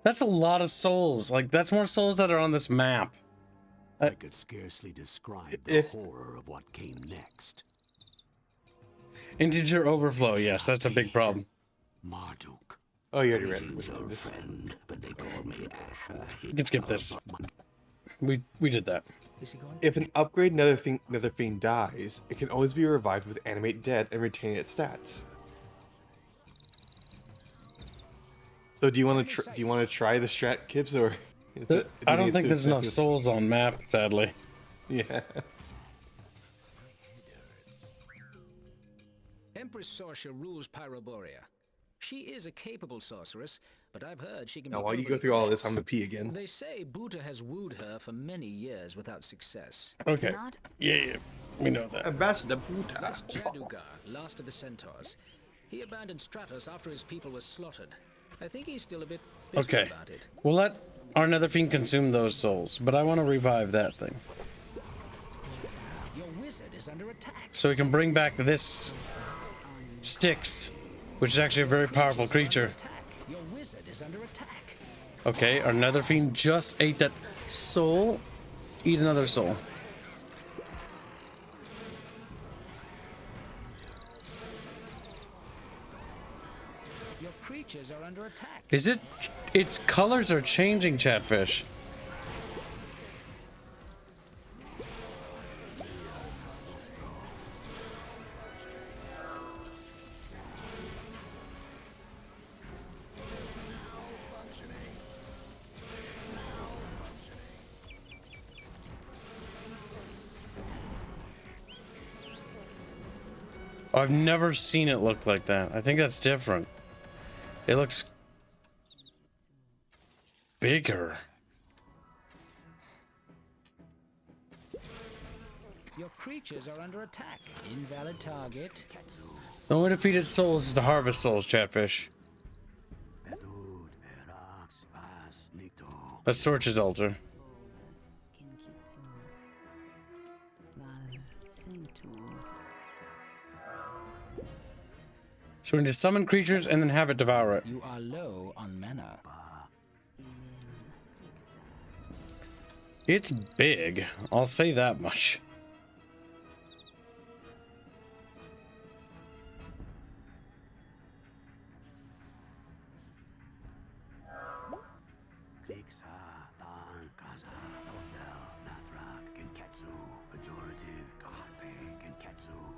That's a lot of souls. Like, that's more souls that are on this map. I could scarcely describe the horror of what came next. Integer overflow, yes, that's a big problem. Marduk. Oh, you already read this. You can skip this. We did that. If an upgrade Nether Fiend dies, it can always be revived with Animate Dead and retain its stats. So do you want to try the strat, Kibbs, or? I don't think there's enough souls on map, sadly. Yeah. Empress Sorcia rules Pyroborea. She is a capable sorceress, but I've heard she can Now, be while you go overly through all this, cautious. I'm gonna pee again. They say Buta has wooed her for many years without success. Okay. Yeah, we know that. Ambassador Buta. That's Jadugar, last of the centaurs. He abandoned Stratos after his people were slaughtered. I think he's still a bit bitter Okay. about it. We'll let our Nether Fiend consume those souls, but I want to revive that thing. Your wizard is under attack. So we can bring back this Styx, which is actually a very powerful creature. Your wizard is under attack. Okay, our Nether Fiend just ate that soul. Eat another soul. Your creatures are under attack. Is it? Its colors are changing, Chatfish. I've never seen it look like that. I think that's different. It looks bigger. Your creatures are under attack. Invalid target. The only way to feed its souls is to harvest souls, Chatfish. That's Torch's altar. So we need to summon creatures and then have it devour it. You are low on mana. It's big, I'll say that much.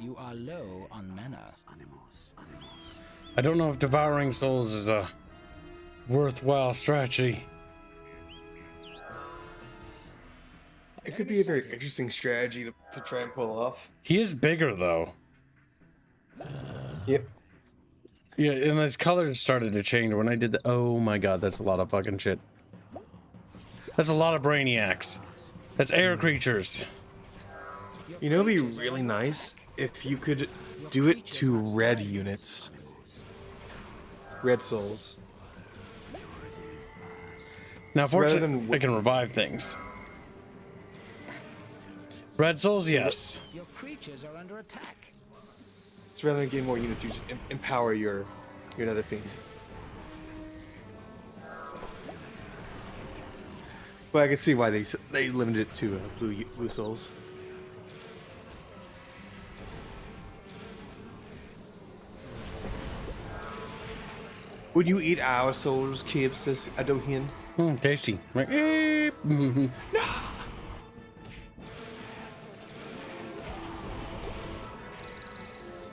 You are low on mana. I don't know if devouring souls is a worthwhile strategy. It could be a very interesting strategy to try and pull off. He is bigger though. Yep. Yeah, and his colors started to change when I did the. Oh my god, that's a lot of fucking shit. That's a lot of brainiacs. That's air creatures. You know, it'd be really nice if you could do it to red units. Red souls. Now, So rather fortunately, than- I can revive things. Red souls, yes. Your creatures are under attack. So rather than getting more units, you just empower your Nether Fiend. But I can see why they limited it to blue souls. Would you eat our souls, Kib, says Adohin? Tasty. Right.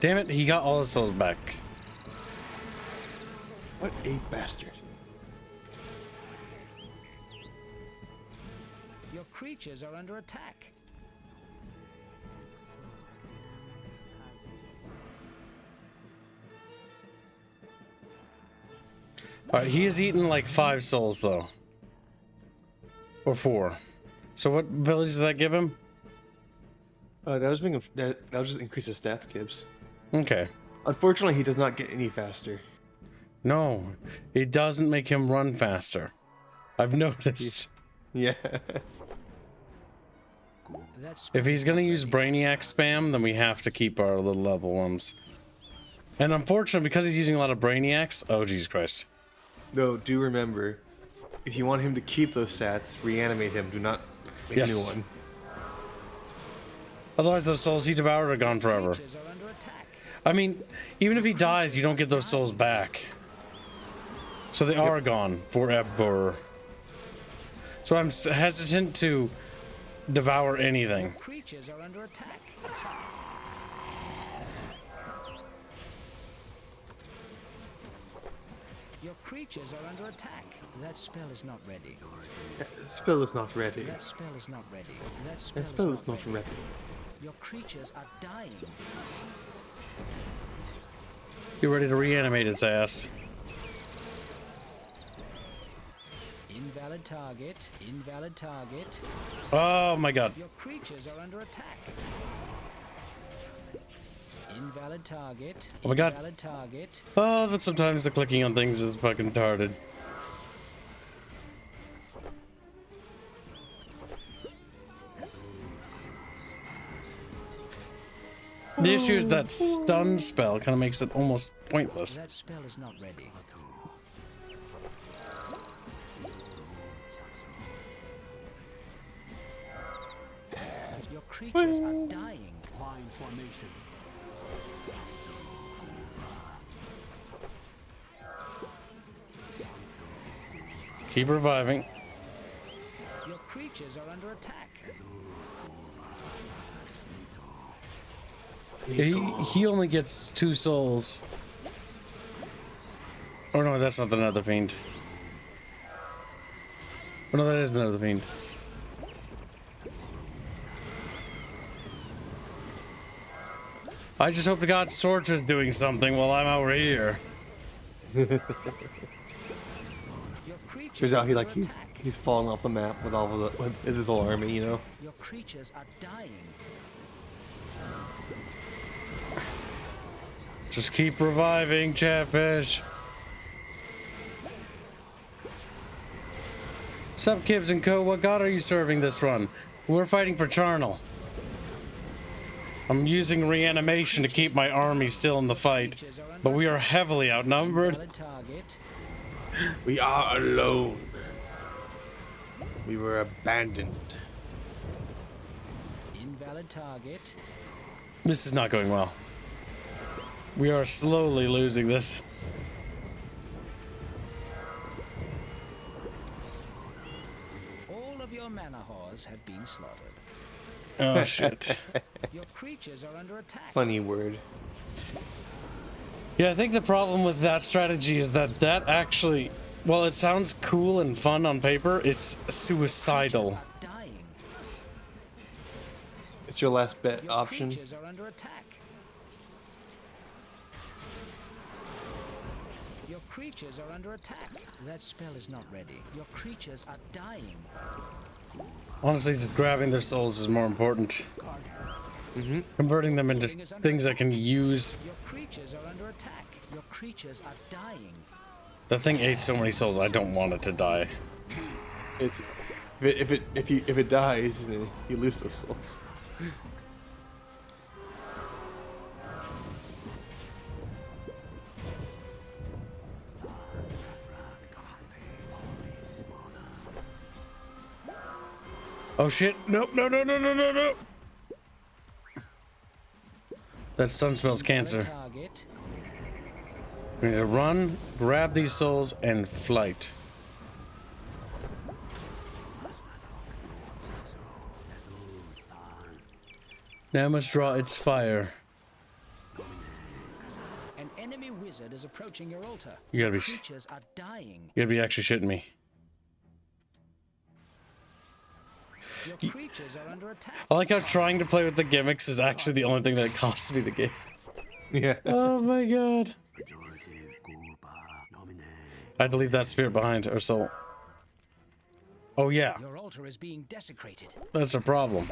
Damn it, he got all his souls back. What a bastard. Your creatures are under attack. Alright, he has eaten like 5 souls though. Or 4. So what abilities does that give him? That was making that'll just increase his stats, Gibbs. Okay. Unfortunately, he does not get any faster. No, it doesn't make him run faster. I've noticed. Yeah. If he's gonna use Brainiac spam, then we have to keep our little level ones. And unfortunately, because he's using a lot of Brainiacs, oh Jesus Christ. No, do remember, if you want him to keep those stats, reanimate him. Do not make a new one. Otherwise, those souls he devoured are gone forever. I mean, even if he dies, you don't get those souls back. So they are gone forever. So I'm hesitant to devour anything. Creatures are under attack. Your creatures are under attack. That spell is not ready. Spell is not ready. That spell is not ready. That spell is not ready. Your creatures are dying. You're ready to reanimate its ass. Invalid target. Invalid target. Oh my god. Your creatures are under attack. Invalid target. Oh my god. Invalid target. Oh, but sometimes the clicking on things is fucking retarded. The issue is that stun spell kind of makes it almost pointless. That spell is not ready. Your creatures are dying. Line formation. Keep reviving. Your creatures are under attack. He only gets 2 souls. Oh no, that's not the Nether Fiend. Oh no, that is the Nether Fiend. I just hope to God Sorge is doing something while I'm over here. Turns out he's falling off the map with all of with his whole army, you know. Your creatures are dying. Just keep reviving, Chatfish. Sup, Kibbs and Co. What god are you serving this run? We're fighting for Charnel. I'm using reanimation to keep my army still in the fight, but we are heavily outnumbered. We are alone. We were abandoned. Invalid target. This is not going well. We are slowly losing this. All of your mana whores have been slaughtered. Oh shit. Your creatures are under attack. Funny word. Yeah, I think the problem with that strategy is that actually, while it sounds cool and fun on paper, it's suicidal. It's your last bet option. Creatures are under attack. Your creatures are under attack. That spell is not ready. Your creatures are dying. Honestly, just grabbing their souls is more important. Converting them into things I can use. Your creatures are under attack. Your creatures are dying. The thing ate so many souls, I don't want it to die. It's if it dies, then you lose those souls. Oh shit! Nope! No! No! No! No! No! No! That stun smells cancer. We need to run, grab these souls, and flight. Now must draw its fire. wizard is approaching your altar. You gotta be. Creatures are dying. You gotta be actually shitting me. Your creatures are under attack. I like how trying to play with the gimmicks is actually the only thing that costs me the game. Yeah. Oh my god. I had to leave that spirit behind, or soul. Oh yeah. Your altar is being desecrated. That's a problem.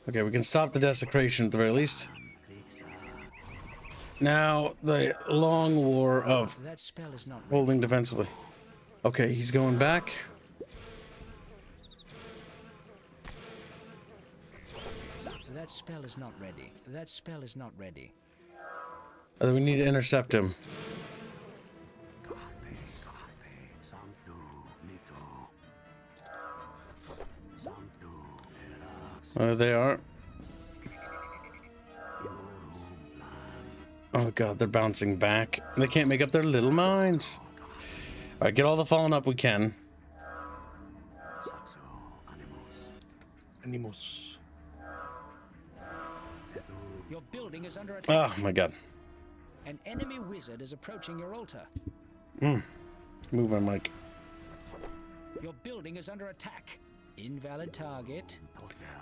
Okay, we can stop the desecration at the very least. Now, the long war of That spell is not holding defensively. Okay, he's going back. That spell is not ready. That spell is not ready. We need to intercept him. There they are. Oh god, they're bouncing back. They can't make up their little minds. Alright, get all the fallen up we can. Animos. Your building is under attack. Oh my god. An enemy wizard is approaching your altar. Move my mic. Your building is under attack. Invalid target.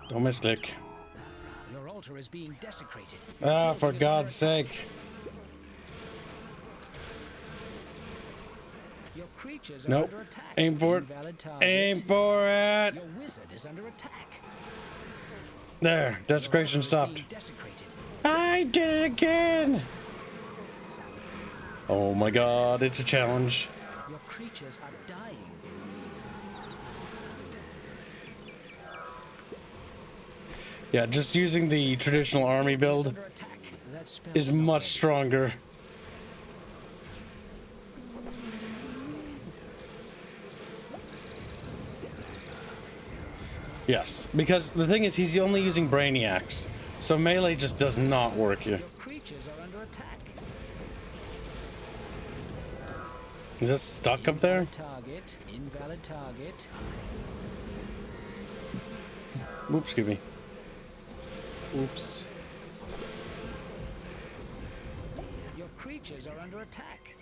Don't misclick. Your altar is being desecrated. Ah, for God's sake. Your creatures are Nope. under attack. Aim for it. Invalid target. Aim for it. Your wizard is under attack. There. Desecration stopped. Desecrated. I did it again. Oh my god, it's a challenge. Your creatures are dying. Yeah, just using the traditional army build is much stronger. Yes, because the thing is, he's only using brainiacs, so melee just does not work here. Your creatures are under attack. Is this stuck up there? Target. Invalid target. Oops, excuse me. Oops. Your creatures are under attack.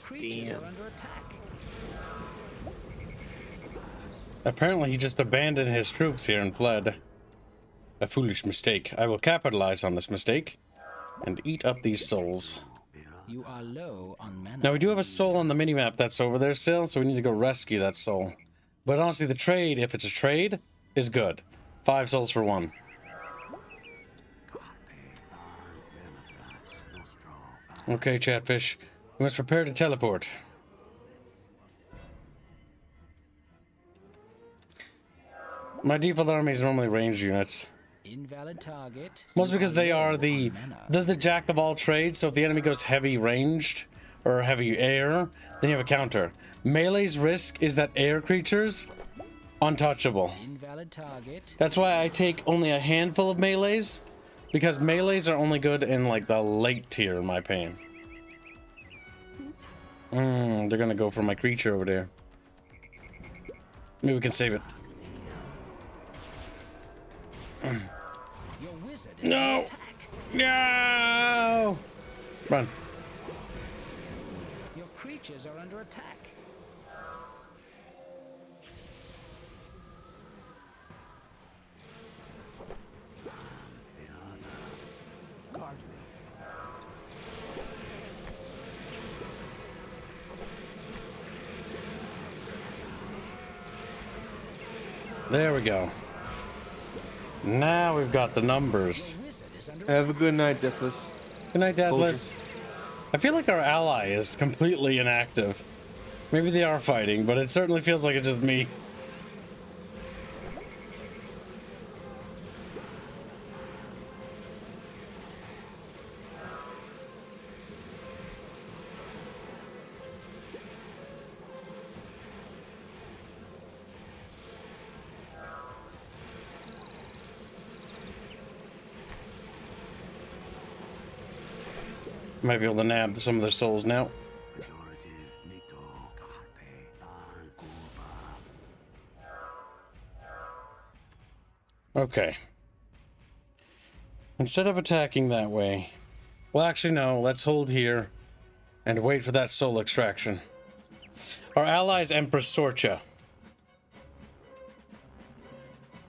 Creatures are under attack. Apparently he just abandoned his troops here and fled. A foolish mistake. I will capitalize on this mistake and eat up these souls. You are low on mana. Now we do have a soul on the minimap that's over there still, so we need to go rescue that soul. But honestly, the trade, if it's a trade, is good. 5 souls for 1. Okay, Chatfish. We must prepare to teleport. My default army is normally ranged units. Invalid target. Mostly because they are the jack of all trades, so if the enemy goes heavy ranged or heavy air, then you have a counter. Melee's risk is that air creatures untouchable. Invalid target. That's why I take only a handful of melees, because melees are only good in like the late tier in my opinion. They're gonna go for my creature over there. Maybe we can save it. Your wizard is under No! attack. No! Run. Your creatures are under attack. There we go. Now we've got the numbers. Have a good night, Deathless. Good night, Deathless. I feel like our ally is completely inactive. Maybe they are fighting, but it certainly feels like it's just me. Might be able to nab some of their souls now. Okay. Instead of attacking that way... Well, actually, no. Let's hold here and wait for that soul extraction. Our ally is Empress Sorcha.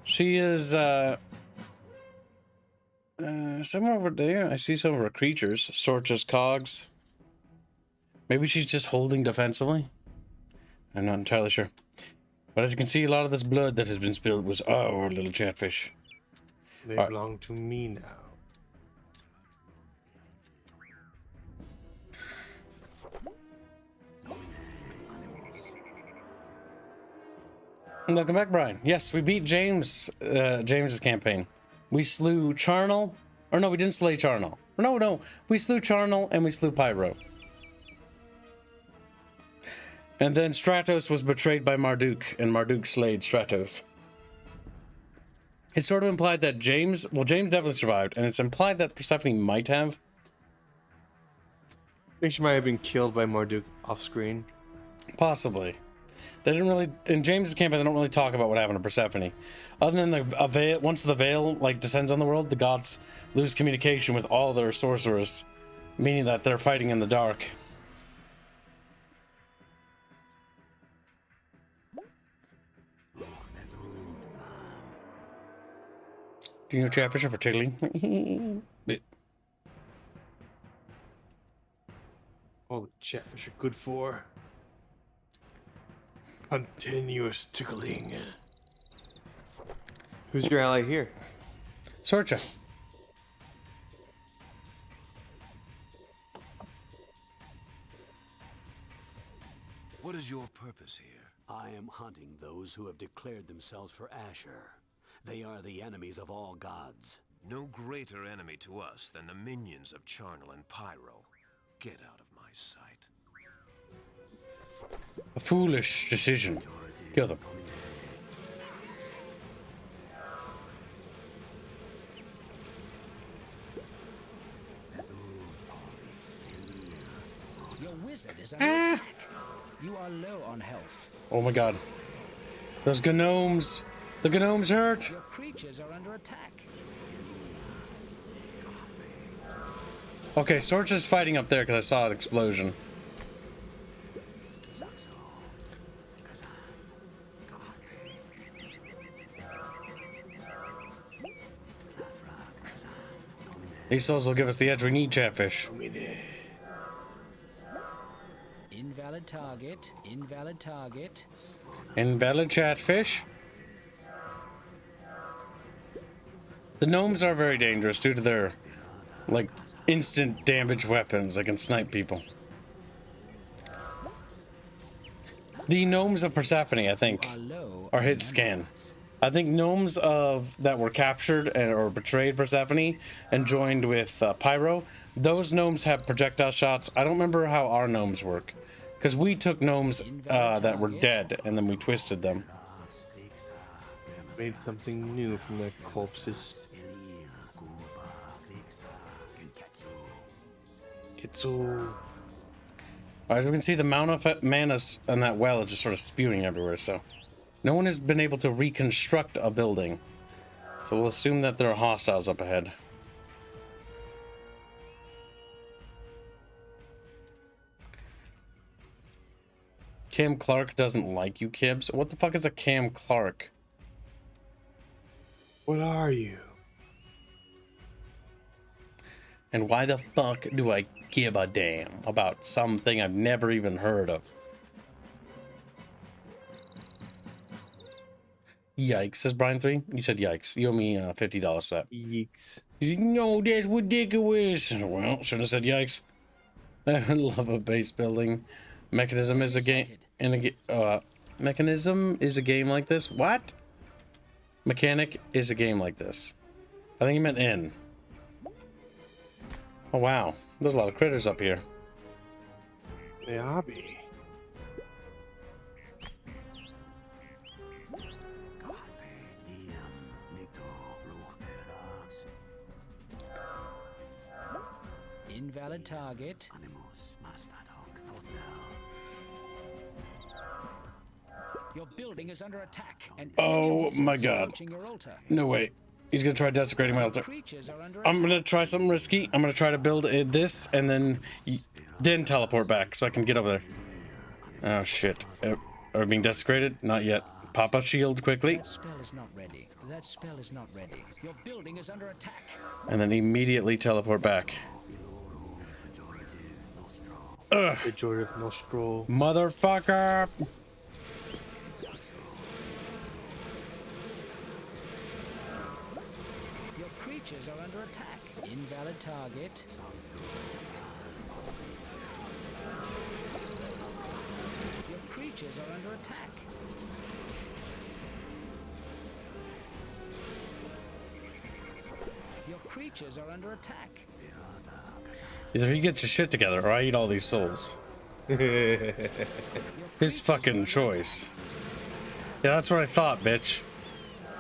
She is, somewhere over there. I see some of her creatures. Sorcha's cogs. Maybe she's just holding defensively? I'm not entirely sure. But as you can see, a lot of this blood that has been spilled was our little chatfish. They belong to me now. Welcome back, Brian. Yes, we beat James's campaign. We slew Charnel. Or no, we didn't slay Charnel. No. We slew Charnel and we slew Pyro. And then Stratos was betrayed by Marduk, and Marduk slayed Stratos. It sort of implied that James definitely survived, and it's implied that Persephone might have. I think she might have been killed by Marduk off screen. Possibly. They didn't really, in James's campaign, they don't really talk about what happened to Persephone. Other than a veil, once the veil descends on the world, the gods lose communication with all their sorcerers, meaning that they're fighting in the dark. Do you know Chatfish for tickling? Oh, Chatfish are good for continuous tickling. Who's your ally here? Sorcha. What is your purpose here? I am hunting those who have declared themselves for Asher. They are the enemies of all gods. No greater enemy to us than the minions of Charnel and Pyro. Get out of my sight. A foolish decision. Kill them. Your wizard is under attack. You are low on health. Oh my god. Those gnomes. The gnomes hurt. Your creatures are under attack. Okay, Sorcha's fighting up there because I saw an explosion. These souls will give us the edge we need, Chatfish. Invalid target. Invalid target. Invalid Chatfish. The gnomes are very dangerous due to their, like, instant damage weapons that can snipe people. The gnomes of Persephone, I think, are hit scan. I think gnomes that were captured or betrayed Persephone and joined with Pyro, those gnomes have projectile shots. I don't remember how our gnomes work, because we took gnomes that were dead and then we twisted them. Made something new from their corpses. Kitsu. As we can see, the amount of mana on that well is just sort of spewing everywhere, so no one has been able to reconstruct a building. So we'll assume that there are hostiles up ahead. Cam Clark doesn't like you, Kibbs. What the fuck is a Cam Clark? What are you? And why the fuck do I give a damn about something I've never even heard of? Yikes, says Brian 3. You said yikes. You owe me $50 for that. Yikes. No, that's ridiculous. Well, shouldn't have said yikes. I love a base building. Mechanism is a game. Mechanism is a game like this. What? Mechanic is a game like this. I think he meant in. Oh wow, there's a lot of critters up here. They are be. Invalid target. Your building is under attack, and Oh my god. approaching your altar. No way. He's gonna try desecrating my altar. Creatures are under I'm gonna try something risky. I'm gonna try to build this and then teleport back so I can get over there. Oh shit. Are we being desecrated? Not yet. Pop a shield quickly. That spell is not ready. That spell is not ready. Your building is under attack. And then immediately teleport back. Ugh. Motherfucker! Your creatures are under attack. Invalid target. Your creatures are under attack. Your creatures are under attack. Either he gets his shit together or I eat all these souls. His fucking choice. Yeah, that's what I thought, bitch.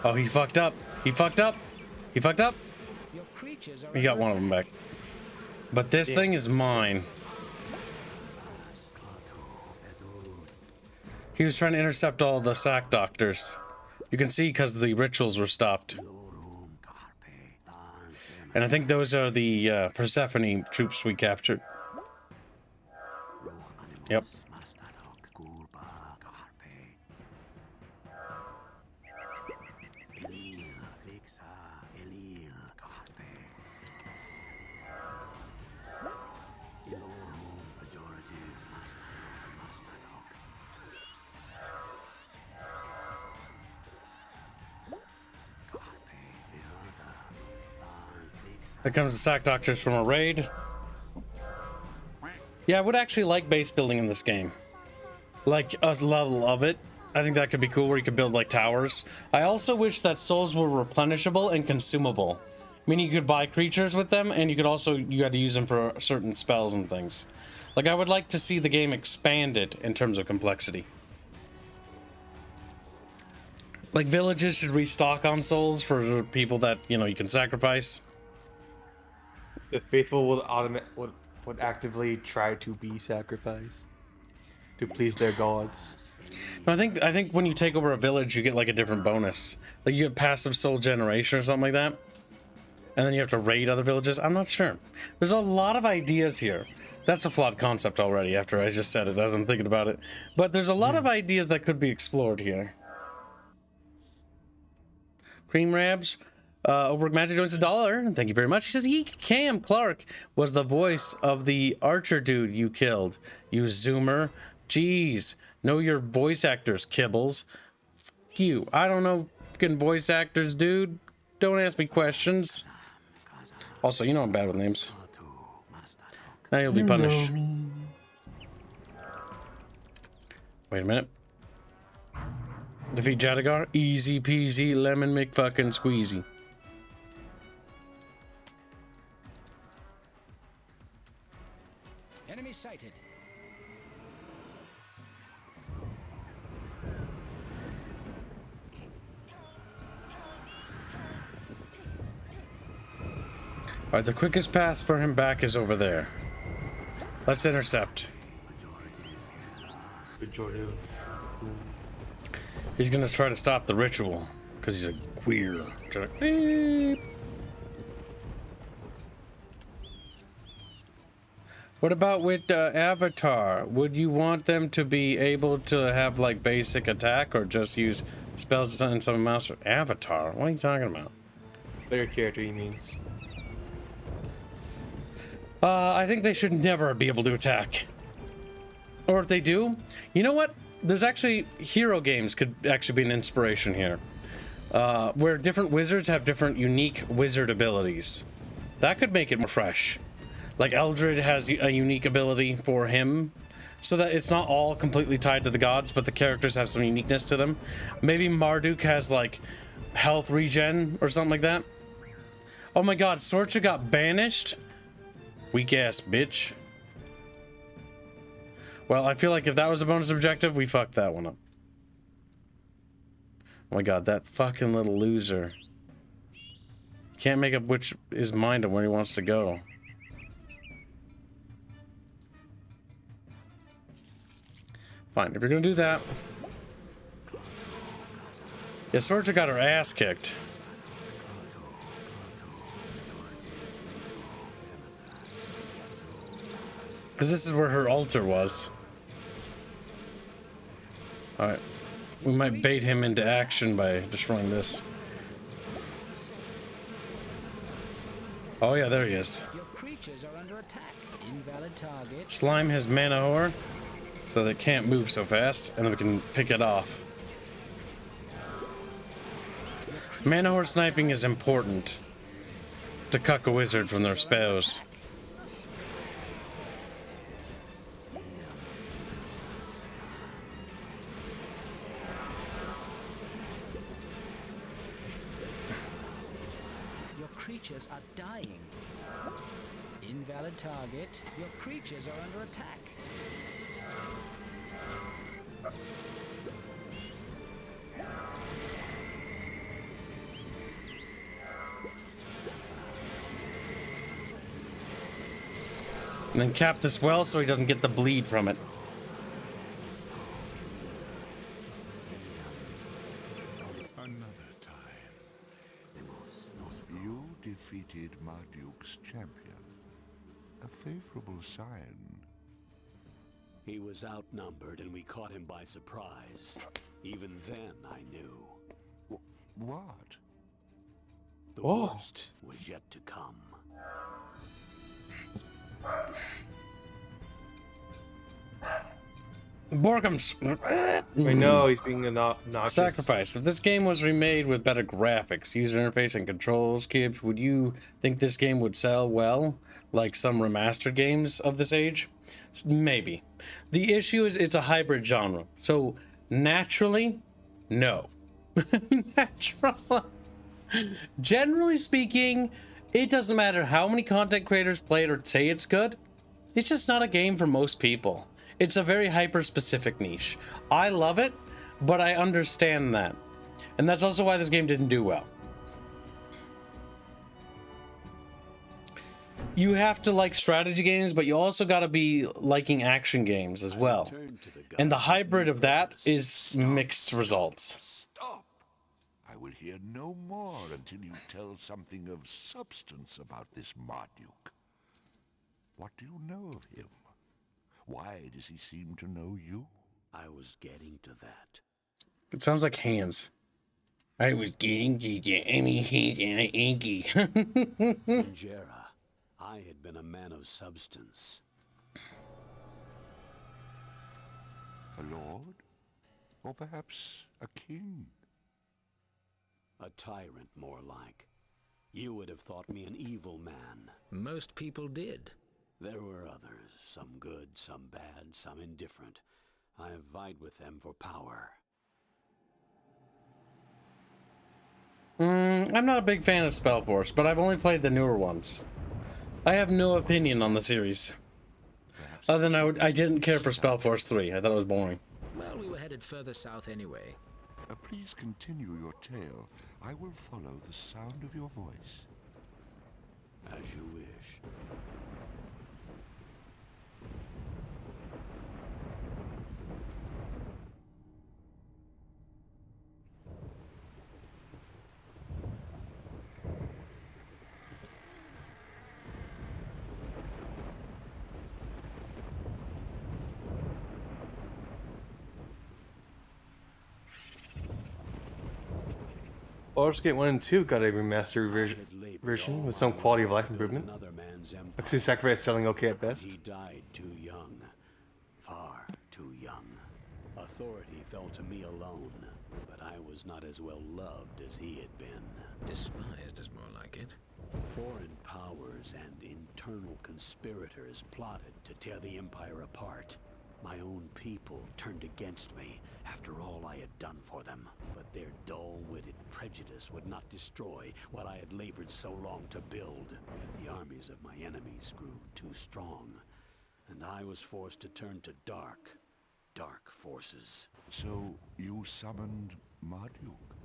Oh, he fucked up. He fucked up. He fucked up. He got one of them back. But this thing is mine. He was trying to intercept all the sack doctors. You can see because the rituals were stopped. And I think those are the Persephone troops we captured. Yep. Here comes the sack doctors from a raid. Yeah, I would actually like base building in this game. Like a level of it. I think that could be cool where you could build like towers. I also wish that souls were replenishable and consumable. Meaning you could buy creatures with them and you had to use them for certain spells and things. Like I would like to see the game expanded in terms of complexity. Like villages should restock on souls for people that, you know, you can sacrifice. The faithful would actively try to be sacrificed to please their gods. I think when you take over a village, you get like a different bonus. Like you get passive soul generation or something like that, and then you have to raid other villages. I'm not sure. There's a lot of ideas here. That's a flawed concept already. After I just said it, as I'm thinking about it, but there's a lot of ideas that could be explored here. Cream Rabs. Over Magic joins $1. Thank you very much. He says, Cam Clark was the voice of the archer dude you killed. You zoomer. Jeez. Know your voice actors, Kibbles. F you. I don't know fucking voice actors, dude. Don't ask me questions. Also, you know I'm bad with names. Now you'll be punished. Wait a minute. Defeat Jadagar? Easy peasy, lemon McFucking squeezy. Enemy sighted. Alright, the quickest path for him back is over there. Let's intercept. He's gonna try to stop the ritual because he's a queer. What about with Avatar? Would you want them to be able to have like basic attack or just use spells and some mouse? Avatar? What are you talking about? Player character, he means. I think they should never be able to attack. Or if they do, you know what? There's actually hero games could actually be an inspiration here, where different wizards have different unique wizard abilities. That could make it more fresh. Like Eldred has a unique ability for him, so that it's not all completely tied to the gods, but the characters have some uniqueness to them. Maybe Marduk has like health regen or something like that. Oh my god, Sorcha got banished? Weak ass bitch. Well, I feel like if that was a bonus objective, we fucked that one up. Oh my god, that fucking little loser. Can't make up which his mind on where he wants to go. Fine, if you're gonna do that, Yeah, Sorcha got her ass kicked. Because this is where her altar was. Alright. We might bait him into action by destroying this. Oh yeah, there he is. Your creatures are under attack. Invalid target. Slime his mana whore so that it can't move so fast, and then we can pick it off. Mana whore sniping is important to cuck a wizard from their spells. Your creatures are dying. Invalid target. Your creatures are under attack. And then cap this well so he doesn't get the bleed from it. Another time. You defeated Marduke's champion. A favorable sign. He was outnumbered and we caught him by surprise. Even then I knew. What? The worst was yet to come. Borgham's. I know he's being obnoxious. Sacrifice. If this game was remade with better graphics, user interface, and controls, Gibbs, would you think this game would sell well, like some remastered games of this age? Maybe. The issue is it's a hybrid genre, so naturally, no. Generally speaking, it doesn't matter how many content creators play it or say it's good. It's just not a game for most people. It's a very hyper-specific niche. I love it, but I understand that. And that's also why this game didn't do well. You have to like strategy games, but you also got to be liking action games as well. And the hybrid of that is mixed results. Stop! I will hear no more until you tell something of substance about this Marduk. What do you know of him? Why does he seem to know you? I was getting to that. It sounds like hands. I was getting to that. I mean, hands and Inky. In Jera, I had been a man of substance. A lord? Or perhaps a king? A tyrant, more like. You would have thought me an evil man. Most people did. There were others, some good, some bad, some indifferent. I have vied with them for power. I'm not a big fan of Spellforce, but I've only played the newer ones. I have no opinion on the series. Other than I didn't care for Spellforce 3. I thought it was boring. Well, we were headed further south anyway. Please continue your tale. I will follow the sound of your voice. As you wish. Baldur's Gate 1 and 2 got a remastered version with some quality of life improvement. I could see Sacrifice selling okay at best. He died too young. Far too young. Authority fell to me alone, but I was not as well loved as he had been. Despised is more like it. Foreign powers and internal conspirators plotted to tear the Empire apart. My own people turned against me after all I had done for them. But their dull-witted prejudice would not destroy what I had labored so long to build. Yet the armies of my enemies grew too strong, and I was forced to turn to dark forces. So you summoned Marduk?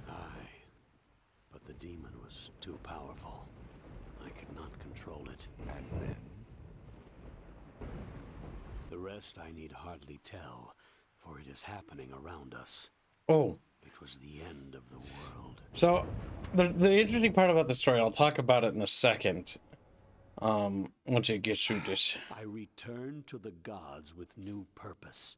Aye, but the demon was too powerful. I could not control it. And then? The rest I need hardly tell, for it is happening around us. Oh, It was the end of the world. So, the interesting part about the story, I'll talk about it in a second. Once it gets through this. I returned to the gods with new purpose.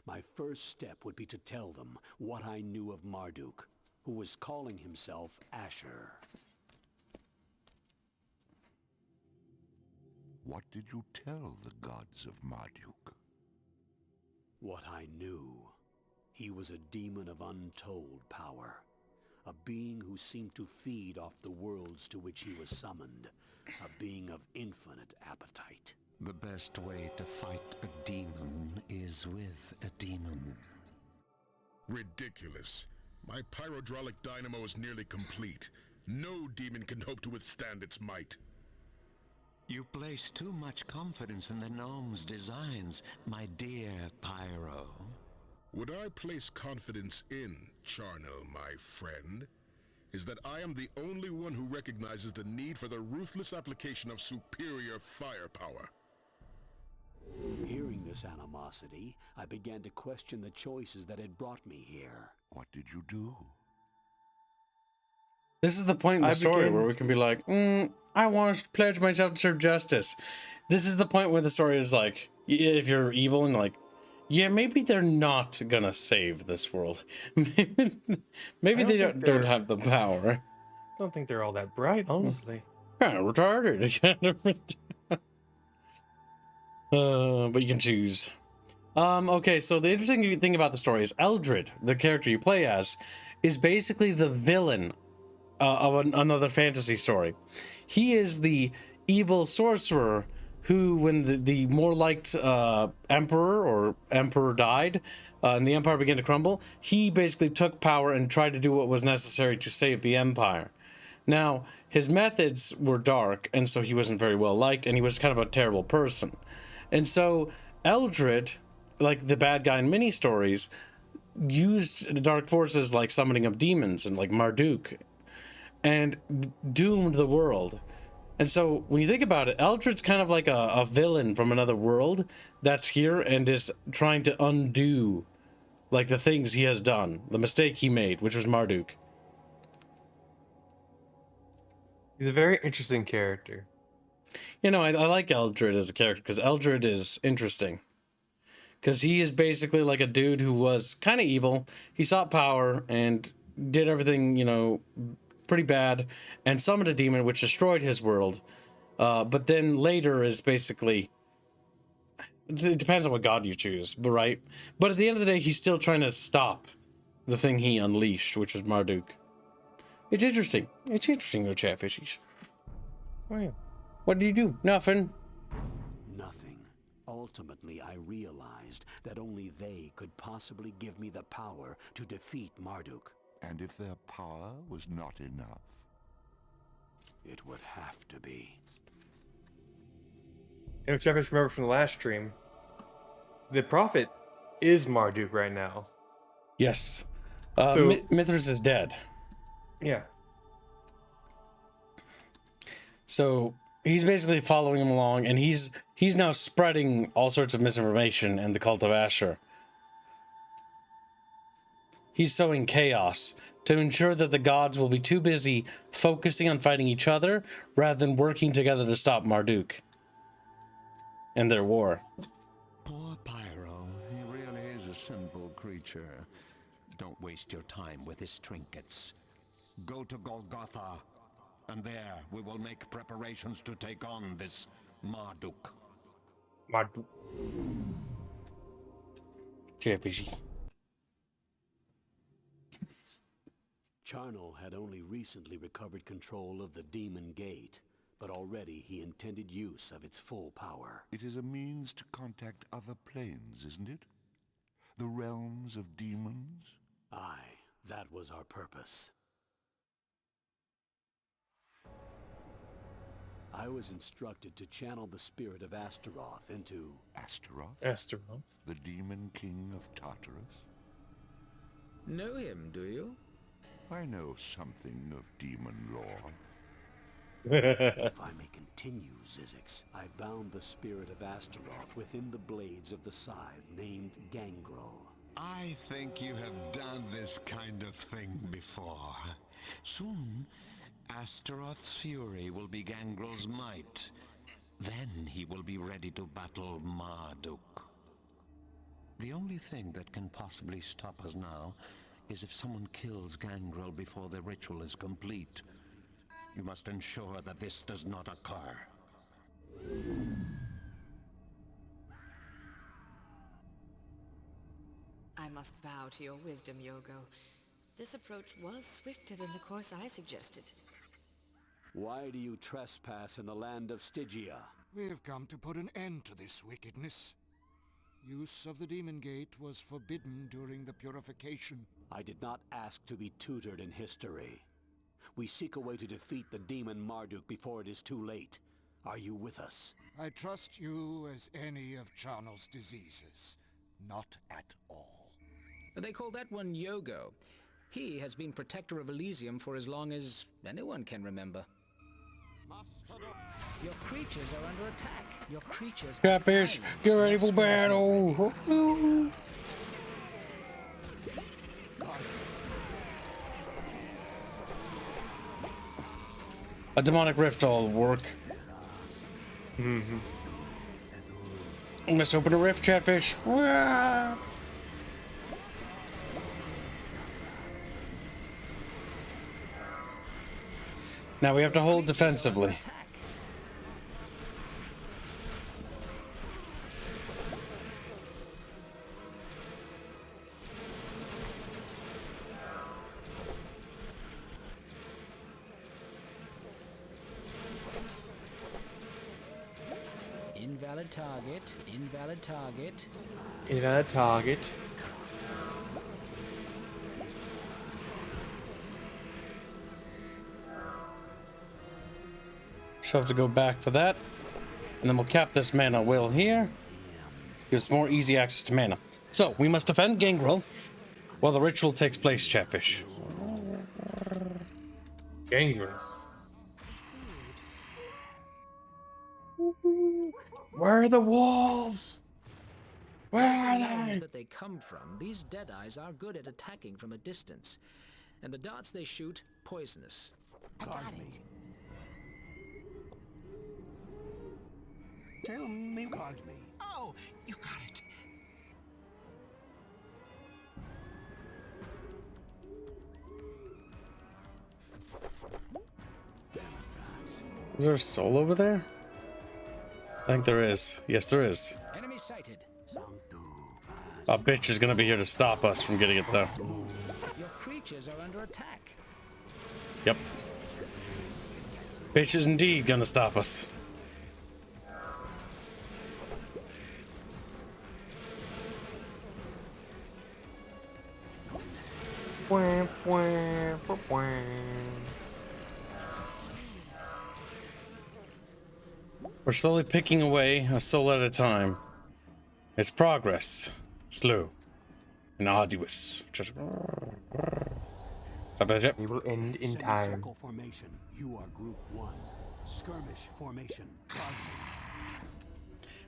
My first step would be to tell them what I knew of Marduk, who was calling himself Asher. What did you tell the gods of Marduk? What I knew. He was a demon of untold power. A being who seemed to feed off the worlds to which he was summoned. A being of infinite appetite. The best way to fight a demon is with a demon. Ridiculous. My pyrodraulic dynamo is nearly complete. No demon can hope to withstand its might. You place too much confidence in the gnome's designs, my dear Pyro. Would I place confidence in Charnel, my friend? Is that I am the only one who recognizes the need for the ruthless application of superior firepower. Hearing this animosity, I began to question the choices that had brought me here. What did you do? This is the point in the story where we can be like, I want to pledge myself to serve justice. This is the point where the story is like, if you're evil and like, yeah, maybe they're not gonna save this world. Maybe they don't have the power. I don't think they're all that bright, honestly. Kind of retarded. But you can choose. Okay, so the interesting thing about the story is Eldred, the character you play as, is basically the villain of another fantasy story. He is the evil sorcerer who, when the more liked emperor died, and the empire began to crumble, he basically took power and tried to do what was necessary to save the empire. Now, his methods were dark, and so he wasn't very well liked, and he was kind of a terrible person. And so Eldred, like the bad guy in many stories, used dark forces like summoning of demons and like Marduk, and doomed the world. And so when you think about it, Eldred's kind of like a villain from another world that's here and is trying to undo like the things he has done, the mistake he made, which was Marduk. He's a very interesting character. You know, I like Eldred as a character because Eldred is interesting. Because he is basically like a dude who was kind of evil. He sought power and did everything, you know, pretty bad, and summoned a demon which destroyed his world. But then later is basically, it depends on what god you choose, but right? But at the end of the day, he's still trying to stop the thing he unleashed, which was Marduk. It's interesting. It's interesting, though, Chatfishies. Wow. What did you do? Nothing. Nothing. Ultimately, I realized that only they could possibly give me the power to defeat Marduk. And if their power was not enough? It would have to be. You know, Chatfish, remember from the last stream, the prophet is Marduk right now. Yes. So, Mithras is dead. Yeah. So he's basically following him along, and he's now spreading all sorts of misinformation and the cult of Asher. He's sowing chaos to ensure that the gods will be too busy focusing on fighting each other rather than working together to stop Marduk and their war. Poor Pyro. He really is a simple creature. Don't waste your time with his trinkets. Go to Golgotha, and there we will make preparations to take on this Marduk. Marduk. Chatfishy. Charnel had only recently recovered control of the Demon Gate, but already he intended use of its full power. It is a means to contact other planes, isn't it? The realms of demons? Aye, that was our purpose. I was instructed to channel the spirit of Astaroth into... Astaroth? Astaroth? The demon king of Tartarus? Know him, do you? I know something of demon lore. If I may continue, Zizix, I bound the spirit of Astaroth within the blades of the scythe named Gangrel. I think you have done this kind of thing before. Soon, Astaroth's fury will be Gangrel's might. Then he will be ready to battle Marduk. The only thing that can possibly stop us now is if someone kills Gangrel before the ritual is complete. You must ensure that this does not occur. I must vow to your wisdom, Yogo. This approach was swifter than the course I suggested. Why do you trespass in the land of Stygia? We have come to put an end to this wickedness. Use of the Demon Gate was forbidden during the purification. I did not ask to be tutored in history. We seek a way to defeat the demon Marduk before it is too late. Are you with us? I trust you as any of Charnel's diseases. Not at all. They call that one Yogo. He has been protector of Elysium for as long as anyone can remember. Your creatures are under attack. Your creatures Chatfish, get ready for battle. A demonic rift will work. Let's open a rift, Chatfish. Now we have to hold defensively. Invalid target. Invalid target. Invalid target. She'll have to go back for that. And then we'll cap this mana wheel here. Gives more easy access to mana. So, we must defend Gangrel while the ritual takes place, Chatfish. Gangrel. Where are the wolves? Where are they? That they come from, these Deadeyes are good at attacking from a distance. And the darts they shoot, poisonous. I got it. Tell me what. Oh, you got it. Is there a soul over there? I think there is. Yes, there is. Enemy sighted. A bitch is gonna be here to stop us from getting it though. Your creatures are under attack. Yep. Bitch is indeed gonna stop us. We're slowly picking away a soul at a time. It's progress. Slow and arduous. Just... We will end in time. Semicircle formation. You are group 1. Skirmish formation.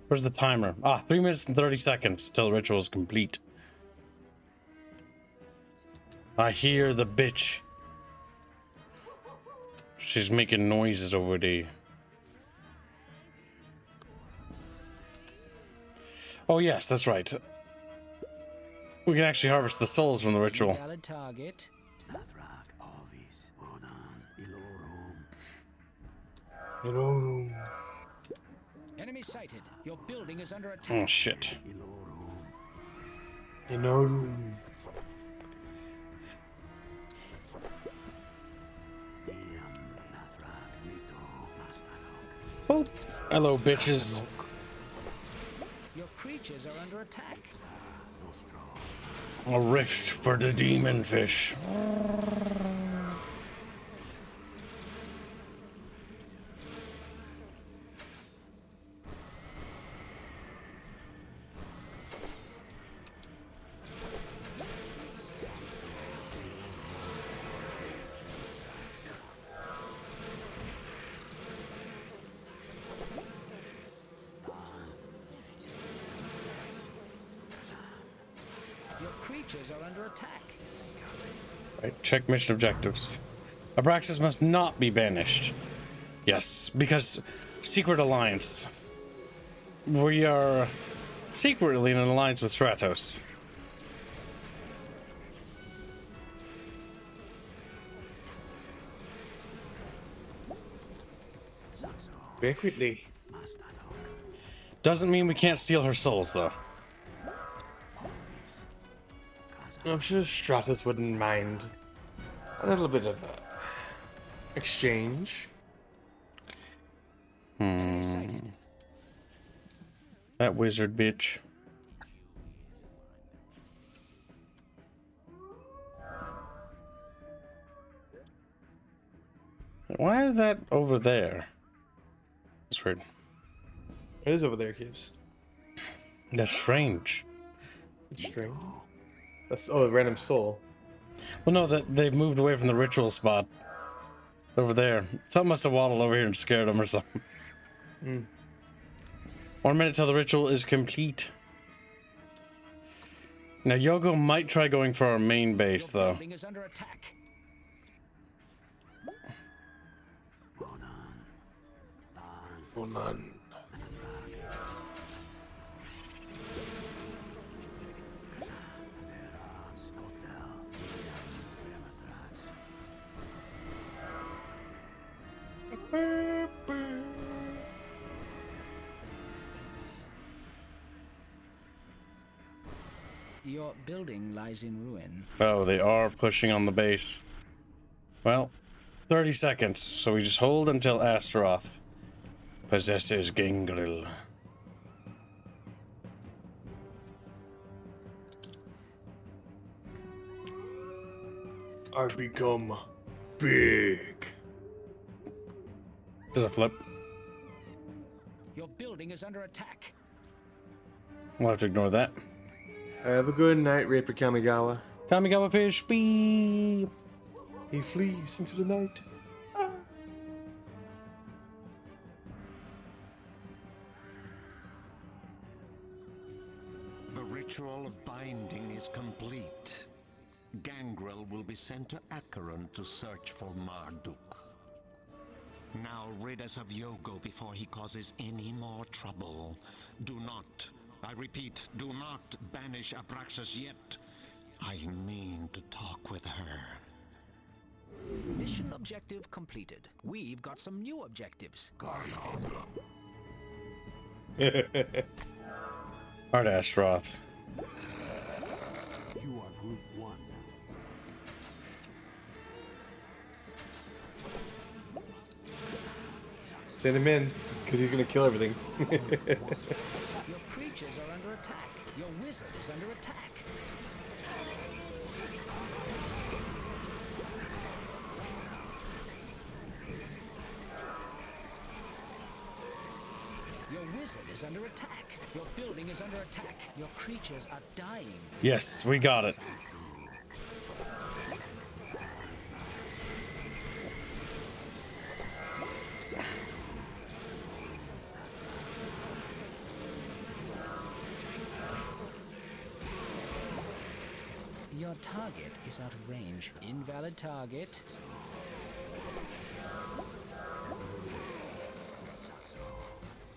Where's the timer? 3 minutes and 30 seconds till the ritual is complete. I hear the bitch. She's making noises over there. Oh yes, that's right. We can actually harvest the souls from the ritual. Valid target. Enemy sighted. Your building is under attack. Oh shit. Oh, hello, bitches. Your creatures are under attack. A rift for the demon fish. creatures are under attack. Right, check mission objectives. Abraxas must not be banished. Yes, because Secret Alliance. We are secretly in an alliance with Stratos. Secretly. Doesn't mean we can't steal her souls, though. I'm sure Stratos wouldn't mind a little bit of exchange. That wizard bitch. Why is that over there? That's weird. It is over there, Gibbs. That's strange. It's strange. That's a random soul. Well, no, that they've moved away from the ritual spot. Over there. Something must have waddled over here and scared them or something. 1 minute till the ritual is complete. Now, Yogo might try going for our main base, though. Building is under attack. Hold on. Your building lies in ruin. Oh, they are pushing on the base. Well, 30 seconds, so we just hold until Astaroth possesses Gangrel. I become big. Does it flip? Your building is under attack. We'll have to ignore that. Have a good night, Raper Kamigawa. Kamigawa fish, bee. He flees into the night. The ritual of binding is complete. Gangrel will be sent to Acheron to search for Marduk. Now rid us of Yogo before he causes any more trouble. Do not, I repeat, do not banish Abraxas yet. I mean to talk with her. Mission objective completed. We've got some new objectives. Hard Astaroth. You are Group 1. Send him in, because he's going to kill everything. Your creatures are under attack. Your wizard is under attack. Your wizard is under attack. Your building is under attack. Your creatures are dying. Yes, we got it. Your target is out of range. Invalid target.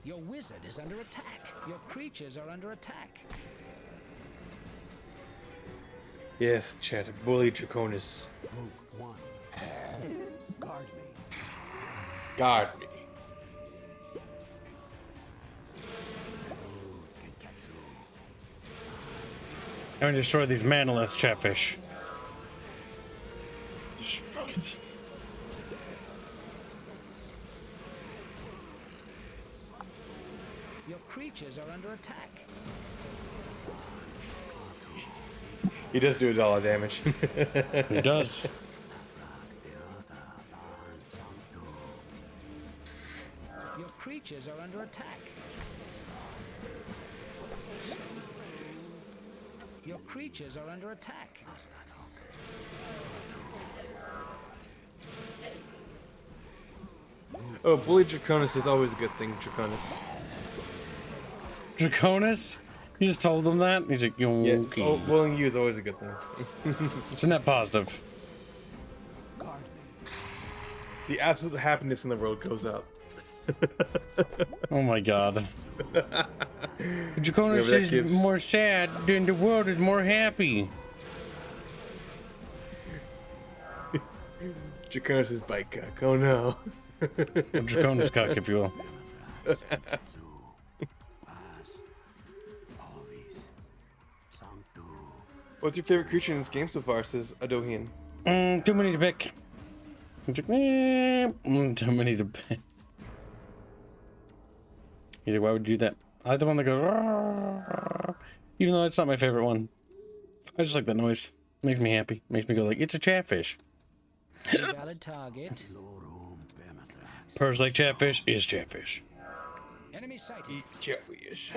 Your wizard is under attack. Your creatures are under attack. Yes, chat. Bully Draconis. Group 1. Guard me. Guard me. I'm gonna destroy these manoliths, Chatfish. Your creatures are under attack. He does do a dollar damage. He does. Your creatures are under attack. Your creatures are under attack. Oh, Bully Draconis is always a good thing, Draconis. Draconis? You just told them that? He's like, okay. Yeah, bullying you is always a good thing. It's a net positive. The absolute happiness in the world goes up. Oh my god. Draconis is more sad than the world is more happy. Draconis is bike cock. Oh no. Draconis cock, if you will. What's your favorite creature in this game so far? Says Adohian. Too many to pick. He's like, too many to pick. He's like, why would you do that? I like the one that goes, "Rrrr." Even though it's not my favorite one. I just like that noise. Makes me happy. Makes me go like, it's a chatfish. Valid target. Purrs like chatfish is chatfish. Enemy sighted. Eat chatfish.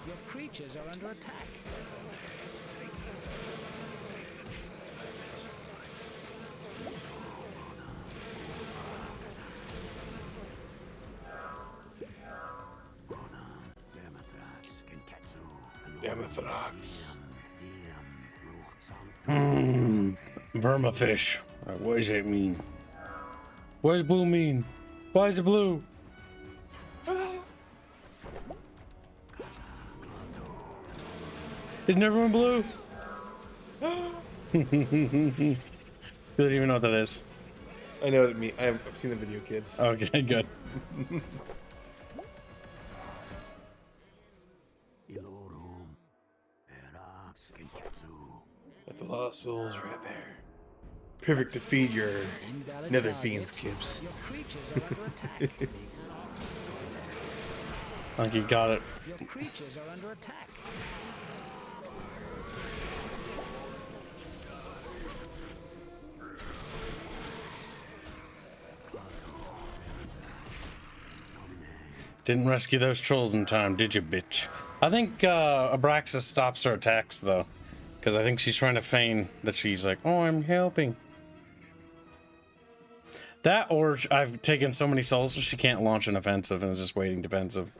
Your creatures are under attack. Yamathrax. Vermifish. What does that mean? What does blue mean? Why is it blue? Isn't everyone blue? You don't even know what that is. I know what it means. I've seen the video, kids. Okay, good. That's a lot of souls right there. Perfect to feed your nether fiends, Kips. I think you got it. Your creatures are under attack. Didn't rescue those trolls in time, did you, bitch? I think Abraxas stops her attacks, though. Because I think she's trying to feign that she's like, oh, I'm helping. That, or I've taken so many souls so she can't launch an offensive and is just waiting defensive.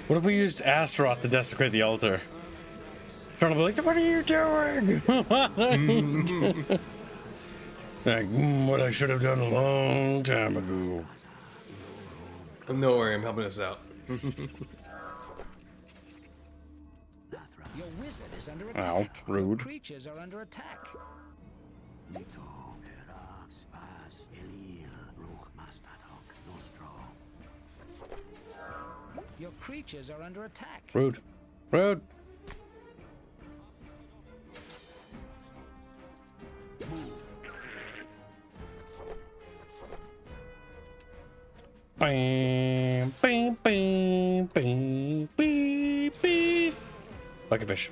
What if we used Astaroth to desecrate the altar? Trying to be like, what are you doing? Like, what I should have done a long time ago. No worry, I'm helping us out. Your wizard is under attack. Ow, rude. Your creatures are under attack. Your creatures are under attack. Rude. Rude. Bam, bam, bam, bam, beep, beep. Like a fish.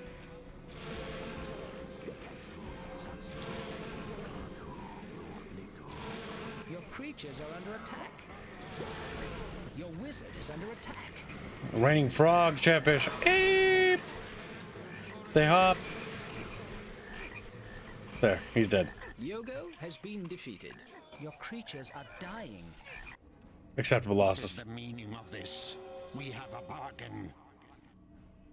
Your creatures are under attack. Your wizard is under attack. Raining frogs, chatfish. Eep. They hop. There, he's dead. Yogo has been defeated. Your creatures are dying. Acceptable losses. The meaning of this. We have a bargain.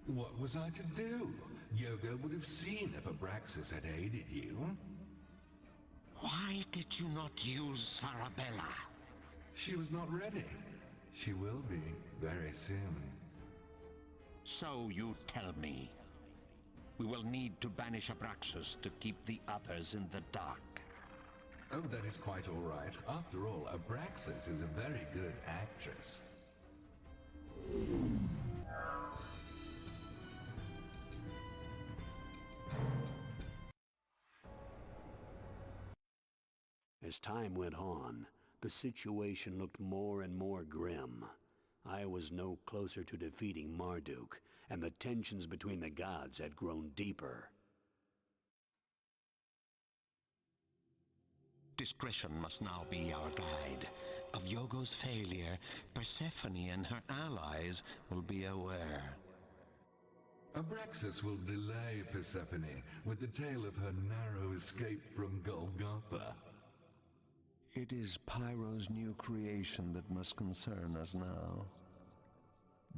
What was I to do? Yogo would have seen if Abraxas had aided you. Why did you not use Sarabella? She was not ready. She will be very soon. So you tell me. We will need to banish Abraxas to keep the others in the dark. Oh, that is quite all right. After all, Abraxas is a very good actress. As time went on, the situation looked more and more grim. I was no closer to defeating Marduk, and the tensions between the gods had grown deeper. Discretion must now be our guide. Of Yogo's failure, Persephone and her allies will be aware. Abraxas will delay Persephone with the tale of her narrow escape from Golgotha. It is Pyro's new creation that must concern us now.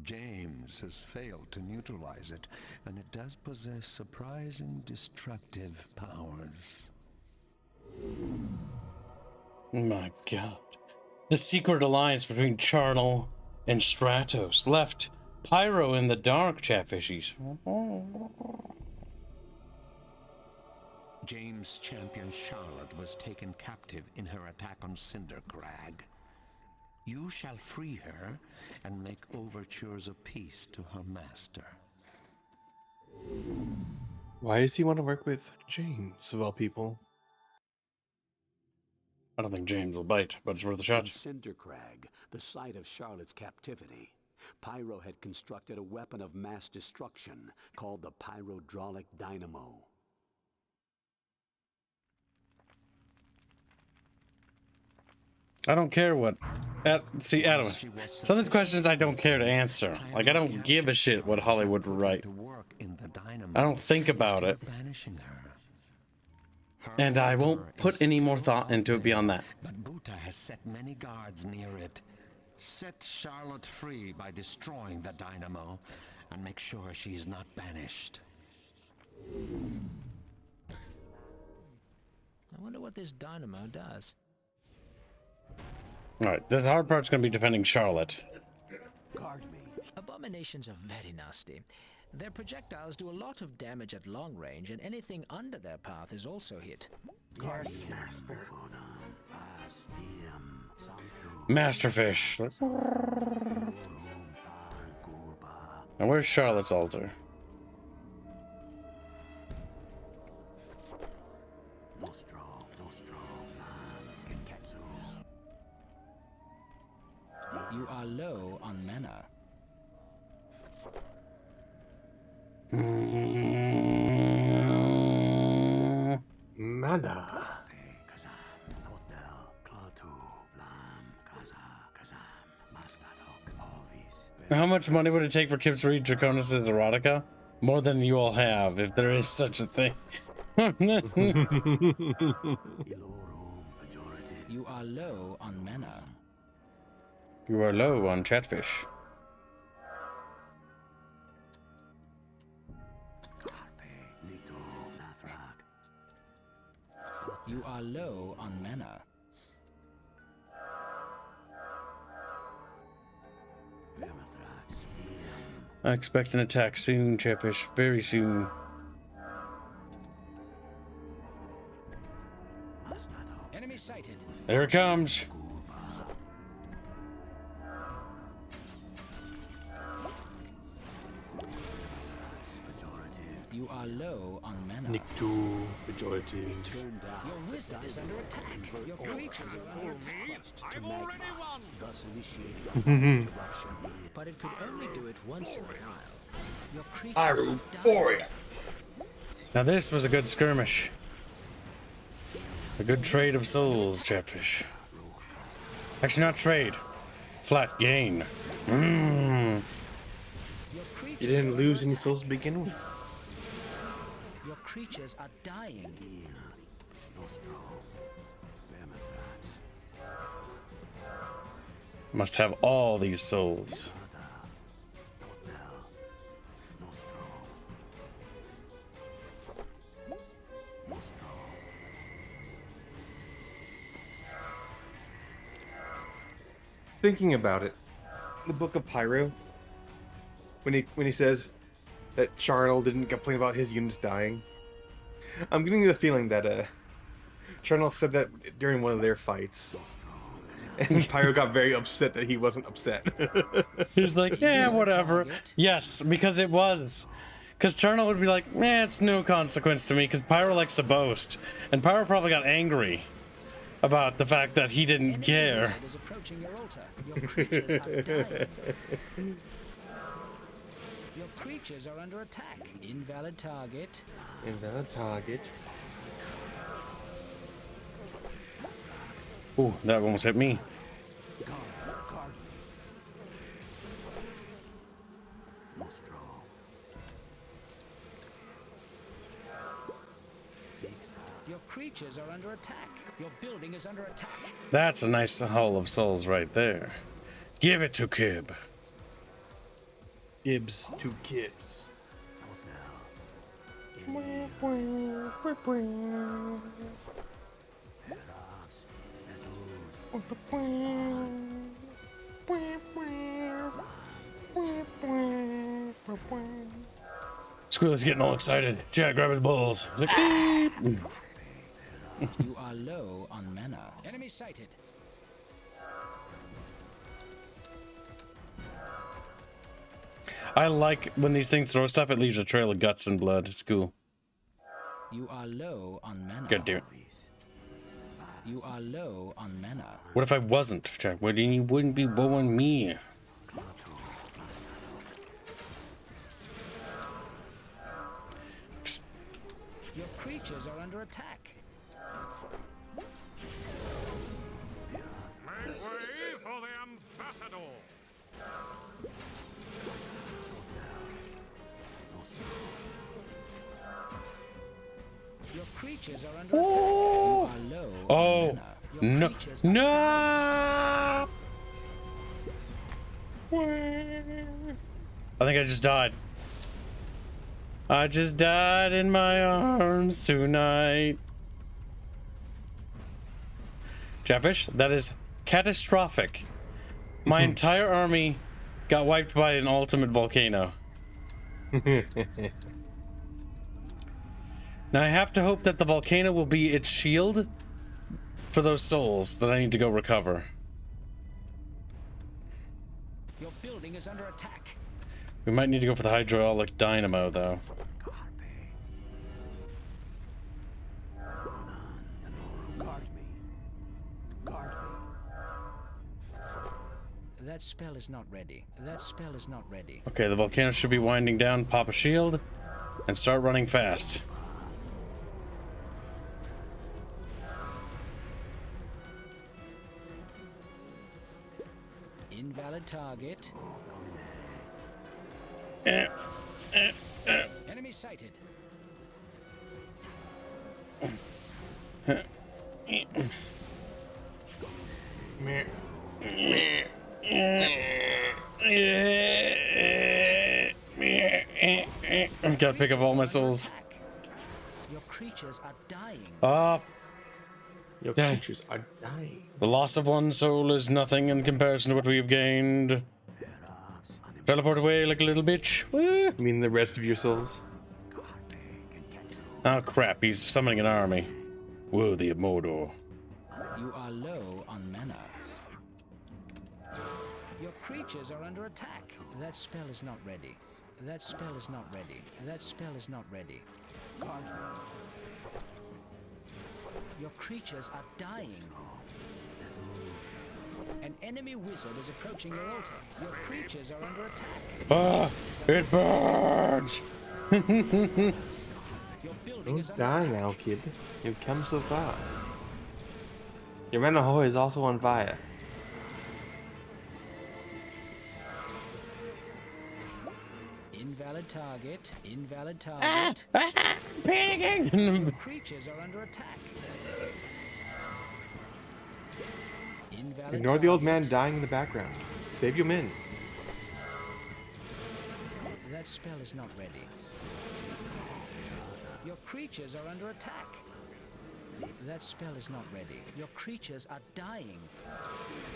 James has failed to neutralize it, and it does possess surprising destructive powers. My God. The secret alliance between Charnel and Stratos left Pyro in the dark, Chatfishies. James' champion Charlotte was taken captive in her attack on Cinder Crag. You shall free her and make overtures of peace to her master. Why does he want to work with James, of all people? I don't think James will bite, but it's worth a shot. On Cinder Crag, the site of Charlotte's captivity, Pyro had constructed a weapon of mass destruction called the Pyrodraulic Dynamo. I don't care what... see, Adam, some of these questions I don't care to answer. Like, I don't give a shit what Hollywood would write. I don't think about it. And I won't put any more thought into it beyond that. But Buta has set many guards near it. Set Charlotte free by destroying the dynamo, and make sure she is not banished. I wonder what this dynamo does. Alright, this hard part's gonna be defending Charlotte. Guard me. Abominations are very nasty. Their projectiles do a lot of damage at long range, and anything under their path is also hit. Yes, Master. Masterfish. Now where's Charlotte's altar? You are low on mana. Mana. How much money would it take for Kip to read Draconis' erotica? More than you all have, if there is such a thing. You are low on mana. You are low on Chatfish. You are low on mana. I expect an attack soon, Chatfish. Very soon. Enemy sighted. There it comes. You are low on mana. Nictu, pejorative. Your wizard is under attack. Your creatures are under attack. I've already won. Thus initiating interruption. But it could only do it once in a while. Your creatures Pyro are Warrior. Now this was a good skirmish. A good trade of souls, Chatfish. Actually, not trade. Flat gain. You didn't lose any souls to begin with. Your creatures are dying. Must have all these souls. Thinking about it, the Book of Pyro, when he says that Charnel didn't complain about his units dying, I'm getting the feeling that Charnel said that during one of their fights, and Pyro got very upset that he wasn't upset. He's like, yeah, whatever. Yes, because it was. Because Charnel would be like, it's no consequence to me, because Pyro likes to boast. And Pyro probably got angry about the fact that he didn't care. Is approaching your altar. Your creatures are dying. Your creatures are under attack. Invalid target. Invalid target. Ooh, that almost hit me. are under attack. Your building is under attack. That's a nice hull of souls right there. Give it to Kib. Gibbs to Gibbs. Squirrel's getting all excited. Jack grabbing balls. He's like, beep. You are low on mana. Enemy sighted. I like when these things throw stuff, it leaves a trail of guts and blood. It's cool. You are low on mana. God damn it. You are low on mana. What if I wasn't, Jack? What then you wouldn't be bowing me? Your creatures are under attack. Make way for the ambassador. Your creatures are under attack. You are low on Oh, mana. no. No! I think I just died. I just died in my arms tonight. Chatfish, that is catastrophic. My entire army got wiped by an ultimate volcano. Now I have to hope that the volcano will be its shield for those souls that I need to go recover. Your building is under attack. We might need to go for the hydraulic dynamo, though. That spell is not ready. That spell is not ready. Okay, the volcano should be winding down. Pop a shield and start running fast. Invalid target. Enemy sighted. Gotta pick up all my souls. Your creatures are dying. Your creatures are dying. The loss of one soul is nothing in comparison to what we have gained. Teleport away like a little bitch. You mean the rest of your souls? Oh crap, he's summoning an army. Whoa, the Mordor. You are low on mana. Your creatures are under attack. That spell is not ready. That spell is not ready. That spell is not ready. Your creatures are dying. An enemy wizard is approaching your altar. Your creatures are under attack. Ah, it burns! Your building is Don't under die attack. now, kid. You've come so far. Your mana hole is also on fire. Invalid target. Invalid target. Panicking! Your creatures are under attack. Invalid Ignore the old man target. dying in the background. Save your men. That spell is not ready. Your creatures are under attack. That spell is not ready. Your creatures are dying.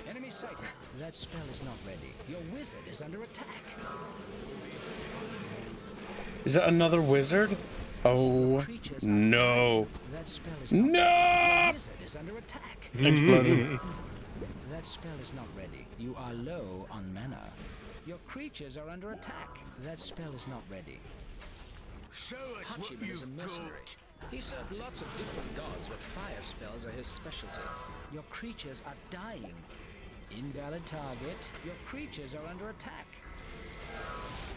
Enemy sighted. That spell is not ready. Your wizard is under attack. Is it another wizard? Oh, no. That spell is not No! ready. Your wizard is under attack. Exploded. That spell is not ready. You are low on mana. Your creatures are under attack. That spell is not ready. Show us what Hachiman is a you've mercenary. got. He served lots of different gods, but fire spells are his specialty. Your creatures are dying. Invalid target. Your creatures are under attack.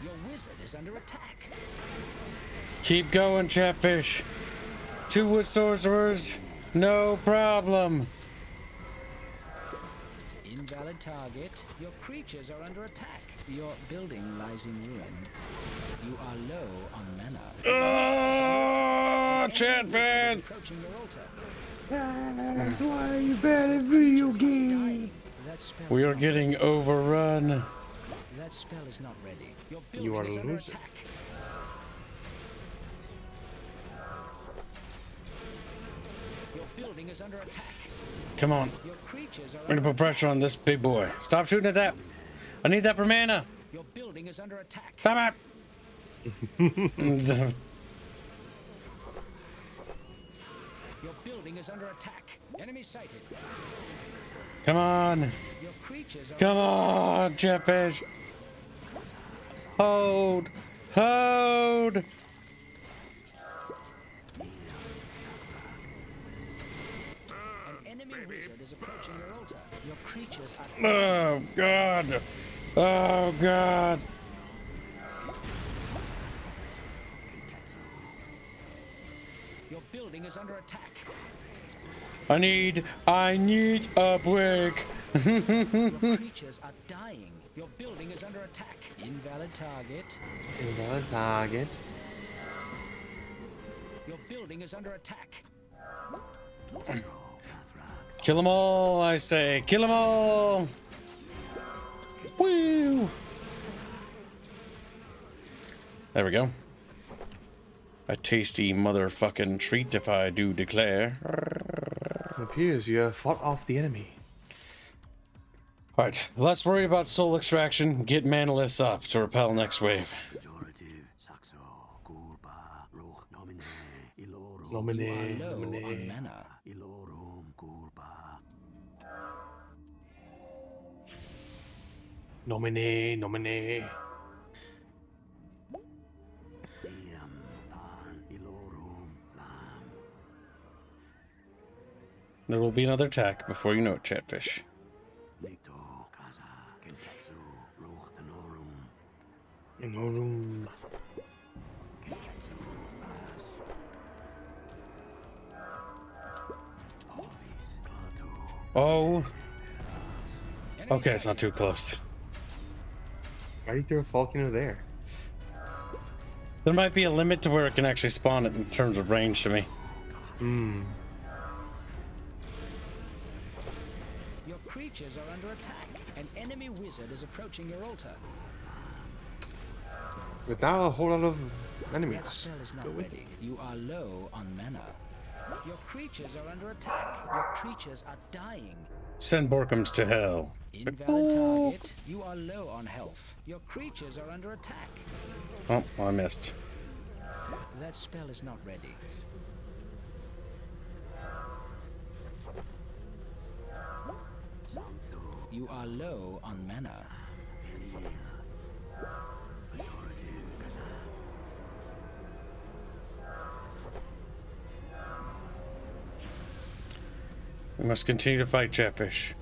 Your wizard is under attack. Keep going, Chatfish. 2 wood sorcerers, no problem. Invalid target. Your creatures are under attack. Your building lies in ruin. You are low on mana. Oh, Chatfish! Approaching your altar. That's why you bad at video games. We are getting overrun. That spell is not ready. Your You building are is under losing. attack. Your building is under attack. Come on. Your creatures are We're gonna put pressure on this big boy. Stop shooting at that. I need that for mana. Your building is under attack. Stop it. Your building is under attack. Enemy sighted. Come on. Your creatures are Come on, Chatfish. Hold. Hold. An enemy wizard is approaching your altar. Your creatures are Oh, God. Oh, God. Your building is under attack. I need a break. Your creatures are dying. Your building is under attack. Invalid target. Invalid target. Your building is under attack. Kill them all, I say. Kill them all. Woo. There we go. A tasty motherfucking treat, if I do declare. It appears you have fought off the enemy. Alright, let's worry about soul extraction. Get manaliths up to repel next wave. Nomine. Mana. Nomine. There will be another attack before you know it, Chatfish. Inorum. Oh. Okay, it's not too close. Why do you throw a volcano there? There might be a limit to where it can actually spawn it in terms of range to me. Hmm. Your creatures are under attack. An enemy wizard is approaching your altar. But now a whole lot of That enemies. spell is Go not with ready. You are low on mana. Your creatures are under attack. Your creatures are dying. Send Borkums to hell. Invalid target. You are low on health. Your creatures are under attack. Oh, I missed. That spell is not ready. You are low on mana. We must continue to fight, Chatfish.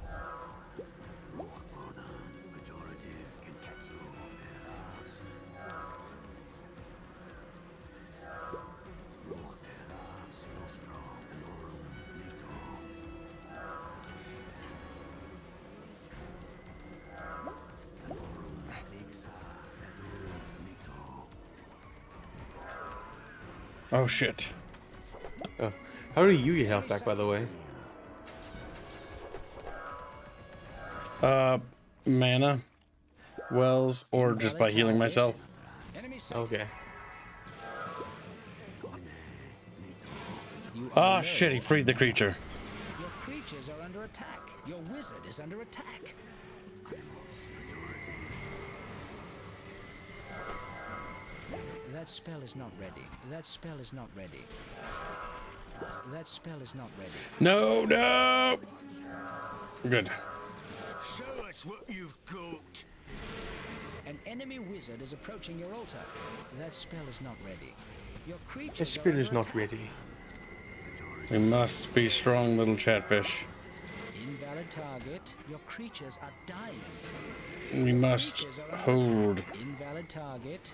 Oh shit. Oh. How do you get health back, by the way? Mana, wells, or just by healing myself. Okay. Oh shit, he freed the creature. Your creatures are under attack. Your wizard is under attack. That spell is not ready. That spell is not ready. That spell is not ready. No, no. Good. Show us what you've got. An enemy wizard is approaching your altar. That spell is not ready. Your creatures This are spell under is not attack. ready. We must be strong, little Chatfish. Invalid target. Your creatures are dying. We must hold. Invalid target.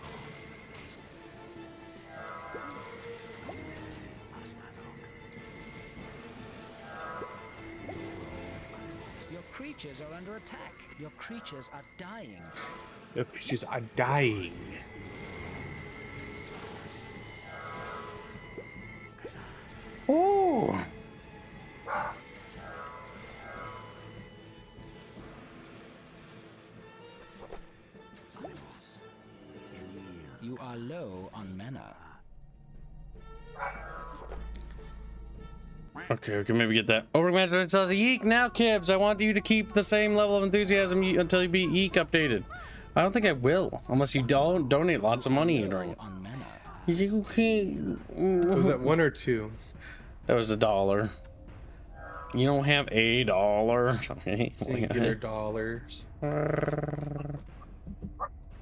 Your creatures are under attack. Your creatures are dying. The creatures are dying. Ooh. You are low on mana. Okay, we can maybe get that. Overmaster says, Yeek now, Kibs. I want you to keep the same level of enthusiasm until you beat Yeek updated. I don't think I will, unless you don't donate lots of money during it. You can't. Was that 1 or 2? That was $1. You don't have $1. Singular dollars. I'm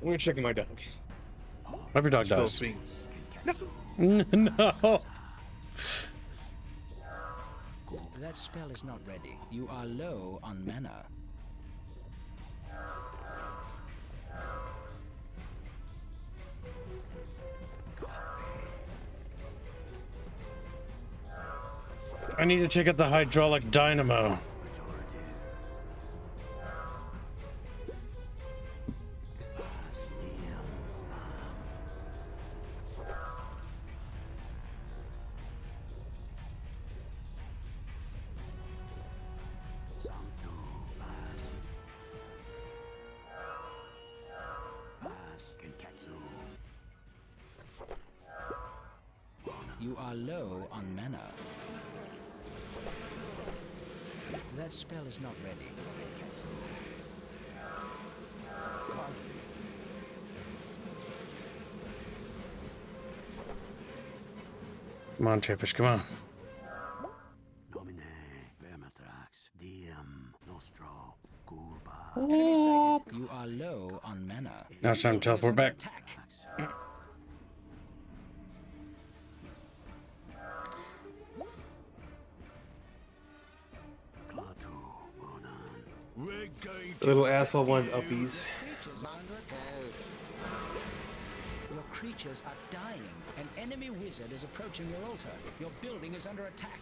gonna check my dog. Hope your dog dies. No. No. That spell is not ready. You are low on mana. I need to check out the hydraulic dynamo. You are low on mana. That spell is not ready. Come on, Chatfish, come on. You are low on mana. Now it's time to teleport back. The little asshole wanted uppies. Your creatures are dying. An enemy wizard is approaching your altar. Your building is under attack.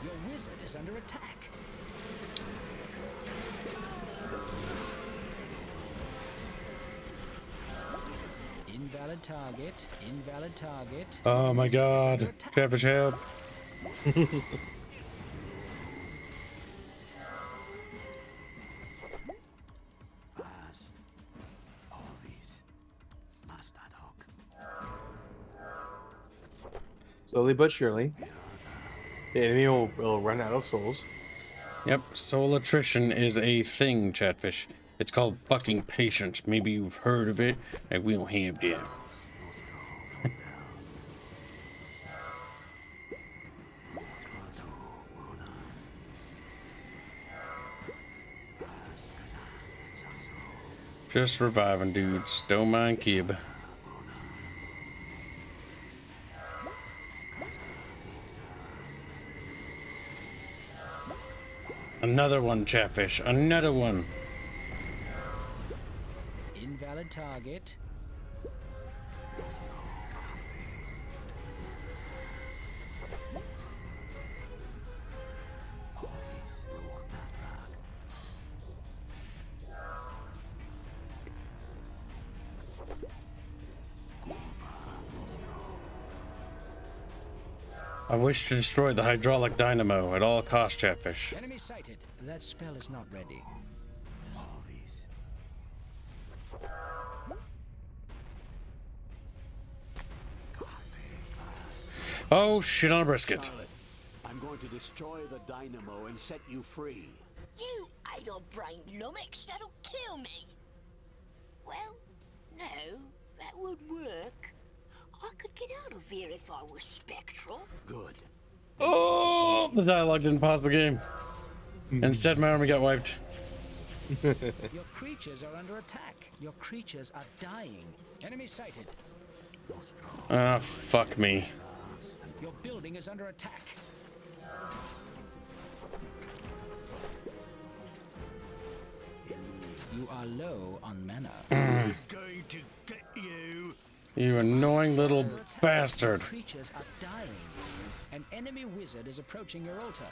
Your wizard is under attack. Invalid target. Invalid target. Oh my god. Chatfish, help. Slowly but surely, the enemy will run out of souls. Yep, soul attrition is a thing, Chatfish. It's called fucking patience. Maybe you've heard of it, and we don't have that. Just reviving dudes. Don't mind Kib. Another one, Chatfish. Another one. Invalid target. I wish to destroy the hydraulic dynamo at all costs, Chatfish. Enemy sighted. That spell is not ready. Oh, shit on a brisket. I'm going to destroy the dynamo and set you free. You idle-brained lummox, that'll kill me. Well, no, that would work. I could get out of here if I was spectral. Good. Oh, the dialogue didn't pause the game. Instead, my army got wiped. Your creatures are under attack. Your creatures are dying. Enemy sighted. Ah, fuck me. Your building is under attack. You are low on mana. Going to get you. You annoying little bastard. Creatures are dying. An enemy wizard is approaching your altar.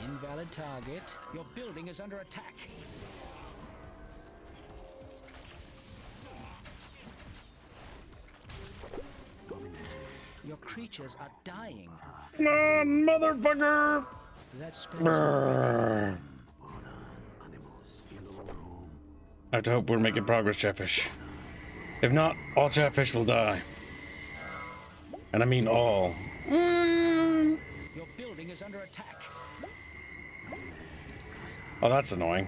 Invalid target. Your building is under attack. creatures are dying. Come on, motherfucker! That spell is not ready. I have to hope we're making progress, Chatfish. If not, all Chatfish will die. And I mean all. Your building is under attack. Oh, that's annoying.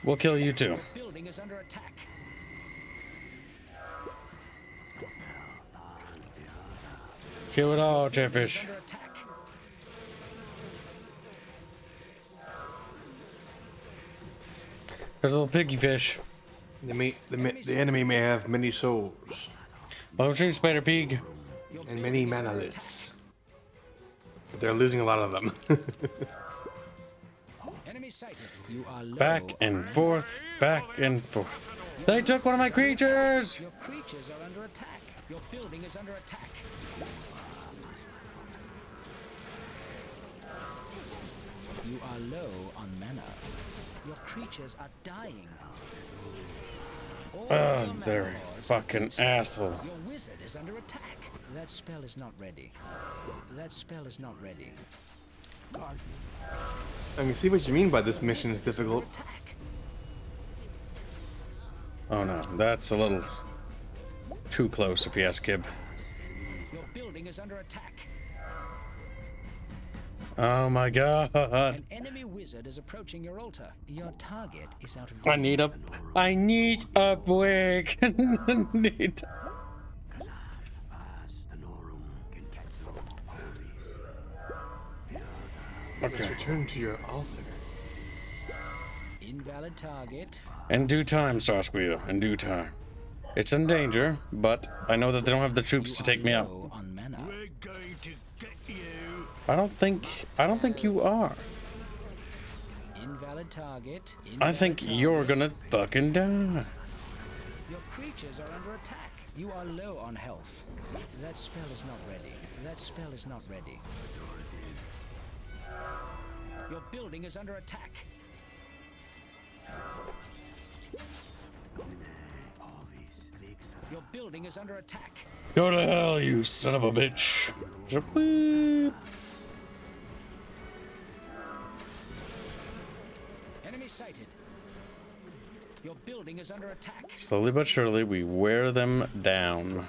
We'll kill you too. Your building is under attack. Kill it all, Chatfish. Under attack. There's a little piggy fish. The enemy may have many souls. Well, shoot, Spider Pig. And many manoliths. But they're losing a lot of them. Enemy sighted. You are low. Back and forth, back and forth. They took one of my creatures! Your creatures are under attack. Your building is under attack. You are low on mana. Your creatures are dying. Oh, they're fucking asshole. Your wizard is under attack. That spell is not ready. That spell is not ready. I can see what you mean by this mission is difficult. Oh no, that's a little too close if you ask Kib. Your building is under attack. Oh my god. An enemy wizard is approaching your altar. Your target is out of I need a wig. Need. Okay. Return to your altar. Invalid target. In due time, Starsqueal. In due time. It's in danger, but I know that they don't have the troops to take me out. On mana. We're going to get you. I don't think you are. Invalid target. I think you're gonna fucking die. Your creatures are under attack. You are low on health. That spell is not ready. That spell is not ready. Your building is under attack. Your building is under attack. Go to hell, you son of a bitch. Boop. Enemy sighted. Your building is under attack. Slowly but surely, we wear them down.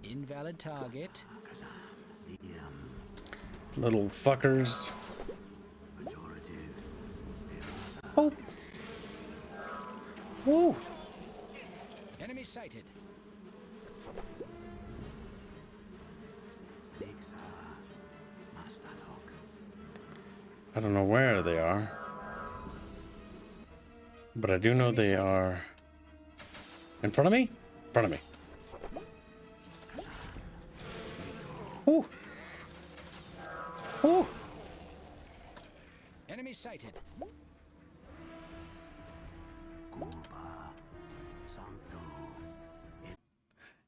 Invalid target. Little fuckers. Oh. Woo. Enemy sighted. I don't know where they are, but I do know they are in front of me. In front of me. Ooh. Ooh. Enemy sighted.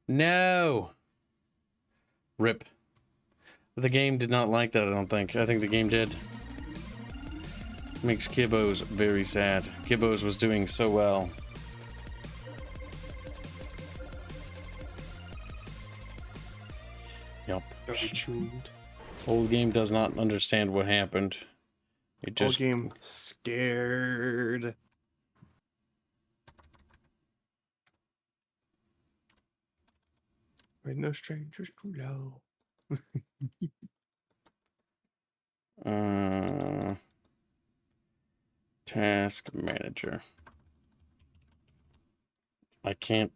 No. Rip. The game did not like that, I don't think. I think the game did. Makes Kibbos very sad. Kibbos was doing so well. Yup. Old game does not understand what happened. It just... Old game scared. We're no strangers to low. Task manager. I can't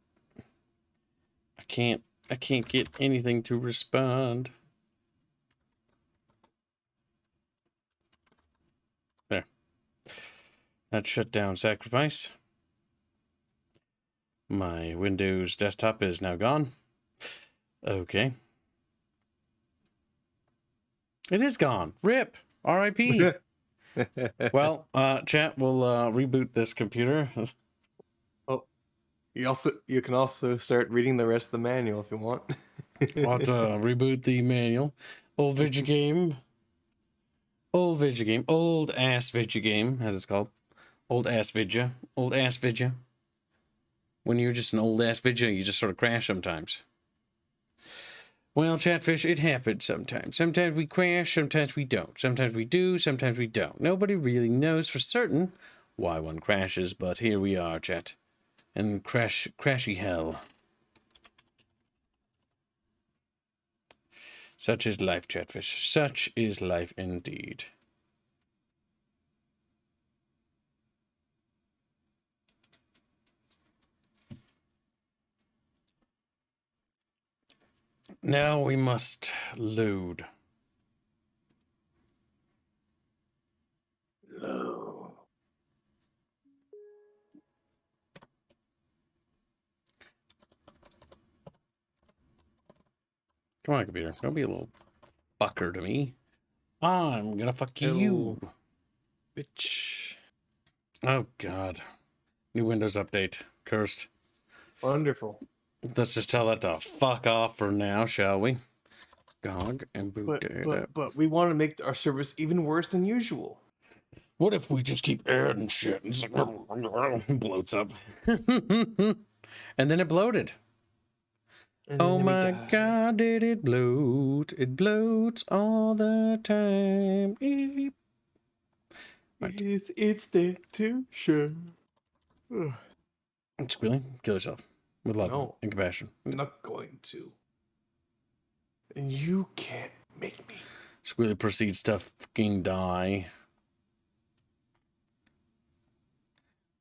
get anything to respond. There. That shut down sacrifice. My Windows desktop is now gone. Okay. It is gone. RIP. RIP. Well, chat, we'll reboot this computer. Oh, you can also start reading the rest of the manual if you want. I'll have to reboot the manual. Old video game. Old video game. Old ass video game, as it's called. Old ass vidya. Old ass vidya. When you're just an old ass vidya, you just sort of crash sometimes. Well, Chatfish, it happens sometimes. Sometimes we crash, sometimes we don't. Sometimes we do, sometimes we don't. Nobody really knows for certain why one crashes, but here we are, chat. And crashy hell. Such is life, Chatfish. Such is life indeed. Now we must load. Load. Come on, computer. Don't be a little fucker to me. I'm gonna fuck you. Bitch. Oh, God. New Windows update. Cursed. Wonderful. Let's just tell that to fuck off for now, shall we? GOG and boot data. But we want to make our service even worse than usual. What if we just keep adding shit? It's like, bloats up. And then it bloated. Oh my God, did it bloat? It bloats all the time. Eep. Right. It's there too, sure. Squealing, kill yourself. With love and compassion. I'm not going to. And you can't make me. Squealy proceeds to fucking die.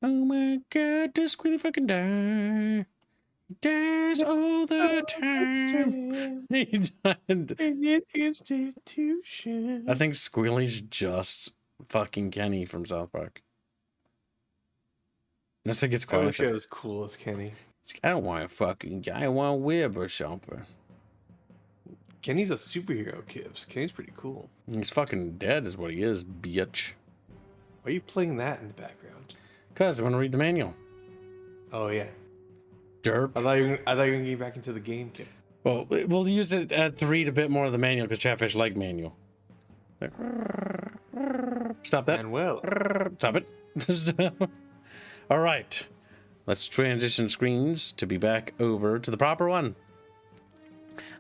Oh my God, does Squealy fucking die? He dies all the time. He died. An institution. I think Squealy's just fucking Kenny from South Park. Unless it gets quiet. I wish I was cool as Kenny. I don't want to fucking guy. I want to live or something. Kenny's a superhero, Kivs. Kenny's pretty cool. He's fucking dead is what he is, bitch. Why are you playing that in the background? Because I want to read the manual. Oh, yeah. Derp. I thought you were going to get back into the game, Kiv. Well, we'll use it to read a bit more of the manual because Chatfish like manual. Stop that. Manuel. Stop it. All right. Let's transition screens to be back over to the proper one.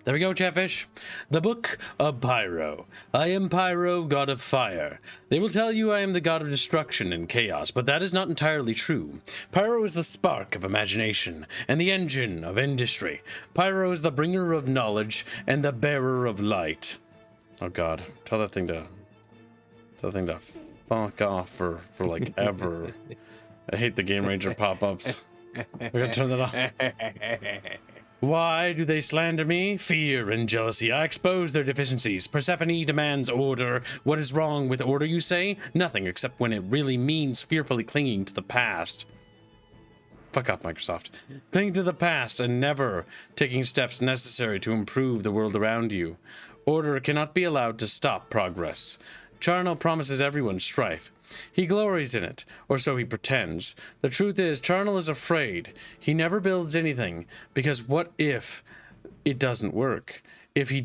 There we go, Chatfish. The Book of Pyro. I am Pyro, god of fire. They will tell you I am the god of destruction and chaos, but that is not entirely true. Pyro is the spark of imagination and the engine of industry. Pyro is the bringer of knowledge and the bearer of light. Oh God, tell that thing to fuck off for like ever. I hate the Game Ranger pop-ups. We gotta turn that off. Why do they slander me? Fear and jealousy. I expose their deficiencies. Persephone demands order. What is wrong with order, you say? Nothing, except when it really means fearfully clinging to the past. Fuck off, Microsoft. Cling to the past and never taking steps necessary to improve the world around you. Order cannot be allowed to stop progress. Charnel promises everyone strife. He glories in it, or so he pretends. The truth is, Charnel is afraid. He never builds anything, because what if it doesn't work? If he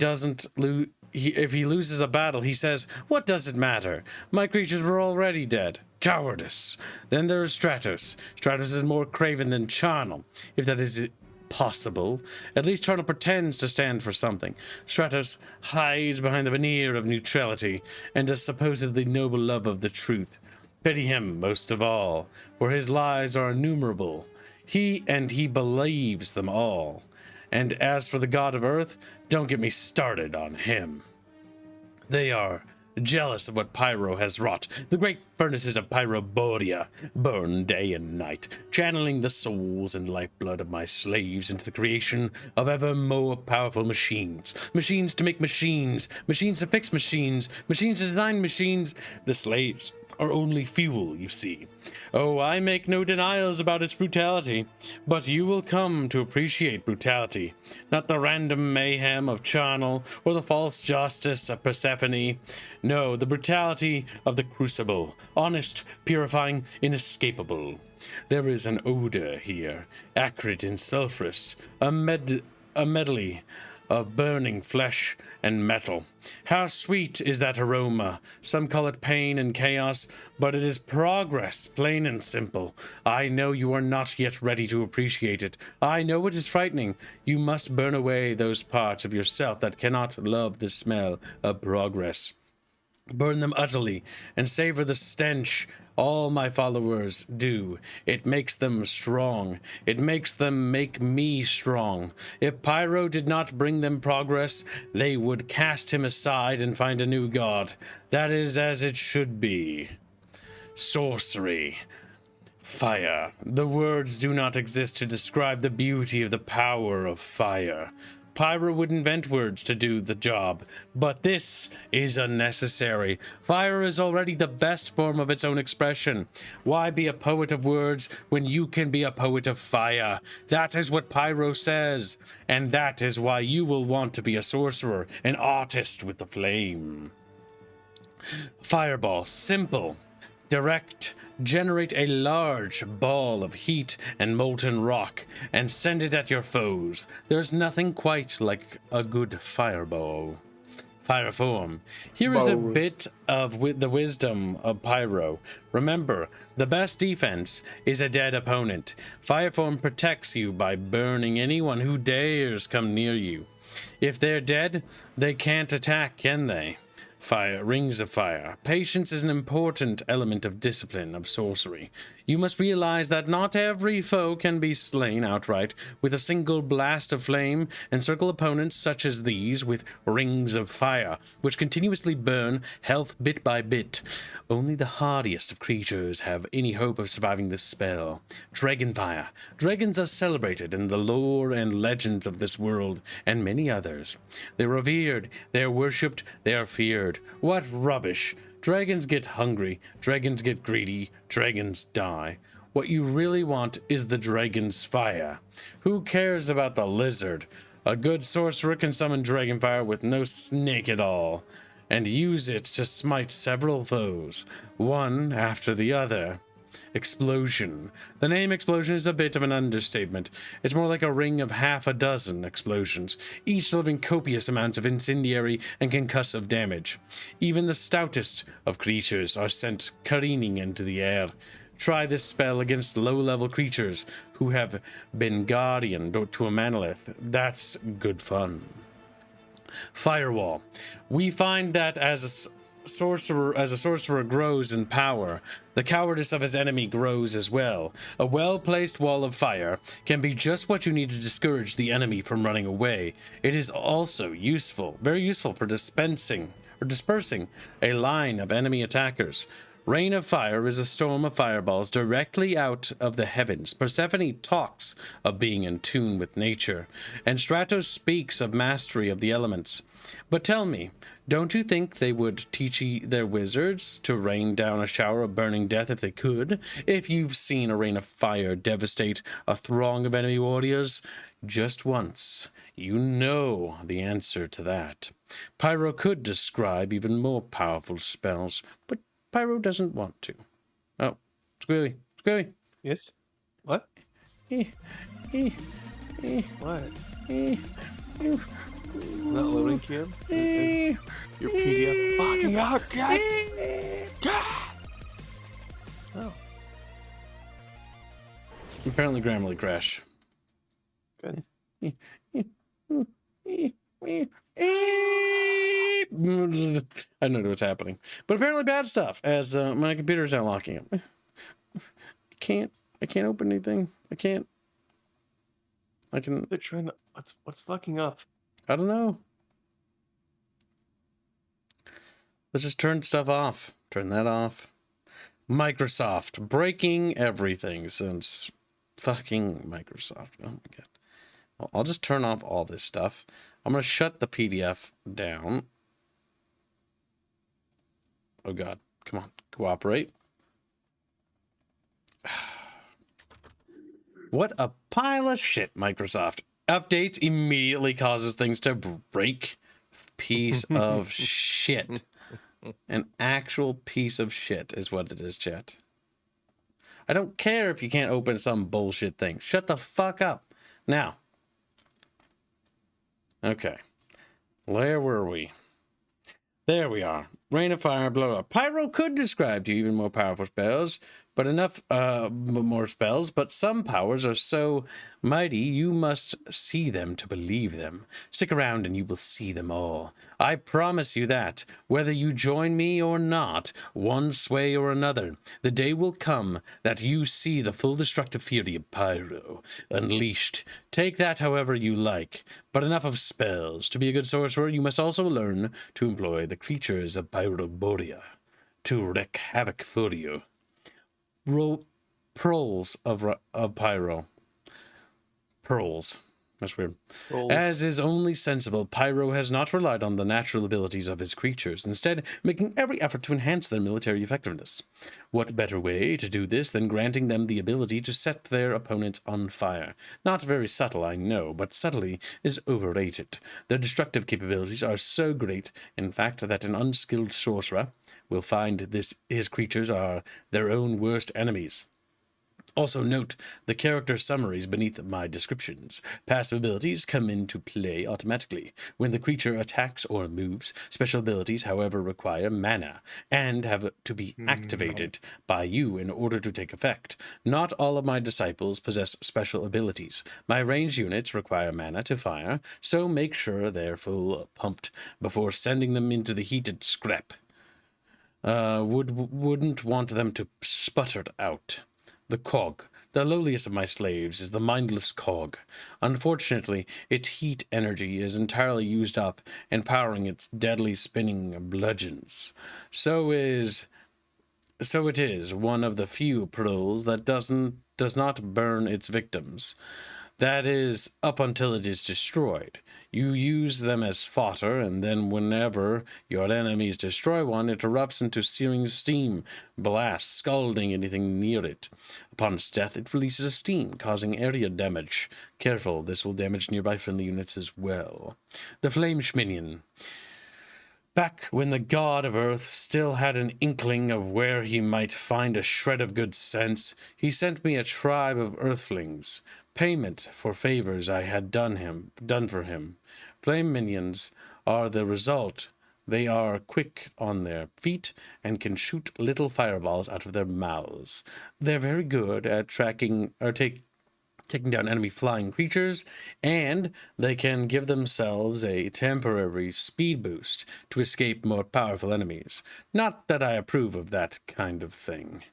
loses a battle, he says, "What does it matter? My creatures were already dead." Cowardice. Then there is Stratos. Stratos is more craven than Charnel, if that is possible. At least Charnel pretends to stand for something. Stratos hides behind the veneer of neutrality and a supposedly noble love of the truth. Pity him most of all, for his lies are innumerable. He believes them all. And as for the god of earth, don't get me started on him. They are jealous of what Pyro has wrought. The great furnaces of Pyroboria burn day and night, channeling the souls and lifeblood of my slaves into the creation of ever more powerful machines. Machines to make machines, machines to fix machines, machines to design machines. The slaves are only fuel, you see. Oh, I make no denials about its brutality, but you will come to appreciate brutality, not the random mayhem of Charnel or the false justice of Persephone. No, the brutality of the crucible, honest, purifying, inescapable. There is an odor here, acrid and sulphurous, a medley of burning flesh and metal. How sweet is that aroma! Some call it pain and chaos, but it is progress, plain and simple. I know you are not yet ready to appreciate it. I know it is frightening. You must burn away those parts of yourself that cannot love the smell of progress. Burn them utterly and savor the stench. All my followers do. It makes them strong. It makes them make me strong. If Pyro did not bring them progress, they would cast him aside and find a new god. That is as it should be. Sorcery. Fire. The words do not exist to describe the beauty of the power of fire. Pyro would invent words to do the job, but this is unnecessary. Fire is already the best form of its own expression. Why be a poet of words when you can be a poet of fire? That is what Pyro says, and that is why you will want to be a sorcerer, an artist with the flame. Fireball, simple, direct. Generate a large ball of heat and molten rock and send it at your foes. There's nothing quite like a good fireball. Fire form. Here is a bit of the wisdom of Pyro. Remember, the best defense is a dead opponent. Fire form protects you by burning anyone who dares come near you. If they're dead, they can't attack, can they? Fire, rings of fire. Patience is an important element of discipline of sorcery. You must realize that not every foe can be slain outright with a single blast of flame, and circle opponents such as these with rings of fire, which continuously burn health bit by bit. Only the hardiest of creatures have any hope of surviving this spell. Dragonfire. Dragons are celebrated in the lore and legends of this world, and many others. They're revered, they are worshipped, they are feared. What rubbish! Dragons get hungry, dragons get greedy, dragons die. What you really want is the dragon's fire. Who cares about the lizard? A good sorcerer can summon dragonfire with no snake at all, and use it to smite several foes, one after the other. Explosion. The name explosion is a bit of an understatement. It's more like a ring of half a dozen explosions, each delivering copious amounts of incendiary and concussive damage. Even the stoutest of creatures are sent careening into the air. Try this spell against low-level creatures who have been guardianed to a manolith. That's good fun. Firewall. We find that as a sorcerer grows in power, the cowardice of his enemy grows as well. A well-placed wall of fire can be just what you need to discourage the enemy from running away. It is also useful, very useful for dispersing a line of enemy attackers. Rain of Fire is a storm of fireballs directly out of the heavens. Persephone talks of being in tune with nature, and Stratos speaks of mastery of the elements. But tell me, don't you think they would teach their wizards to rain down a shower of burning death if they could? If you've seen a rain of fire devastate a throng of enemy warriors just once, you know the answer to that. Pyro could describe even more powerful spells, but Pyro doesn't want to. Oh, Squealy. Yes? What? What? Not loading, Kim? Your PDF fucking out, God! Oh. Apparently Grammarly crash. Good. I don't know what's happening, but apparently bad stuff. As my computer's not locking up. I can't open anything. I can. They're trying to. What's fucking up? I don't know. Let's just turn stuff off. Turn that off. Microsoft breaking everything since fucking Microsoft. Oh my god. Well, I'll just turn off all this stuff. I'm going to shut the PDF down. Oh god. Come on. Cooperate. What a pile of shit, Microsoft. Updates immediately causes things to break. Piece of shit. An actual piece of shit is what it is, chat. I don't care if you can't open some bullshit thing. Shut the fuck up. Now. Okay. Where were we? There we are. Rain of fire, blah, blah. Pyro could describe to you even more powerful spells, but some powers are so mighty you must see them to believe them. Stick around and you will see them all. I promise you that, whether you join me or not, one way or another, the day will come that you see the full destructive fury of Pyro unleashed. Take that however you like, but enough of spells. To be a good sorcerer, you must also learn to employ the creatures of Pyroborea to wreak havoc for you. Pearls of Pyro. Pearls. That's weird. Pearls. As is only sensible, Pyro has not relied on the natural abilities of his creatures, instead making every effort to enhance their military effectiveness. What better way to do this than granting them the ability to set their opponents on fire? Not very subtle, I know, but subtlety is overrated. Their destructive capabilities are so great, in fact, that an unskilled sorcerer will find his creatures are their own worst enemies. Also note the character summaries beneath my descriptions. Passive abilities come into play automatically. When the creature attacks or moves, special abilities, however, require mana and have to be activated by you in order to take effect. Not all of my disciples possess special abilities. My ranged units require mana to fire, so make sure they're full pumped before sending them into the heated scrap. Wouldn't want them to sputter out. The cog, the lowliest of my slaves, is the mindless cog. Unfortunately, its heat energy is entirely used up in powering its deadly spinning bludgeons. So it is one of the few pearls that does not burn its victims. That is, up until it is destroyed. You use them as fodder, and then whenever your enemies destroy one, it erupts into searing steam, blasts, scalding anything near it. Upon its death, it releases a steam, causing area damage. Careful, this will damage nearby friendly units as well. The Flame Schminion. Back when the god of Earth still had an inkling of where he might find a shred of good sense, he sent me a tribe of earthlings. Payment for favors I had done for him. Flame minions are the result. They are quick on their feet and can shoot little fireballs out of their mouths. They're very good at taking down enemy flying creatures, and they can give themselves a temporary speed boost to escape more powerful enemies. Not that I approve of that kind of thing.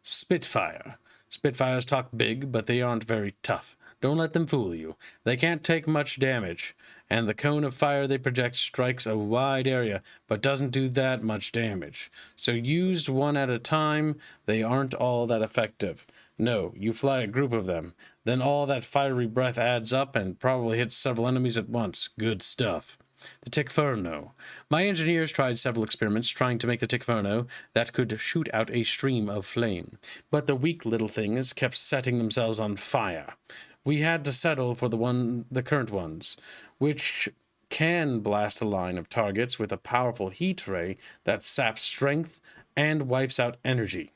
Spitfire. Spitfires talk big, but they aren't very tough. Don't let them fool you. They can't take much damage, and the cone of fire they project strikes a wide area, but doesn't do that much damage. So used one at a time, they aren't all that effective. No, you fly a group of them. Then all that fiery breath adds up and probably hits several enemies at once. Good stuff. The Tickferno. My engineers tried several experiments trying to make the Tickferno that could shoot out a stream of flame, but the weak little things kept setting themselves on fire. We had to settle for the current ones, which can blast a line of targets with a powerful heat ray that saps strength and wipes out energy.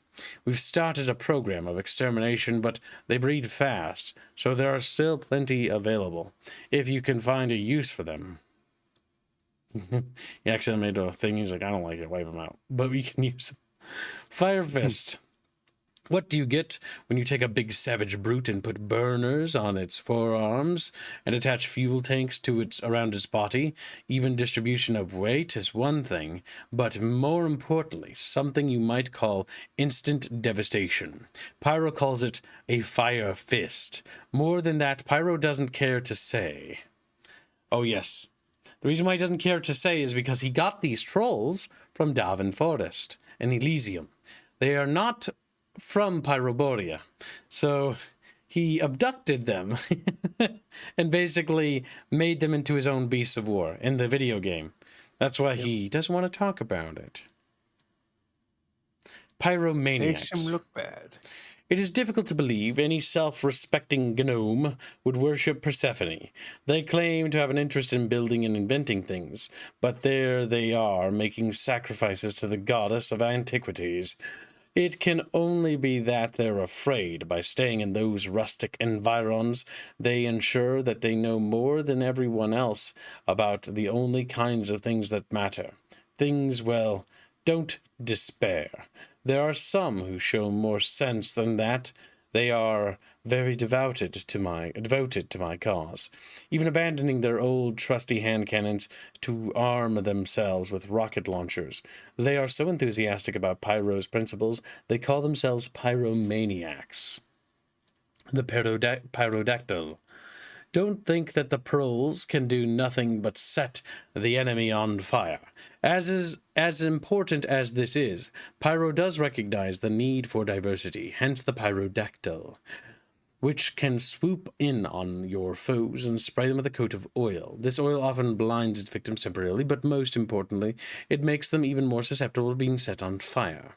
We've started a program of extermination, but they breed fast, so there are still plenty available, if you can find a use for them. He accidentally made a thing, he's like, I don't like it, wipe them out. But we can use them. Fire Fist. What do you get when you take a big savage brute and put burners on its forearms and attach fuel tanks to it around its body? Even distribution of weight is one thing, but more importantly, something you might call instant devastation. Pyro calls it a fire fist. More than that, Pyro doesn't care to say. Oh yes, the reason why he doesn't care to say is because he got these trolls from Davin Forest and Elysium. They are not from Pyroborea, so he abducted them and basically made them into his own beasts of war in the video game. That's why he doesn't want to talk about it. Pyromaniacs. Makes him look bad. It is difficult to believe any self-respecting gnome would worship Persephone. They claim to have an interest in building and inventing things, but there they are, making sacrifices to the goddess of antiquities. It can only be that they're afraid. By staying in those rustic environs, they ensure that they know more than everyone else about the only kinds of things that matter. Things, well, don't despair. There are some who show more sense than that. They are very devoted to my cause, even abandoning their old trusty hand cannons to arm themselves with rocket launchers. They are so enthusiastic about Pyro's principles, they call themselves pyromaniacs. The pyrodactyl. Don't think that the pearls can do nothing but set the enemy on fire. As important as this is, Pyro does recognize the need for diversity, hence the pyrodactyl, which can swoop in on your foes and spray them with a coat of oil. This oil often blinds its victims temporarily, but most importantly, it makes them even more susceptible to being set on fire.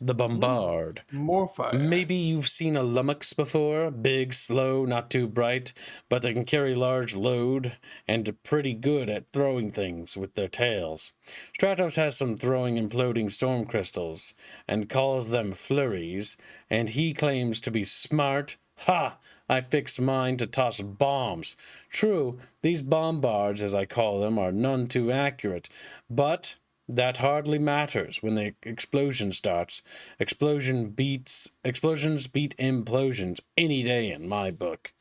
The bombard. More fire. Maybe you've seen a lummox before. Big, slow, not too bright, but they can carry large load and are pretty good at throwing things with their tails. Stratos has some throwing imploding storm crystals and calls them flurries, and he claims to be smart. Ha! I fixed mine to toss bombs. True, these bombards, as I call them, are none too accurate, but that hardly matters when the explosion starts. Explosions beat implosions any day in my book.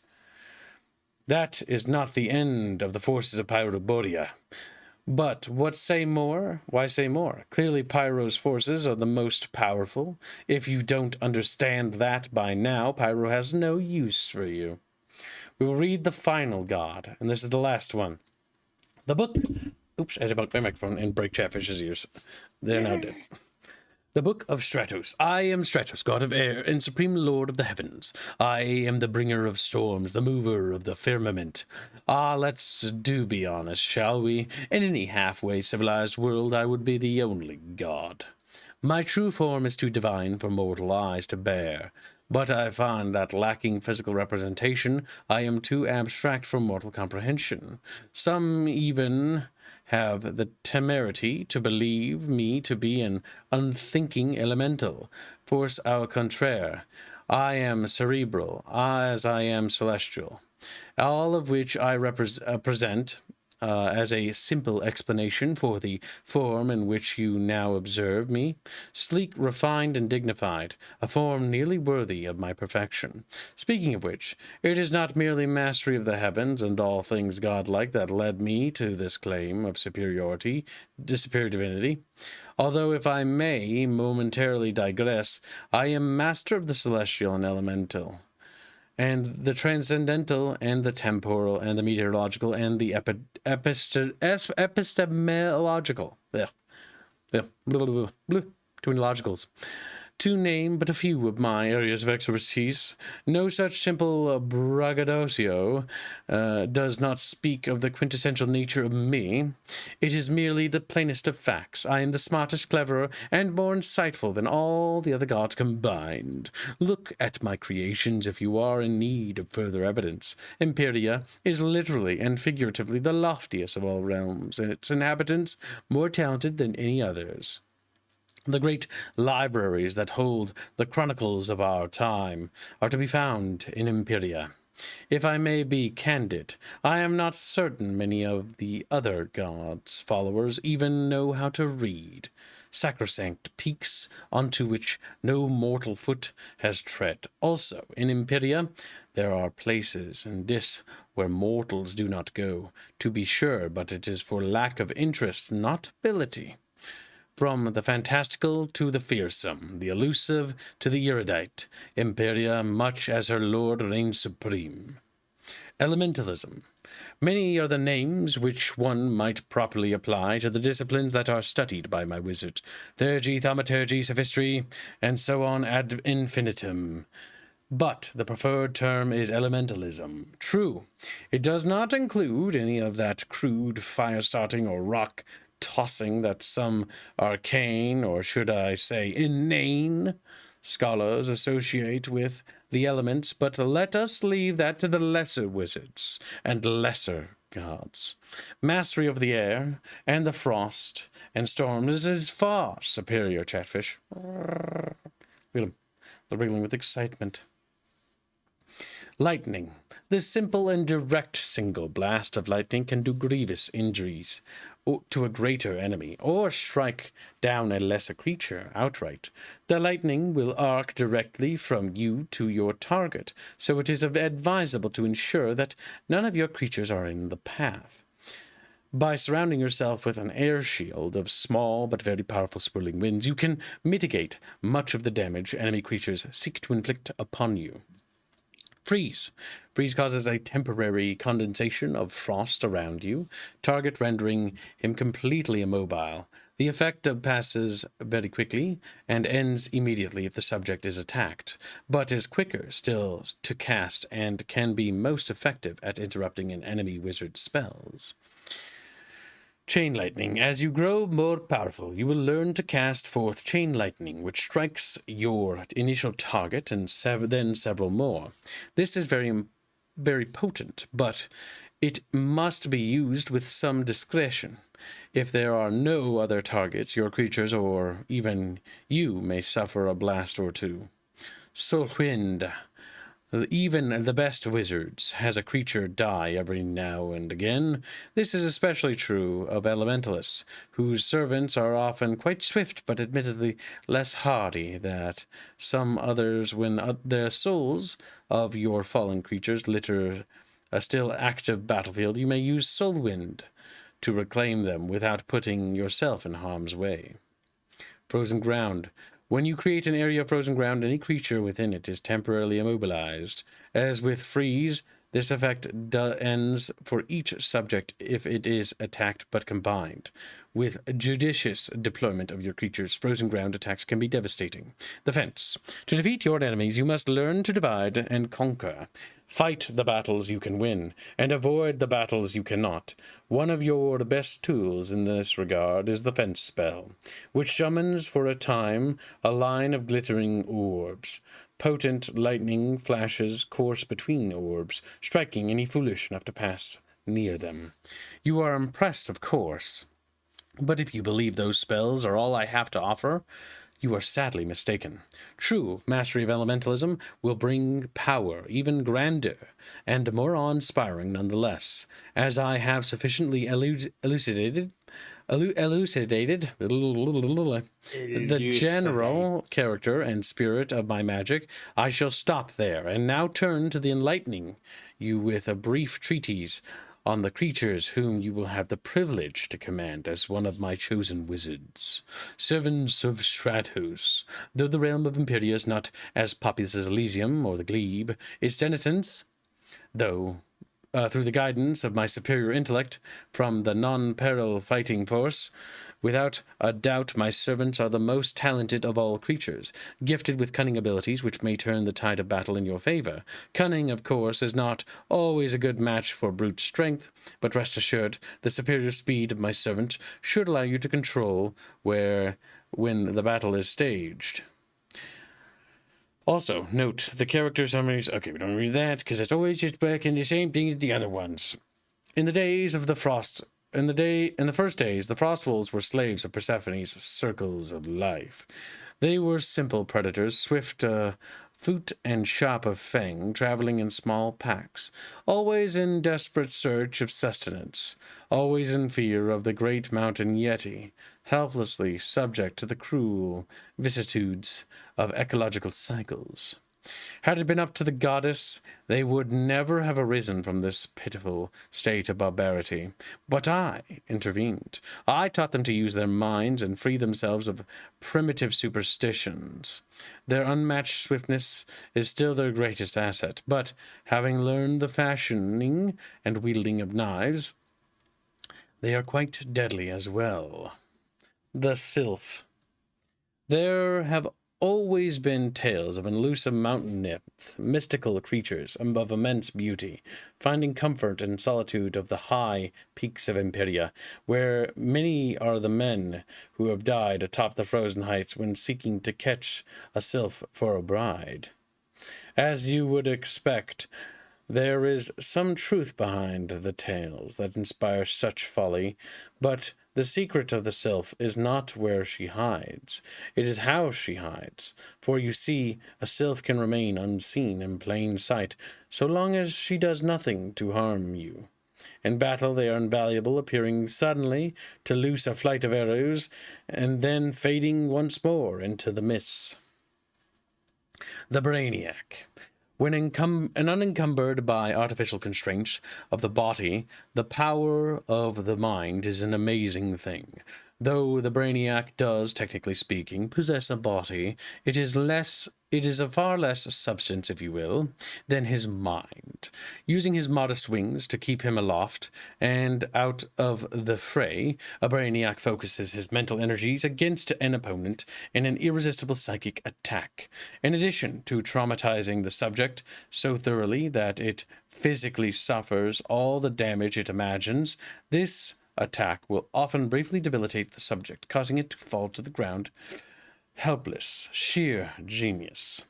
That is not the end of the forces of Pyroborea. But what say more? Why say more? Clearly Pyro's forces are the most powerful. If you don't understand that by now, Pyro has no use for you. We will read the final god, and this is the last one. The book... Oops, as I bumped my microphone and break Chatfish's ears. They're now dead. The Book of Stratos. I am Stratos, god of air and supreme lord of the heavens. I am the bringer of storms, the mover of the firmament. Let's be honest, shall we? In any halfway civilized world, I would be the only god. My true form is too divine for mortal eyes to bear, but I find that lacking physical representation, I am too abstract for mortal comprehension. Some even have the temerity to believe me to be an unthinking elemental. Force au contraire. I am cerebral, as I am celestial. All of which I present as a simple explanation for the form in which you now observe me. Sleek, refined, and dignified, a form nearly worthy of my perfection. Speaking of which, it is not merely mastery of the heavens and all things godlike that led me to this claim of superior divinity. Although, if I may momentarily digress, I am master of the celestial and elemental, and the transcendental, and the temporal, and the meteorological, and the epistemological. Too many logicals. To name but a few of my areas of expertise, no such simple braggadocio does not speak of the quintessential nature of me. It is merely the plainest of facts. I am the smartest, cleverer, and more insightful than all the other gods combined. Look at my creations if you are in need of further evidence. Imperia is literally and figuratively the loftiest of all realms, and its inhabitants more talented than any others. The great libraries that hold the chronicles of our time are to be found in Imperia. If I may be candid, I am not certain many of the other gods' followers even know how to read. Sacrosanct peaks onto which no mortal foot has tread. Also, in Imperia, there are places in this where mortals do not go, to be sure, but it is for lack of interest, not ability. From the fantastical to the fearsome, the elusive to the erudite, Imperia, much as her lord, reigns supreme. Elementalism. Many are the names which one might properly apply to the disciplines that are studied by my wizard. Theurgy, thaumaturgy, sophistry, and so on ad infinitum. But the preferred term is elementalism. True, it does not include any of that crude fire-starting or rock tossing that some arcane, or should I say inane, scholars associate with the elements, but let us leave that to the lesser wizards and lesser gods. Mastery of the air and the frost and storms is far superior, Chatfish. Look at them. They're wriggling with excitement. Lightning. The simple and direct single blast of lightning can do grievous injuries to a greater enemy, or strike down a lesser creature outright. The lightning will arc directly from you to your target, so it is advisable to ensure that none of your creatures are in the path. By surrounding yourself with an air shield of small but very powerful swirling winds, you can mitigate much of the damage enemy creatures seek to inflict upon you. Freeze. Freeze causes a temporary condensation of frost around you, target rendering him completely immobile. The effect passes very quickly and ends immediately if the subject is attacked, but is quicker still to cast and can be most effective at interrupting an enemy wizard's spells. Chain Lightning. As you grow more powerful, you will learn to cast forth Chain Lightning, which strikes your initial target and then several more. This is very, very potent, but it must be used with some discretion. If there are no other targets, your creatures or even you may suffer a blast or two. Soul Wind. Even the best wizards has a creature die every now and again. This is especially true of elementalists, whose servants are often quite swift but admittedly less hardy than some others. When the souls of your fallen creatures litter a still active battlefield, you may use Soul Wind to reclaim them without putting yourself in harm's way. Frozen Ground. When you create an area of frozen ground, any creature within it is temporarily immobilized. As with freeze, this effect ends for each subject if it is attacked, but combined with judicious deployment of your creatures, frozen ground attacks can be devastating. The Fence. To defeat your enemies, you must learn to divide and conquer. Fight the battles you can win, and avoid the battles you cannot. One of your best tools in this regard is the Fence spell, which summons for a time a line of glittering orbs. Potent lightning flashes course between orbs, striking any foolish enough to pass near them. You are impressed, of course, but if you believe those spells are all I have to offer, you are sadly mistaken. True mastery of elementalism will bring power even grander and more awe-inspiring nonetheless, as I have sufficiently elucidated the general character and spirit of my magic. I shall stop there, and now turn to the enlightening you with a brief treatise on the creatures whom you will have the privilege to command as one of my chosen wizards. Servants of Stratos. Though the realm of Imperia is not as populous as Elysium or the Glebe, its denizens, though through the guidance of my superior intellect from the non-peril fighting force, without a doubt my servants are the most talented of all creatures, gifted with cunning abilities which may turn the tide of battle in your favor. Cunning, of course, is not always a good match for brute strength, but rest assured, the superior speed of my servant should allow you to control when the battle is staged. Also, note the character summaries. Okay, we don't read that because it's always just working the same thing as the other ones. In the first days, the frost wolves were slaves of Persephone's circles of life. They were simple predators, swift foot and sharp of fang, traveling in small packs, always in desperate search of sustenance, always in fear of the great mountain Yeti, helplessly subject to the cruel vicissitudes of ecological cycles. Had it been up to the goddess, they would never have arisen from this pitiful state of barbarity. But I intervened. I taught them to use their minds and free themselves of primitive superstitions. Their unmatched swiftness is still their greatest asset, but having learned the fashioning and wielding of knives, they are quite deadly as well. The Sylph. There have always been tales of an elusive mountain nymph, mystical creatures of immense beauty, finding comfort in solitude of the high peaks of Imperia, where many are the men who have died atop the frozen heights when seeking to catch a sylph for a bride. As you would expect, There is some truth behind the tales that inspire such folly, but the secret of the sylph is not where she hides, it is how she hides. For you see, a sylph can remain unseen in plain sight, so long as she does nothing to harm you. In battle they are invaluable, appearing suddenly to loose a flight of arrows, and then fading once more into the mists. The Brainiac. When unencumbered by artificial constraints of the body, the power of the mind is an amazing thing. Though the Brainiac does, technically speaking, possess a body, it is a far less substance, if you will, than his mind. Using his modest wings to keep him aloft and out of the fray, a Brainiac focuses his mental energies against an opponent in an irresistible psychic attack. In addition to traumatizing the subject so thoroughly that it physically suffers all the damage it imagines, this attack will often briefly debilitate the subject, causing it to fall to the ground helpless. Sheer genius.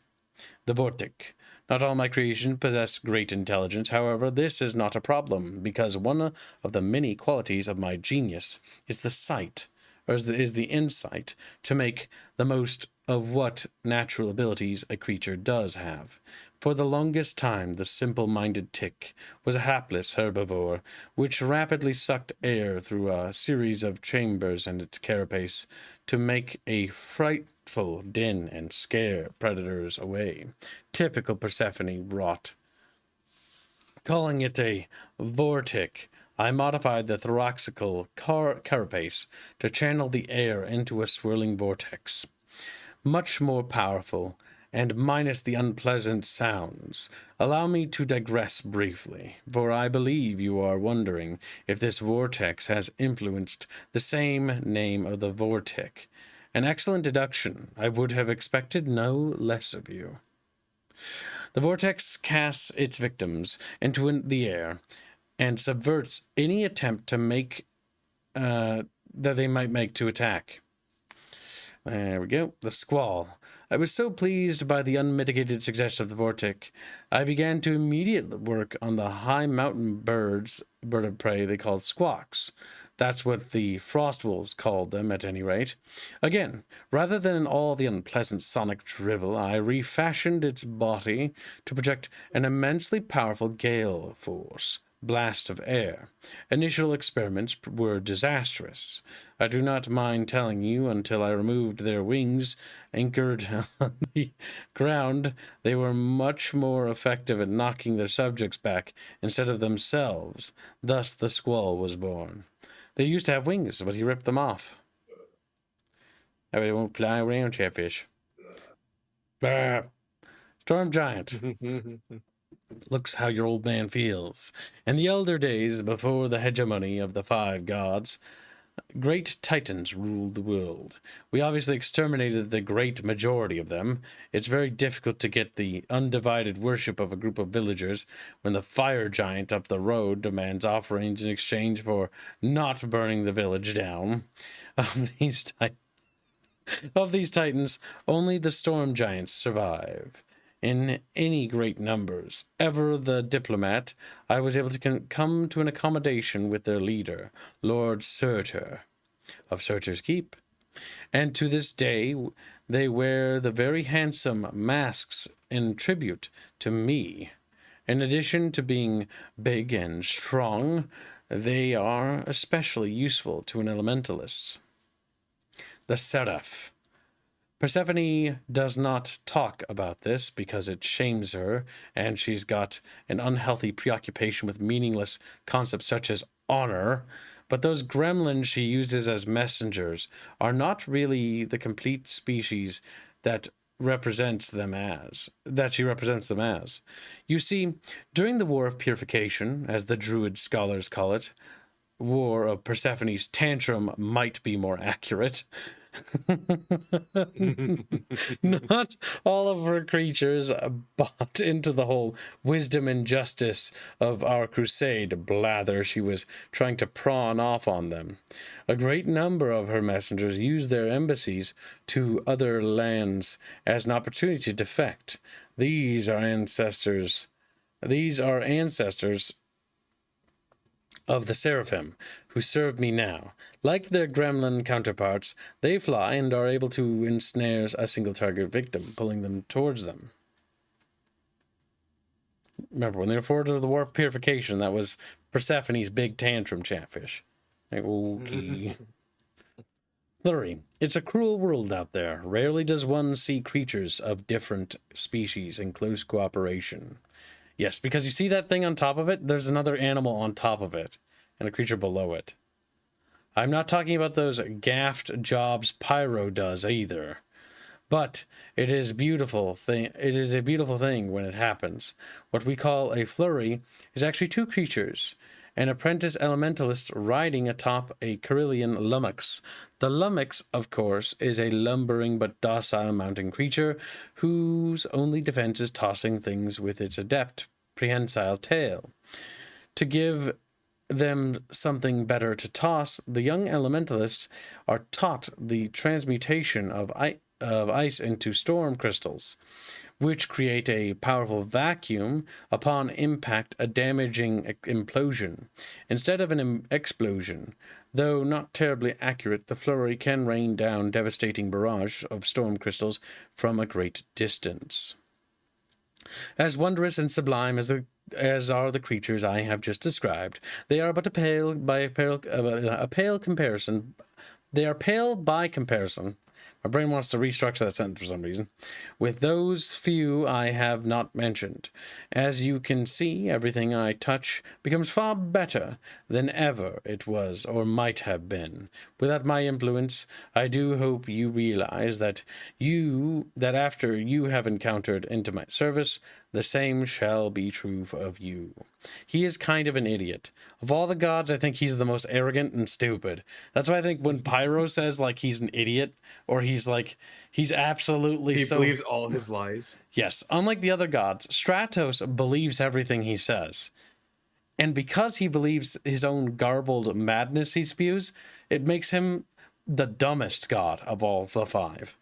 The Vortic. Not all my creations possess great intelligence. However, this is not a problem, because one of the many qualities of my genius is the sight, or is the insight to make the most of what natural abilities a creature does have. For the longest time, the simple-minded tick was a hapless herbivore, which rapidly sucked air through a series of chambers in its carapace to make a frightful din and scare predators away. Typical Persephone rot. Calling it a vortic, I modified the thoracical carapace to channel the air into a swirling vortex. Much more powerful, and minus the unpleasant sounds. Allow me to digress briefly, for I believe you are wondering if this vortex has influenced the same name of the vortic. An excellent deduction. I would have expected no less of you. The vortex casts its victims into the air and subverts any attempt to make that they might make to attack. There we go. The Squall. I was so pleased by the unmitigated success of the Vortic, I began to immediately work on the high mountain bird of prey they called squawks. That's what the frost wolves called them, at any rate. Again, rather than all the unpleasant sonic drivel, I refashioned its body to project an immensely powerful gale force. Blast of air. Initial experiments were disastrous. I do not mind telling you, until I removed their wings anchored on the ground, they were much more effective at knocking their subjects back instead of themselves. Thus the Squall was born. They used to have wings, but he ripped them off. That way they won't fly around, Chatfish. Bah. Storm Giant. Looks how your old man feels. In the elder days, before the hegemony of the 5 gods, great titans ruled the world. We obviously exterminated the great majority of them. It's very difficult to get the undivided worship of a group of villagers when the fire giant up the road demands offerings in exchange for not burning the village down. Of these titans, only the storm giants survive. In any great numbers. Ever the diplomat, I was able to come to an accommodation with their leader, Lord Surtur, of Surtur's Keep. And to this day, they wear the very handsome masks in tribute to me. In addition to being big and strong, they are especially useful to an elementalist. The Seraph. Persephone does not talk about this because it shames her, and she's got an unhealthy preoccupation with meaningless concepts such as honor, but those gremlins she uses as messengers are not really the complete species that she represents them as. You see, during the War of Purification, as the Druid scholars call it, War of Persephone's Tantrum might be more accurate, not all of her creatures bought into the whole wisdom and justice of our crusade blather she was trying to prawn off on them. A great number of her messengers used their embassies to other lands as an opportunity to defect. These are ancestors These are ancestors of the seraphim who serve me now. Like their gremlin counterparts, they fly and are able to ensnare a single target victim, pulling them towards them. Remember, when they afforded the War of Purification, that was Persephone's big tantrum, Chatfish. Like, okay. Flurry. It's a cruel world out there. Rarely does one see creatures of different species in close cooperation. Yes, because you see that thing on top of it? There's another animal on top of it, and a creature below it. I'm not talking about those gaffed jobs Pyro does either. But it is beautiful thing. It is a beautiful thing when it happens. What we call a flurry is actually two creatures, an apprentice elementalist riding atop a Carillion lummox. The lummox, of course, is a lumbering but docile mountain creature whose only defense is tossing things with its adept, prehensile tail. To give them something better to toss, the young elementalists are taught the transmutation of ice into storm crystals, which create a powerful vacuum upon impact, a damaging implosion. Instead of an explosion, though not terribly accurate, the flurry can rain down devastating barrage of storm crystals from a great distance. As wondrous and sublime as are the creatures I have just described, they are but a pale comparison. They are pale by comparison. My brain wants to restructure that sentence for some reason. With those few I have not mentioned. As you can see, everything I touch becomes far better than ever it was or might have been. Without my influence, I do hope you realize that after you have encountered into my service, the same shall be true of you. He is kind of an idiot. Of all the gods, I think he's the most arrogant and stupid. That's why I think when Pyro says, like, he's an idiot, or he's absolutely He believes all his lies. Yes. Unlike the other gods, Stratos believes everything he says. And because he believes his own garbled madness he spews, it makes him the dumbest god of all the five.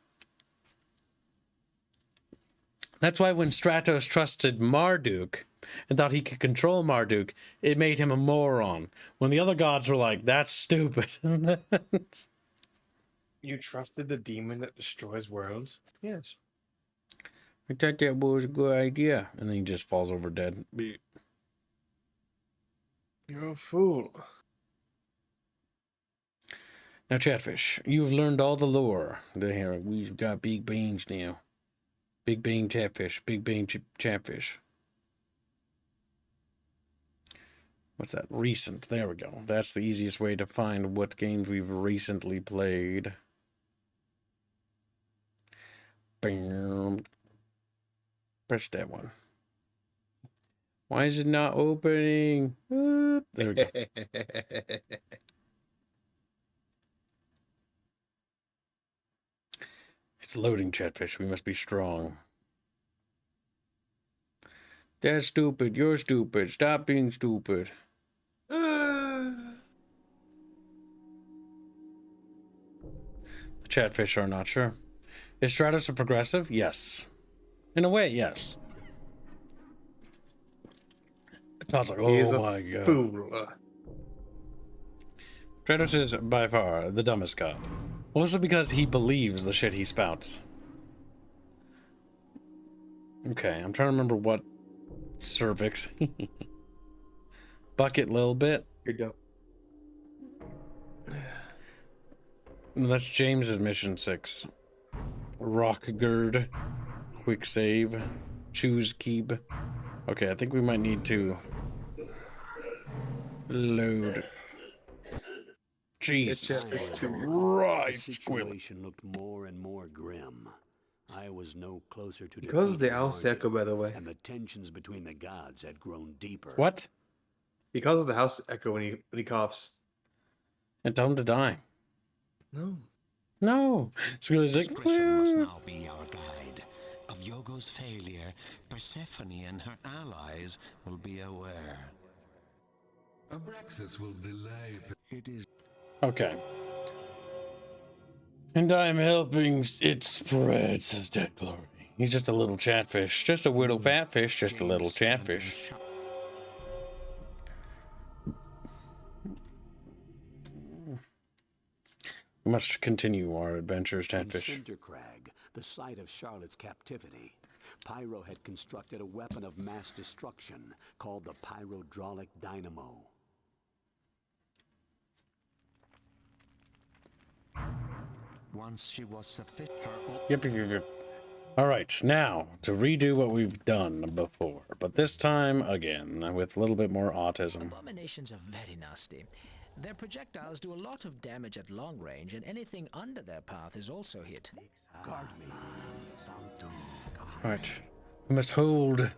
That's why when Stratos trusted Marduk and thought he could control Marduk, it made him a moron. When the other gods were like, that's stupid. You trusted the demon that destroys worlds? Yes. I thought that was a good idea. And then he just falls over dead. You're a fool. Now, Chatfish, you've learned all the lore. We've got big beans now. Big bean Chatfish. Big bean Chatfish. What's that? Recent. There we go. That's the easiest way to find what games we've recently played. Bam. Press that one. Why is it not opening? There we go. It's loading, Chatfish. We must be strong. That's stupid. You're stupid. Stop being stupid. The Chatfish are not sure. Is Stratos a progressive? Yes. In a way, yes. Todd's like, oh my god. Fool. Stratos is by far the dumbest god. Also because he believes the shit he spouts. Okay, I'm trying to remember what cervix. Bucket little bit. You're dumb. That's James's mission 6. Rock gird. Quick save. Choose keep. Okay, I think we might need to load. Jesus Christ! The situation looked more and more grim. I was no closer to because of the house echo, by the way. And the tensions between the gods had grown deeper. What? Because of the house echo when he coughs. And tell him to die. No. No. So he's like, must now be our guide. Of Yogo's failure, Persephone and her allies will be aware. Abraxas will delay. It is. okay. And I'm helping it spread, says Dead Glory. He's just a little chatfish. Just a little fat fish, just a little chatfish. We must continue our adventures, chatfish. In Cindercrag, the site of Charlotte's captivity, Pyro had constructed a weapon of mass destruction called the Pyrodraulic Dynamo. Once she was a fit Yep. All right, now to redo what we've done before, but this time again with a little bit more autism. Abominations are very nasty. Their projectiles do a lot of damage at long range, and anything under their path is also hit. Guard me. All right, we must hold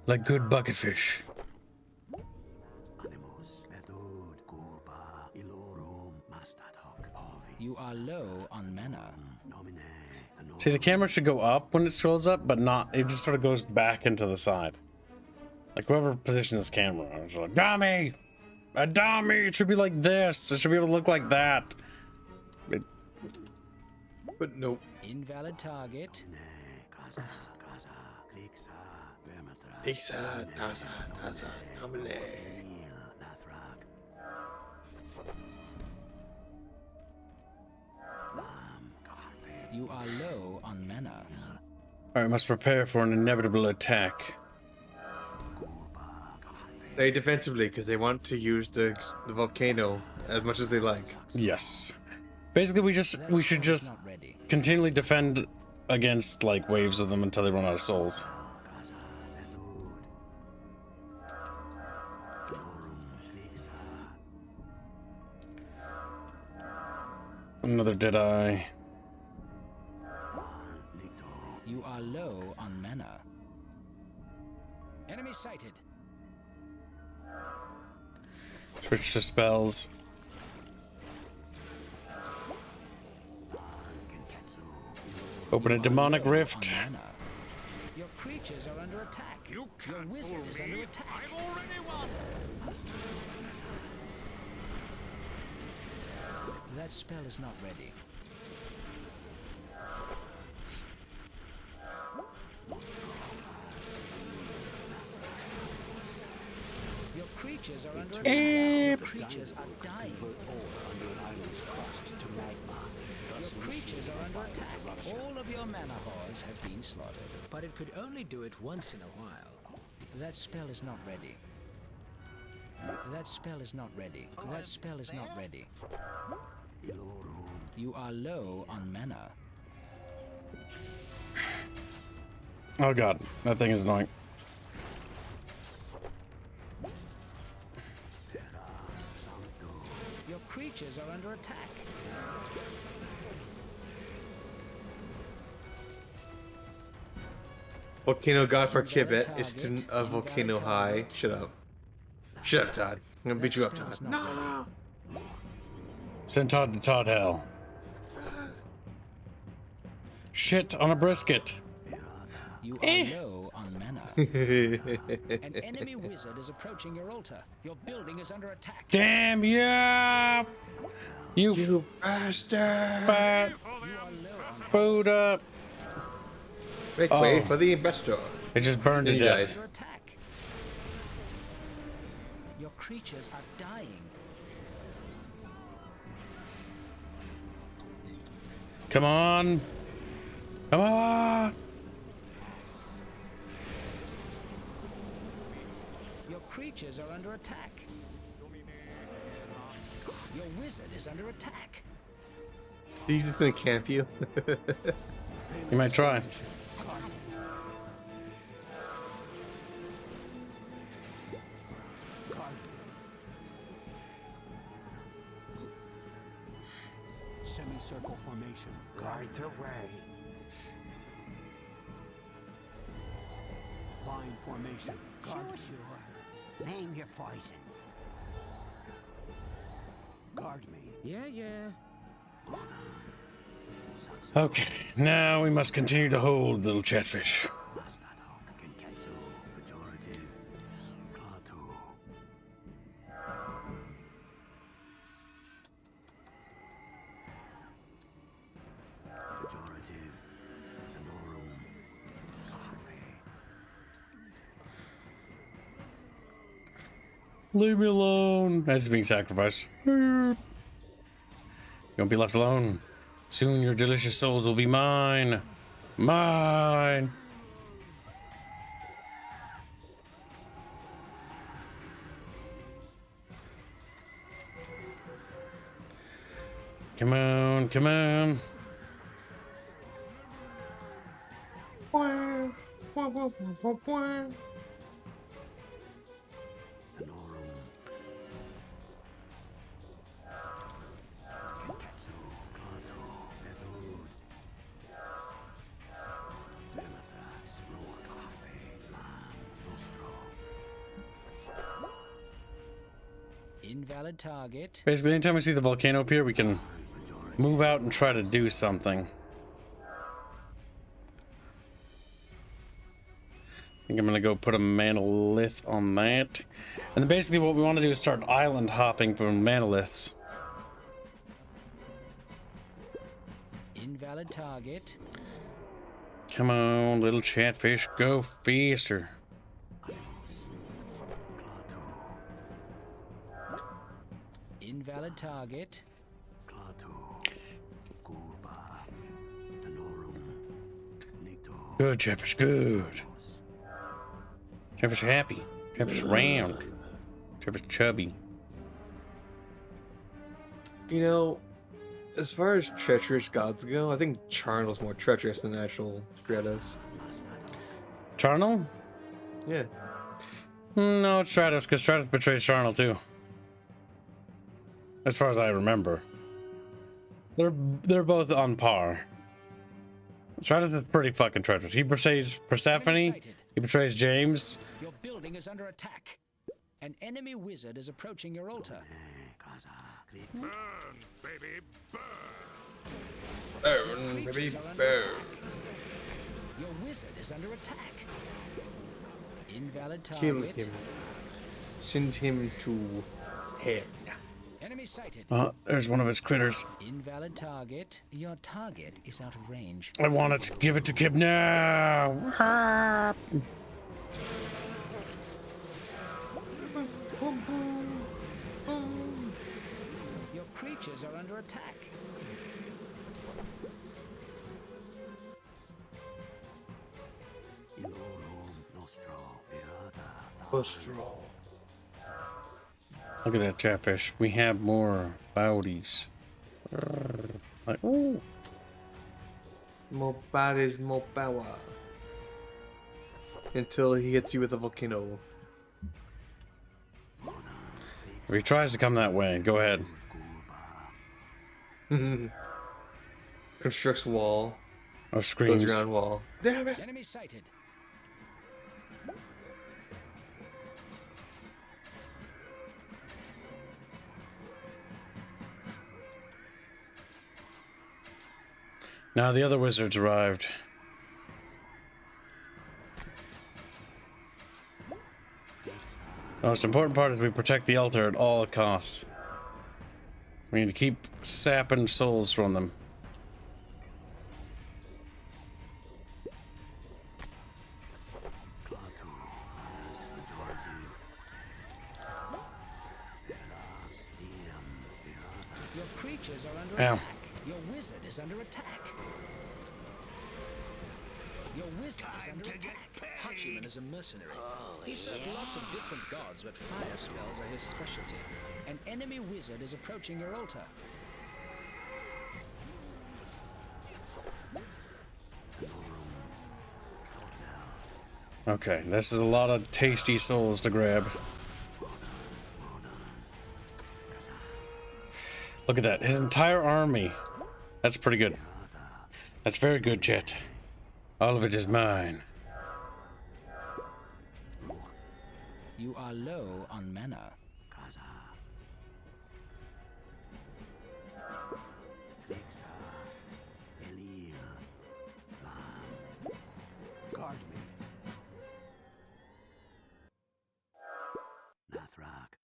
like good bucketfish. You are low on mana. See, the camera should go up when it scrolls up, but not. It just sort of goes back into the side. Like whoever positioned this camera, I was like, dummy, a dummy. It should be like this. It should be able to look like that. But nope. Invalid target. You are low on mana. Alright, must prepare for an inevitable attack. Play defensively because they want to use the volcano as much as they like. Yes. Basically, we should just continually defend against like waves of them until they run out of souls. Another Deadeye. You are low on mana. Enemy sighted. Switch to spells. Open a demonic rift. Your creatures are under attack. Your wizard is under attack. I've already won. That spell is not ready. Your creatures are under attack. Your creatures are dying. Your creatures are under attack. All of your mana hordes have been slaughtered, but it could only do it once in a while. That spell is not ready. That spell is not ready. That spell is not ready. You are low on mana. Oh god, that thing is annoying. Your creatures are under attack. Volcano God for Kibet is to a volcano high. Shut up. Shut up, Todd. I'm gonna beat you up, Todd. No! Send Todd to Todd Hell. Shit on a brisket. You are low on mana. An enemy wizard is approaching your altar. Your building is under attack. Damn you! You bastard! Fat boot up. Make way for the investor. It just burned to death. Your creatures are dying. Come on. Come on. Your creatures are under attack. Your wizard is under attack. He's just gonna camp you. You might try. Semicircle formation. Guard away. Line formation. Guard. Sure. Name your poison. Guard me. Yeah. Okay, now we must continue to hold little chatfish. Leave me alone. As being sacrificed. You won't be left alone. Soon your delicious souls will be mine. Mine. Come on, come on. Invalid target. Basically, anytime we see the volcano appear, we can move out and try to do something. I think I'm gonna go put a manolith on that. And then basically what we want to do is start island hopping from manoliths. Invalid target. Come on, little chatfish, go faster. Invalid target. Good, chatfish, good. Chatfish happy. Chatfish round. Chatfish chubby. You know, as far as treacherous gods go, I think Charnel's more treacherous than actual Stratos. Charnel? Yeah. No, it's Stratos, because Stratos betrays Charnel too. As far as I remember. They're both on par. Stratos is pretty fucking treacherous. He betrays Persephone, he betrays James. Your building is under attack. An enemy wizard is approaching your altar. Burn, baby, burn. Burn, baby, burn. Your wizard is under attack. Invalid target. Kill him. Send him to hell. Enemy sighted. There's one of his critters. Invalid target. Your target is out of range. I want it. Give it to Kib now. Your creatures are under attack. Look at that chatfish. We have more bodies. Like, ooh. More bodies, more power. Until he hits you with a volcano. If he tries to come that way, go ahead. Constructs wall. Oh, screams. Goes around wall. Damn it! Enemy sighted. Now the other wizards arrived. The most important part is we protect the altar at all costs. We need to keep sapping souls from them. Your creatures are under Ow. attack. Your wizard is under attack. Your wizard is under attack. Hachiman is a mercenary. He served lots of different gods, but fire spells are his specialty. An enemy wizard is approaching your altar. Okay, this is a lot of tasty souls to grab. Look at that, his entire army. That's pretty good. That's very good, Chet. All of it is mine. You are low on mana. Guard me. Nathrak.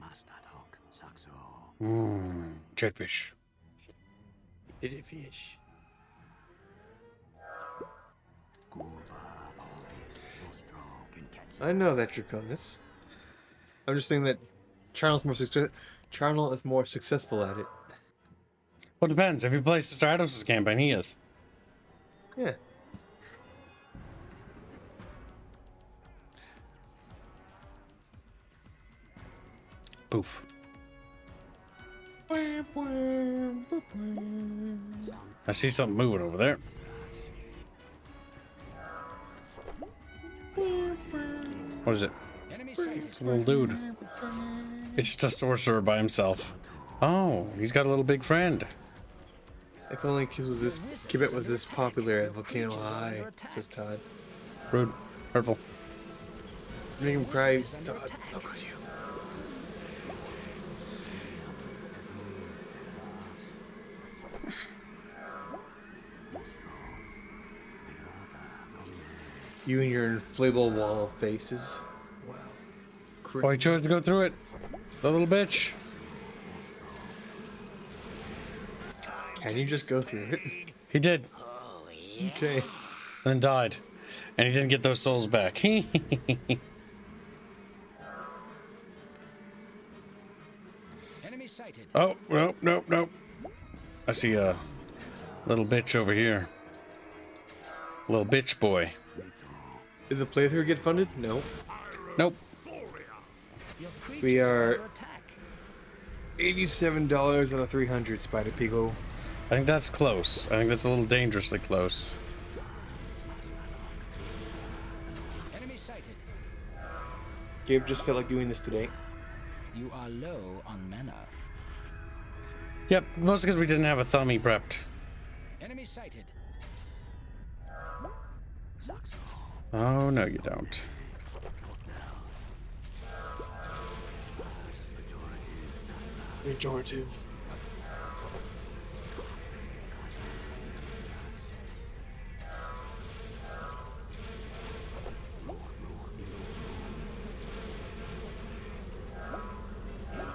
Mastadok. Saxo. Chatfish. Little fish. I know that, Draconis. I'm just saying that Charnel is more successful at it. Well, it depends. If he plays Stratos' campaign, he is. Yeah. Poof. I see something moving over there. What is it? It's a little dude. It's just a sorcerer by himself. Oh, he's got a little big friend. If only Kibet was this popular at Volcano High, says Todd. Rude. Hurtful. Make him cry. Todd, look at you. You and your inflatable wall of faces. Wow. Oh, he chose to go through it. The little bitch. Can you just go through it? He did. Okay. And then died. And he didn't get those souls back. Enemy sighted. Oh, nope, nope, nope. I see a little bitch over here. Little bitch boy. Did the playthrough get funded? No. Nope. We are $87 on a 300, Spider Pico. I think that's close. I think that's a little dangerously close. Enemy sighted. Gabe just felt like doing this today. You are low on mana. Yep, mostly because we didn't have a thummy prepped. Enemy sighted. Oh, no, you don't. Regenerative.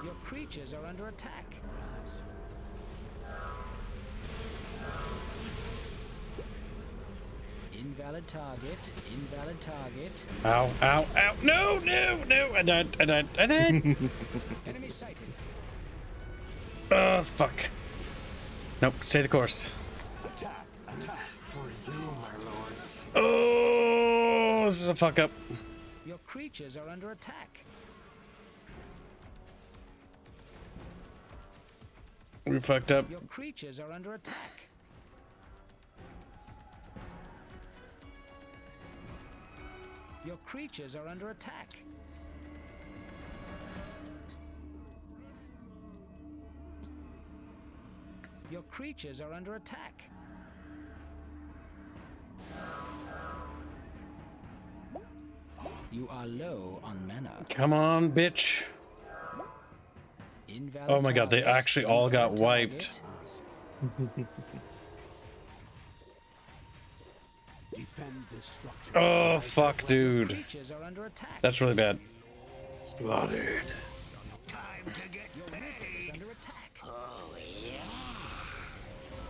Your creatures are under attack. Invalid target. Invalid target. Ow, ow, ow. No, no, no. I died. Enemy sighted. Oh, fuck. Nope, stay the course. Attack for you, my lord. Oh, this is a fuck up. Your creatures are under attack. We fucked up. Your creatures are under attack. Your creatures are under attack. Your creatures are under attack. You are low on mana. Come on, bitch. Invalid Oh my god, they target. actually all got Invalid wiped. target. Defend this structure. Oh, fuck, dude. Creatures are under attack. That's really bad. Slaughtered. Your wizard is under attack.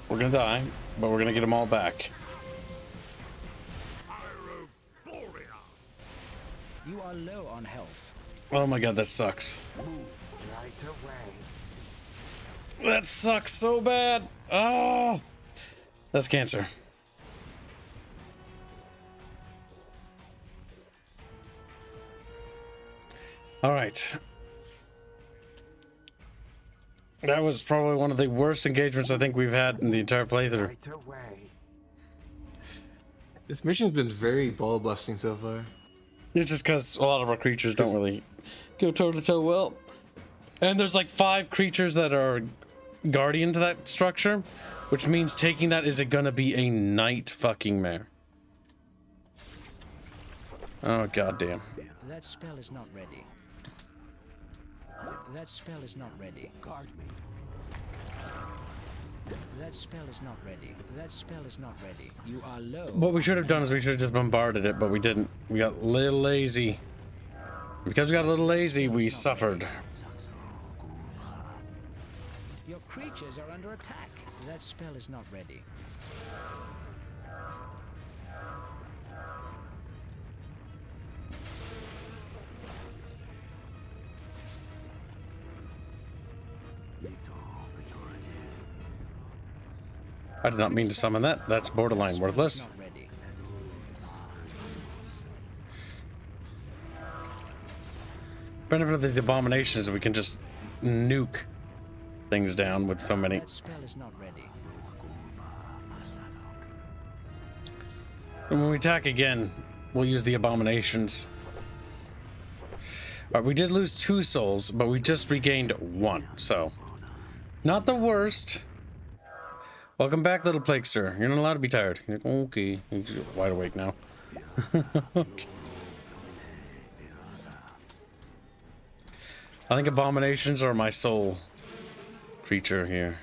We're gonna die, but we're gonna get them all back. You are low on health. Oh my god, that sucks. Right away. That sucks so bad. Oh, that's cancer. All right. That was probably one of the worst engagements I think we've had in the entire playthrough. Right away. This mission's been very ball busting so far. It's just because a lot of our creatures don't really go toe to toe well. And there's like 5 creatures that are guardian to that structure, which means taking that is gonna be a night fucking mare. Oh goddamn. That spell is not ready. That spell is not ready. Guard me. That spell is not ready. That spell is not ready. You are low. What we should have done is we should have just bombarded it, but we didn't. We got a little lazy. Because we got a little lazy, we suffered. Your creatures are under attack. That spell is not ready. I did not mean to summon that. That's borderline worthless. Benefit of the abominations is we can just nuke things down with so many. That spell is not ready. And when we attack again, we'll use the abominations. Alright, we did lose 2 souls, but we just regained 1, so not the worst. Welcome back, little Plaguester. You're not allowed to be tired. You're like, okay, you're wide awake now. Okay. I think abominations are my soul creature here.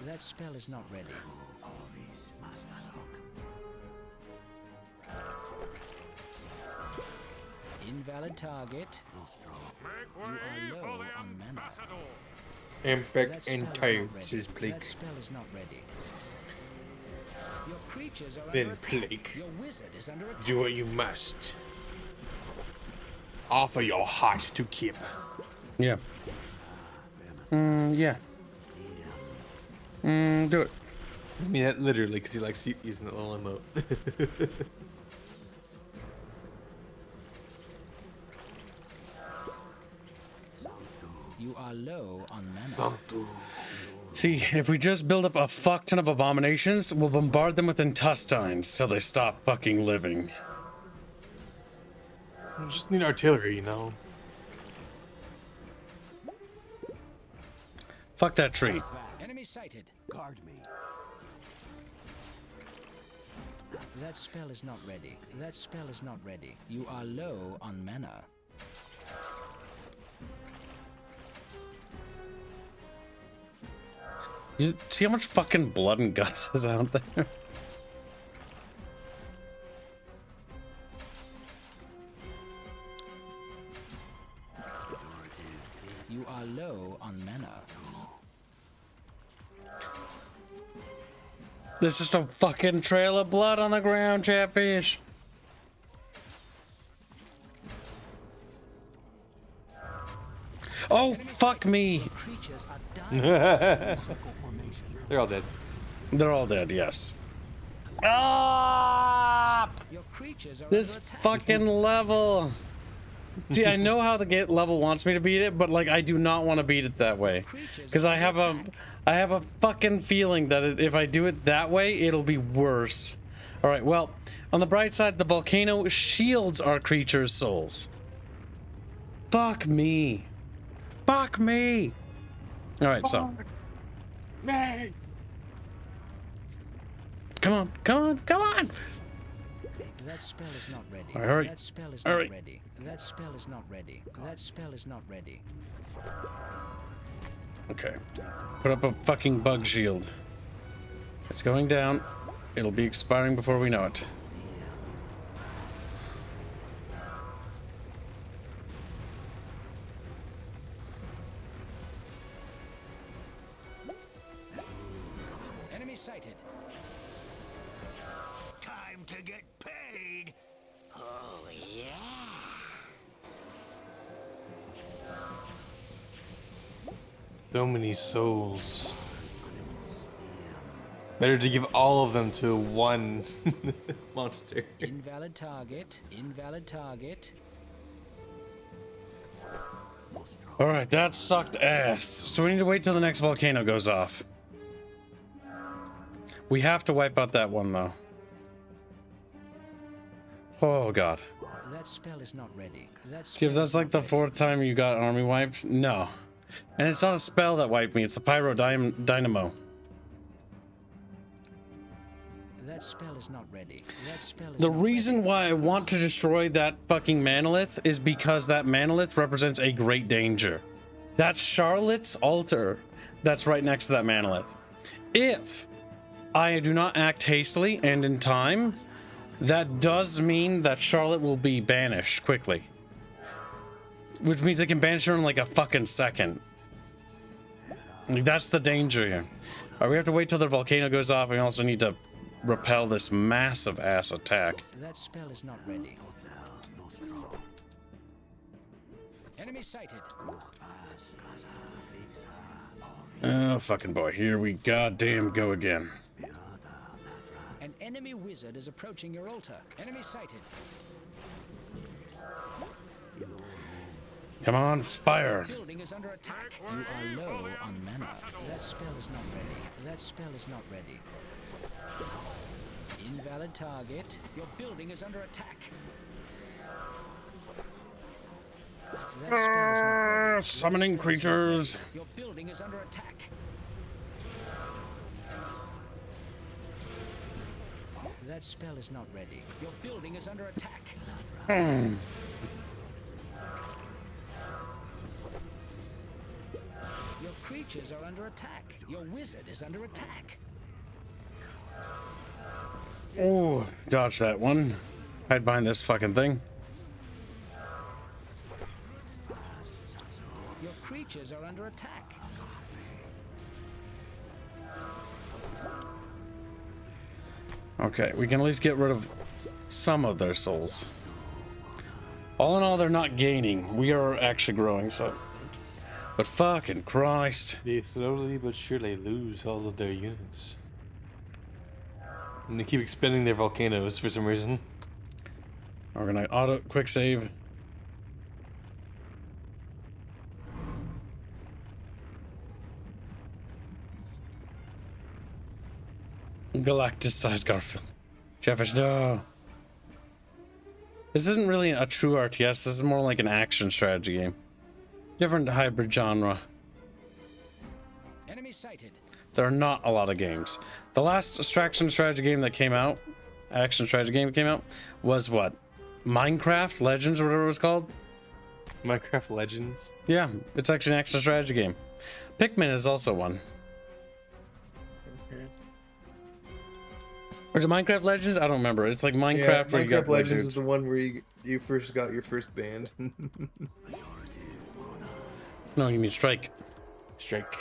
That spell is not ready. Invalid target. You are low on mana. And back in time, says Plague. That spell is not ready. Your creatures are Then under attack. Plague, Your wizard is under attack. do what you must. Offer your heart to Kim. Yeah. Yeah. Do it. I mean that literally, because he likes using the little emote. You are low on mana. See, if we just build up a fuck ton of abominations, we'll bombard them with intestines till they stop fucking living. We just need artillery, you know. Fuck that tree. Enemy sighted. Guard me. That spell is not ready. That spell is not ready. You are low on mana. You see how much fucking blood and guts is out there? You are low on mana. There's just a fucking trail of blood on the ground, Chatfish. Oh, fuck me. They're all dead. They're all dead, yes. Ah! Your creatures are This fucking level. See, I know how the level wants me to beat it, but like I do not want to beat it that way, because I have a fucking feeling that if I do it that way, it'll be worse. All right, well, on the bright side, the volcano shields our creatures' souls. Fuck me. Fuck me. All right, so. Come on, come on, come on. That spell is not ready. All right, hurry. That spell is All not right. ready. That spell is not ready. That spell is not ready. Okay. Put up a fucking bug shield. It's going down. It'll be expiring before we know it. Enemy sighted. Time to get paid. Oh, yeah. So many souls. Better to give all of them to one monster. Invalid target. Invalid target. Alright, that sucked ass. So we need to wait till the next volcano goes off. We have to wipe out that one, though. Oh, God. That spell is not ready. Gibbs, that's like the 4th time you got army wiped? No. And it's not a spell that wiped me, it's the Pyro Dynamo. That spell is not ready. That spell is The not reason why I want to destroy that fucking Manolith is because that Manolith represents a great danger. That's Charlotte's altar that's right next to that Manolith. If I do not act hastily and in time, that does mean that Charlotte will be banished quickly. Which means they can banish her in like a fucking second. Like, that's the danger here. Alright, we have to wait till the volcano goes off. We also need to repel this massive ass attack. That spell is not ready. Enemy sighted. Oh, fucking boy. Here we goddamn go again. An enemy wizard is approaching your altar. Enemy sighted. Come on, fire. Building is under attack. You are low on mana. That spell is not ready. That spell is not ready. Invalid target. Your building is under attack. That spell is not ready. Summoning creatures. Your building is under attack. That spell is not ready. Your building is under attack. Your creatures are under attack. Your wizard is under attack. Oh, dodge that one. Hide behind this fucking thing. Your creatures are under attack. Okay, we can at least get rid of some of their souls. All in all, they're not gaining. We are actually growing, so... But fucking Christ. They slowly but surely lose all of their units. And they keep expending their volcanoes for some reason. We're gonna auto quick save. Galacticized Garfield. Chatfish, no. This isn't really a true RTS. This is more like an action strategy game. Different hybrid genre. Enemy sighted. There are not a lot of games. The last action strategy game that came out, was what? Minecraft Legends or whatever it was called? Minecraft Legends? Yeah, it's actually an action strategy game. Pikmin is also one. Or is it Minecraft Legends? I don't remember. It's like Minecraft Yeah, where you got Minecraft Legends dudes. is the one where you first got your first band. No, you mean Strike. Strike.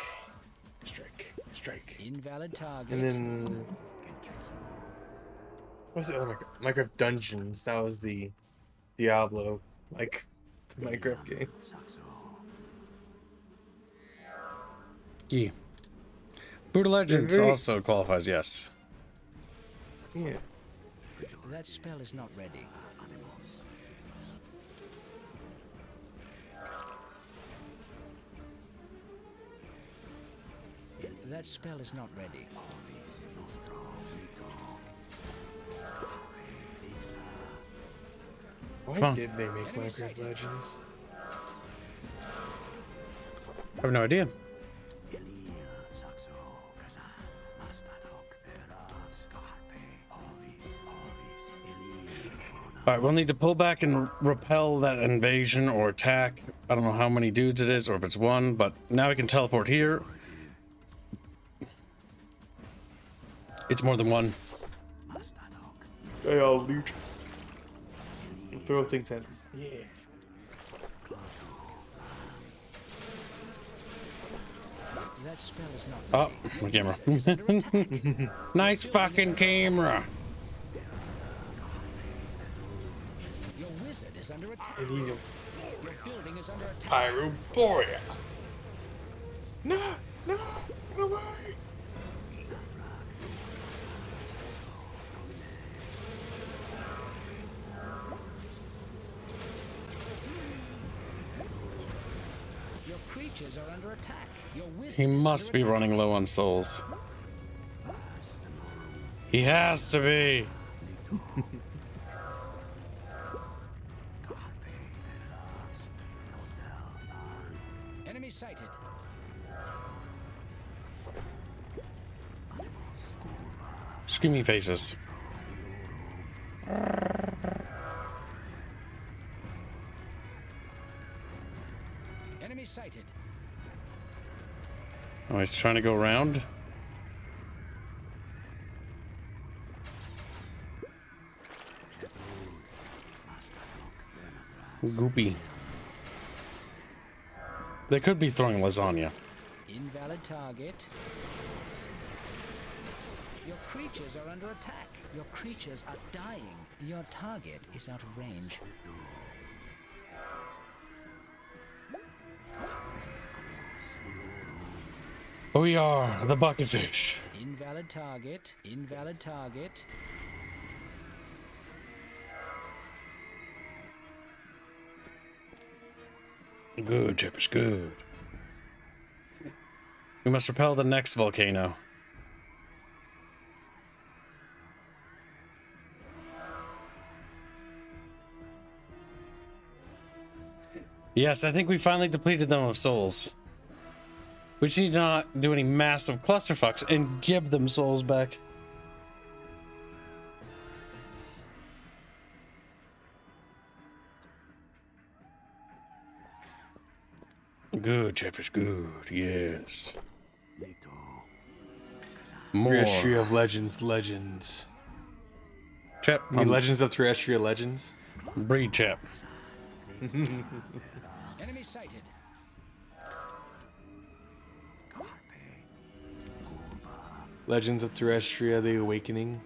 Invalid target. And then... What was it? Oh my God. Minecraft Dungeons. That was the Diablo, like, Minecraft game. Yeah. Brutal Legends also qualifies, yes. Yeah. That spell is not ready. That spell is not ready. Why did they make Minecraft Legends? I have no idea. Alright, we'll need to pull back and repel that invasion or attack. I don't know how many dudes it is or if it's one, but now we can teleport here. It's more than one. They all loot. Throw things at them. Yeah. That spell is not Oh, my camera. Nice fucking camera. Your wizard is under attack. And you Your building is under attack. Pyroborea. No, no, no way. Your creatures are under attack. Your wizard He is must be under running low on souls. He has to be. Enemy sighted. Screaming faces. Enemy sighted. Oh, he's trying to go around. Goopy. They could be throwing lasagna. Invalid target. Your creatures are under attack. Your creatures are dying. Your target is out of range. We are the bucketfish. Invalid target. Invalid target. Good, Chippish, good. We must repel the next volcano. Yes, I think we finally depleted them of souls. We just need to not do any massive clusterfucks and give them souls back. Good, Cheffish, good, yes. More. Terrestrial Legends. Chip. Legends of Terrestrial Legends. Breed Chip. Enemy sighted. Legends of Terrestria, The Awakening.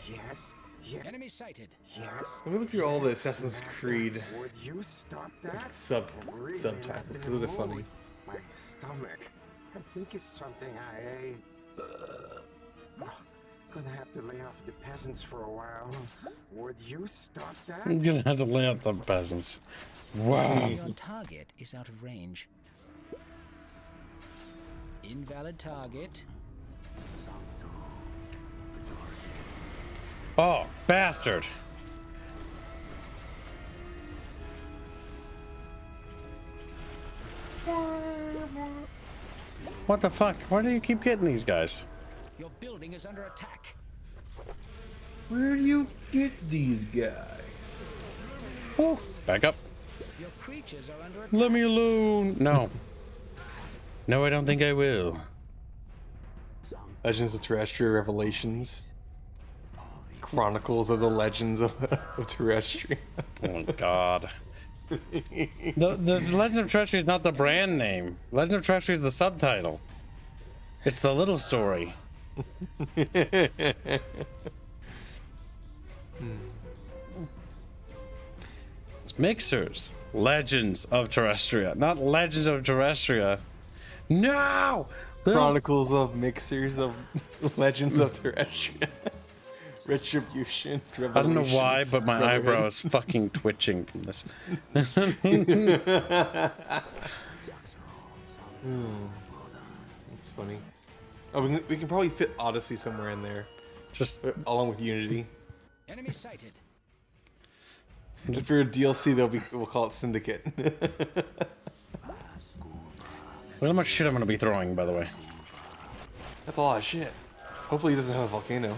Yes. Yes. Enemy sighted. Yes. Let me look through all the Assassin's Creed Would you stop that? subtitles because those are funny. My stomach. I think it's something I ate. Gonna have to lay off the peasants for a while. Would you stop that? I'm gonna have to lay out the peasants. Wow. Your target is out of range. Invalid target. Oh, bastard. What the fuck? Why do you keep getting these guys? Your building is under attack. Where do you get these guys? Oh, back up. Your creatures are under attack. Let me alone. No. No, I don't think I will. Legends of Terrestria Revelations. Chronicles of the Legends of Terrestria. Oh God. The Legend of Terrestria is not the brand name. Legend of Terrestria is the subtitle. It's the little story. It's Mixers. Legends of Terrestria, not Legends of Terrestria. No! Chronicles of Mixers of Legends of Terrestria. Retribution. I don't know why, but my eyebrow is fucking twitching from this. It's funny. Oh, we can probably fit Odyssey somewhere in there. Just along with Unity. Enemy sighted. Just for a DLC, we'll call it Syndicate. Look how much shit I'm gonna be throwing, by the way. That's a lot of shit. Hopefully he doesn't have a volcano.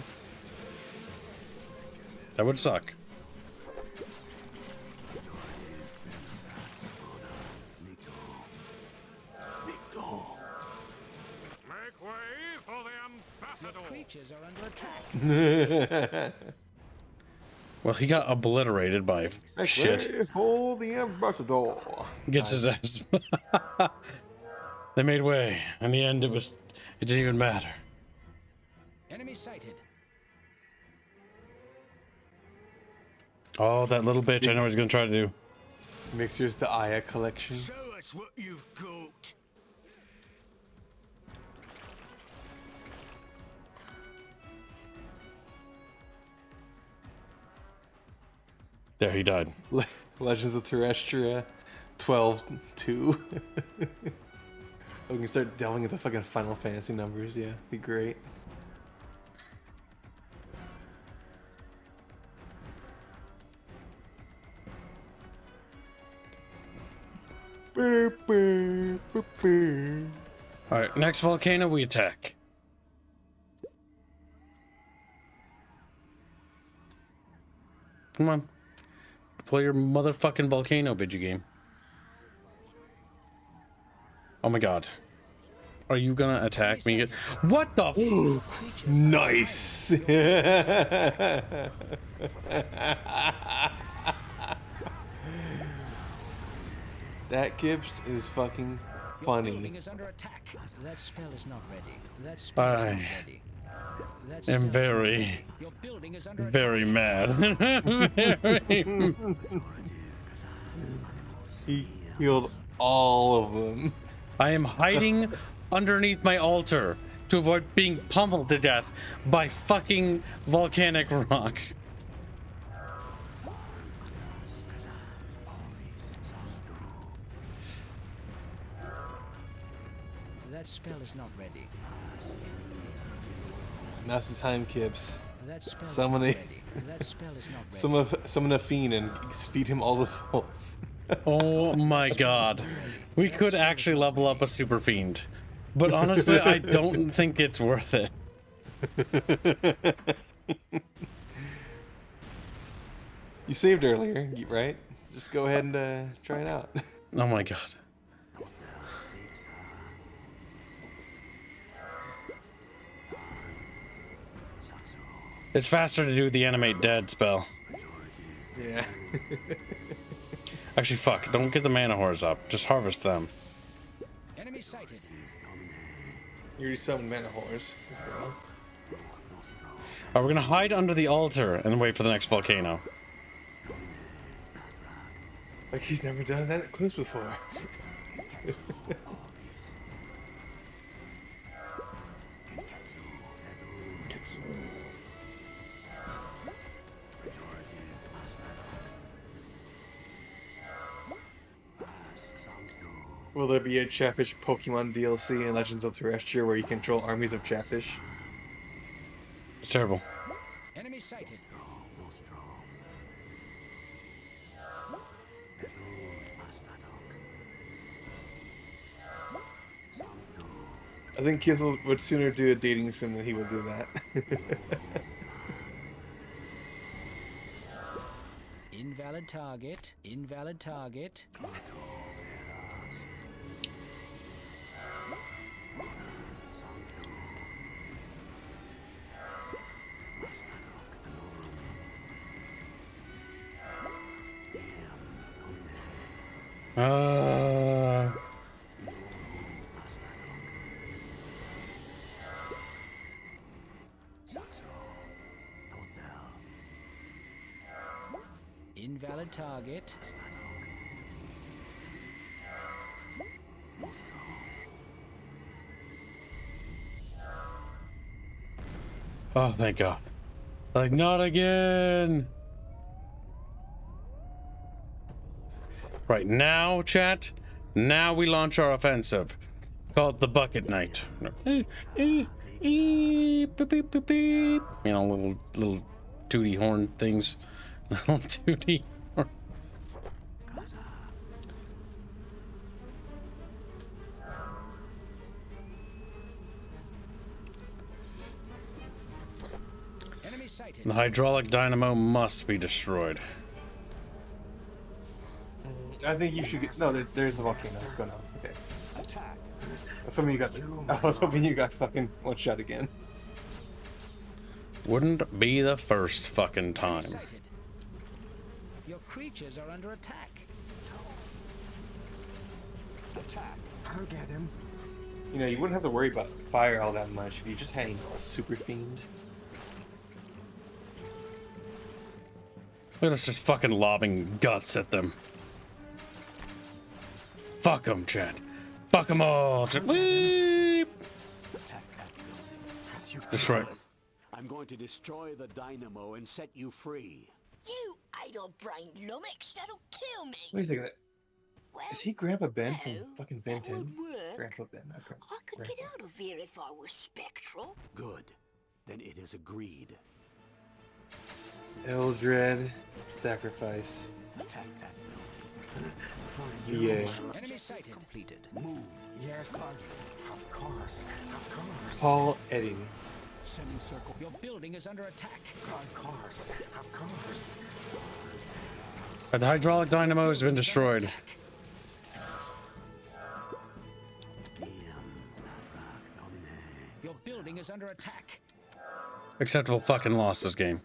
That would suck. Make way for the ambassador. Your creatures are under attack. Well, he got obliterated by shit. For the ambassador. Gets his ass. They made way. In the end, it didn't even matter. Enemy sighted. Oh, that little bitch! I know what he's gonna try to do. Mixers to Aya collection. Show us what you've got. There, he died. Legends of Terrestria 12-2. We can start delving into fucking Final Fantasy numbers, yeah. Be great. Alright, next volcano we attack. Come on. Deploy your motherfucking volcano, video game. Oh my god. Are you gonna attack me? What the f- Nice! That Gibbs is fucking funny. Your building is under attack. That spell is not ready. That spell is not ready. That spell am is not very, ready. Your building is under very mad. Very- Healed all of them. I am hiding underneath my altar to avoid being pummeled to death by fucking volcanic rock. That spell is not ready. Now's the time, Kips. That spell Summon is a not ready. That spell is not ready. summon a fiend and feed him all the souls. Oh my god. We could actually level up a super fiend. But honestly, I don't think it's worth it. You saved earlier, right? Just go ahead and try it out. Oh my god. It's faster to do the animate dead spell. Yeah. Actually, fuck. Don't get the mana whores up. Just harvest them. Enemy sighted. You already summoned mana whores. We're gonna hide under the altar and wait for the next volcano. Like he's never done that close before. Will there be a Chatfish Pokemon DLC in Legends of Terrestia where you control armies of Chatfish? It's terrible. Enemy sighted. I think Kizzle would sooner do a dating sim than he will do that. Invalid target. Invalid target. Invalid target. Oh, thank God. Like, not again. Right now, chat. Now we launch our offensive. Call it the Bucket Night. You know, little tooty horn things. Little tooty horn. The hydraulic dynamo must be destroyed. I think you should get... No, there's a volcano. Let's go now. Okay. Attack. I was hoping you got fucking one shot again. Wouldn't be the first fucking time. Your creatures are under attack. Attack. I'll get him. You know, you wouldn't have to worry about fire all that much if you just had a super fiend. Look at us just fucking lobbing guts at them. Fuck them, chat. Fuck them all. Weep. That's right. I'm going to destroy the dynamo and set you free. You idle brain lummox, that'll kill me. Wait a second. Well, Is he Grandpa Ben from no, fucking Ben 10? work. Grandpa Ben, not Grandpa. I could get out of here if I was spectral. Good. Then it is agreed. Eldred, sacrifice. Attack that building. Yeah. Enemy sighted. Completed. Move. Yes, of course. Of course. Paul Edding. Semicircle. Your building is under attack. Of course. Of course. The hydraulic dynamo has been destroyed. Your building is under attack. Acceptable fucking loss this game.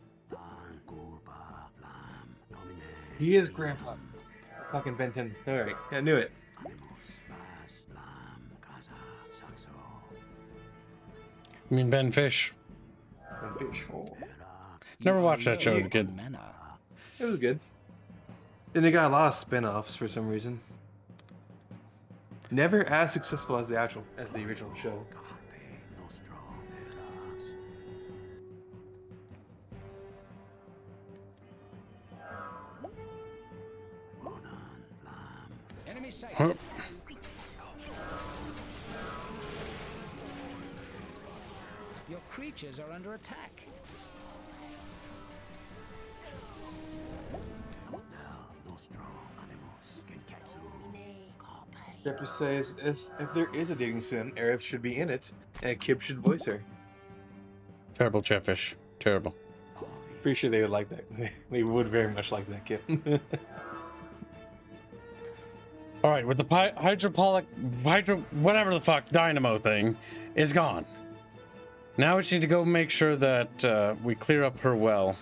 He is Grandpa. Fucking Ben 10. Alright, I knew it. You mean Ben Fish? Ben Fish. Oh. Never watched that show as a kid. It was good. And they got a lot of spin-offs for some reason. Never as successful as the original show. Enemy sighted. Huh. Your creatures are under attack. Pepper says if there is a dating sim, Aerith should be in it, and Kib should voice her. Terrible Chatfish. Terrible. Pretty sure they would like that. They would very much like that, Kib. All right, with the whatever the fuck dynamo thing is gone. Now we just need to go make sure that we clear up her well.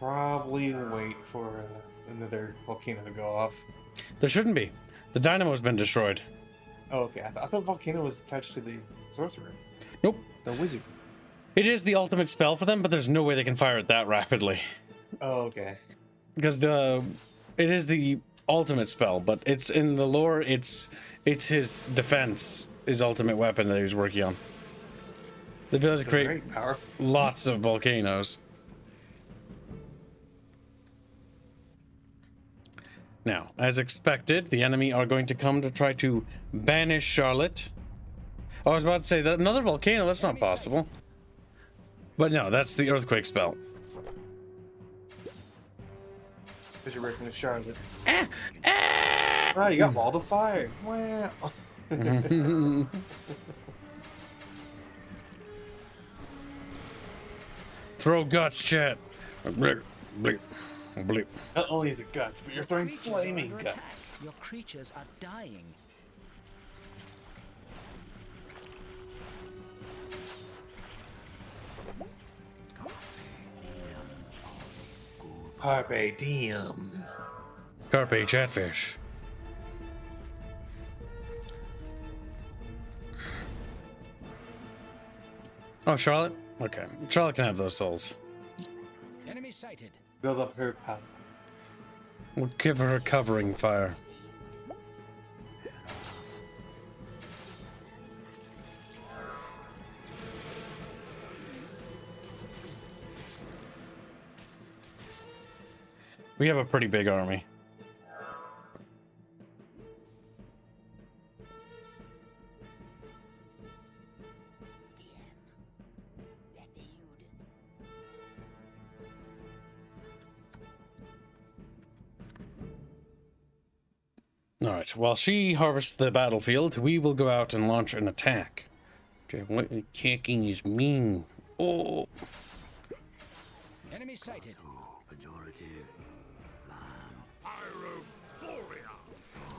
Probably wait for another volcano to go off. There shouldn't be. The dynamo's been destroyed. Oh, okay. I thought the volcano was attached to the sorcerer. Nope. The wizard. It is the ultimate spell for them, but there's no way they can fire it that rapidly. Oh, okay. Because it is the ultimate spell, but it's in the lore. It's his defense, his ultimate weapon that he was working on. The ability to create lots of volcanoes. Now, as expected, the enemy are going to come to try to banish Charlotte. Oh, I was about to say that another volcano, that's not possible. But no, that's the earthquake spell. Because you're working with Charlotte. Ah, you got wall of fire. Wow. Throw guts, chat. Bleep, bleep, bleep. Not only is it guts, but you're throwing flaming guts. Your creatures are dying. Carpe diem. Carpe Chatfish. Oh, Charlotte? Okay. Charlotte can have those souls. Enemy sighted. Build up her power. We'll give her covering fire. We have a pretty big army. Alright, while she harvests the battlefield, we will go out and launch an attack. What attacking is mean. Oh. Enemy sighted.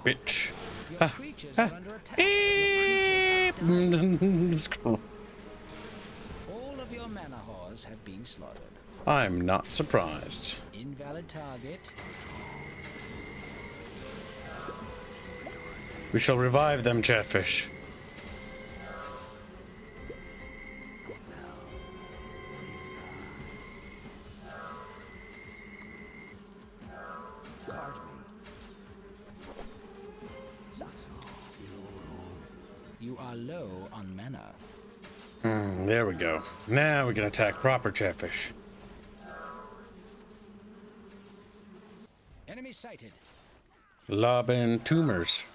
Bitch. Your creatures are under attack. All of your mana whores have been slaughtered. I'm not surprised. Invalid target. We shall revive them, Chatfish. You are low on mana. There we go. Now we can attack proper Chatfish. Enemy sighted. Lobbing tumors.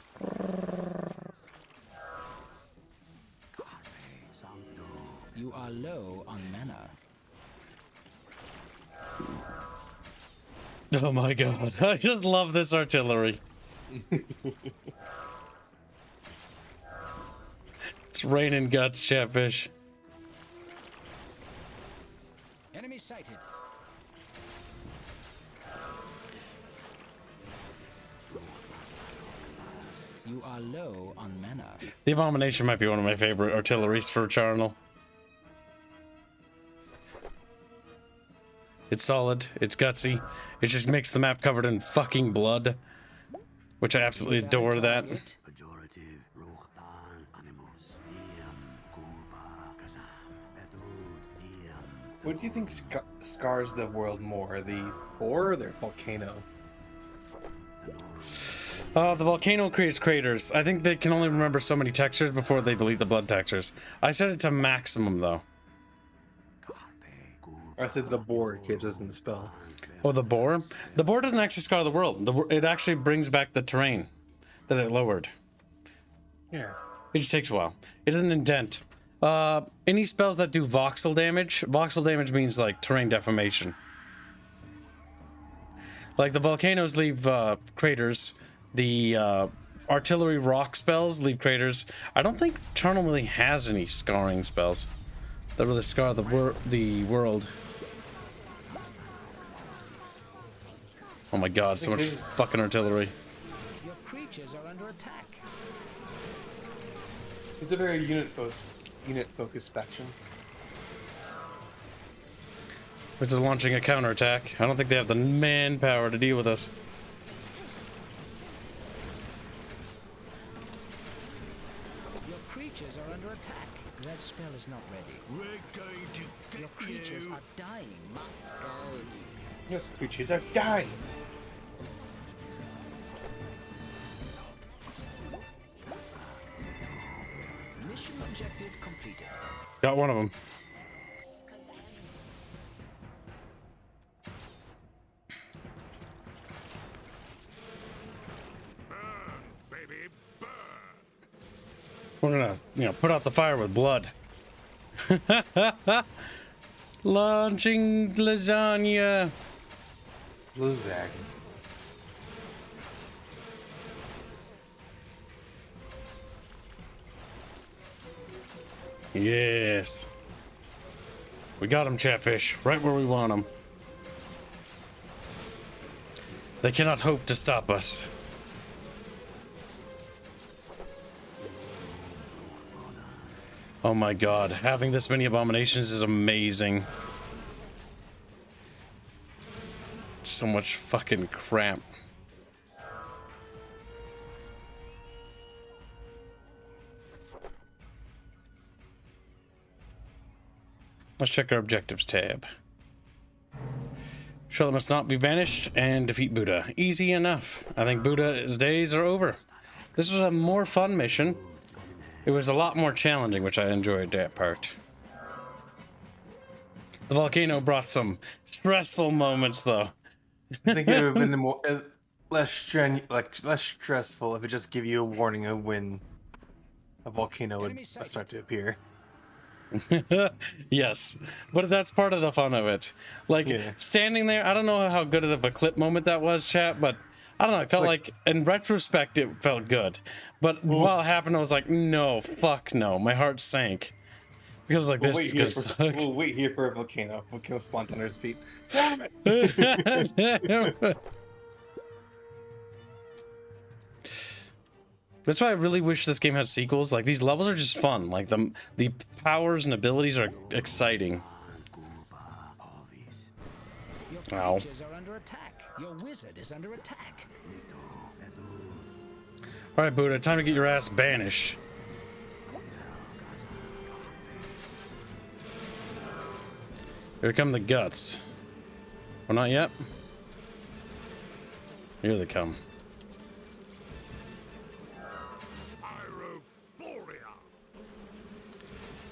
You are low on mana. Oh my god, I just love this artillery. It's raining guts, Chatfish. Enemy sighted. You are low on mana. The Abomination might be one of my favorite artilleries for Charnel. It's solid, it's gutsy, it just makes the map covered in fucking blood. Which I absolutely adore that. What do you think scars the world more, the ore or the volcano? The volcano creates craters. I think they can only remember so many textures before they delete the blood textures. I set it to maximum though. I said the boar catches in the spell. Oh, the boar? The boar doesn't actually scar the world. It actually brings back the terrain that it lowered. Yeah. It just takes a while. It doesn't indent. Any spells that do voxel damage means like terrain deformation. Like the volcanoes leave craters. The artillery rock spells leave craters. I don't think Charnel really has any scarring spells that really scar the world. Oh my god, so much fucking artillery. Your creatures are under attack. It's a very unit-focused faction. It's launching a counterattack. I don't think they have the manpower to deal with us. Your creatures are under attack. That spell is not ready. We're going to get Your creatures you. are dying. My God. Your creatures are dying. Mission objective completed. Got one of them. We're gonna, put out the fire with blood. Launching lasagna. Blue bag. Yes. We got him, Chatfish. Right where we want him. They cannot hope to stop us. Oh my god, having this many abominations is amazing. So much fucking crap. Let's check our objectives tab. Charlotte must not be banished and defeat Buddha. Easy enough. I think Buddha's days are over. This was a more fun mission. It was a lot more challenging, which I enjoyed that part. The volcano brought some stressful moments, though. I think it would have been more less stressful if it just gave you a warning of when a volcano would start to appear. Yes, but that's part of the fun of it. Like standing there, I don't know how good of a clip moment that was, chat, but I don't know. It felt like in retrospect, it felt good. But while it happened, I was like, no, fuck no. My heart sank. Because like We'll wait here for a volcano. Volcano spawns under his feet. Damn it! That's why I really wish this game had sequels. Like these levels are just fun. Like the powers and abilities are exciting. Your Ow. creatures are under attack. Your wizard is under attack. All right, Buddha, time to get your ass banished. Here come the guts. Well, not yet. Here they come.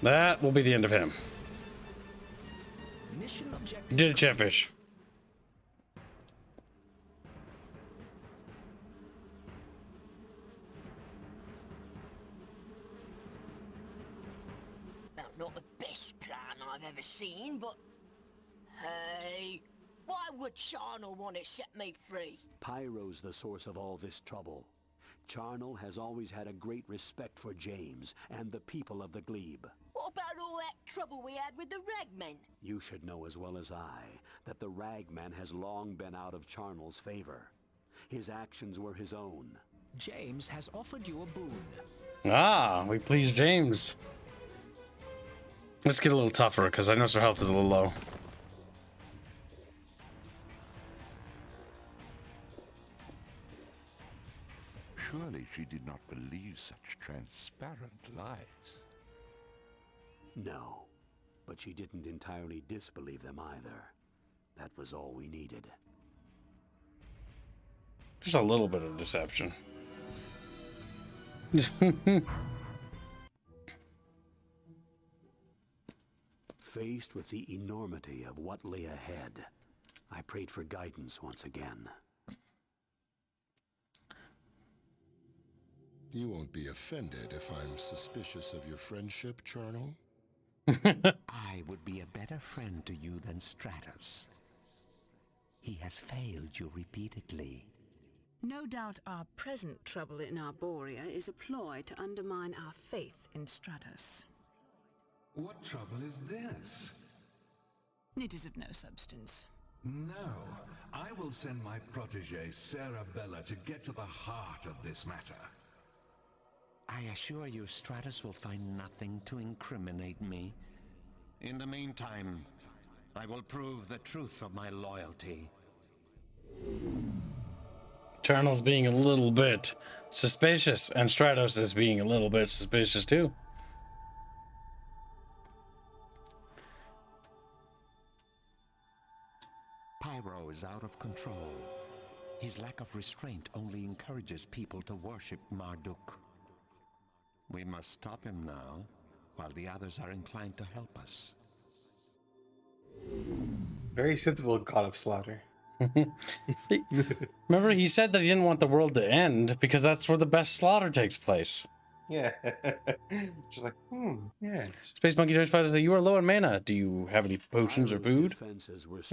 That will be the end of him. Mission objective. You did it, Chatfish. Now, not the best plan I've ever seen, but hey, why would Charnel want to set me free? Pyro's the source of all this trouble. Charnel has always had a great respect for James and the people of the glebe. What about all that trouble we had with the ragmen? You should know as well as I that the ragman has long been out of Charnel's favor. His actions were his own. James has offered you a boon. Ah, we please James. Let's get a little tougher, because I know her health is a little low. Surely she did not believe such transparent lies. No, but she didn't entirely disbelieve them either. That was all we needed. Just a little bit of deception. Faced with the enormity of what lay ahead, I prayed for guidance once again. You won't be offended if I'm suspicious of your friendship, Charnel? I would be a better friend to you than Stratos. He has failed you repeatedly. No doubt our present trouble in Arborea is a ploy to undermine our faith in Stratos. What trouble is this? It is of no substance. No, I will send my protege, Sarabella, to get to the heart of this matter. I assure you, Stratos will find nothing to incriminate me. In the meantime, I will prove the truth of my loyalty. Charnel's being a little bit suspicious, and Stratos is being a little bit suspicious too. Pyro is out of control. His lack of restraint only encourages people to worship Marduk. We must stop him now, while the others are inclined to help us. Very sensible god of slaughter. Remember, he said that he didn't want the world to end because that's where the best slaughter takes place. Yeah. Just like, yeah. Space Monkey 25 says, you are low on mana. Do you have any potions or food?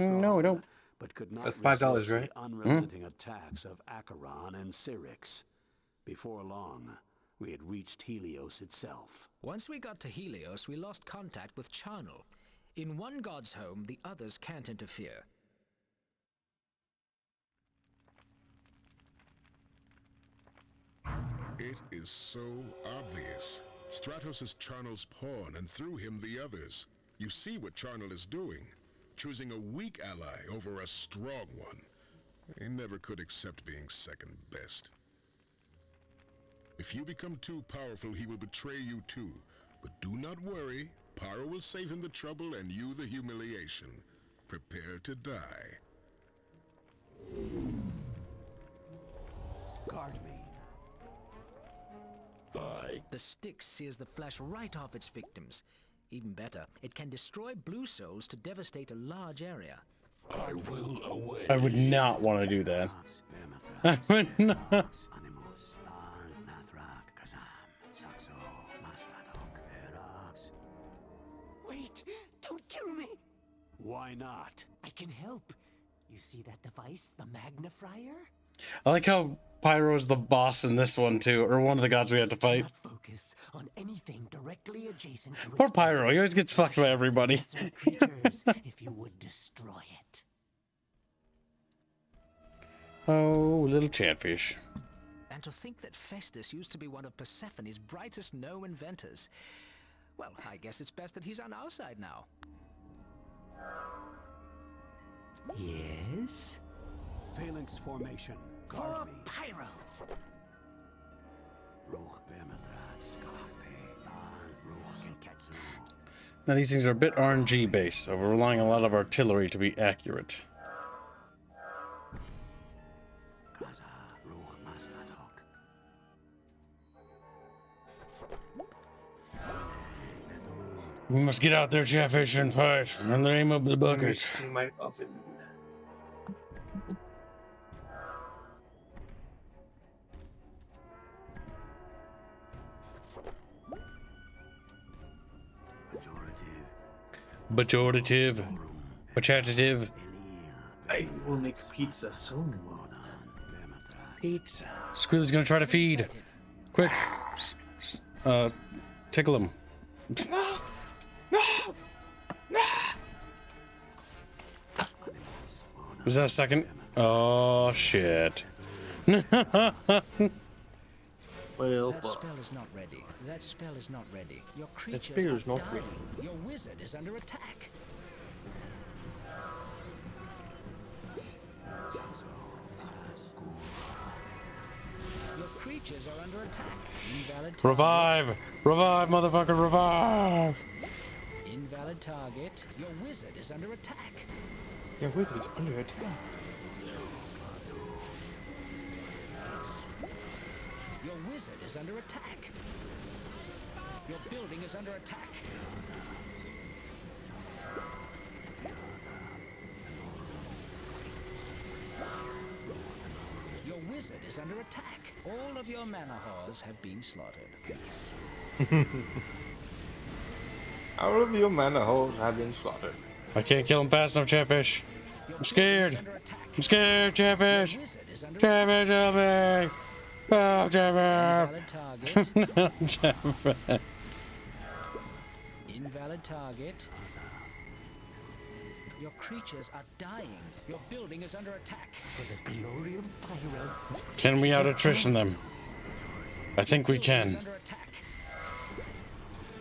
No, I don't. But could not That's $5, resist right? the unrelenting attacks of Acheron and Syrinx. Before long, we had reached Helios itself. Once we got to Helios, we lost contact with Charnel. In one god's home, the others can't interfere. It is so obvious. Stratos is Charnel's pawn, and through him the others. You see what Charnel is doing. Choosing a weak ally over a strong one. He never could accept being second best. If you become too powerful, he will betray you too. But do not worry. Pyro will save him the trouble and you the humiliation. Prepare to die. Guard me. The stick sears the flesh right off its victims. Even better, it can destroy blue souls to devastate a large area. I will away. I would not want to do that. I would not. Wait, don't kill me. Why not? I can help. You see that device, the magnifier? I like how Pyro is the boss in this one too, or one of the gods we had to fight. Focus on anything directly adjacent to Poor Pyro, he always gets fucked by everybody. if you would destroy it. Oh, little chatfish. And to think that Festus used to be one of Persephone's brightest gnome inventors. Well, I guess it's best that he's on our side now. Yes? Phalanx formation. Guard me. Pyro! Now these things are a bit RNG based, so we're relying on a lot of artillery to be accurate. We must get out there, Chatfish, and fight in the name of the bucket. My oven. Pejorative. Pejorative. I will make pizza soon. Pizza. Squealy's gonna try to feed. Quick. Tickle him. Is that a second? Oh, shit. That spell is not ready. That spell is not ready. Your creatures are not dying. ready. Your wizard is under attack. Your creatures are under attack. Invalid target. Revive! Revive, motherfucker, revive! Invalid target. Your wizard is under attack. Your wizard's under attack. Your wizard is under attack. Your building is under attack. Your wizard is under attack. All of your mana halls have been slaughtered. All of your mana holes have been slaughtered. I can't kill him fast enough, Chatfish. I'm scared. I'm scared, Chatfish. Chatfish, help me. Oh, Chatfish. No, Chatfish. Invalid target. Your creatures are dying. Your building is under attack. For the glory of Pyro. Can we out attrition them? I think we can.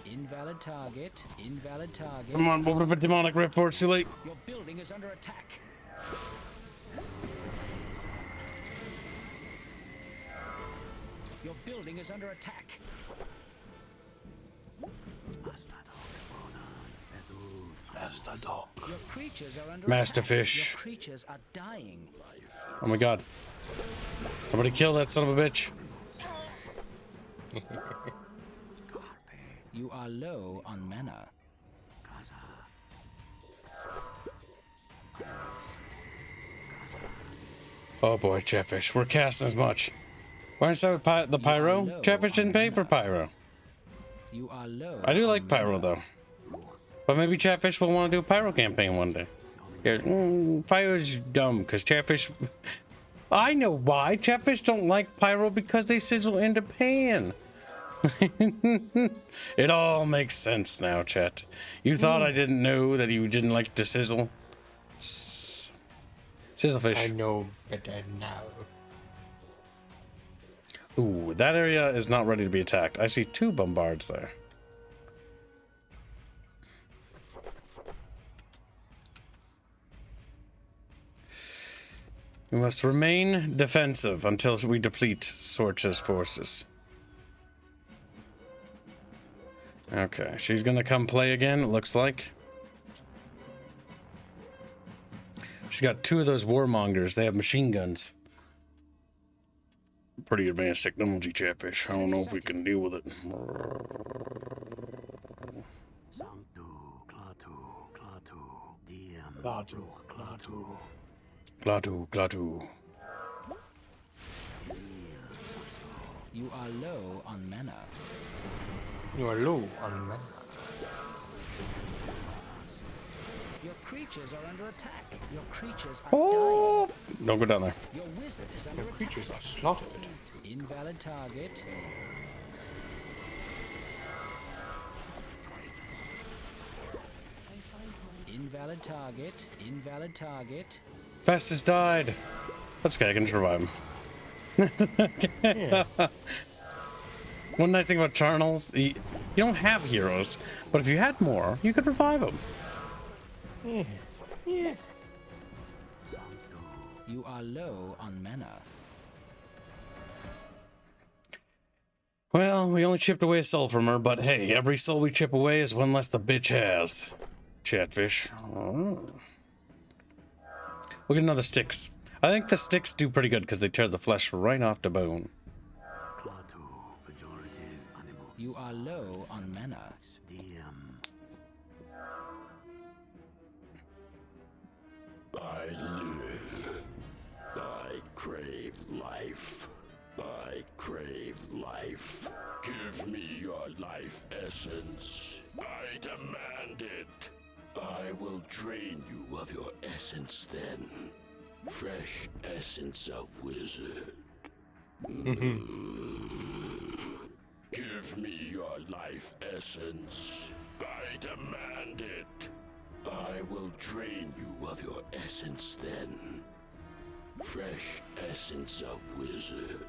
Invalid target. Invalid target. Come on, open up a demonic rip for it, too late. Your building is under attack. Your building is under attack. Your creatures are under Master attack. Fish. Your creatures are dying. Oh my god. Somebody kill that son of a bitch. You are low on mana. Oh boy, Chatfish. We're casting as much. Why didn't I start with the Pyro? Chatfish didn't pay for Pyro. You are low. I do like Pyro though. But maybe Chatfish will want to do a Pyro campaign one day. Yeah, Pyro's dumb because Chatfish... I know why. Chatfish don't like Pyro because they sizzle into pan. It all makes sense now, chat. You thought I didn't know that you didn't like to sizzle? Sizzlefish. I know better now. Ooh, that area is not ready to be attacked. I see 2 bombards there. We must remain defensive until we deplete Sorcha's forces. Okay, she's gonna come play again, it looks like. She's got 2 of those warmongers. They have machine guns. Pretty advanced technology, Chatfish. I don't know if we can deal with it. Glatu. You are low on mana. You are low on mana. Your creatures are under attack. Your creatures are Oh! dying. Don't go down there. Your wizard is under attack. Creatures are slaughtered. Invalid target. Invalid target. Invalid target. Festus died. That's okay, I can just revive him. Yeah. One nice thing about Charnels, you don't have heroes, but if you had more, you could revive them. Yeah. Yeah. You are low on mana. Well, we only chipped away a soul from her, but hey, every soul we chip away is one less the bitch has. Chatfish. Oh. We'll get another sticks. I think the sticks do pretty good because they tear the flesh right off the bone. You are low on mana. I live. I crave life. I crave life. Give me your life essence. I demand it. I will drain you of your essence then. Fresh essence of wizard. Give me your life essence. I demand it. I will drain you of your essence then. Fresh essence of wizard.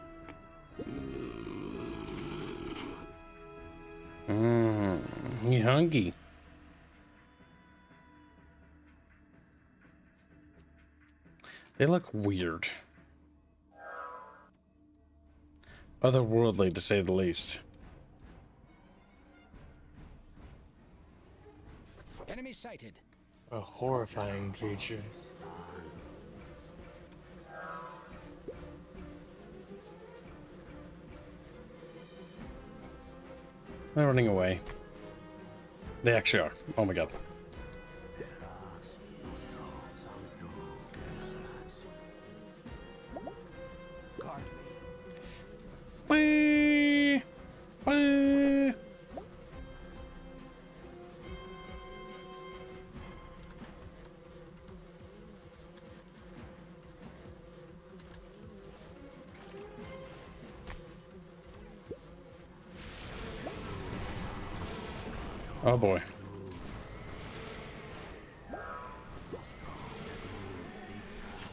You hungry? They look weird. Otherworldly, to say the least. Enemy sighted. A horrifying creature. They're running away. They actually are. Oh my god. Wee! Wee! Oh boy.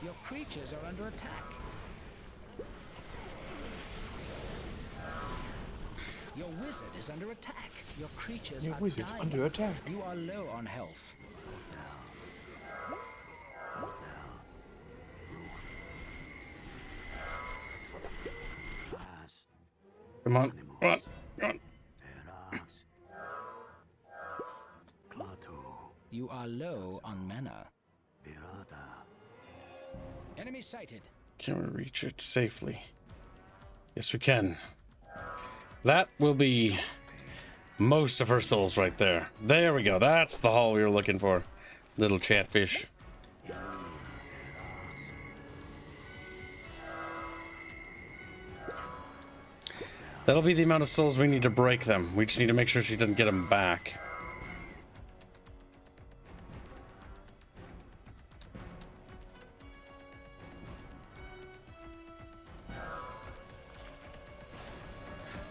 Your creatures are under attack. Your wizard is under attack. Your creatures Your are wizard's dying. under attack. You are low on health. Come on. Come on. Come on. You are low on mana. Enemy sighted. Can we reach it safely? Yes, we can. That will be most of her souls right there. There we go. That's the haul we were looking for. Little chatfish. That'll be the amount of souls we need to break them. We just need to make sure she doesn't get them back.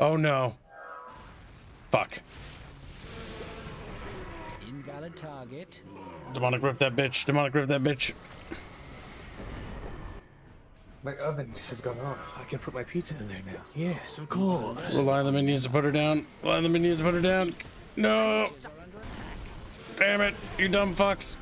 Oh no. Fuck. Invalid target. Demonic rip that bitch. Demonic rip that bitch. My oven has gone off. I can put my pizza in there now. Yes, of course. Rely on the minions to put her down. Rely on the minions to put her down. No. Damn it, you dumb fucks.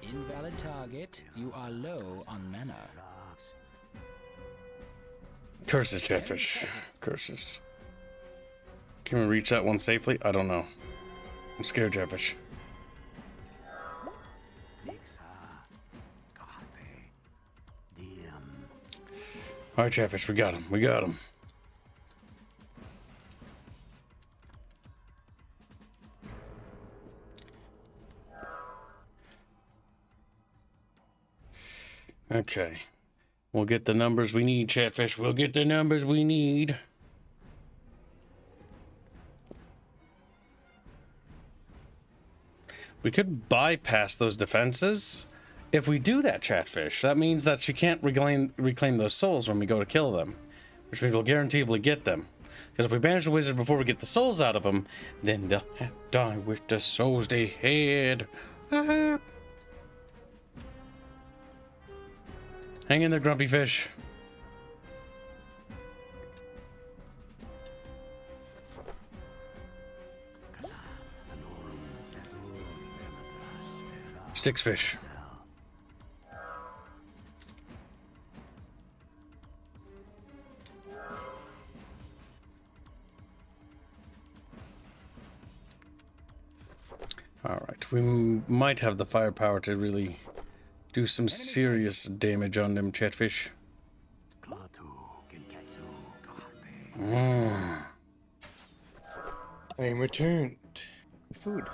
Invalid target. You are low on mana. Curses, chatfish. Curses. Can we reach that one safely? I don't know. I'm scared, chatfish. All right, chatfish, we got him. We got him. Okay. We'll get the numbers we need, chatfish. We'll get the numbers we need. We could bypass those defenses. If we do that, chatfish, that means that she can't reclaim those souls when we go to kill them, which means we'll guaranteedly get them. Because if we banish the wizard before we get the souls out of them, then they'll die with the souls they had. Hang in there, grumpy fish. Sticks fish. All right, we might have the firepower to really do some serious damage on them chatfish. I am returned. Food.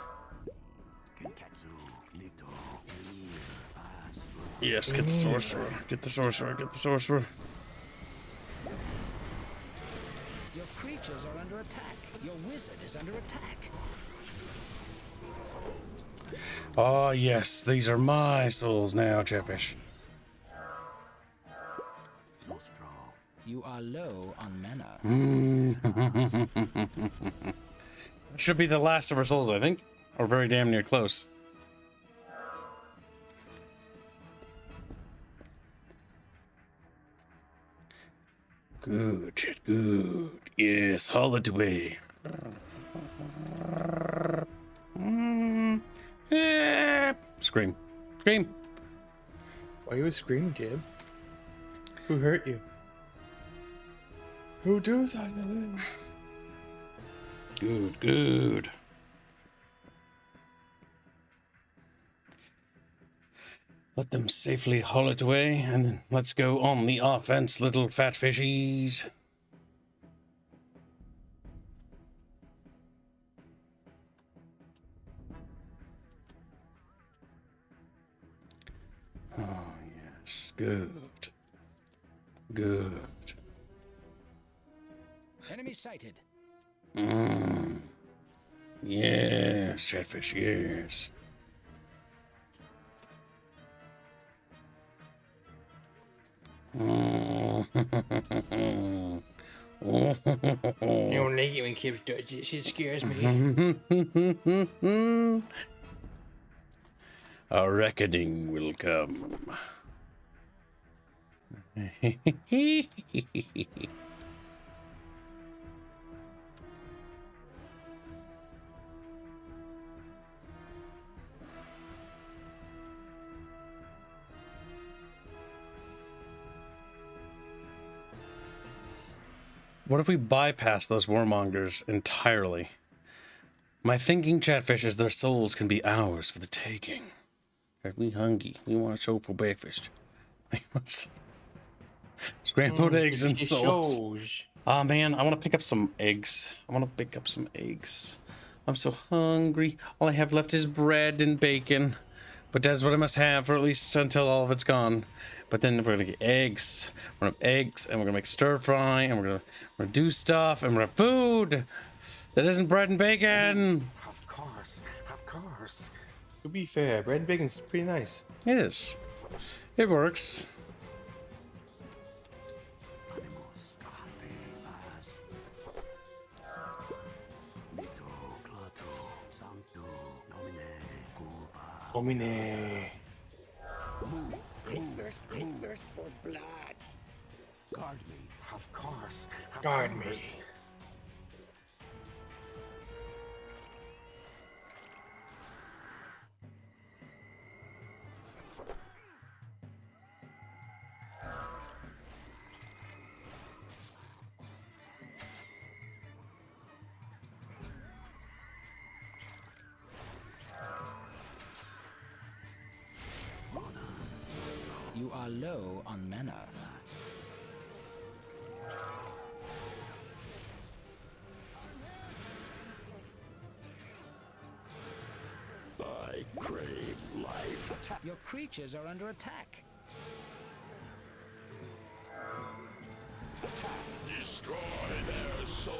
Yes, get the sorcerer. Get the sorcerer. Get the sorcerer. Your creatures are under attack. Your wizard is under attack. Oh, yes. These are my souls now, chatfish. You are low on mana. Should be the last of our souls, I think. Or very damn near close. Good, chat, good. Yes, haul it away. Scream. Scream. Why you screaming, kid? Who hurt you? Who do something? Good, good. Let them safely haul it away, and then let's go on the offense, little fat fishies. Oh, yes. Good. Good. Enemy sighted. Yes, Chatfish, yes. You don't like it when Kips does this. It scares me. A reckoning will come. What if we bypass those warmongers entirely? My thinking chatfish is their souls can be ours for the taking. We hungry. We want a show for breakfast. Scrambled eggs and souls. Oh man, I want to pick up some eggs. I'm so hungry. All I have left is bread and bacon. But that's what I must have for at least until all of it's gone. But then we're gonna get eggs. We're gonna have eggs, and we're gonna make stir fry, and we're gonna do stuff, and we're gonna have food that isn't bread and bacon. Of course. To be fair, bread and bacon's pretty nice. It is. It works. Omine. I thirst for blood. Guard me. Of course. Guard me. You are low on mana. I crave life. Your creatures are under attack. Destroy their souls.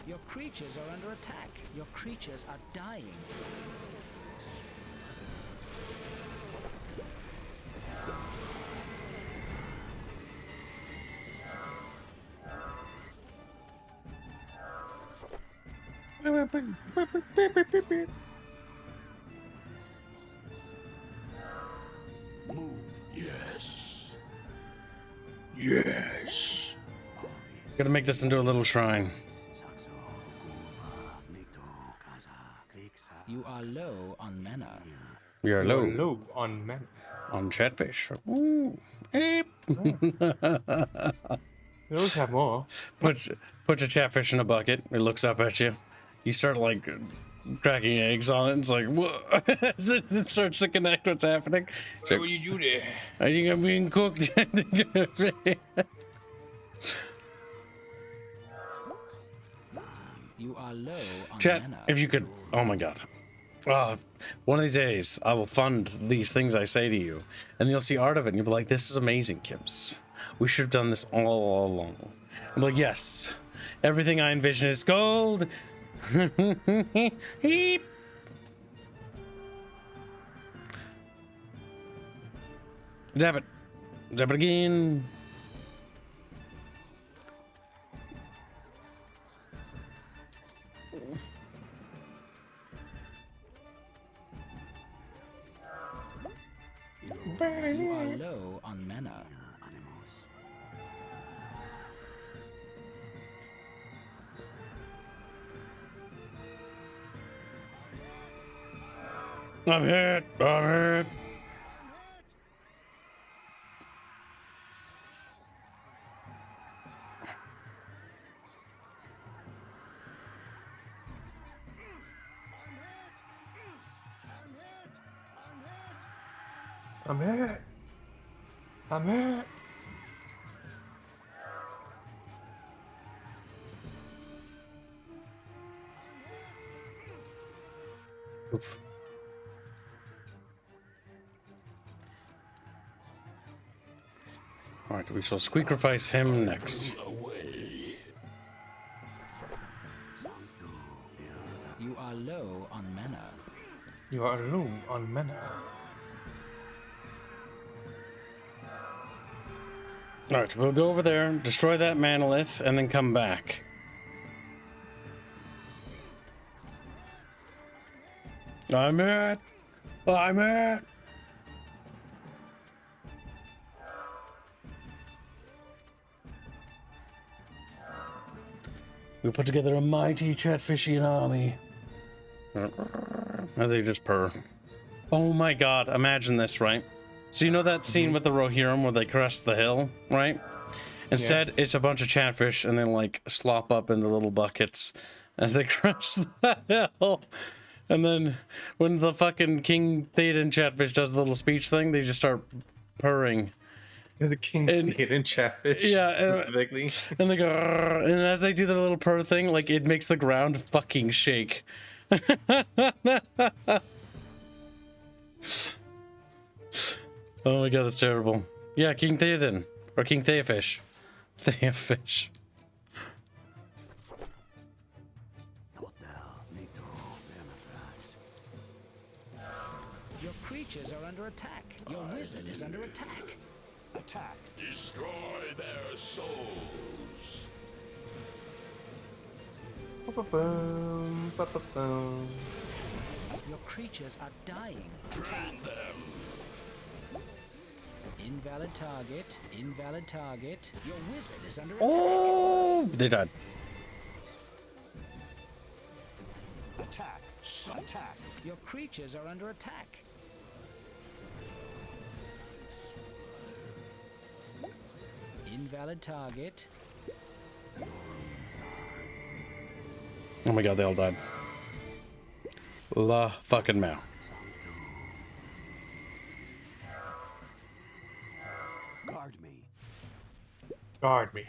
Your creatures are under attack. Your creatures are dying. Move. Yes. Yes. Gonna make this into a little shrine. You are low on mana. We are low. On mana. On Chatfish. Ooh. Eep. We always have more. Put your Chatfish in a bucket. It looks up at you. You start like cracking eggs on it. It's like, whoa. It starts to connect what's happening. It's What like, would you do there? I think I'm being cooked. You are low on Chat, mana. if you could, oh my god. One of these days, I will fund these things I say to you, and you'll see art of it, and you'll be like, this is amazing, Kips. We should have done this all along. I'm like, yes, everything I envision is gold. Heep. Zap it. Zap it again. You are low on mana. I'm hit. I'm hit. I'm hurt. I'm hurt. Oof. All right, we shall sacrifice him next. You are low on mana. You are low on mana. All right, we'll go over there, destroy that manolith, and then come back. I'm it. I'm it. We put together a mighty chatfishian army. As they just purr. Oh my god, imagine this, right? So you know that scene with the Rohirrim where they crest the hill, right? Instead, it's a bunch of chatfish and then like slop up in the little buckets as they crest the hill. And then when the fucking King Theoden chatfish does the little speech thing, they just start purring. The King Theoden chatfish. Yeah, and they go, "Arr," and as they do the little purr thing, like it makes the ground fucking shake. Oh my god, that's terrible. Yeah, King Theoden. Or King Theofish. Theofish. Your creatures are under attack. Your wizard is under attack. Attack. Destroy their souls. Ba-ba-boom, ba-ba-boom. Your creatures are dying. Drain them. Invalid target. Invalid target. Your wizard is under attack. Oh, they died. Attack. Attack. Your creatures are under attack. Invalid target. Oh my god, they all died. La fucking mouth. Guard me. Guard me.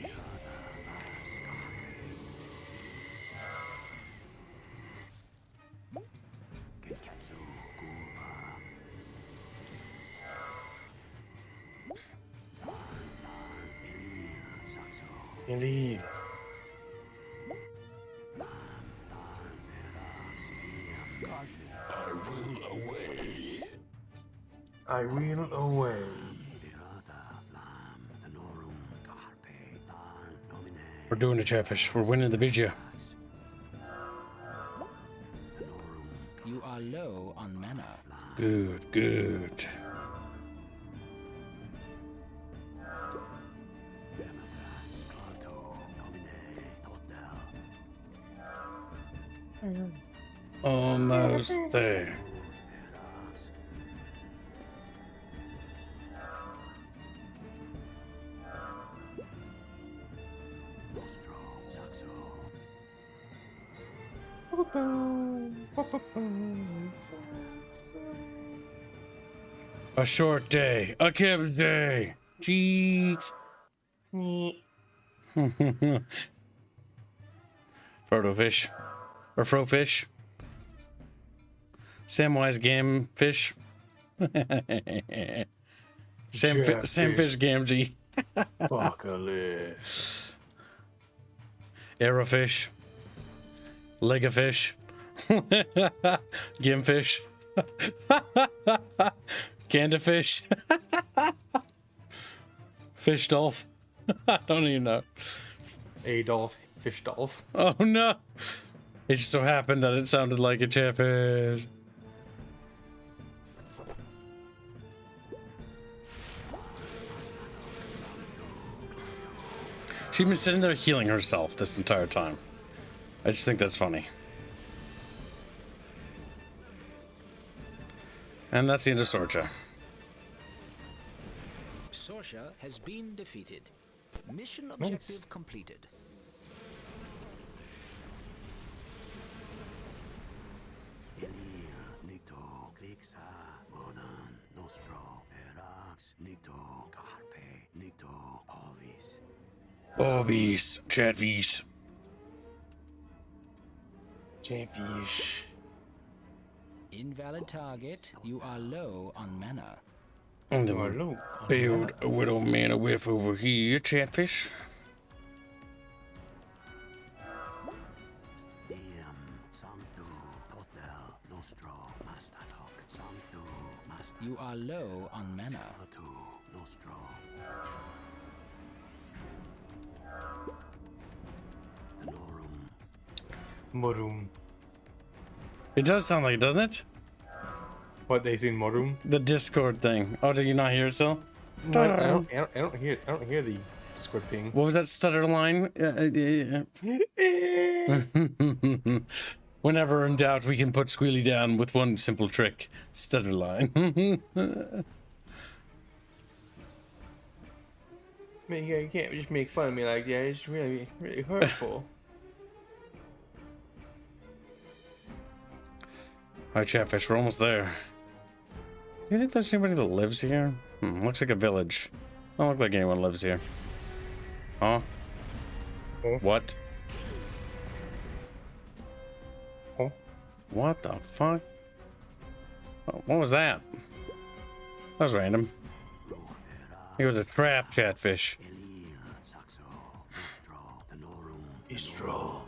Elite. I will away. I will away. We're doing the chatfish. We're winning the video. You are low on mana. Good, good. Almost there. A short day. A Kib's day. Jeez. Frodo fish. Or Fro fish. Samwise game fish. Sam fish Gamgee. Apocalypse. Arrowfish. Legafish. Gimfish. Candafish. Fish Dolph. I don't even know. Adolf Fish Dolph. Oh no. It just so happened that it sounded like a chatfish. She's been sitting there healing herself this entire time. I just think that's funny. And that's the end of Sorcha. Sorcha has been defeated. Mission objective completed. Nostro per Nito, carpe, nito, ovis. Ovis, chatfish. Chatfish. Invalid target. You are low on mana. And then we build a widow mana whiff over here, chatfish. You are low on mana. Morum. It does sound like it, doesn't it? What they seen Morum? The Discord thing. Oh, did you not hear it still? No, I don't hear. I don't hear the Discord ping. What was that stutter line? Whenever in doubt, we can put Squealy down with one simple trick. Stutter line. Man, you can't just make fun of me like that. It's really, really hurtful. Alright, Chatfish, we're almost there. Do you think there's anybody that lives here? Looks like a village. Don't look like anyone lives here. Huh? What? Huh? What the fuck? Oh, what was that? That was random. It was a trap, Chatfish. Istro.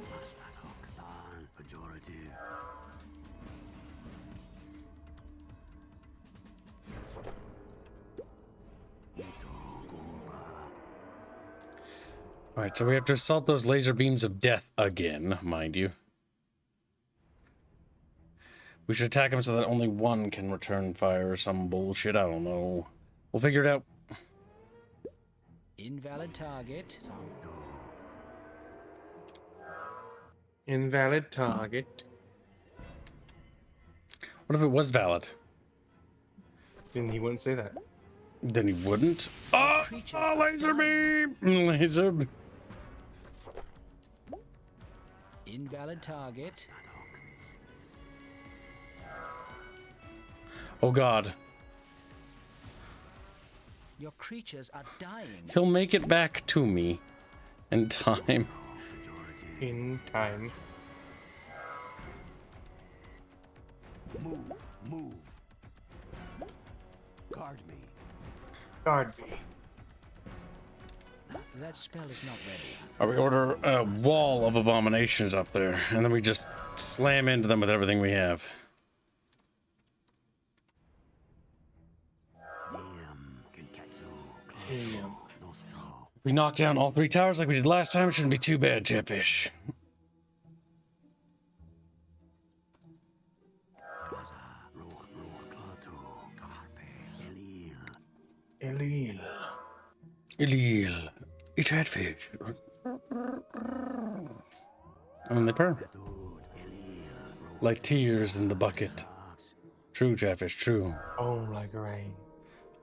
Alright, so we have to assault those laser beams of death again, mind you. We should attack them so that only one can return fire or some bullshit, I don't know. We'll figure it out. Invalid target. Invalid target. What if it was valid? Then he wouldn't say that. Then he wouldn't? Oh, laser beam! Laser beam. Invalid target. Oh god. Your creatures are dying. He'll make it back to me in time. In time. Move. Guard me. Guard me. That spell is not ready. Or we order a wall of abominations up there, and then we just slam into them with everything we have. If we knock down all 3 towers like we did last time, it shouldn't be too bad, Chatfish. Elil. A Chatfish. And they purr. Like tears in the bucket. True, Chatfish, true. Oh, like rain.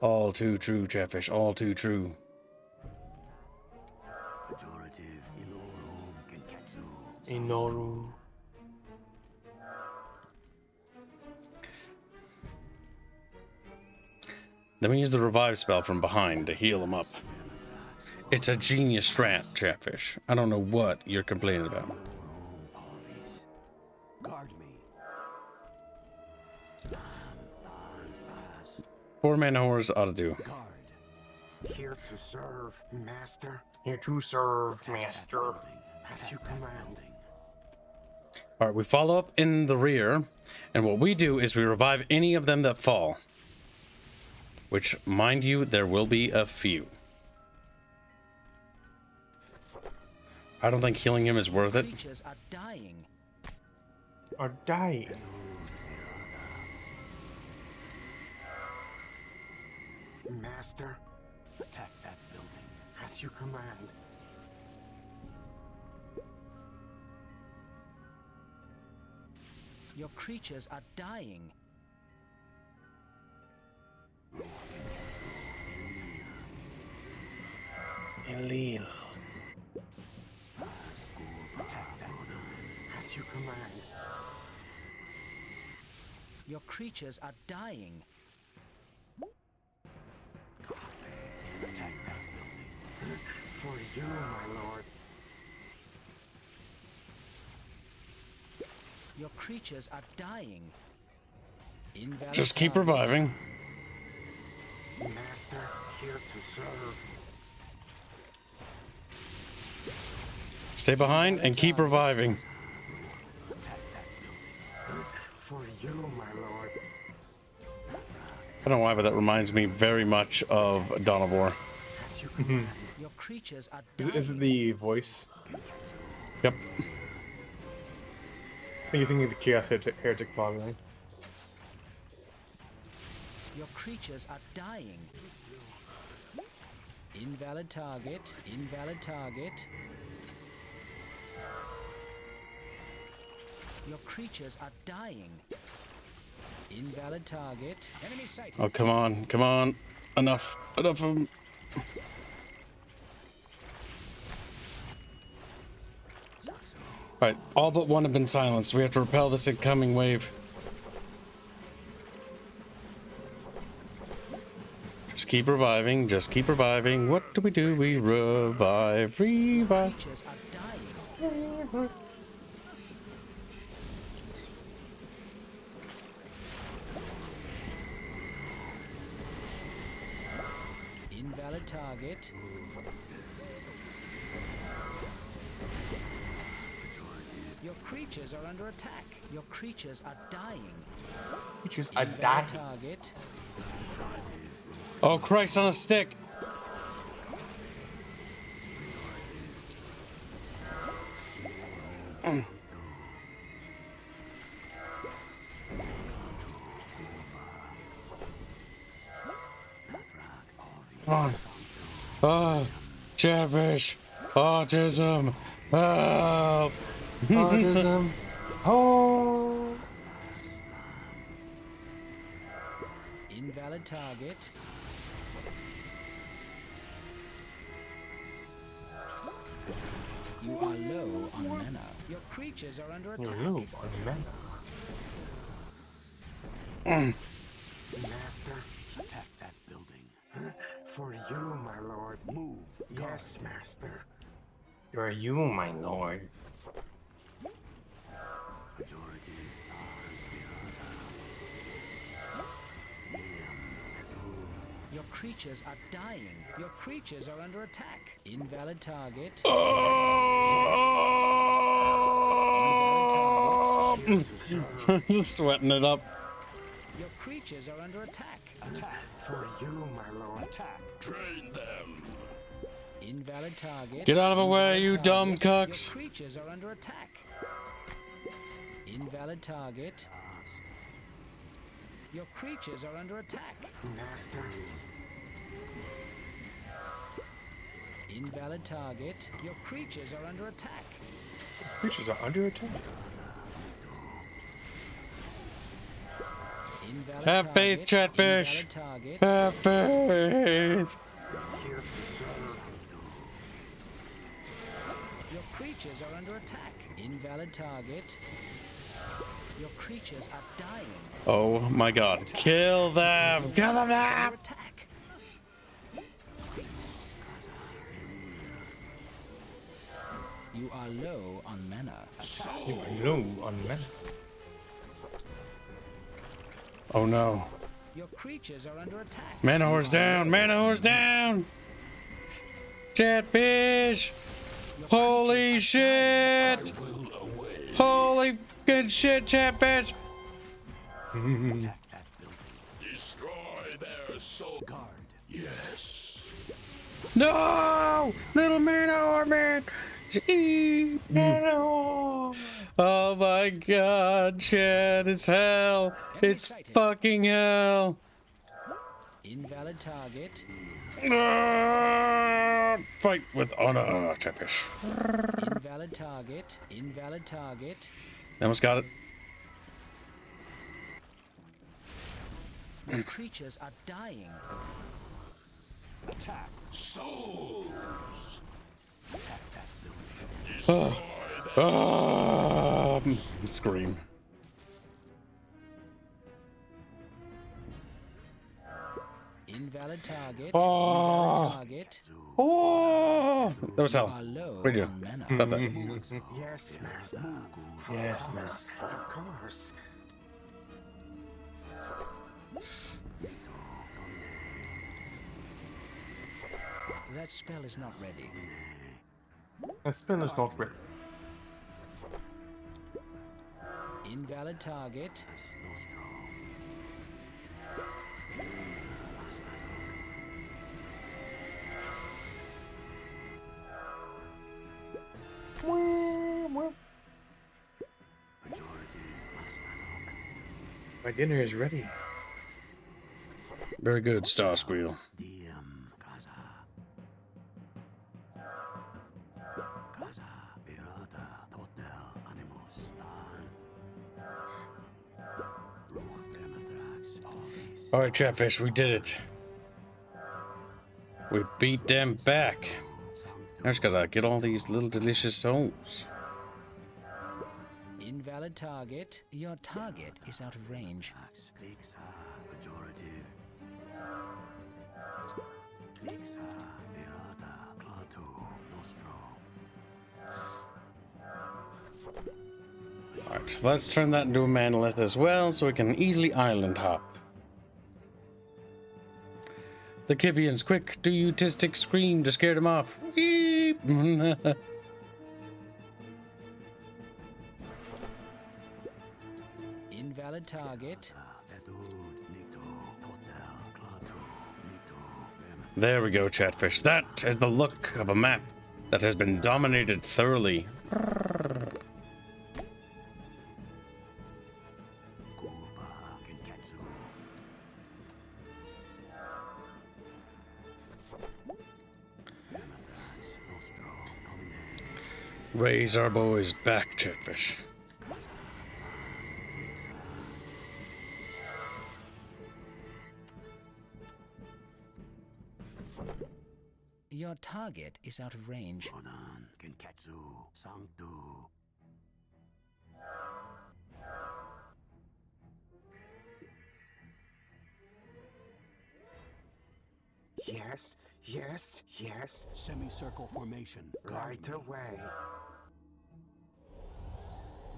All too true, Chatfish, all too true. Inoru. Then we use the revive spell from behind to heal him up. It's a genius strat, Chatfish. I don't know what you're complaining about. Guard me. 4 mana horrors ought to do. Here to serve, master. Here to serve, master. As you command. Alright, we follow up in the rear, and what we do is we revive any of them that fall. Which, mind you, there will be a few. I don't think healing him is worth it. Creatures are dying. Are dying. Master, attack that building. As you command. Your creatures are dying. Elil. Attack that building. As you command. Your creatures are dying. For you, my lord. Your creatures are dying. Invalid Just keep target. reviving. Master, here to serve. Stay behind and keep reviving. For you, my lord. I don't know why, but that reminds me very much of Dawn of War. Your creatures are Is it the voice? Yep. I think you're thinking of the Chaos Heretic probably. Your creatures are dying. Invalid target. Invalid target. Your creatures are dying. Invalid target. Enemy sighted. Oh, come on. Come on. Enough. Enough of them. Alright, all but one have been silenced. We have to repel this incoming wave. Just keep reviving. Just keep reviving. What do? We revive. Revive. Creatures are dying. Invalid target. Your creatures are under attack. Your creatures are dying. Creatures are Invalid dying. target. Oh, Christ on a stick. Come on. Oh, Chatfish. Autism. Help. Autism. Oh. Invalid target. You are low on mana. Your creatures are under attack. You're low on mana. Master, Attack that building. for you, my lord. Move. Yes, master. You're you, my lord. Majority. Your creatures are dying. Your creatures are under attack. Invalid target. Invalid target. Sweating it up. Your creatures are under attack. Attack for you, my lord. Attack. Train them. Invalid target. Get out of the way, Invalid you dumb target. cucks. Your creatures are under attack. Invalid target. Your creatures are under attack. Master. Invalid target. Your creatures are under attack. Creatures are under attack. Invalid Have faith, target. Chatfish. Invalid target. Have faith. Here to serve. Your creatures are under attack. Invalid target. Your creatures are dying. Oh my god. Kill them. Kill them now. Under attack. You are low on mana. You are low on mana. Oh no. Your creatures are under attack. Mana horse down. Mana horse down. Chatfish. Holy shit. Holy good shit, Chatfish. Attack that building. Destroy their soul. Guard. Yes. No! Little mana horse, man. Oh my god, Chad, it's hell. It's fucking hell. Invalid target. Fight with honor, Chatfish. Invalid target. Invalid target. Almost got it. Your creatures are dying. Attack. Souls. Attack that building. Scream. Invalid target. Oh. Invalid target. Oh, that was hell. You are low What are you on doing? mana. Stop that. Yes, master. Yes, Of course, master. of course. That spell is not ready. That spell is not ready. Invalid target. My dinner is ready. Very good, Star Squeal. All right, Chatfish, we did it. We beat them back. I just gotta get all these little delicious souls. Invalid target. Your target is out of range. Alright, so let's turn that into a manolith as well, so we can easily island hop. The Kibians, quick, do you tistic scream to scare them off. Weep. Invalid target. There we go, Chatfish. That is the look of a map that has been dominated thoroughly. Raise our boys back, Chatfish. Your target is out of range. Yes, yes, yes. Semicircle formation. Right away.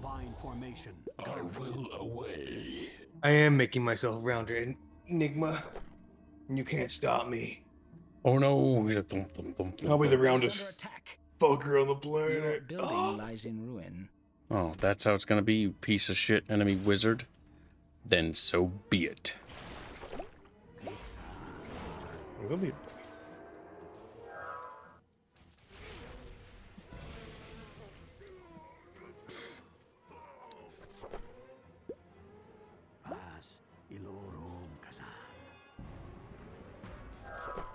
Vine formation. I will away. I am making myself rounder, Enigma. You can't stop me. Oh no! I'll be the roundest fucker on the Your planet. building lies in ruin. Oh, that's how it's gonna be, you piece of shit enemy wizard. Then so be it. I'm gonna be.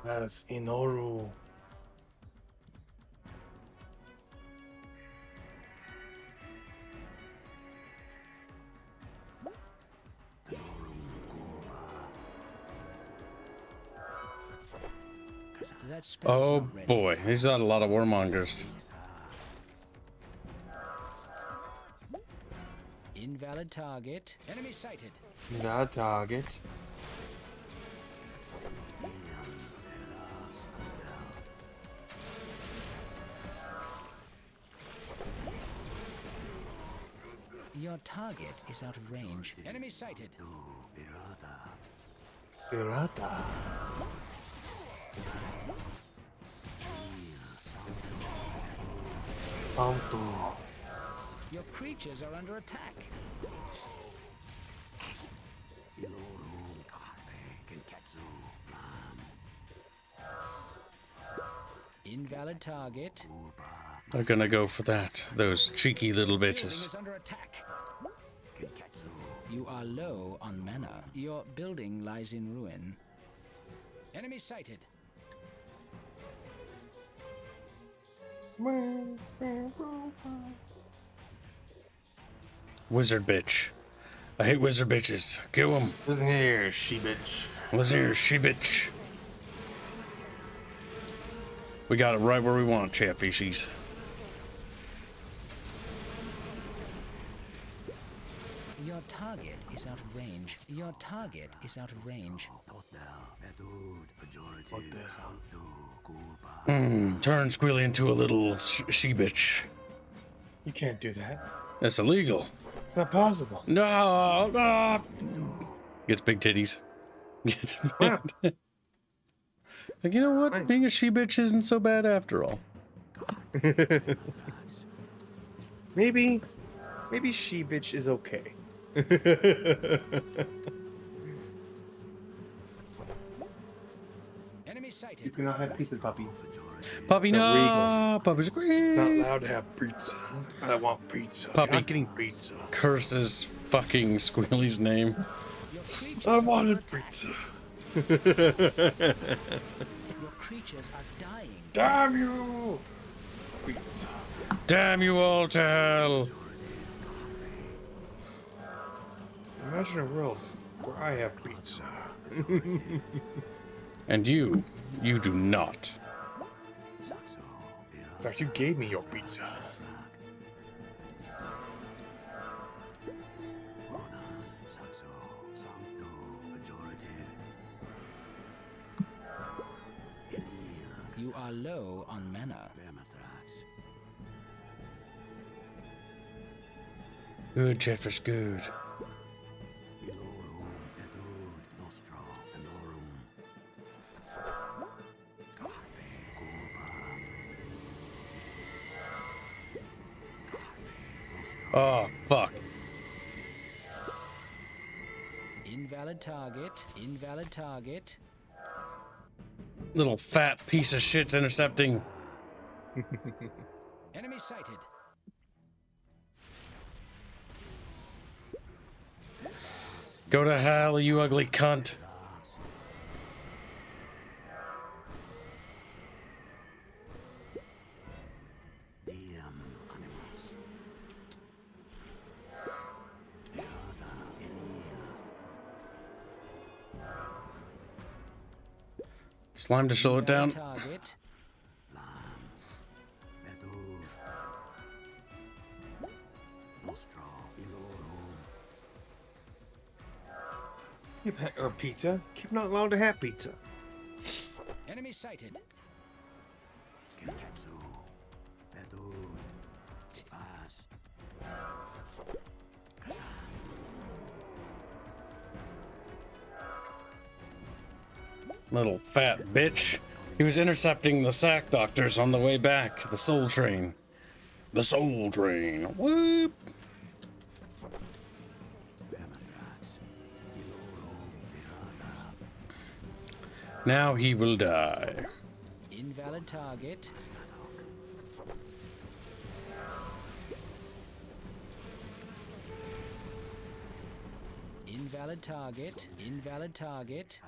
As Inoru. That spell is Oh not ready. boy, he's got a lot of warmongers. Invalid target. Enemy sighted. Not target. Your target is out of range. Enemy sighted. Pirata. Santo. Your creatures are under attack. Invalid target. They're gonna go for that. Those cheeky little Building bitches. is under attack. You are low on mana. Your building lies in ruin. Enemy sighted. Wizard bitch. I hate wizard bitches. Kill them. Listen here, she bitch. Listen here, she bitch. We got it right where we want, Chatfishies. Your target is out of range. Your target is out of range. Turn Squealy into a little she bitch. You can't do that. That's illegal. It's not possible. No, no. Gets big titties. Gets big. Like, you know what? Nice. Being a she bitch isn't so bad after all. Maybe she bitch is okay. Enemy sighted. You cannot have pizza, puppy. Puppy, no. Puppy's great. Not allowed to have pizza. I want pizza. Puppy. You're not getting pizza. Curses fucking Squealy's name. I wanted pizza. Your creatures are dying. Damn you! Pizza. Damn you all to hell. Imagine a world where I have pizza. And you do not. In fact, you gave me your pizza. You are low on mana. Good, Chatfish, good. Oh, fuck. Invalid target. Invalid target. Little fat piece of shit's intercepting. Enemy sighted. Go to hell, you ugly cunt. Slime to slow it down. Target. You or pizza? Keep not allowed to have pizza. Enemy sighted. Little fat bitch. He was intercepting the sack doctors on the way back. The soul train. The soul train. Whoop. Now he will die. Invalid target. Invalid target. Invalid target.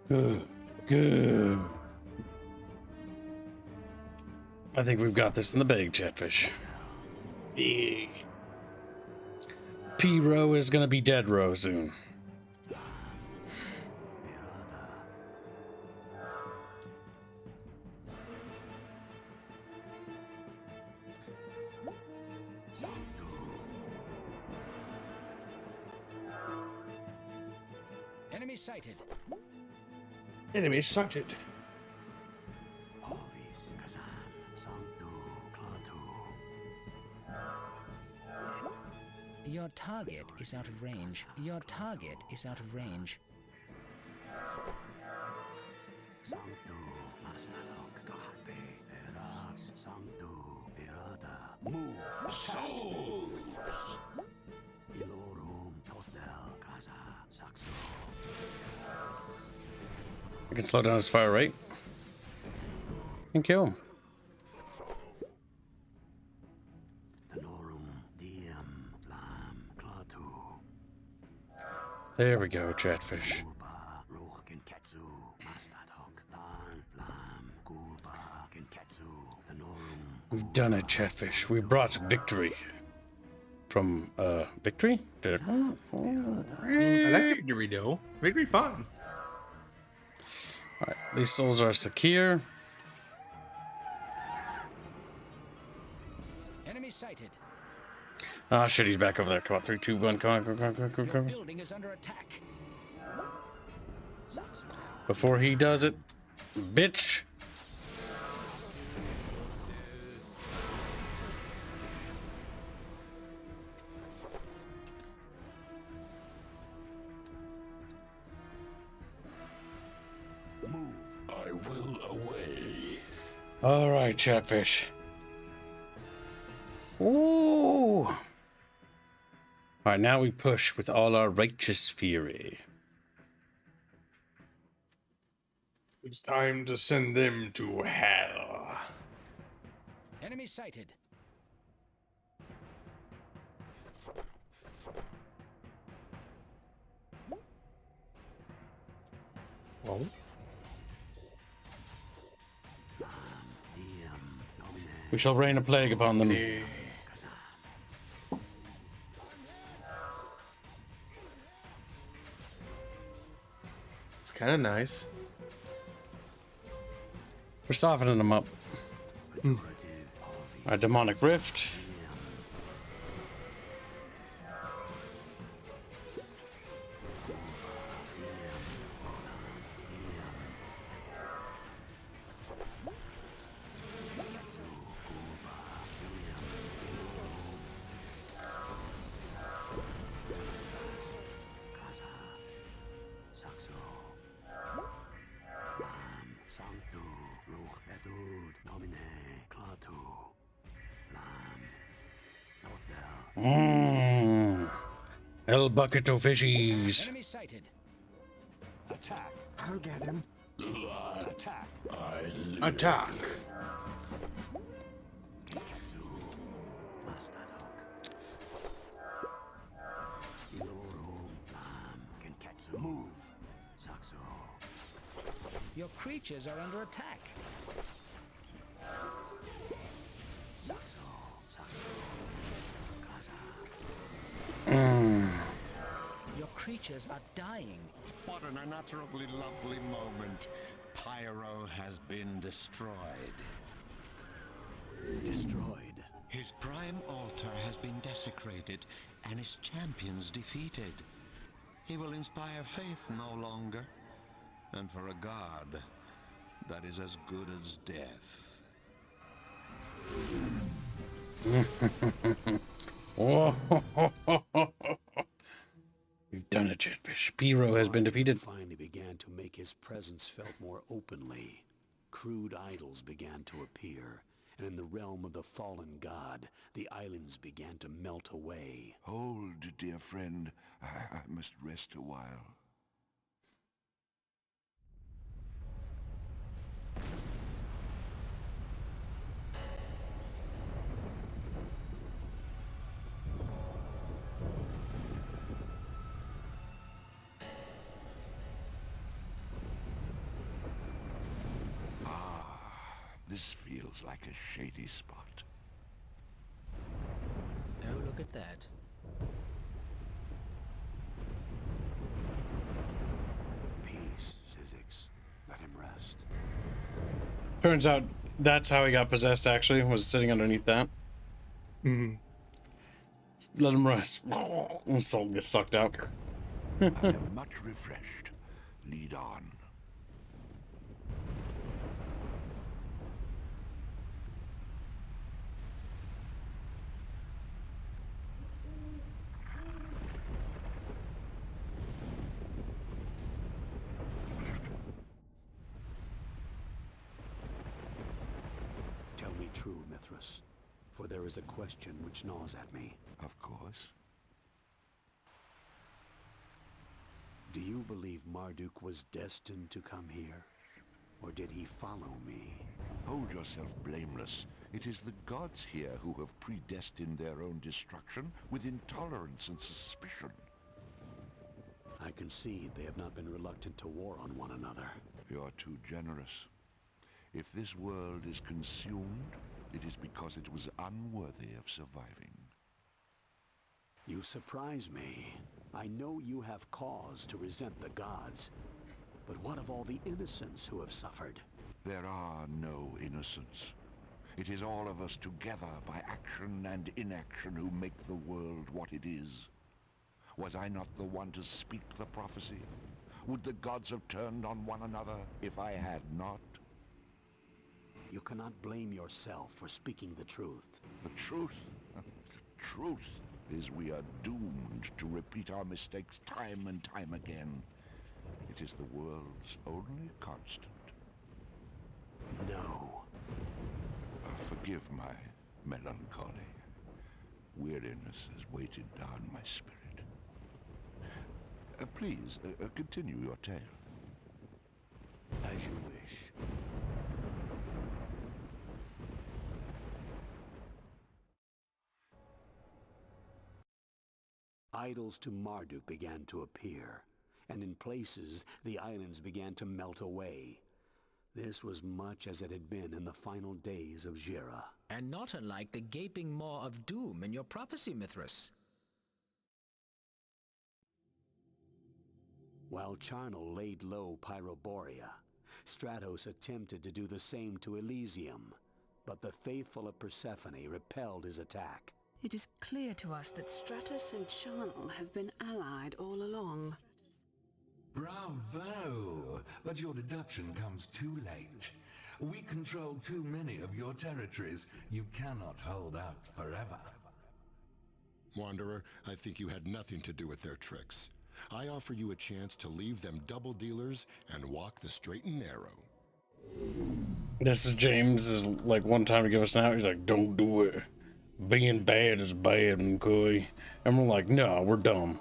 Good. Good. I think we've got this in the bag, Chatfish. Yeah. P-Row is gonna be dead row soon. Enemy sighted. Enemy sighted. Your target is out of range. Your target is out of range. Move souls. I can slow down his fire rate and kill him. There we go, Chatfish. We've done it, Chatfish. We brought victory. From, victory? Did it? I like victory, though. Victory fun. Alright, these souls are secure. Enemy sighted. Oh shit, he's back over there. Come on, 3, 2, 1, come on, come on, come on, come on, come on. Building is under attack. Before he does it, bitch. Move. I will away. All right, Chatfish. Ooh. All right, now we push with all our righteous fury. It's time to send them to hell. Enemy sighted. Oh. We shall rain a plague upon them. It's kind of nice. We're softening them up. A demonic rift. El bucket of fishies. Enemy sighted. Attack. I'll get him. Attack. Attack. Move. Your creatures are under attack. Your creatures are dying. What an unutterably lovely moment. Pyro has been destroyed. Destroyed? His prime altar has been desecrated, and his champions defeated. He will inspire faith no longer. And for a god, that is as good as death. We've done it, Chatfish. Pyro has been defeated. Finally began to make his presence felt more openly. Crude idols began to appear, and in the realm of the fallen god, the islands began to melt away. Hold, dear friend. I must rest a while. This feels like a shady spot. Oh, look at that. Peace, Sizzix. Let him rest. Turns out that's how he got possessed, actually, was sitting underneath that. Mm-hmm. Let him rest. And soul gets sucked out. I am much refreshed. Lead on. Tell me true, Mithras, for there is a question which gnaws at me. Of course. Do you believe Marduk was destined to come here? Or did he follow me? Hold yourself blameless. It is the gods here who have predestined their own destruction with intolerance and suspicion. I concede they have not been reluctant to war on one another. You're too generous. If this world is consumed, it is because it was unworthy of surviving. You surprise me. I know you have cause to resent the gods, but what of all the innocents who have suffered? There are no innocents. It is all of us together by action and inaction who make the world what it is. Was I not the one to speak the prophecy? Would the gods have turned on one another if I had not? You cannot blame yourself for speaking the truth. The truth? The truth is we are doomed to repeat our mistakes time and time again. It is the world's only constant. No. Forgive my melancholy. Weariness has weighted down my spirit. Please, continue your tale. As you wish. Idols to Marduk began to appear, and in places the islands began to melt away. This was much as it had been in the final days of Jira. And not unlike the gaping maw of doom in your prophecy, Mithras. While Charnel laid low Pyroborea, Stratos attempted to do the same to Elysium, but the faithful of Persephone repelled his attack. It is clear to us that Stratos and Charnel have been allied all along. Bravo! But your deduction comes too late. We control too many of your territories. You cannot hold out forever. Wanderer, I think you had nothing to do with their tricks. I offer you a chance to leave them double dealers and walk the straight and narrow. This is James' like one time to give us an out. He's like, don't do it. Being bad is bad, okay? And we're like, no, we're dumb.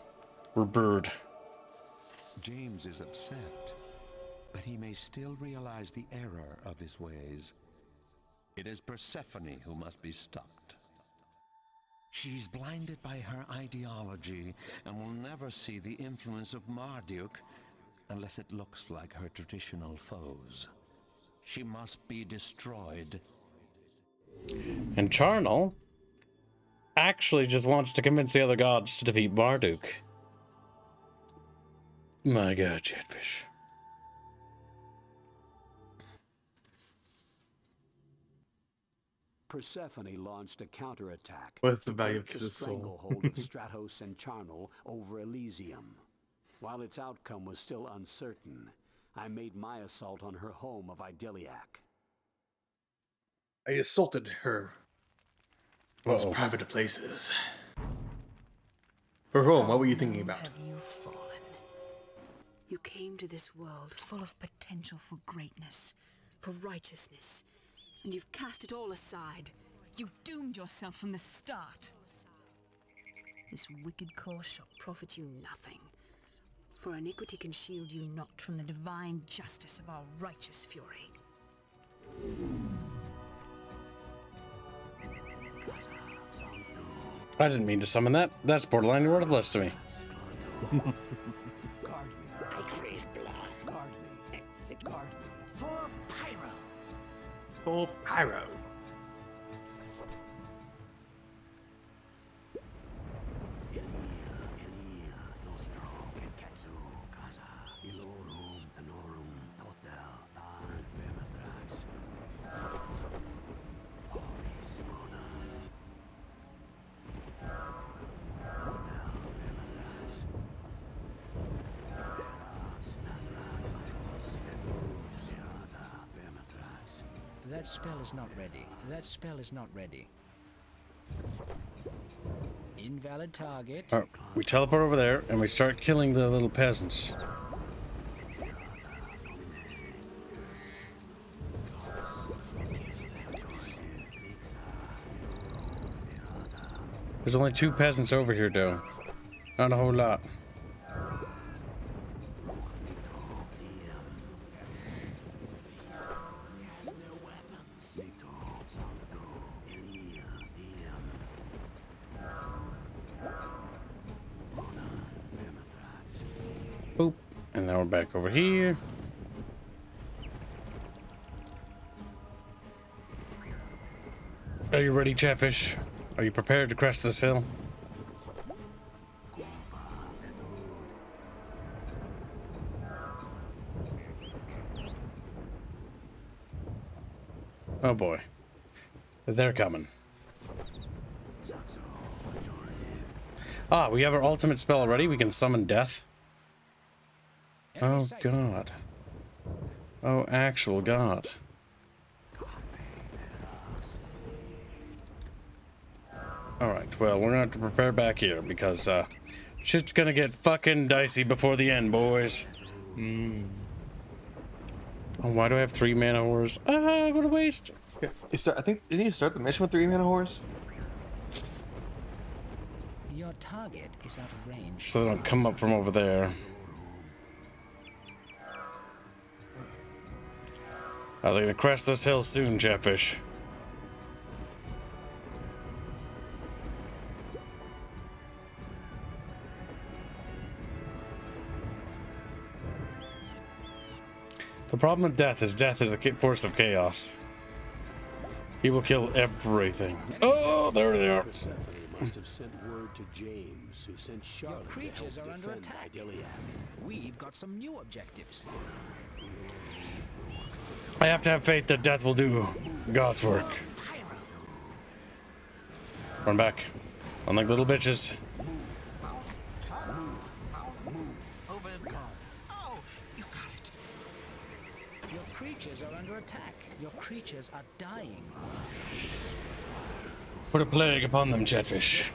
We're bird. James is upset, but he may still realize the error of his ways. It is Persephone who must be stopped. She's blinded by her ideology and will never see the influence of Marduk unless it looks like her traditional foes. She must be destroyed. And Charnel actually just wants to convince the other gods to defeat Marduk. My god, Chatfish. Persephone launched a counterattack. What's the value of the his soul? stranglehold of Stratos and Charnel over Elysium. While its outcome was still uncertain, I made my assault on her home of Idylliac. I assaulted her most private of places. Her home, what were you thinking about? Have you fallen? You came to this world full of potential for greatness, for righteousness, and you've cast it all aside. You've doomed yourself from the start. This wicked course shall profit you nothing, for iniquity can shield you not from the divine justice of our righteous fury. I didn't mean to summon that. That's borderline worthless to me. I crave blood. Execute. For Pyro. For Pyro. That spell is not ready. That spell is not ready. Invalid target. All right, we teleport over there and we start killing the little peasants. There's only 2 peasants over here, though. Not a whole lot. Boop. And now we're back over here. Are you ready, Chatfish? Are you prepared to crest this hill? Oh boy. They're coming. Ah, we have our ultimate spell already. We can summon death. Oh, God. Oh, actual God. Alright, well, we're gonna have to prepare back here because, shit's gonna get fucking dicey before the end, boys. Oh, why do I have 3 mana whores? Ah, what a waste. Yeah, I think, didn't you start the mission with 3 mana whores? Your target is out of range. So they don't come up from over there. Are they gonna crest this hill soon, Chatfish? The problem with death is a force of chaos. He will kill everything. Oh, there they are. Must have sent word to James, who sent Charlotte to help Creatures are under defend attack. Idylliac. We've got some new objectives. I have to have faith that death will do God's work. Run back. Unlike little bitches. Your creatures are under attack. Your creatures are dying. Put a plague upon them, Chatfish.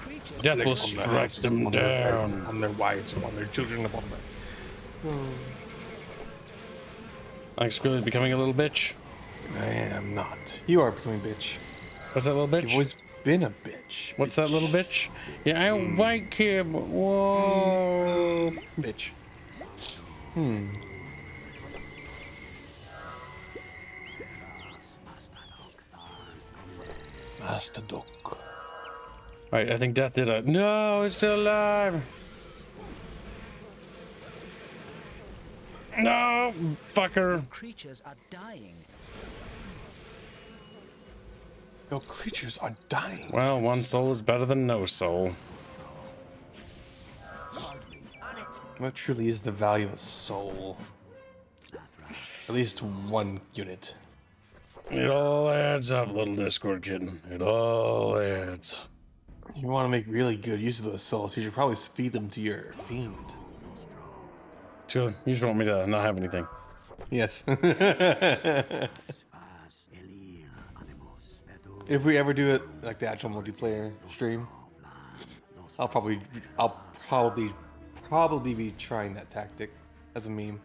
Death will strike them down. On their wives, upon their children, upon them. Like Squilly's becoming a little bitch. I am not. You are becoming a bitch. What's that little bitch? You've always been a bitch. What's that little bitch? Yeah, I don't like him. Whoa. Bitch. Master Dog. Right, I think Death did a... No, it's still alive. No, fucker. Creatures are dying. Your creatures are dying. Well, one soul is better than no soul. What truly is the value of a soul? At least 1 unit. It all adds up, little Discord kitten. It all adds up. You want to make really good use of those souls, you should probably feed them to your fiend. So, you just want me to not have anything. Yes. If we ever do it like the actual multiplayer stream, I'll probably be trying that tactic as a meme.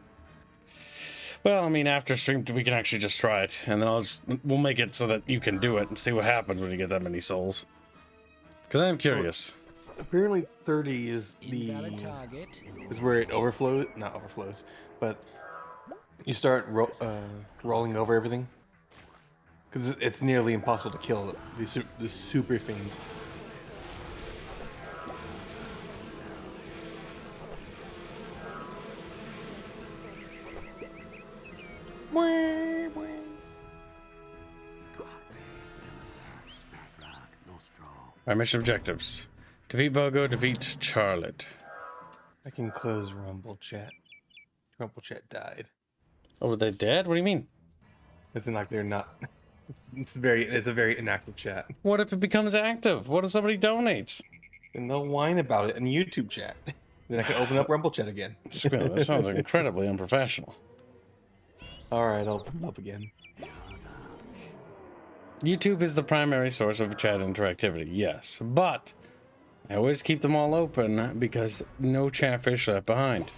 Well, I mean, after stream, we can actually just try it, and then we'll make it so that you can do it and see what happens when you get that many souls. Because I am curious. Apparently, 30 is where it overflows. Not overflows, but you start rolling over everything. Because it's nearly impossible to kill the super fiend. Our mission objectives. Defeat Vogo, defeat Charlotte. I can close Rumble Chat. Rumble Chat died. Oh, they're dead? What do you mean? It's like they're not. It's a very inactive chat. What if it becomes active? What if somebody donates? And they'll whine about it in YouTube chat. Then I can open up Rumble Chat again. That sounds incredibly unprofessional. Alright, I'll open it up again. YouTube is the primary source of chat interactivity, yes. But I always keep them all open because no Chatfish left behind.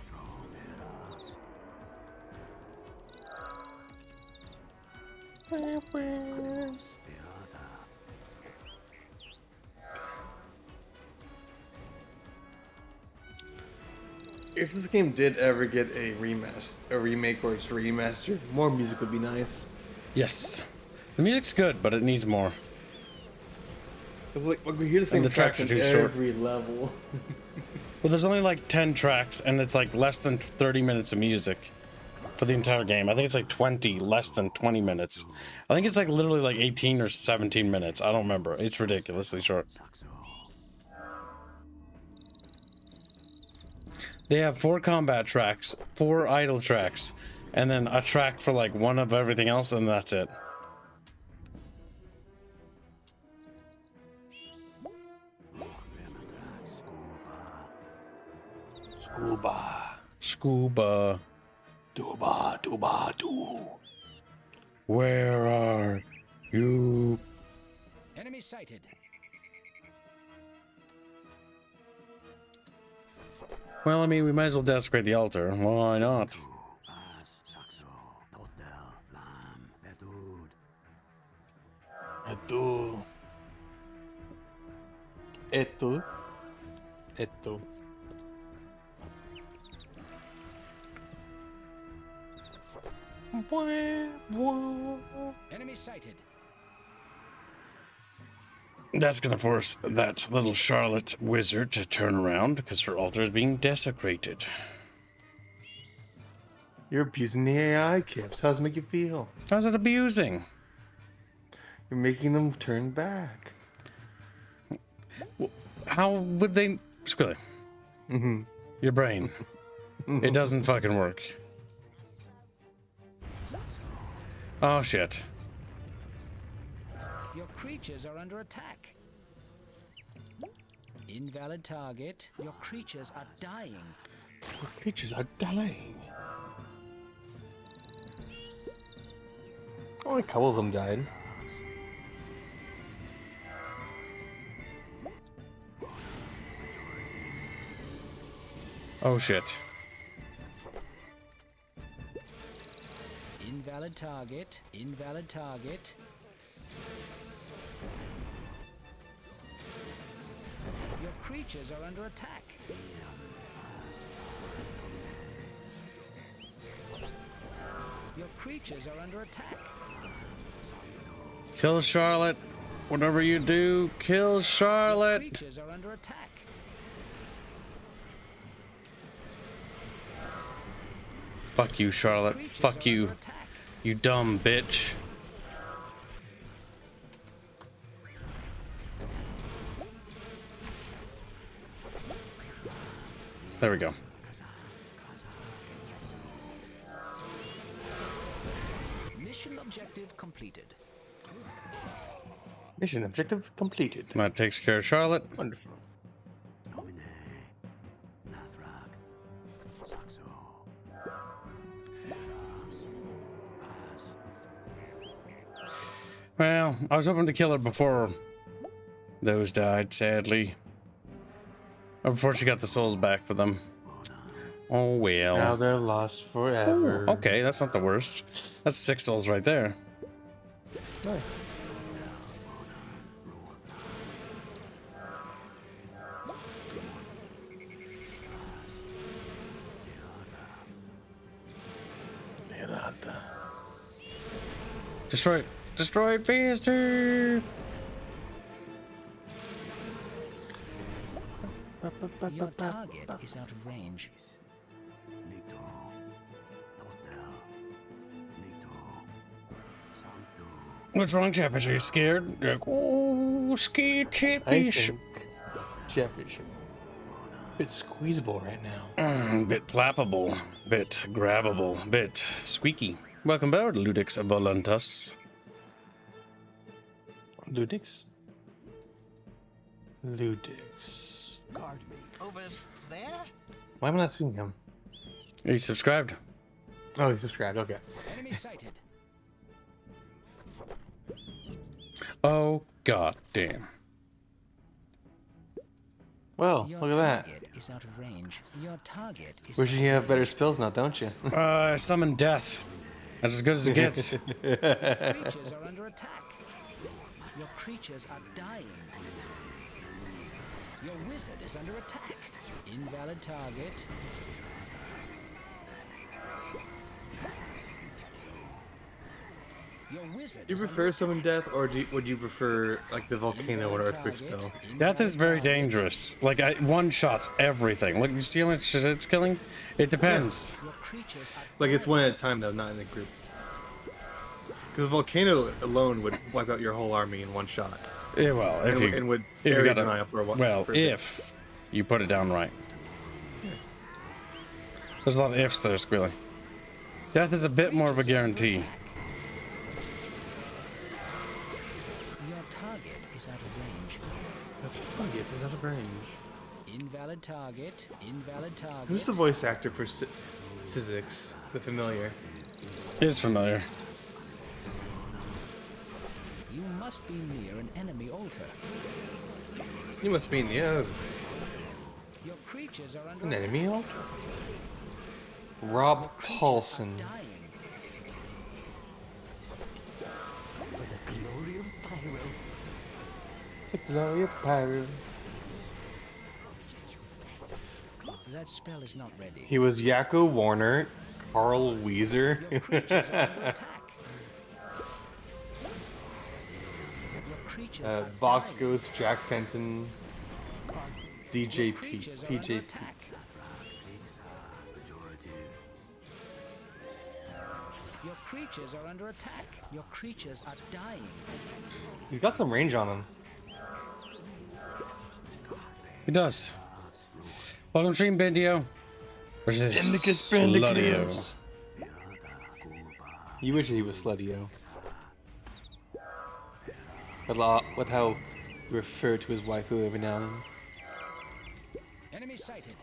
If this game did ever get a remake or it's remastered, more music would be nice. Yes. The music's good, but it needs more. Because like we hear the same tracks in every level. Well, there's only like 10 tracks, and it's like less than 30 minutes of music for the entire game. I think it's like 20, less than 20 minutes. I think it's like literally like 18 or 17 minutes. I don't remember. It's ridiculously short. They have 4 combat tracks, 4 idle tracks, and then a track for like one of everything else, and that's it. Scuba. Scuba. Duba, duba, do. Where are you? Enemy sighted. Well, I mean, we might as well desecrate the altar. Why not? Etu. Etu. Etu. Enemy sighted. That's gonna force that little Charlotte wizard to turn around because her altar is being desecrated. You're abusing the AI, Kips. How does it make you feel? How's it abusing? You're making them turn back. How would they... Squilly. Your brain. It doesn't fucking work. Oh, shit. Your creatures are under attack. Invalid target. Your creatures are dying. Your creatures are dying. Only a couple of them died. Oh, shit. Invalid target. Invalid target. Your creatures are under attack. Your creatures are under attack. Kill Charlotte. Whatever you do, kill Charlotte. Your creatures are under attack. Fuck you, Charlotte. Fuck you. You dumb bitch. There we go. Mission objective completed. Mission objective completed. That takes care of Charlotte. Wonderful. Well, I was hoping to kill her before those died, sadly. Or before she got the souls back for them. Oh well. Now they're lost forever. Ooh, okay, that's not the worst. That's 6 souls right there. Nice. Destroy it. Destroy it faster. Your target is out of range. What's wrong, Chatfish? Are you scared? You're like, oh, scared I Chatfish. think Chatfish bit squeezable right now. Bit flappable, bit grabbable, bit squeaky. Welcome aboard, Ludix Voluntas. Ludix? Ludix. Guard me. Over there? Why am I not seeing him? He subscribed. Oh, he subscribed. Okay. Enemy sighted. Oh, god damn. Well, Your look at that. target is out of range. Your target is Wishing you have better spells now, don't you? Summon death. That's as good as it gets. Your creatures are under attack. Your creatures are dying. Your wizard is under attack. Invalid target. Your wizard. Do you prefer summon death, or would you prefer like the volcano or earthquake spell? Death is very dangerous. Like, one shots everything. Look, you see how much shit it's killing? It depends. Like it's one at a time though, not in a group. Because volcano alone would wipe out your whole army in one shot. Yeah, well, if you and would if you area got denial for a while. well, for a bit. if you put it down right. There's a lot of ifs there, Squealy. Death is a bit more of a guarantee. Your target is out of range. Target is out of range. Invalid target. Invalid target. Who's the voice actor for Sizzix, the familiar? Is familiar. You must be near an enemy altar. You must be near Your creatures are under an attack. enemy altar? Rob Paulson. The glory of Pyro. The glory of Pyro. That spell is not ready. He was Yakko Warner, Carl Weezer. Your creatures are under attack. Your creatures are Box dying. Ghost, Jack Fenton, DJ Your Pete. creatures are DJ under Pete. attack. Your creatures are under attack. Your creatures are dying. He's got some range on him. He does. Welcome to Stream Bendio. Versus Slutio. You wish he was Slutio. With how you refer to his waifu every now and then. Enemy sighted.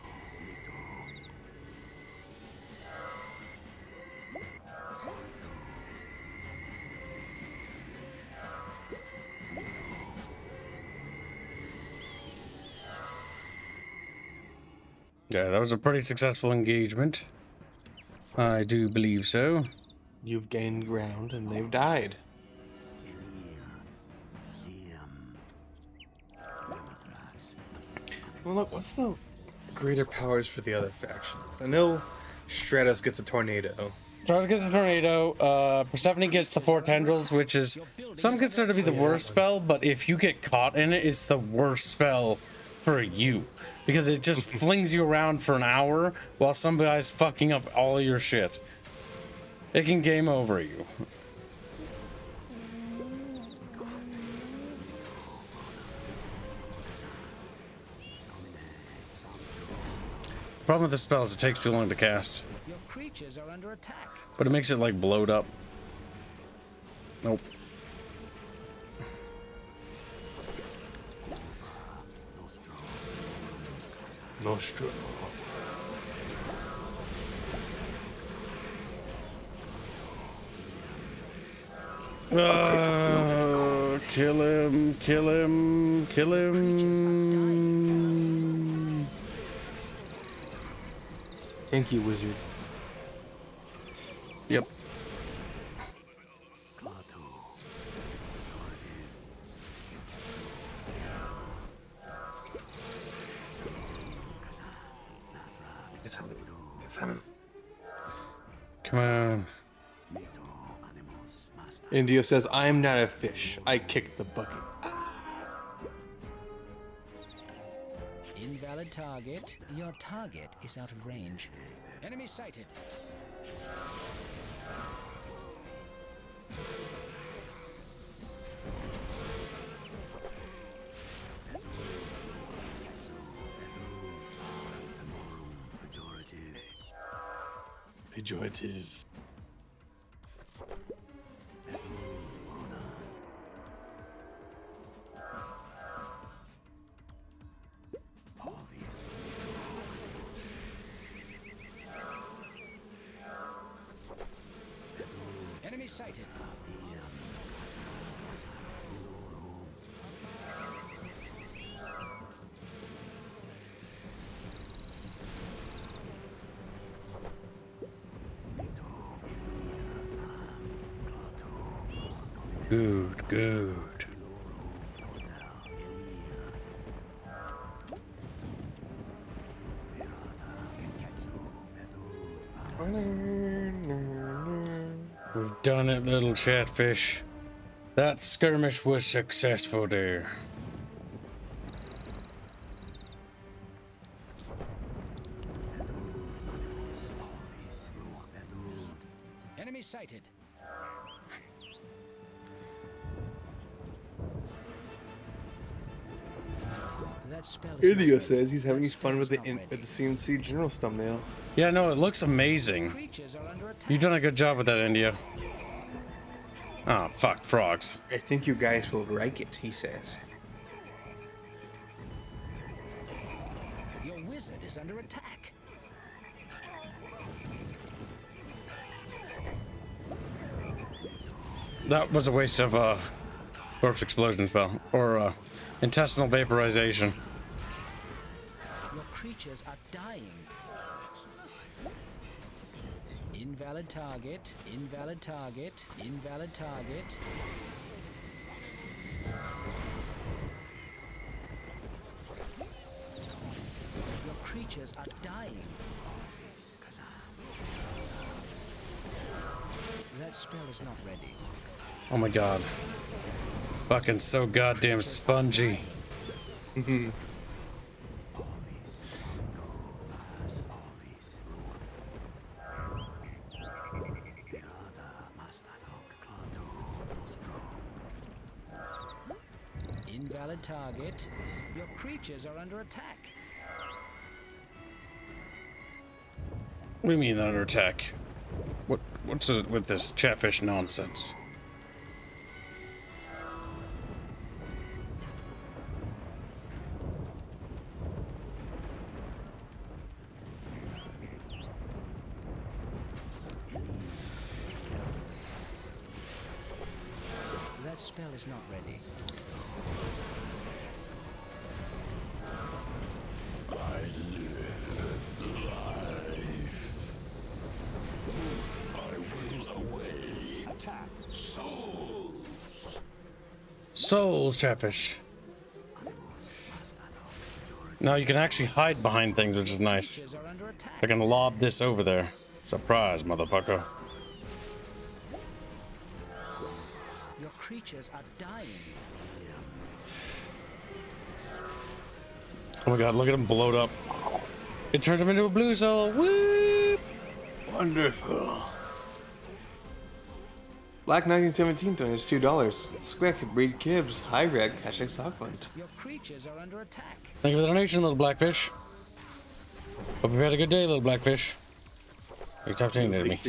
Yeah, that was a pretty successful engagement. I do believe so. You've gained ground and they've died. Well, look, what's the greater powers for the other factions? I know Stratos gets a tornado. Stratos gets a tornado. Persephone gets the four tendrils, which is some consider to be the worst spell, but if you get caught in it, it's the worst spell for you. Because it just flings you around for an hour while some guy's fucking up all your shit. It can game over you. Problem with the spell is it takes too long to cast. Your creatures are under attack. But it makes it like blowed up. Nope. Nostro. Kill him, kill him, kill him. Thank you, wizard. Yep. Come on. Indio says, I'm not a fish. I kick the bucket. Invalid target. Your target is out of range. Enemy sighted. Pejorative. Enemy sighted. Good, good. We've done it, little chatfish. That skirmish was successful there. Enemy sighted. That spell is Indio not says he's having That fun with spell the is not ready. CNC general thumbnail. Yeah, no, it looks amazing. Creatures are under attack. You've done a good job with that, India. Oh, fuck, frogs. I think you guys will like it, he says. is under attack. That was a waste of corpse explosion spell or intestinal vaporization. Your creatures are dying. Invalid target, invalid target, invalid target. Your creatures are dying. That spell is not ready. Oh my god. Fucking so goddamn spongy. Invalid target. Your creatures are under attack. What do you mean under attack? What's it with this chatfish nonsense? That spell is not ready. Souls, chatfish. Now you can actually hide behind things, which is nice. I can lob this over there. Surprise, motherfucker. Your creatures are dying. Oh my god, look at him blowed up. It turned him into a blue soul. Woo! Wonderful. Black 1917 donates $2. Squick, Breed Kibbs, High Reg, hashtag stock fund. Your creatures are under attack. Thank you for the donation, little blackfish. Hope you had a good day, little blackfish. You top 10 to me.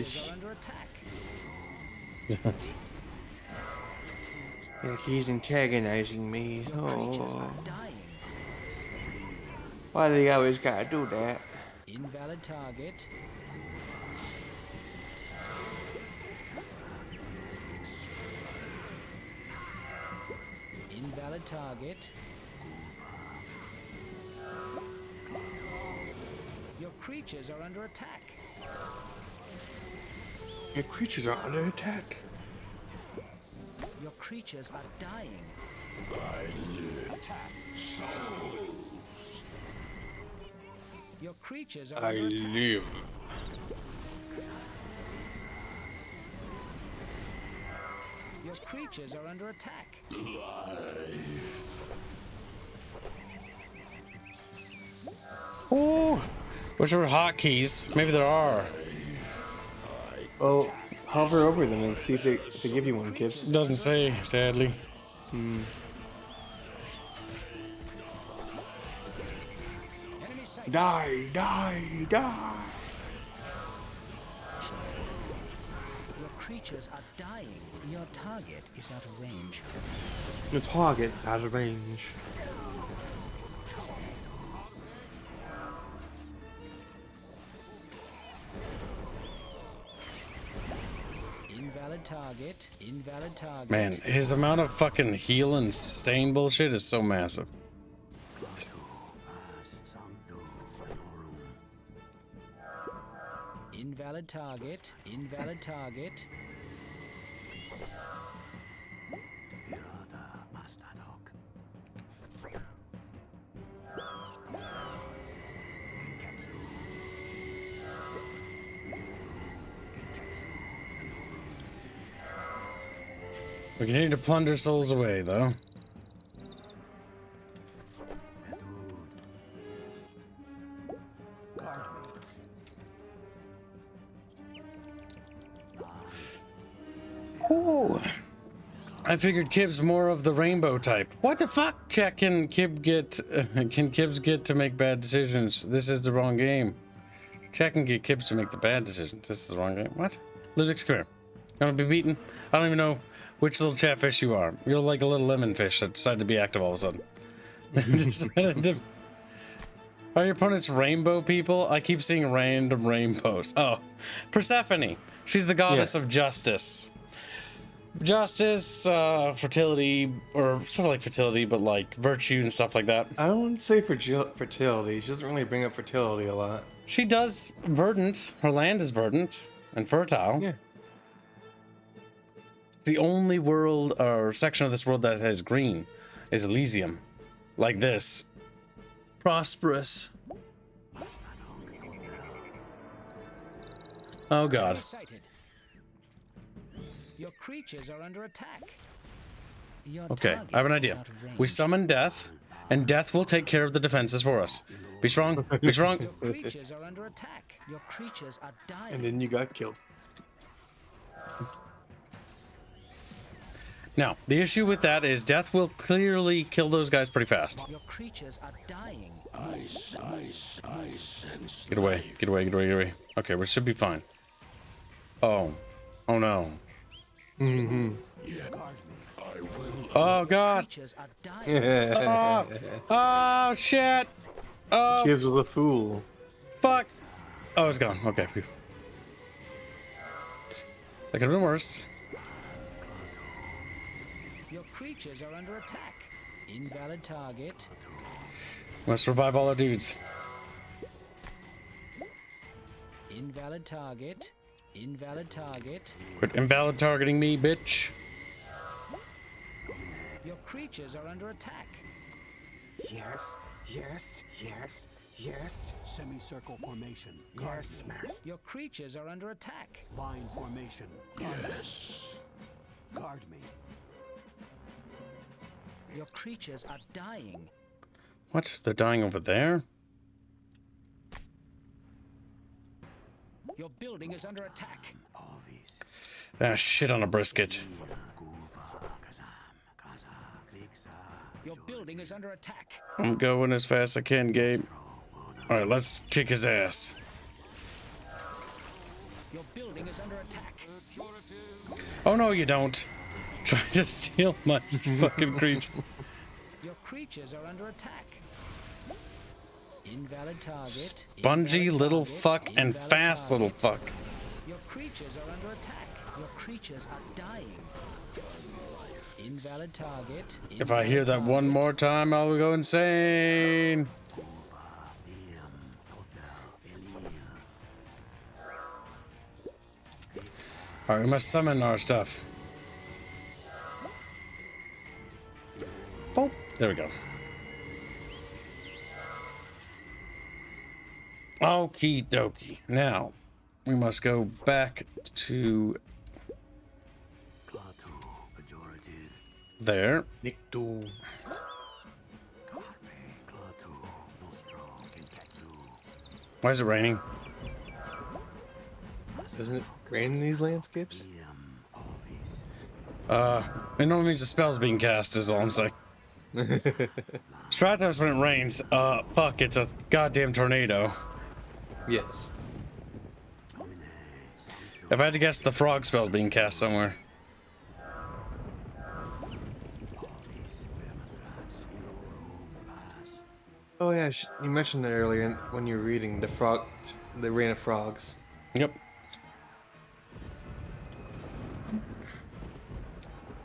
Like he's antagonizing me. Oh. Why do they always gotta do that? Invalid target. Invalid target. Your creatures are under attack. Your creatures are under attack. Your creatures are dying. Attack souls. Your creatures are I under attack. live. Your creatures are under attack. Ooh. Wish there were hotkeys. Maybe there are. Well, hover over them and see if they give you one, Kibbs. Doesn't say, sadly. Die, die, die. Your creatures are dying. Your target is out of range. Your target is out of range. Invalid target. Invalid target. Man, his amount of fucking heal and sustain bullshit is so massive. Invalid target. Invalid target. We continue to plunder souls away, though. Ooh. I figured Kibbs more of the rainbow type. What the fuck? Chat, can Kibbs get to make bad decisions? This is the wrong game. Chat can get Kibbs to make the bad decisions. This is the wrong game. What? Ludix, come here. You want to be beaten? I don't even know which little chatfish you are. You're like a little lemon fish that decided to be active all of a sudden. Are your opponents rainbow people? I keep seeing random rainbows. Oh, Persephone. She's the goddess of justice. Justice, fertility, or sort of like fertility, but like virtue and stuff like that. I wouldn't say fertility. She doesn't really bring up fertility a lot. She does verdant. Her land is verdant and fertile. Yeah. The only world or section of this world that has green is Elysium. Like this. Prosperous. Oh god. Your creatures are under attack. Okay, I have an idea. We summon death, and death will take care of the defenses for us. Be strong. Be strong. Your creatures are under attack. Your creatures are dying. And then you got killed. Now, the issue with that is death will clearly kill those guys pretty fast. Your creatures are dying. I sense. Get away. Get away. Get away. Get away. Okay, we should be fine. Oh. Oh no. Mm-hmm. Oh god. Oh, oh shit. Oh. Gives with a fool. Fuck. Oh, it's gone. Okay. That could have been worse. Your creatures are under attack. Invalid target. Must revive all our dudes. Invalid target. Invalid target. Quit invalid targeting me, bitch. Your creatures are under attack. Yes, yes, yes, yes. Semicircle formation. Yes, master. Your creatures are under attack. Line formation. Yes. Guard me. Your creatures are dying. What? They're dying over there? Your building is under attack. Ah, shit on a brisket. Your building is under attack. I'm going as fast as I can, Gabe. Alright, let's kick his ass. Your building is under attack. Oh no, you don't. Try to steal my fucking creature. Your creatures are under attack. Invalid target. Spongy little fuck and fast little fuck. Your creatures are under attack. Your creatures are dying. Invalid target. If I hear that one more time, I'll go insane. Alright, we must summon our stuff. Boop. There we go. Okie dokie. Now, we must go back to there. Why is it raining? Doesn't it rain in these landscapes? It normally means the spell's being cast, is all I'm saying. Stratos when it rains. Fuck, it's a goddamn tornado. Yes. If I had to guess, the frog spell's being cast somewhere. Oh yeah, you mentioned that earlier when you were reading the rain of frogs. Yep.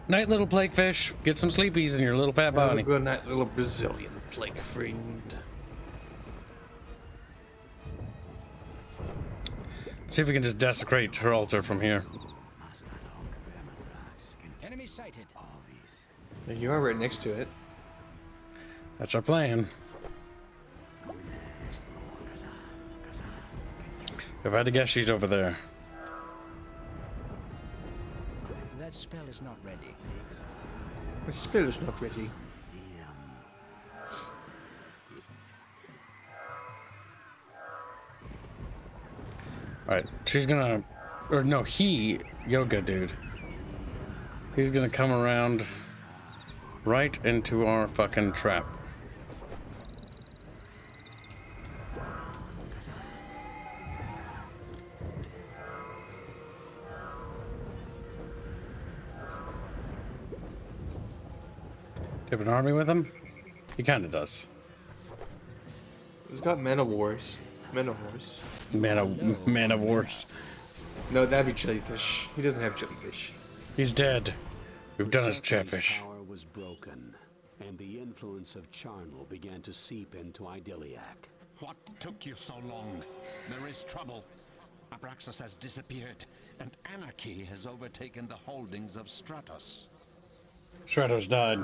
Night, little plague fish. Get some sleepies in your little fat body. Have a good night, little Brazilian plague friend. See if we can just desecrate her altar from here. Enemy sighted. You are right next to it. That's our plan. If I had to guess, she's over there. That spell is not ready. The spell is not ready. Alright, she's gonna... Or no, Yoga dude. He's gonna come around right into our fucking trap. Do you have an army with him? He kinda does. It's got mana wars. Mana wars. Man of Wars. No, that'd be jellyfish. He doesn't have jellyfish. He's dead. We've done his Chatfish. Power was broken, and the influence of charnel began to seep into Idylliac. What took you so long? There is trouble. Abraxas has disappeared, and anarchy has overtaken the holdings of Stratos. Stratos died.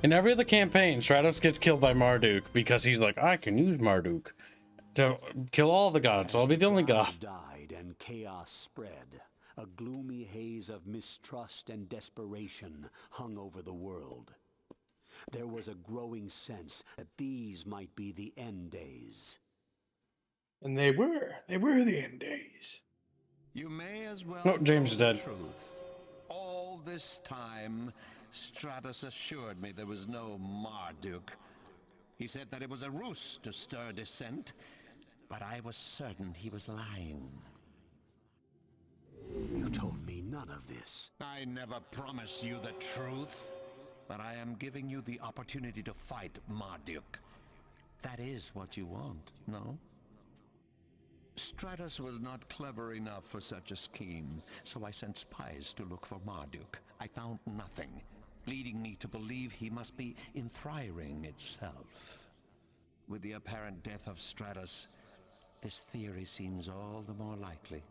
In every other campaign, Stratos gets killed by Marduk because he's like, I can use Marduk to kill all the gods, so I'll be the only god. Died and chaos spread. A gloomy haze of mistrust and desperation hung over the world. There was a growing sense that these might be the end days. And they were the end days. You may as well. Oh, James is know the dead. Truth. All this time, Stratos assured me there was no Marduk. He said that it was a ruse to stir dissent, but I was certain he was lying. You told me none of this. I never promised you the truth, but I am giving you the opportunity to fight Marduk. That is what you want, no? Stratos was not clever enough for such a scheme, so I sent spies to look for Marduk. I found nothing, leading me to believe he must be in Thrywing itself. With the apparent death of Stratos, this theory seems all the more likely.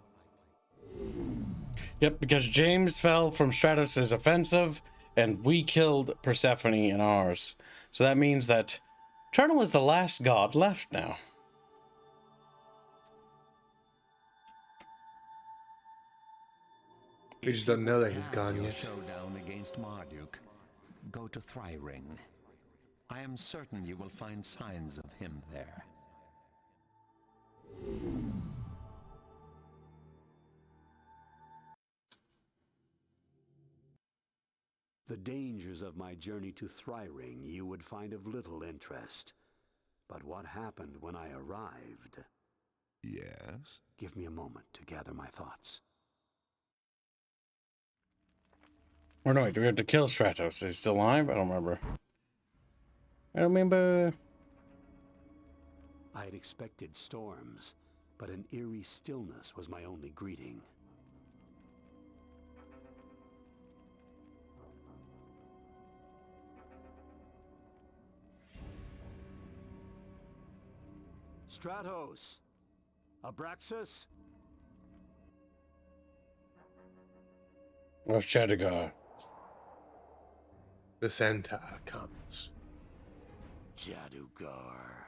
Yep, because James fell from Stratos' offensive, and we killed Persephone in ours. So that means that Charnel is the last god left now. We just don't know that he's gone yet. Showdown against Marduk. Go to Thrywing. I am certain you will find signs of him there. The dangers of my journey to Thrywing you would find of little interest. But what happened when I arrived? Yes? Give me a moment to gather my thoughts. Or no, wait, do we have to kill Stratos? Is he still alive? I don't remember. I don't remember. I had expected storms, but an eerie stillness was my only greeting. Stratos! Abraxas? Oh, Shadigar. The centaur comes. Jadugar.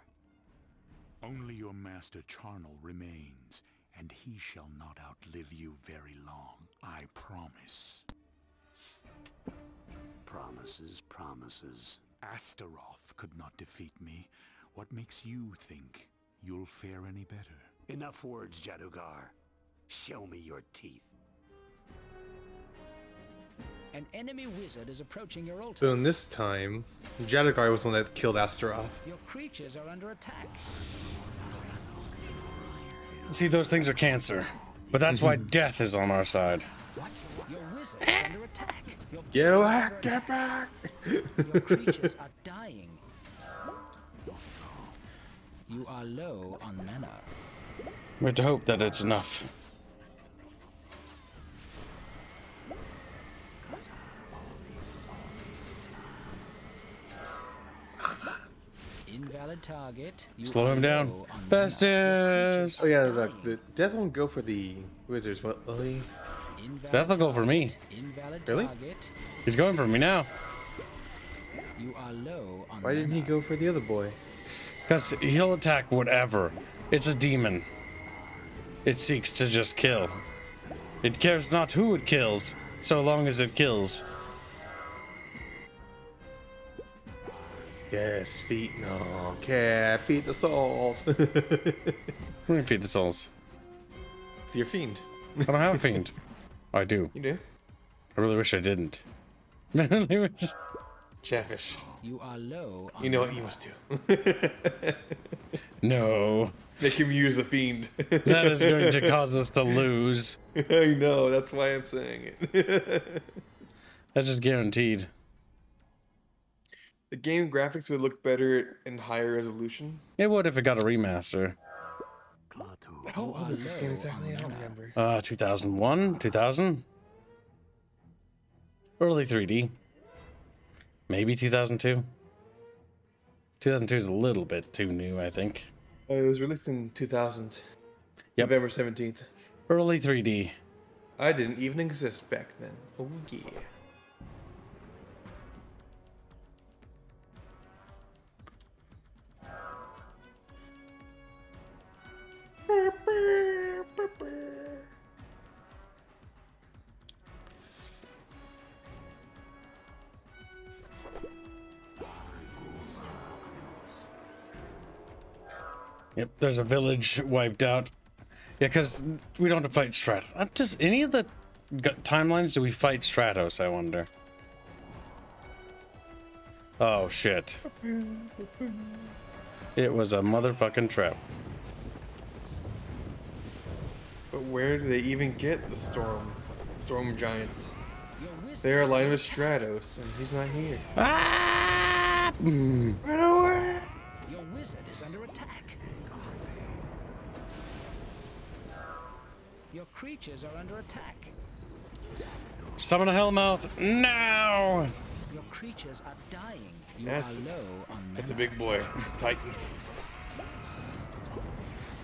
Only your master Charnel remains, and he shall not outlive you very long, I promise. Promises, promises. Astaroth could not defeat me. What makes you think you'll fare any better? Enough words, Jadugar. Show me your teeth. An enemy wizard is approaching your altar. So in this time, Jadugar was the one that killed Astaroth. Your creatures are under attack. See, those things are cancer. But that's why death is on our side. Your wizard is under attack. Your Get back! Get back! Your creatures are dying. You are low on mana. We have to hope that it's enough. Invalid target. You Slow are him down. low on mana. Oh yeah, the death won't go for the wizards. What? Really? Death will go for me. Invalid Really? target. He's going for me now. You are low on Why didn't he go for the other boy? Because he'll attack whatever. It's a demon. It seeks to just kill. It cares not who it kills, so long as it kills. Yes, feet. No, cat. Feed the souls. We're gonna feed the souls. You're fiend. I don't have a fiend. Oh, I do. You do? I really wish I didn't. I really wish. Chatfish. You are low on You know what mana. you must do. No. Make him use the fiend. That is going to cause us to lose. I know, that's why I'm saying it. That's just guaranteed. The game graphics would look better in higher resolution. It would if it got a remaster. How old is this game exactly? I don't remember. 2001, 2000, early 3D, maybe 2002. 2002 is a little bit too new, I think. It was released in 2000. Yep. November 17th. Early 3D. I didn't even exist back then. Oh yeah. Yep, there's a village wiped out. Yeah, because we don't have to fight Stratos. Does any of the timelines do we fight Stratos, I wonder? Oh, shit. It was a motherfucking trap. But where do they even get the storm giants? They're aligned with Stratos, and he's not here. Ah! Right away! Your wizard is under attack. Your creatures are under attack. Summon a Hellmouth now! Your creatures are dying. You That's are low on That's a mana. big boy. It's a Titan.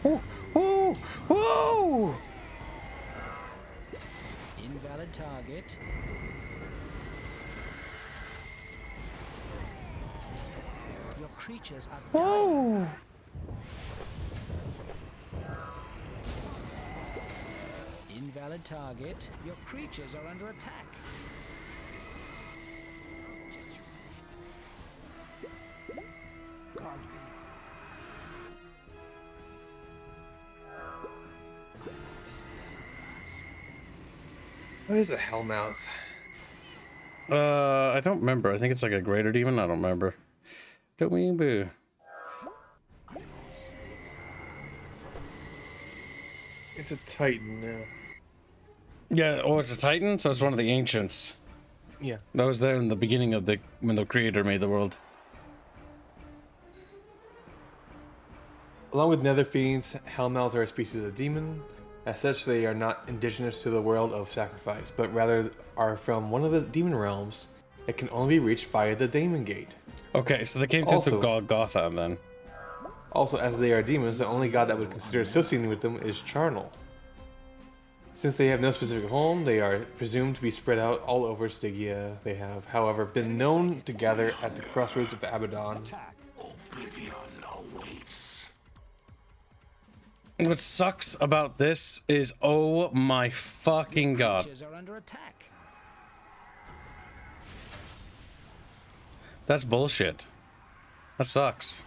Woo! Woo! Woo! Invalid target. Your creatures are dying. Woo! Invalid target. Your creatures are under attack. Guard me. What is a Hellmouth? I don't remember. I think it's like a greater demon. I don't remember. Don't we boo? It's a Titan now. Yeah, oh, it's a Titan, so it's one of the ancients. Yeah. That was there in the beginning of when the creator made the world. Along with nether fiends, Hellmouths are a species of demon. As such, they are not indigenous to the world of sacrifice, but rather are from one of the demon realms that can only be reached via the Demon Gate. Okay, so they came through Also- Golgotha then. Also, as they are demons, the only god that would consider associating with them is Charnel. Since they have no specific home, they are presumed to be spread out all over Stygia. They have, however, been known to gather at the crossroads of Abaddon. Oblivion awaits. What sucks about this is, oh my fucking god. Creatures are under attack. That's bullshit. That sucks.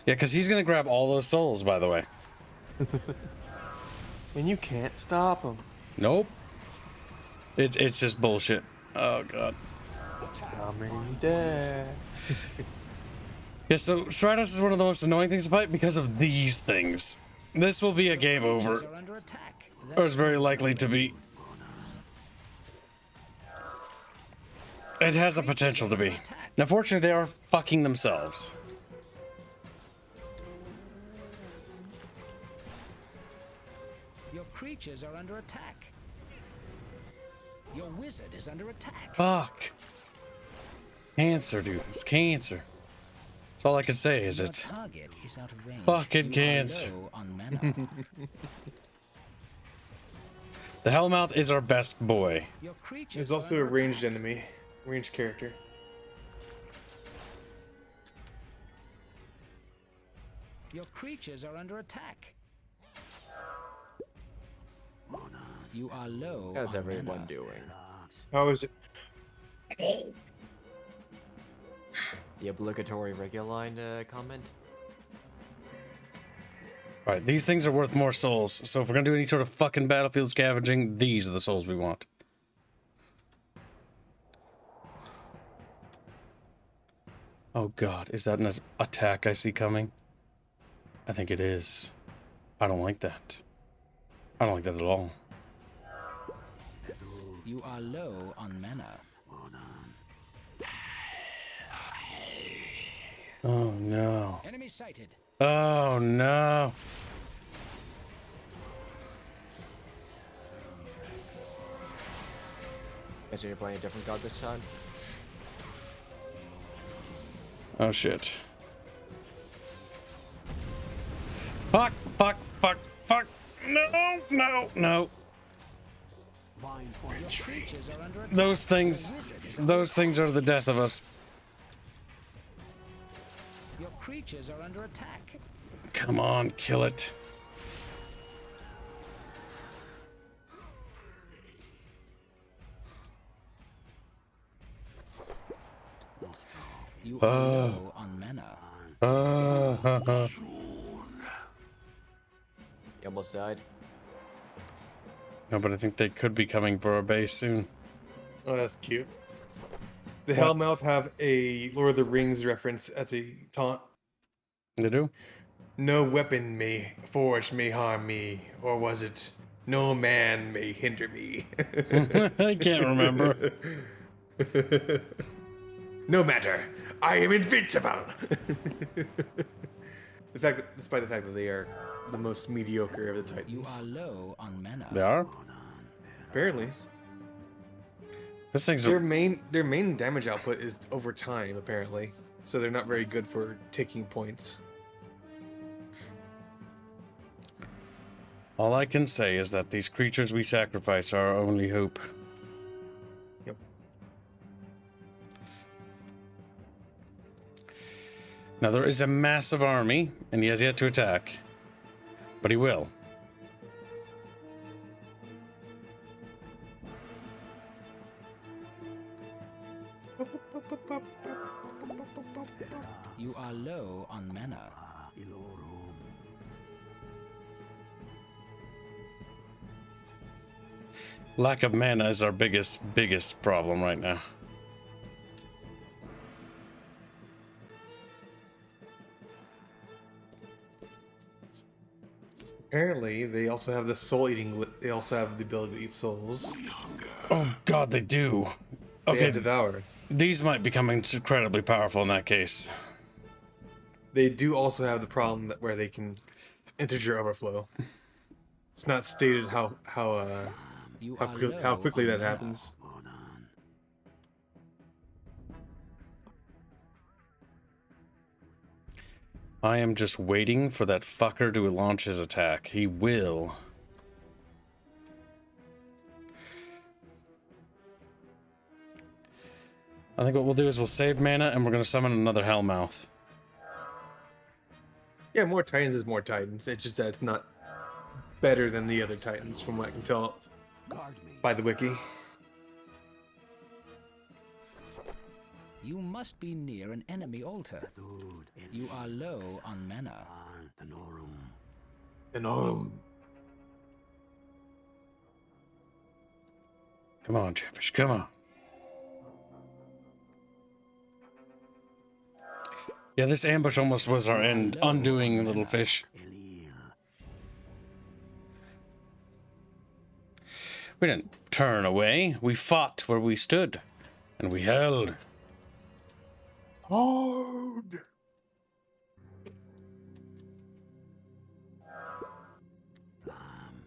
Yeah, because he's gonna grab all those souls, by the way. And you can't stop him. Nope. It's just bullshit. Oh god. Summon death. Yeah, so Stratos is one of the most annoying things to fight because of these things. This will be a game over. Creatures are under attack. Or it's very likely to be. It has a potential to be. Now, fortunately, they are fucking themselves. Your creatures are under attack. Your wizard is under attack. Fuck. Cancer, dude. It's cancer. That's all I can say, is Your it? target is out of range. Fucking You are cancer. low on mana. The Hellmouth is our best boy. Your creatures There's are also a under ranged attack. enemy. Ranged character. Your creatures are under attack. You are low. How's on everyone mana. doing? How is it? The obligatory Reguline comment? Alright, these things are worth more souls, so if we're gonna do any sort of fucking battlefield scavenging, these are the souls we want. Oh god, is that an attack I see coming? I think it is. I don't like that. I don't like that at all. You are low on mana. Enemy sighted. Oh no. Guess you're playing a different god this time? Oh shit. Fuck, fuck, fuck, fuck. No, no, no. Those things are the death of us. Your creatures are under attack. Come on, kill it. You are low on mana. You almost died. No, but I think they could be coming for our base soon. Oh, that's cute. The What? Hellmouth have a Lord of the Rings reference as a taunt. They do? No weapon forged may harm me, or was it no man may hinder me? I can't remember. No matter, I am invincible. Despite the fact that they are the most mediocre of the Titans. You are low on mana. They are? Apparently. This thing's their main damage output is over time, apparently. So they're not very good for taking points. All I can say is that these creatures we sacrifice are our only hope. Yep. Now there is a massive army, and he has yet to attack. But he will. You are low on mana. Lack of mana is our biggest problem right now. Apparently, they also have the soul eating. They also have the ability to eat souls. Oh god, they do. They Okay, have Devour. These might become incredibly powerful in that case. They do also have the problem where they can integer overflow. It's not stated how quickly that happens. I am just waiting for that fucker to launch his attack. He will. I think what we'll do is we'll save mana and we're going to summon another Hellmouth. Yeah, more Titans is more Titans. It's just that it's not better than the other Titans, from what I can tell by the wiki. You must be near an enemy altar. You are low on mana. Come on, Chatfish, come on. Yeah, this ambush almost was our end, undoing little fish. We didn't turn away. We fought where we stood, and we held. Hard.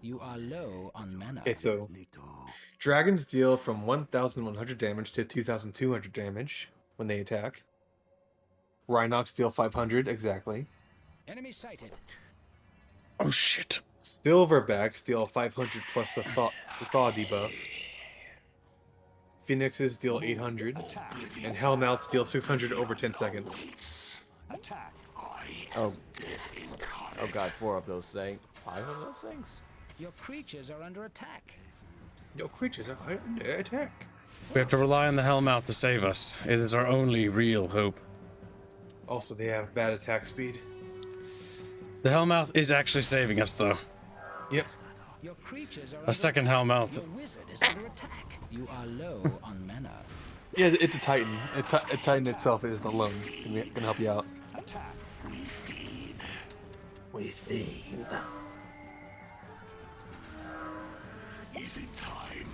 You are low on mana. Okay, so dragons deal from 1,100 damage to 2,200 damage when they attack. Rhinox deal 500 exactly. Enemy sighted. Oh shit. Silverbacks deal 500 plus the thaw debuff. Phoenixes deal 800, and Hellmouths deal 600 over 10 seconds. Oh god, 4 of those things. 5 of those things? Your creatures are under attack. Your creatures are under attack. We have to rely on the Hellmouth to save us. It is our only real hope. Also, they have bad attack speed. The Hellmouth is actually saving us, though. Yep. Your creatures are A second Hellmouth. Your wizard is under attack. You are low on mana. Yeah, it's a Titan. A Titan itself is alone. Can help you out. We feed. Easy time.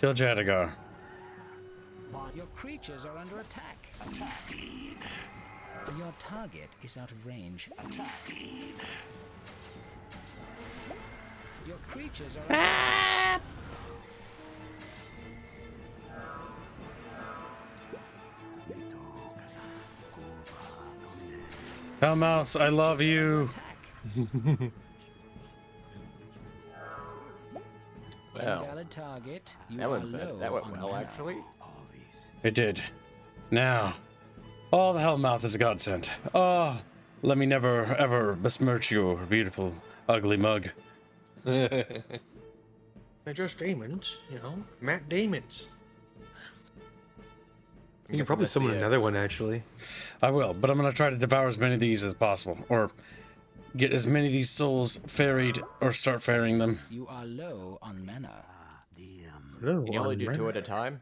Kill Jadagar. Your creatures are under attack. Your target is out of range. Your creatures are under attack. Hellmouths, I love you. Well, Invalid target. You that are went low on well, mana. actually. It did. Now, all the Hellmouth is a godsend. Oh, let me never ever besmirch your beautiful, ugly mug. They're just demons, you know. Matt Demons. You can probably summon another one, actually. I will, but I'm gonna try to devour as many of these as possible, or get as many of these souls ferried, or start ferrying them. You are low on mana. Can you only do 2 at a time?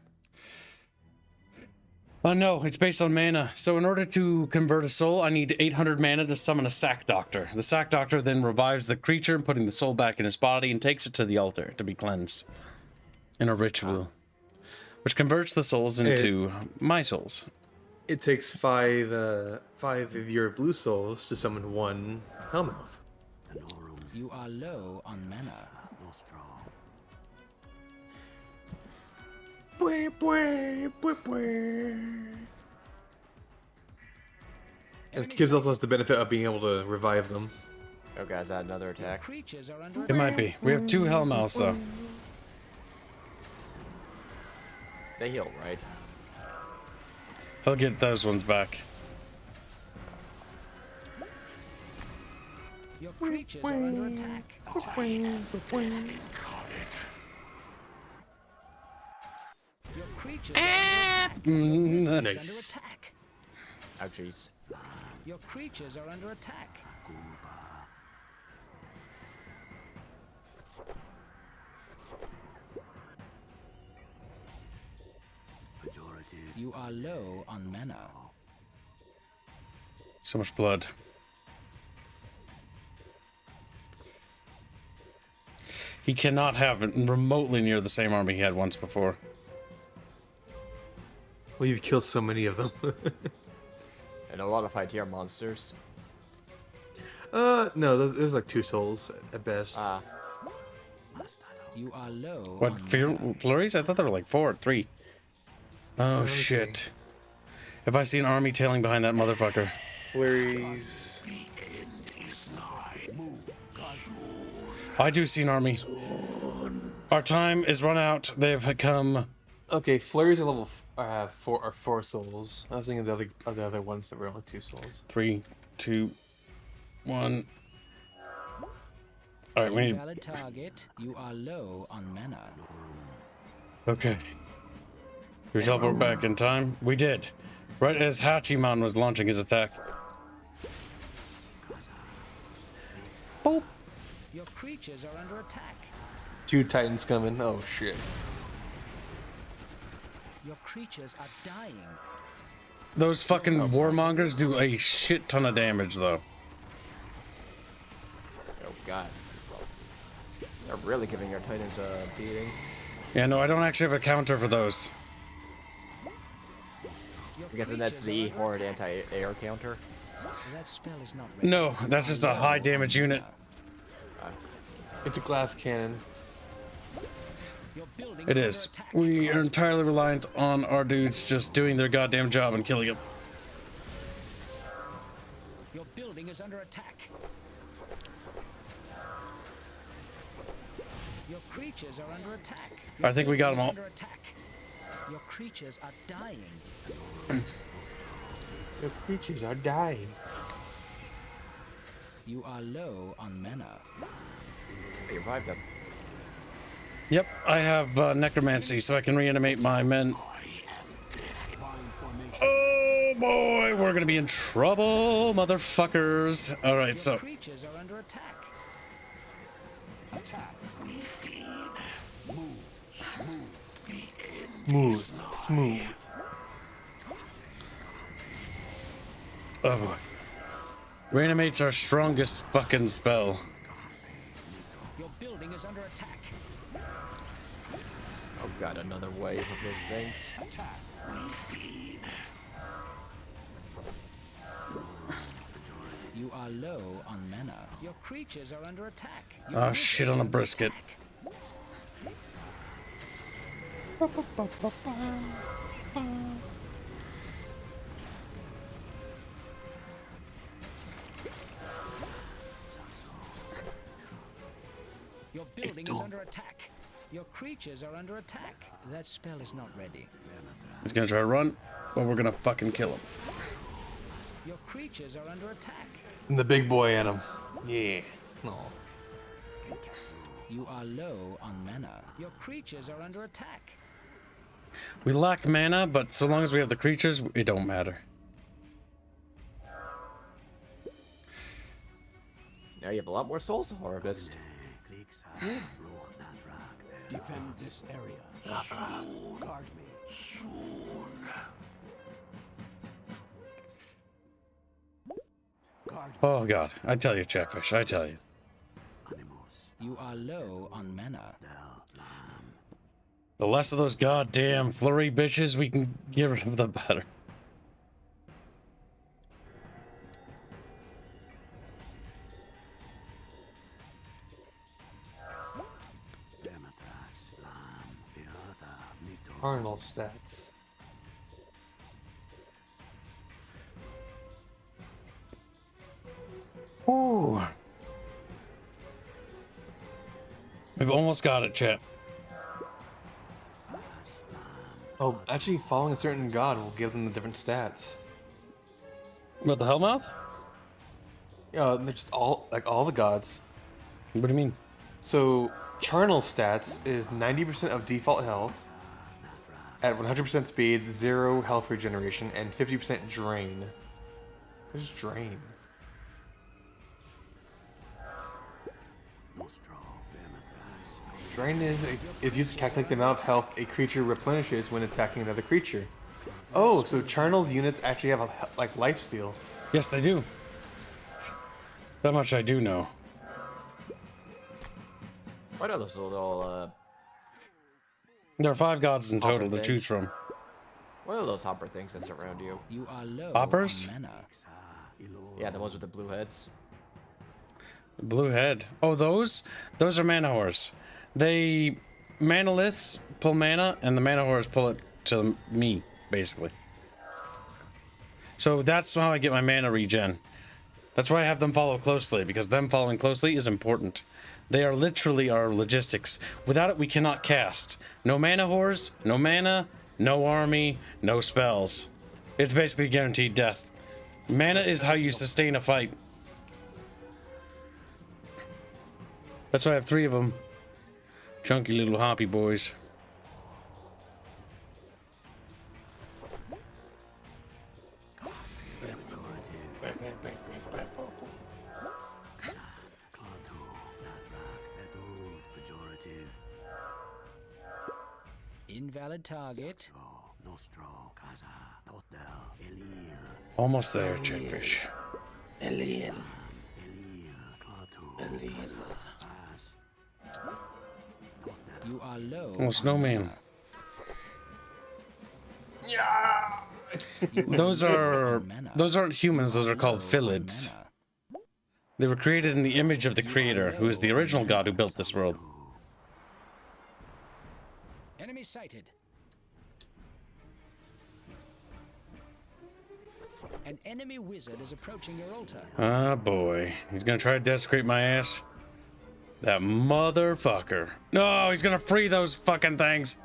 No, it's based on mana. So in order to convert a soul, I need 800 mana to summon a sack doctor. The sack doctor then revives the creature, putting the soul back in his body, and takes it to the altar to be cleansed in a ritual, which converts the souls into my souls. It takes five of your blue souls to summon one Hellmouth. You are low on mana. It gives us the benefit of being able to revive them. Okay, is that another attack? Creatures are under It might be. We have 2 Hellmouths, though. They heal, right? He'll get those ones back. Your creatures are under attack. Your creatures are under attack. Ouchies. Your creatures are under attack. You are low on mana. So much blood. He cannot have remotely near the same army he had once before. Well, you've killed so many of them. And a lot of high tier monsters. No, there's like 2 souls at best. You are low. What, flurries? I thought there were like 4 or 3. Oh, shit. If I see an army tailing behind that motherfucker. Flurries. I do see an army. Our time is run out. They've come. Okay, flurries are level 4 souls. I was thinking of the other ones that were only 2 souls. 3, 2, 1. All right, we need. Valid target. You are low on mana. Okay. We teleport back in time. We did. Right as Hachiman was launching his attack. Boop. Your creatures are under attack. 2 titans coming. Oh shit. Your creatures are dying. Those fucking warmongers do a shit ton of damage, though. Oh god. They're really giving your titans a beating. Yeah, no, I don't actually have a counter for those. I'm guessing that's the horde anti-air counter. That spell is not ready. No, that's just a high damage unit. It's a glass cannon. It is. We are entirely reliant on our dudes just doing their goddamn job and killing them. Your building is under attack. Your creatures are under attack. I think we got them all. Under attack. Your creatures are dying. The creatures are dying. You are low on mana. You revived them. Yep, I have necromancy, so I can reanimate my men. Oh boy, we're gonna be in trouble, motherfuckers. All right, so. Creatures are under attack. Attack. Move. Smooth. Oh boy. Reanimate's our strongest fucking spell. Your building is under attack. Oh god, another wave of those things. Attack. You are low on mana. Your creatures are under attack. Oh shit on a brisket. Your building is under attack. Your creatures are under attack. That spell is not ready. He's gonna try to run, but we're gonna fucking kill him. Your creatures are under attack. And the big boy in him. Yeah. No. You are low on mana. Your creatures are under attack. We lack mana, but so long as we have the creatures, it don't matter. Now you have a lot more souls to harvest. Defend this area. Guard me. Oh god, I tell you, Chatfish, I tell you. You are low on mana. The less of those goddamn flurry bitches we can get rid of, the better. Carnal stats. Ooh. We've almost got it, chat. Oh, actually, following a certain god will give them the different stats. What, the Hellmouth? Yeah, they're just all the gods. What do you mean? So, charnel stats is 90% of default health, at 100% speed, 0 health regeneration, and 50% drain. What is drain? Drain is used to calculate the amount of health a creature replenishes when attacking another creature. Oh, so Charnel's units actually have like lifesteal. Yes, they do. That much I do know. What are those little There are 5 gods in total to things? choose from. What are those hopper things that surround you? You are low Hoppers? on mana. Yeah, the ones with the blue heads. The blue head. Oh, those are mana whores. They manaliths pull mana, and the mana whores pull it to me, basically. So that's how I get my mana regen. That's why I have them follow closely, because them following closely is important. They are literally our logistics. Without it, we cannot cast. No mana whores, no mana, no army, no spells. It's basically guaranteed death. Mana is how you sustain a fight. That's why I have 3 of them. Chunky little hoppy boys. Invalid target. Almost there, Chatfish. You are low. Oh, snowman. Those aren't humans. Those are called Philids. They were created in the image of the creator, who is the original god who built this world. Enemy sighted. An enemy wizard is approaching your altar. Ah, boy. He's gonna try to desecrate my ass. That motherfucker. No, he's gonna free those fucking things.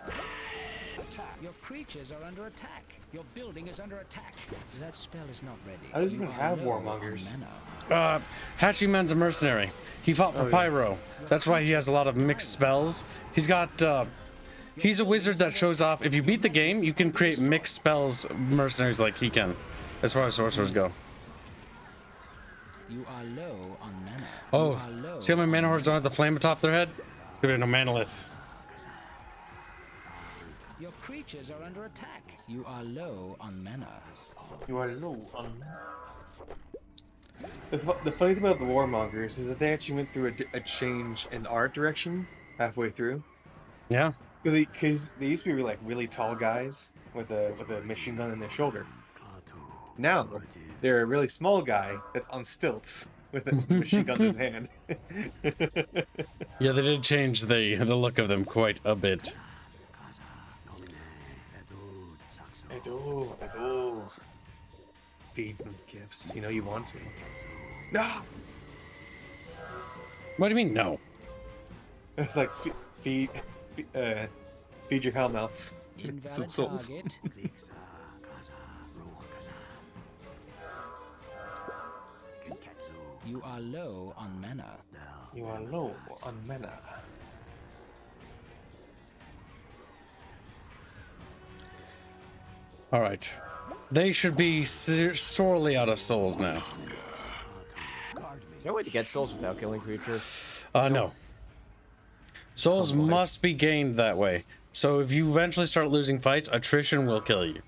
Your creatures are under attack. Your building is under attack. That spell is not ready. How does he even have warmongers? Hachiman's a mercenary. He fought for Pyro. That's why he has a lot of mixed spells. He's got, he's a wizard that shows off. If you beat the game, you can create mixed spells, mercenaries like he can, as far as sorcerers go. You are low on mana. Oh, see how my mana hordes don't have the flame atop their head? It's gonna be no manalith. Your creatures are under attack. You are low on mana. You are low on mana. The funny thing about the warmongers is that they actually went through a change in art direction halfway through. Yeah. Because they used to be like really tall guys with a machine gun in their shoulder. Now, they're a really small guy that's on stilts with a machine gun in his hand. Yeah, they did change the look of them quite a bit. Edo. Feed them gifts. You know you want to. No! What do you mean, no? It's like, feed your hellmouths. Some Invalid souls. target. You are low on mana. You are low on mana. All right. They should be sorely out of souls now. Is there a way to get souls without killing creatures? No. Souls must be gained that way. So if you eventually start losing fights, attrition will kill you.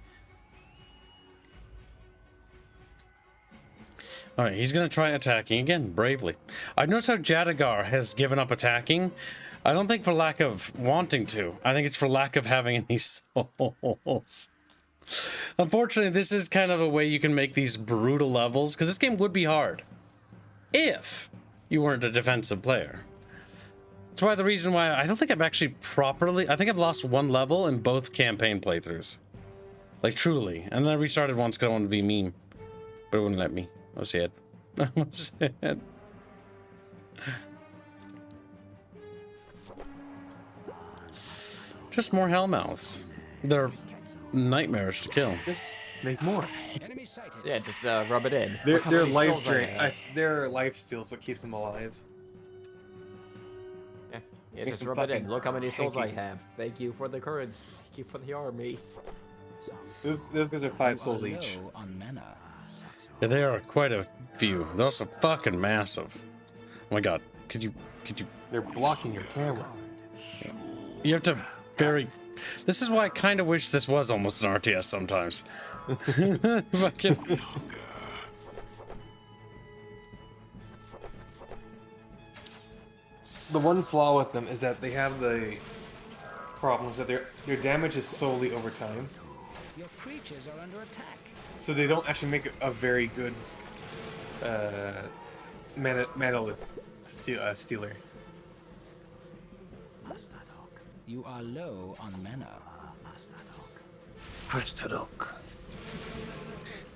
Alright, he's going to try attacking again, bravely. I've noticed how Jadagar has given up attacking. I don't think for lack of wanting to. I think it's for lack of having any souls. Unfortunately, this is kind of a way you can make these brutal levels, because this game would be hard if you weren't a defensive player. That's why the reason why I don't think I've actually properly... I think I've lost one level in both campaign playthroughs. Like, truly. And then I restarted once because I wanted to be mean. But it wouldn't let me. I was sad. I was sad. Just more hellmouths. They're nightmarish to kill. Just make more. Yeah, just rub it in. Their life drain. Their life steals what keeps them alive. Yeah, just rub it in. Look how many souls I have. Thank you for the courage. Thank you for the army. Those guys are 5 souls each. Yeah, they are quite a few. They're also fucking massive. Oh my god. Could you... They're blocking your camera. You have to very... This is why I kind of wish this was almost an RTS sometimes. Fucking... The one flaw with them is that they have the problems that their damage is solely over time. Your creatures are under attack. So they don't actually make a very good mana stealer. You are low on mana.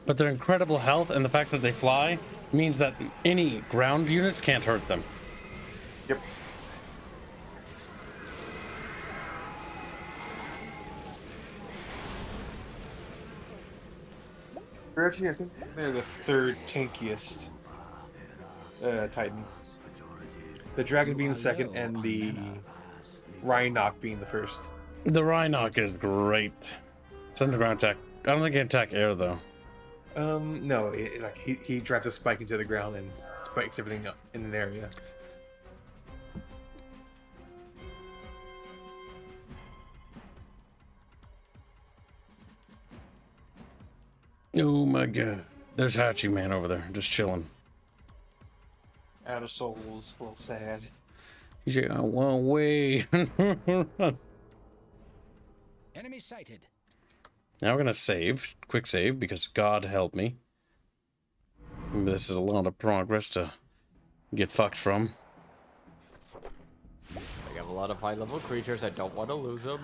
But their incredible health and the fact that they fly means that any ground units can't hurt them. Yep. Actually, I think they're the 3rd tankiest Titan. The Dragon being the 2nd, and the Rhinoc being the 1st. The Rhinoc is great. It's underground attack. I don't think it can attack air though. No, like he drives a spike into the ground and spikes everything up in an area. Oh my god. There's Hachi Man over there, just chilling. Out of souls, a little sad. He's like, I want away. Enemy sighted. Now we're gonna save. Quick save, because God help me. This is a lot of progress to get fucked from. I have a lot of high-level creatures. I don't want to lose them.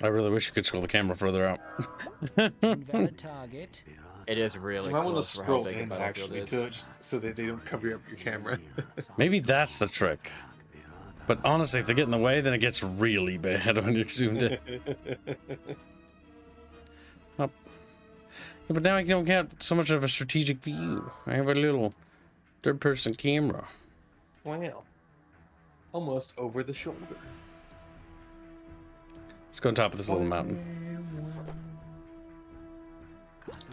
I really wish you could scroll the camera further out. Invalid target. It is really You might want to close for how scroll big the in battlefield actually, is. just so that they don't cover up your camera. Maybe that's the trick. But honestly, if they get in the way, then it gets really bad when you're zoomed in. Up. Yeah, but now I don't have so much of a strategic view. I have a little third-person camera. Wow. Almost over the shoulder. Let's go on top of this little mountain.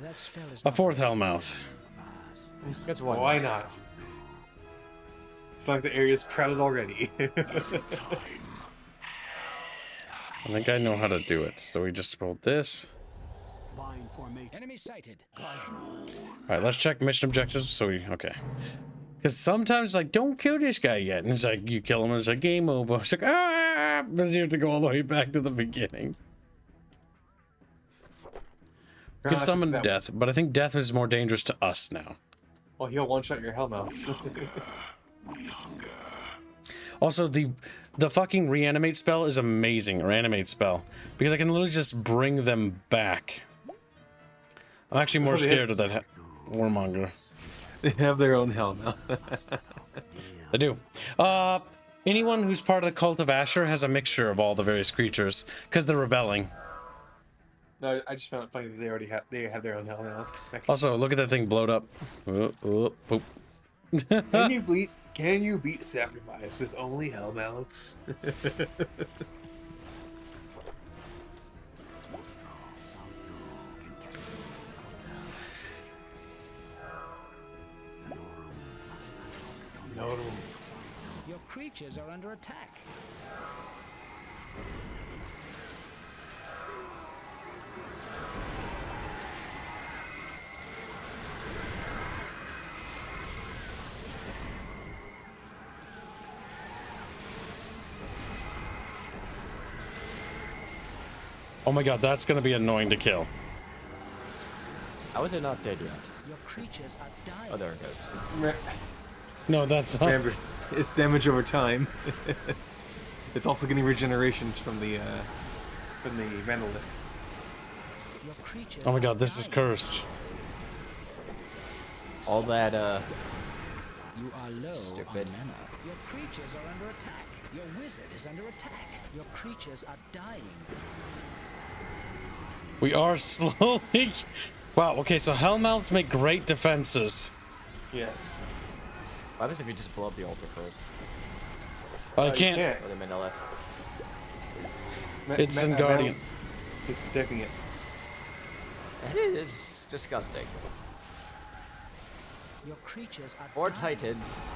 That spell is A 4th Hellmouth. That's one. Why not? It's like the area's crowded already. I think I know how to do it. So we just rolled this. combine formation. Enemy sighted. All right, let's check mission objectives. So we okay. Because sometimes like don't kill this guy yet, and it's like you kill him, and it's like game over. It's like but you have to go all the way back to the beginning. Could summon death, but I think death is more dangerous to us now. Well, he'll one-shot your hellmouths. Also, the fucking reanimate spell is amazing, or animate spell, because I can literally just bring them back. I'm actually more scared of that warmonger. They have their own hellmouth. They do. Anyone who's part of the cult of Asher has a mixture of all the various creatures, because they're rebelling. No, I just found it funny that they have their own hellmouth. Also, look at that thing blowed up. Poop. Can you beat sacrifice with only hellmouths? Your creatures are under attack. Oh my god, that's gonna be annoying to kill. How is it not dead yet? Your creatures are dying. Oh, there it goes. No, that's not. Remember, it's damage over time. It's also getting regenerations from the Manolith. Your creatures Oh my god, this is cursed. All that You are low stupid. on mana. Your creatures are under attack. Your wizard is under attack. Your creatures are dying. We are slowly. Wow. Okay, so hellmouths make great defenses. Yes. What happens if you just blow up the altar first? I can't. Or the Manolith? It's in Guardian. He's protecting it. It is disgusting. Your creatures are Or dying. Titans,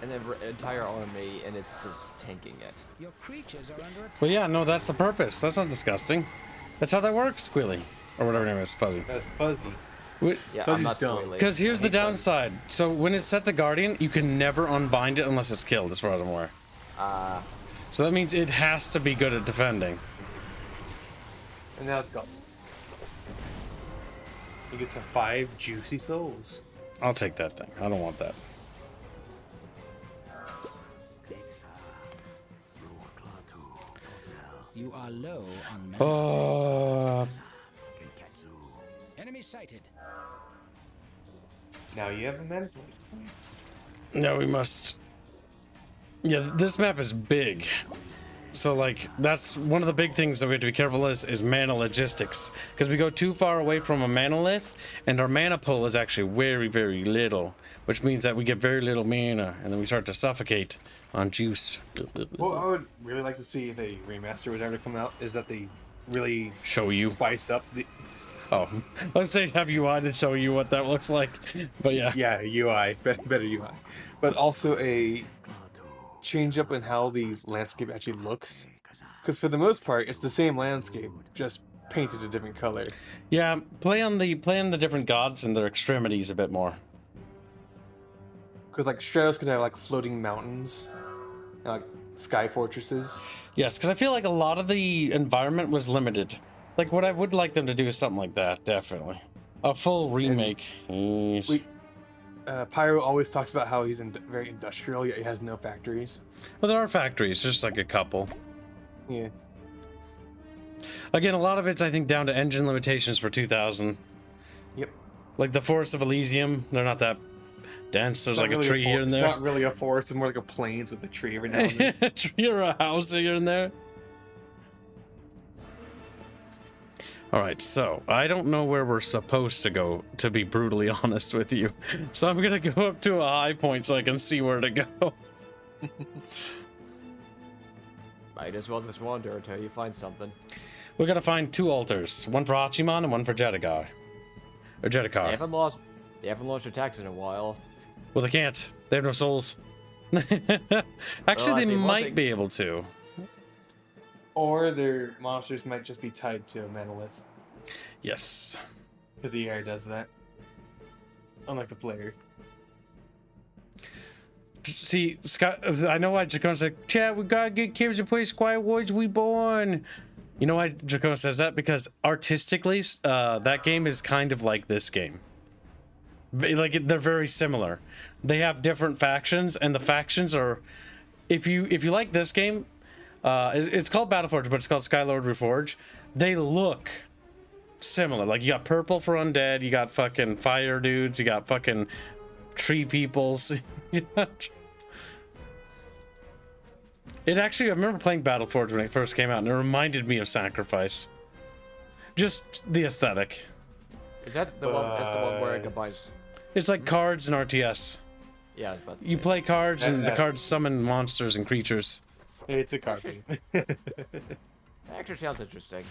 and an entire army, and it's just tanking it. Your creatures are under attack. Well, yeah, no, that's the purpose. That's not disgusting. That's how that works, Squilly. Or whatever her name is, Fuzzy. That's Fuzzy. Yeah, I'm not spoiling. Because here's the downside. So when it's set to Guardian, you can never unbind it unless it's killed, as far as I'm aware. So that means it has to be good at defending. And now it's gone. You get some 5 juicy souls. I'll take that thing. I don't want that. You are low on mana. Enemy sighted. Now you have a mana place. No, we must. Yeah, this map is big. So, like, that's one of the big things that we have to be careful is mana logistics. Because we go too far away from a manolith, and our mana pull is actually very, very little. Which means that we get very little mana, and then we start to suffocate on juice. What I would really like to see if a remaster would ever come out is that they really show you spice up the. Oh, let's say have UI to show you what that looks like. But yeah. Yeah, UI, better UI, but also a change up in how the landscape actually looks. Because for the most part, it's the same landscape, just painted a different color. Yeah, play on the different gods and their extremities a bit more. Because like Stratos could have like floating mountains, and, like sky fortresses. Yes, because I feel like a lot of the environment was limited. Like what I would like them to do is something like that, definitely. A full remake. Pyro always talks about how he's very industrial, yet he has no factories. Well, there are factories, just like a couple. Yeah. Again, a lot of it's, I think, down to engine limitations for 2000. Yep. Like the Forest of Elysium, they're not that dense. There's like really a tree here and there. It's not really a forest, it's more like a plains with a tree every now and then. A tree or a house here and there. Alright, so I don't know where we're supposed to go, to be brutally honest with you. So I'm gonna go up to a high point so I can see where to go. Might as well just wander until you find something. We're gonna find 2 altars, one for Hachiman and one for Jedikar. Or Jedikar. They haven't launched attacks in a while. Well, they can't. They have no souls. Actually, they might be able to. Or their monsters might just be tied to a Manolith. Yes. Because the AI does that. Unlike the player. See, Scott, I know why Dracona said, Chat, we gotta get kids to play Squire Wars We Born. You know why Dracona says that? Because artistically, that game is kind of like this game. Like, they're very similar. They have different factions, and the factions are... If you like this game, it's called Battleforge, but it's called Skylord Reforge. They look similar. Like, you got purple for undead, you got fucking fire dudes, you got fucking tree peoples. It actually, I remember playing Battleforge when it first came out, and it reminded me of Sacrifice. Just the aesthetic. Is that the one? That's the one where it combines. It's like cards and RTS. Yeah, I was about to You say. play cards, and the cards summon monsters and creatures. It's a card game. That actually sounds interesting.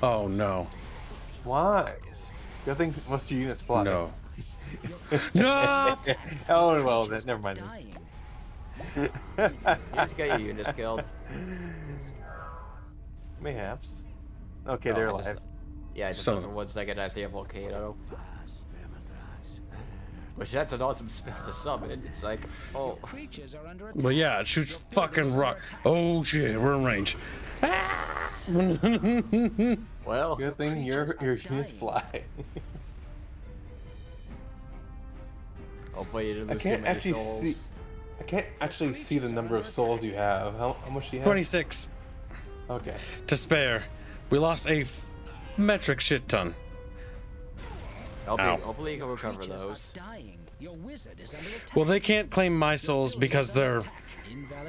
Oh no. Wise. Good thing most of your units fly. No. No! Oh well, then never mind. You just got your units killed. Mayhaps. Okay, Oh, they're I alive. just- Yeah, I just thought for 1 second I see a volcano. Which that's an awesome spell to summon. It's like, oh. Creatures are under But yeah, it shoots fucking rock. Oh shit, we're in range. Well, good thing your units fly. Hopefully you didn't I lose too can't many actually souls. see. I can't actually see the number of souls you have. How much do you have? 26. Okay. To spare. We lost a metric shit ton. Ow. Hopefully you can recover those. Your wizard is under attack. Well, they can't claim my souls because they're...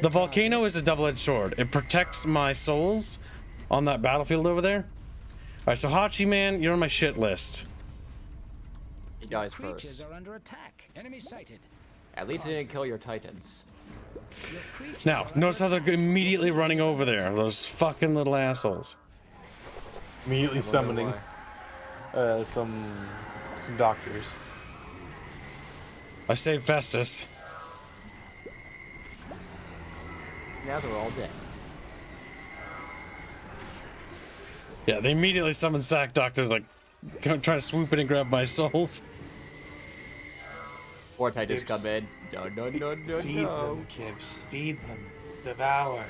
The volcano is a double-edged sword. It protects my souls on that battlefield over there. Alright, so Hachi, man, you're on my shit list. He dies Creatures first. are under attack. Enemy sighted. At least he didn't kill your titans. Now, notice how they're immediately running over there. Those fucking little assholes. Immediately summoning some doctors. I saved Festus. Now they're all dead. Yeah, they immediately summoned Sack Doctor, like, trying to swoop in and grab my souls. Or titans come in. No, no, no, no, Feed no. them, kids. Feed them. Devour.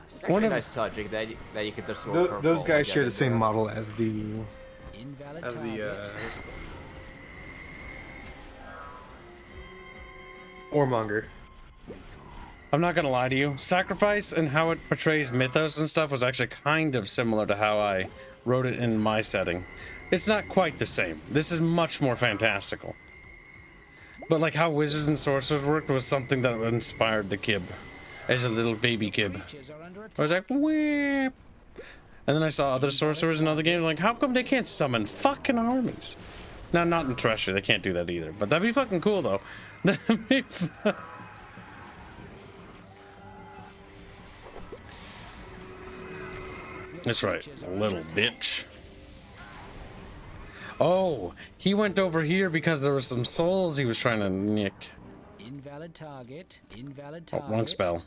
It's actually nice touching that you get the sword. Those guys share the same model as the Invalid what's it called? Warmonger. I'm not gonna lie to you. Sacrifice and how it portrays mythos and stuff was actually kind of similar to how I wrote it in my setting. It's not quite the same. This is much more fantastical. But like how wizards and sorcerers worked was something that inspired the Kib. As a little baby Kib. I was like, whip. And then I saw other sorcerers in other games, like, how come they can't summon fucking armies? Now, not in Treasure, they can't do that either. But that'd be fucking cool, though. That'd be fun. That's right, little bitch. Oh, he went over here because there were some souls he was trying to nick. Invalid target. Invalid Oh, target. wrong spell.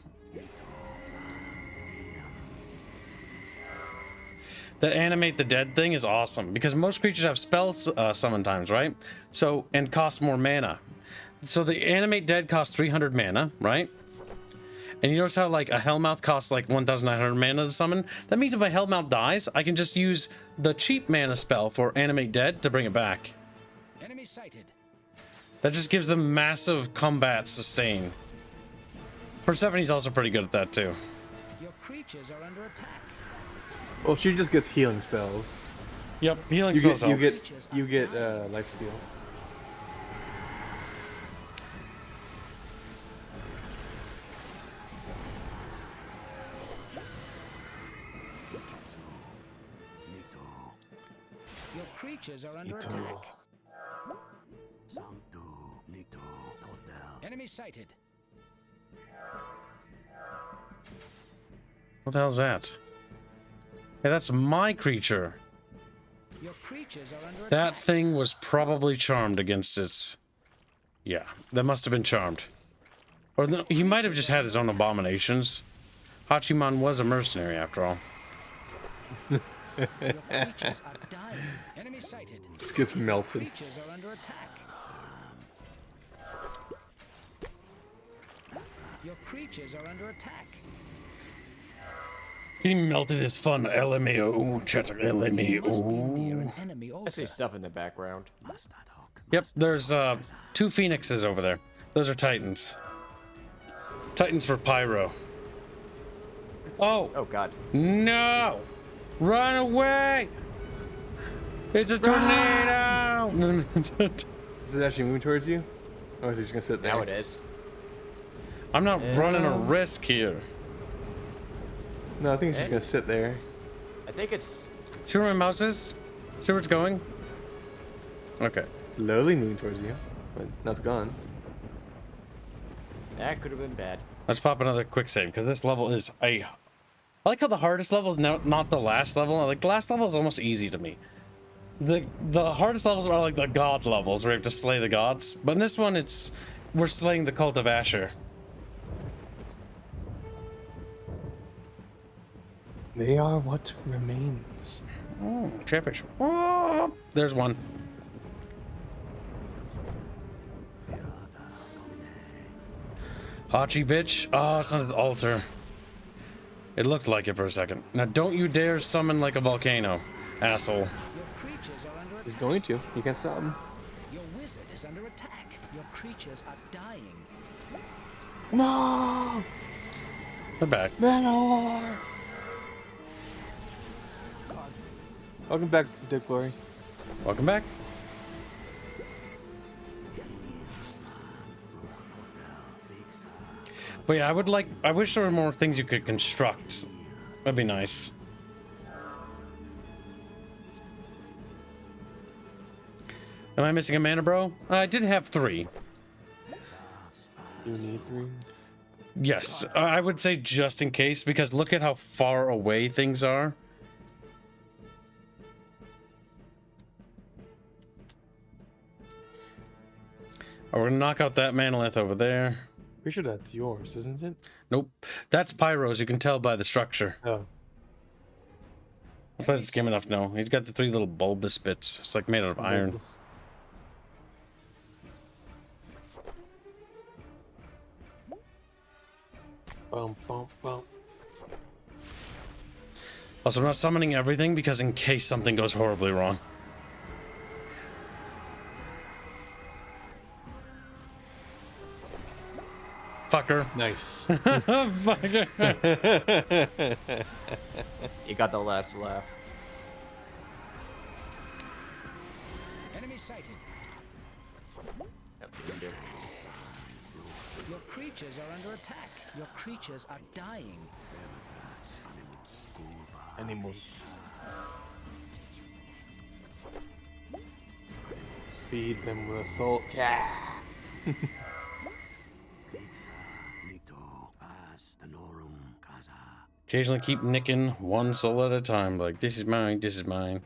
The animate the dead thing is awesome because most creatures have spells summon times, right? So, and cost more mana. So the animate dead costs 300 mana, right? And you notice how like a Hellmouth costs like 1,900 mana to summon? That means if my Hellmouth dies, I can just use the cheap mana spell for animate dead to bring it back. Enemy sighted. That just gives them massive combat sustain. Persephone's also pretty good at that too. Your creatures are under attack. Well, she just gets healing spells. Yep, healing You spells get help. you get lifesteal. Your creatures are under attack. Enemy sighted. What the hell's that? Hey, that's my creature. Your creatures are under That attack. thing was probably charmed against its... Yeah, that must have been charmed. Or he might have just had his own abominations. Hachiman was a mercenary after all. Your creatures are dying. Enemy sighted. Just gets melted. Creatures are under attack. Your creatures are under attack. He melted his fun. LMAO. Chat LMAO. I see stuff in the background. Yep, there's 2 phoenixes over there. Those are titans. Titans for pyro. Oh god. No! Run away! It's a tornado! Is it actually moving towards you? Or is it just gonna sit there? Now it is. I'm not running a risk here. No, I think it's just gonna sit there. I think it's... See where my mouse is? See where it's going? Okay. Slowly moving towards you, but now it's gone. That could have been bad. Let's pop another quick save, because this level is I like how the hardest level is now not the last level. Like, the last level is almost easy to me. The hardest levels are like the god levels, where you have to slay the gods. But in this one, we're slaying the cult of Asher. They are what remains. Oh, Chatfish. Oh, there's one. Hachi bitch. Oh, it's not his altar. It looked like it for a second. Now don't you dare summon like a volcano, asshole. He's going to. You can't stop him. Your wizard is under attack. Your creatures are dying. No! They're back. Manor! Welcome back, Dick Glory. Welcome back. But yeah, I wish there were more things you could construct. That'd be nice. Am I missing a mana, bro? I did have 3. You need 3? Yes, I would say just in case, because look at how far away things are. Oh, we're gonna knock out that manolith over there. Pretty sure that's yours, isn't it? Nope. That's Pyro's, you can tell by the structure. Oh. I played this game enough to know. He's got the 3 little bulbous bits. It's like made out of iron. Bum, bum, bum. Also, I'm not summoning everything because in case something goes horribly wrong. Fucker. Nice. Fucker. You got the last laugh. Enemy sighted. Yep, you can do. Your creatures are under attack. Your creatures are dying. Animals. Feed them with salt. Yeah. Occasionally keep nicking one soul at a time. Like, this is mine, this is mine.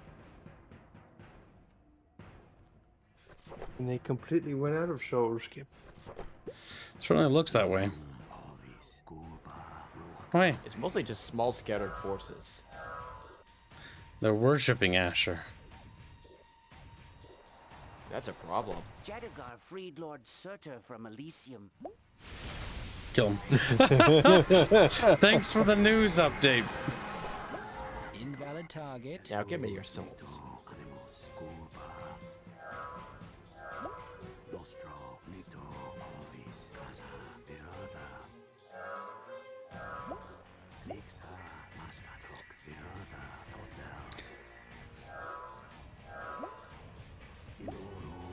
And they completely went out of shoulder skip. Certainly looks that way. Why? It's mostly just small scattered forces. They're worshipping Asher. That's a problem. Jadagar freed Lord Surtur from Elysium. Kill him. Thanks for the news update. Invalid target. Now give me your souls.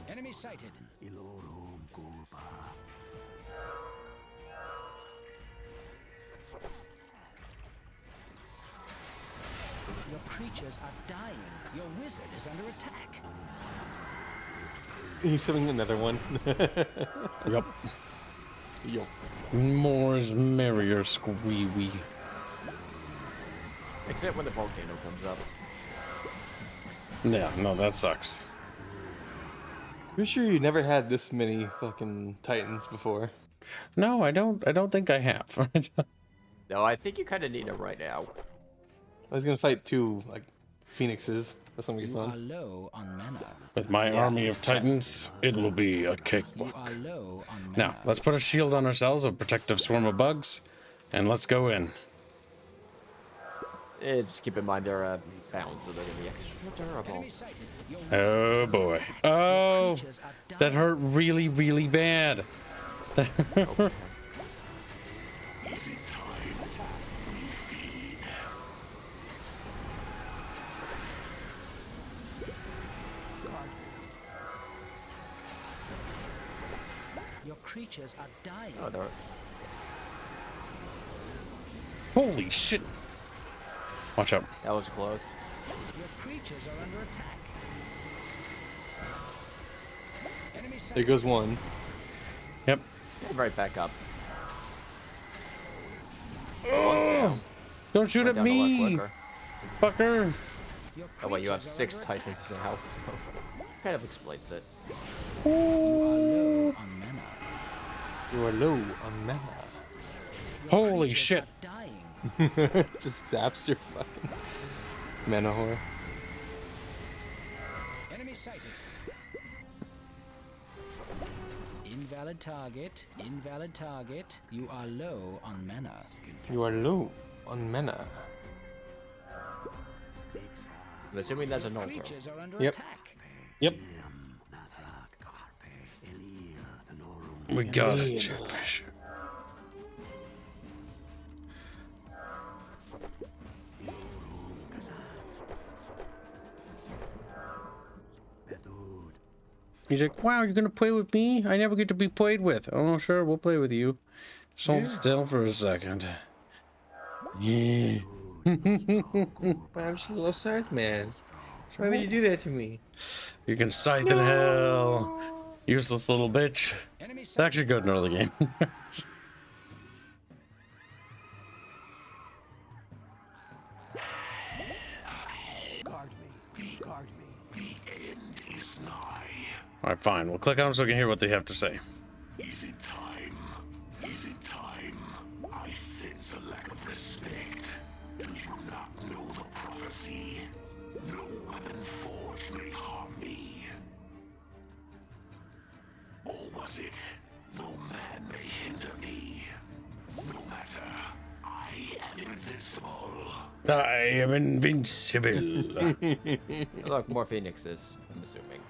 Enemy sighted. Your creatures are dying. Your wizard is under attack. He's summoning another one. Yup. Yup. More is merrier, squeewee. Except when the volcano comes up. Yeah, no, that sucks. Pretty sure you never had this many fucking titans before. No, I don't think I have. No, I think you kind of need him right now. I was gonna fight 2 like phoenixes. That's gonna be You are fun. low on mana. With my army of titans, it will be a cakewalk. You are low on mana. Now, let's put a shield on ourselves, a protective swarm of bugs, and let's go in. Just keep in mind there are bounds, so they're gonna be extra durable. Oh boy. Oh, that hurt really, really bad. Your creatures are dying. Oh, they're... Holy shit. Watch out. That was close. Your creatures are under attack. Enemy There goes one. Yep. Right back up. Oh, don't shoot at me, fucker. Oh wait, you have 6 titans now. Kind of explains it. Ooh. You are low on mana. Holy shit. Just zaps your fucking mana whore. Enemy sighted. Invalid target. Invalid target. You are low on mana. You are low on mana. I'm assuming that's an altar. Creatures are under Yep. attack. Yep. We got it, Chatfish. He's like, wow, you're gonna play with me? I never get to be played with. Oh, sure, we'll play with you. Just hold still for a second. Yeah. But I'm just a little scythe man. Why would you do that to me? You can scythe in hell. Useless little bitch. It's actually good in early game. Guard me. Guard me. The end is nigh. Alright, fine. We'll click on them so we can hear what they have to say. Is it time? Is it time? I sense a lack of respect. Do you not know the prophecy? No weapon forged may harm me. Or was it? No man may hinder me. No matter. I am invincible. I am invincible. Look, more phoenixes, I'm assuming.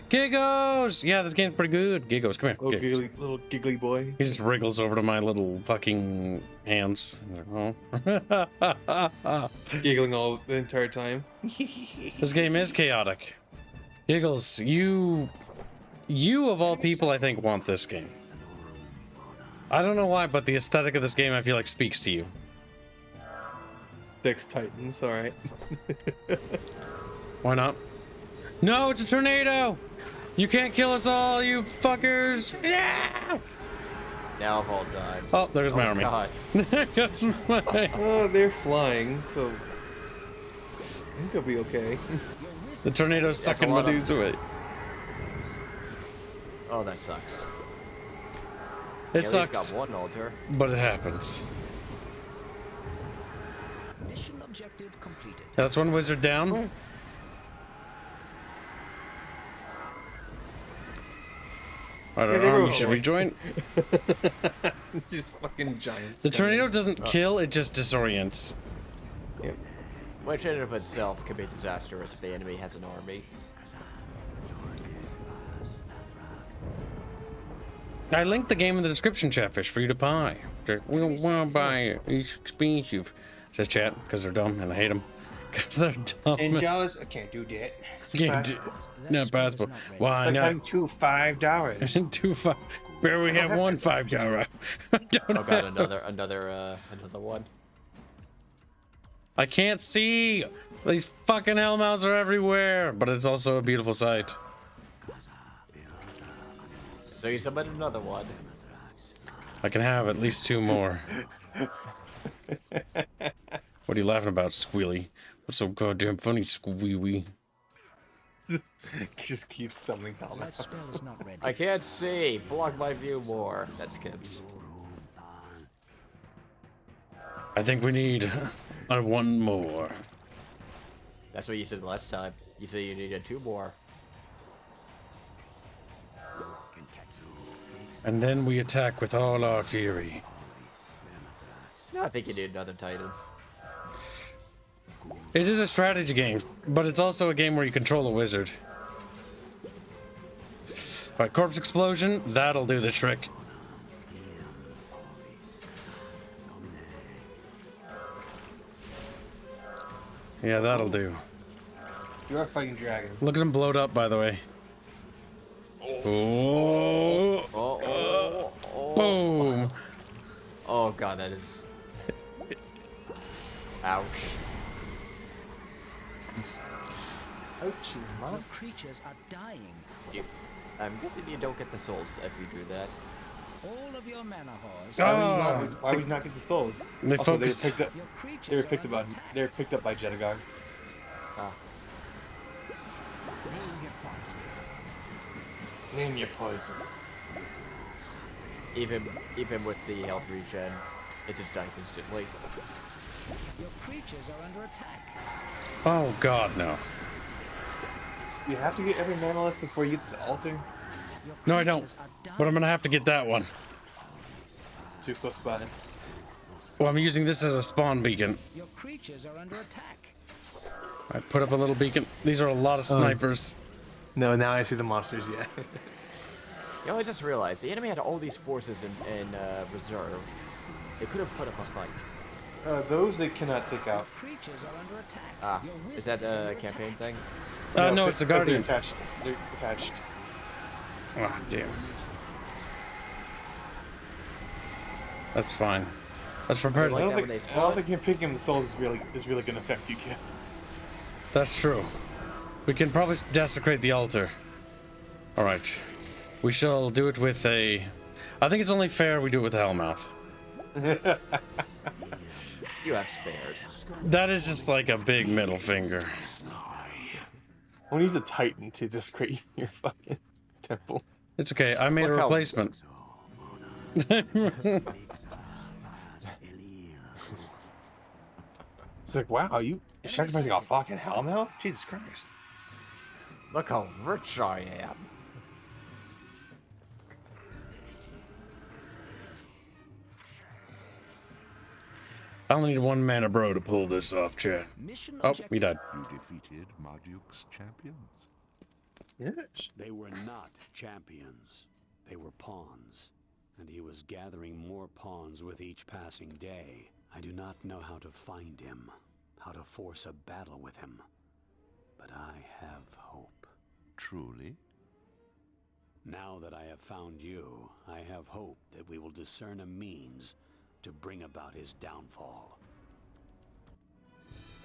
Giggles! Yeah, this game's pretty good. Giggles, come here. Little giggly boy. He just wriggles over to my little fucking hands. Oh. Giggling all the entire time. This game is chaotic. Giggles, you of all people, I think, want this game. I don't know why, but the aesthetic of this game, I feel like, speaks to you. 6 titans, alright. Why not? No, it's a tornado! You can't kill us all, you fuckers! Yeah! Now of all times. Oh, there's my army. God. There goes my... Oh, they're flying, so I think they'll be okay. The tornado's sucking my dudes away. Oh, that sucks. It At least sucks, got one altar. but it happens. Mission objective completed. That's one wizard down. Alright, our army should rejoin. Just fucking giants. The tornado doesn't kill, it just disorients. Yep. Which in and of itself can be disastrous if the enemy has an army. I linked the game in the description, Chatfish, for you to buy. We don't want to buy it. It's expensive. Says chat, because they're dumb, and I hate them. Because they're dumb. $10? I can't do that. Can't do, not possible. Why It's like not? having two $5. Two five. Where we have one $5. Oh god, another one. I can't see. These fucking hellmouths are everywhere, but it's also a beautiful sight. So you summon another one. I can have at least 2 more. What are you laughing about, Squealy? What's so goddamn funny, Squealy? Just keep summoning hellmouths. I can't see. Block my view more. That skips. I think we need one more. That's what you said last time. You said you needed 2 more. And then we attack with all our fury. No, I think you need another Titan. It is a strategy game, but it's also a game where you control a wizard. Alright, corpse explosion, that'll do the trick. Yeah, that'll do. You are fighting dragons. Look at him blowed up, by the way. Oh. Boom. Oh god, that is... Ouch. Ouchie, The creatures are dying. I'm guessing you don't get the souls if you do that. All of your mana whores. Why would you not get the souls? They also, focused. They were picked up by Jedegard. Ah. Name your poison. Name your poison. Even with the health regen, it just dies instantly. Your creatures are under attack. Oh god, no. You have to get every mana left before you get to the altar? No, I don't. But I'm gonna have to get that one. It's too close by. Well, I'm using this as a spawn beacon. Your creatures are under attack. I put up a little beacon. These are a lot of snipers. No, now I see the monsters, yeah. You know, I just realized the enemy had all these forces in reserve. They could have put up a fight. Those they cannot take out. Creatures are under attack. Ah, is that a campaign thing? No, it's a guardian. They're attached. Ah, damn. That's fine. Let's prepare. I don't think him picking the souls is really gonna affect you, kid. That's true. We can probably desecrate the altar. All right. We shall do it with a... I think it's only fair we do it with a Hellmouth. You have spares. That is just like a big middle finger. I want to use a Titan to desecrate your fucking temple. It's okay. I made a replacement. It's like, wow, you're sacrificing a fucking Hellmouth? Jesus Christ. Look how rich I am. I only need 1 mana bro to pull this off, chat. Oh, he died. You defeated Marduk's champions. Yes. They were not champions. They were pawns. And he was gathering more pawns with each passing day. I do not know how to find him, how to force a battle with him. But I have hope. Truly? Now that I have found you, I have hope that we will discern a means to bring about his downfall.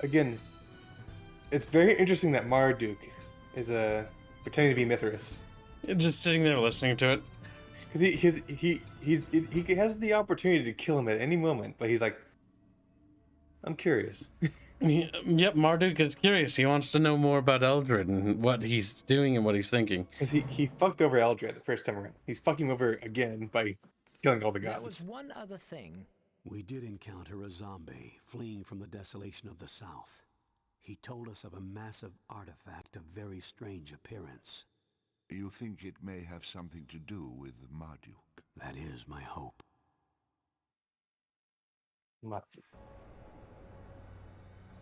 Again, it's very interesting that Marduk is pretending to be Mithras. Just sitting there listening to it. Because he has the opportunity to kill him at any moment, but he's like, I'm curious. Yep, Marduk is curious. He wants to know more about Eldred and what he's doing and what he's thinking. Because he fucked over Eldred the first time around. He's fucking over again by killing all the gods. There was one other thing. We did encounter a zombie fleeing from the desolation of the south. He told us of a massive artifact of very strange appearance. You think it may have something to do with Marduk? That is my hope.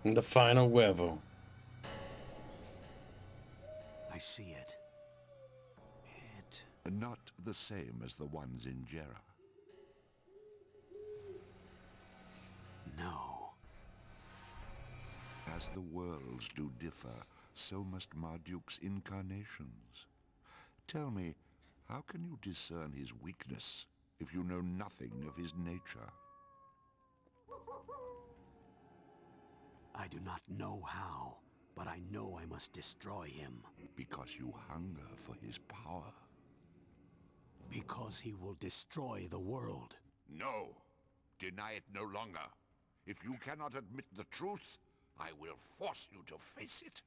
The final huevo. I see it. Not the same as the ones in Jera. No. As the worlds do differ, so must Marduk's incarnations. Tell me, how can you discern his weakness if you know nothing of his nature? I do not know how, but I know I must destroy him. Because you hunger for his power. Because he will destroy the world. No! Deny it no longer. If you cannot admit the truth, I will force you to face it.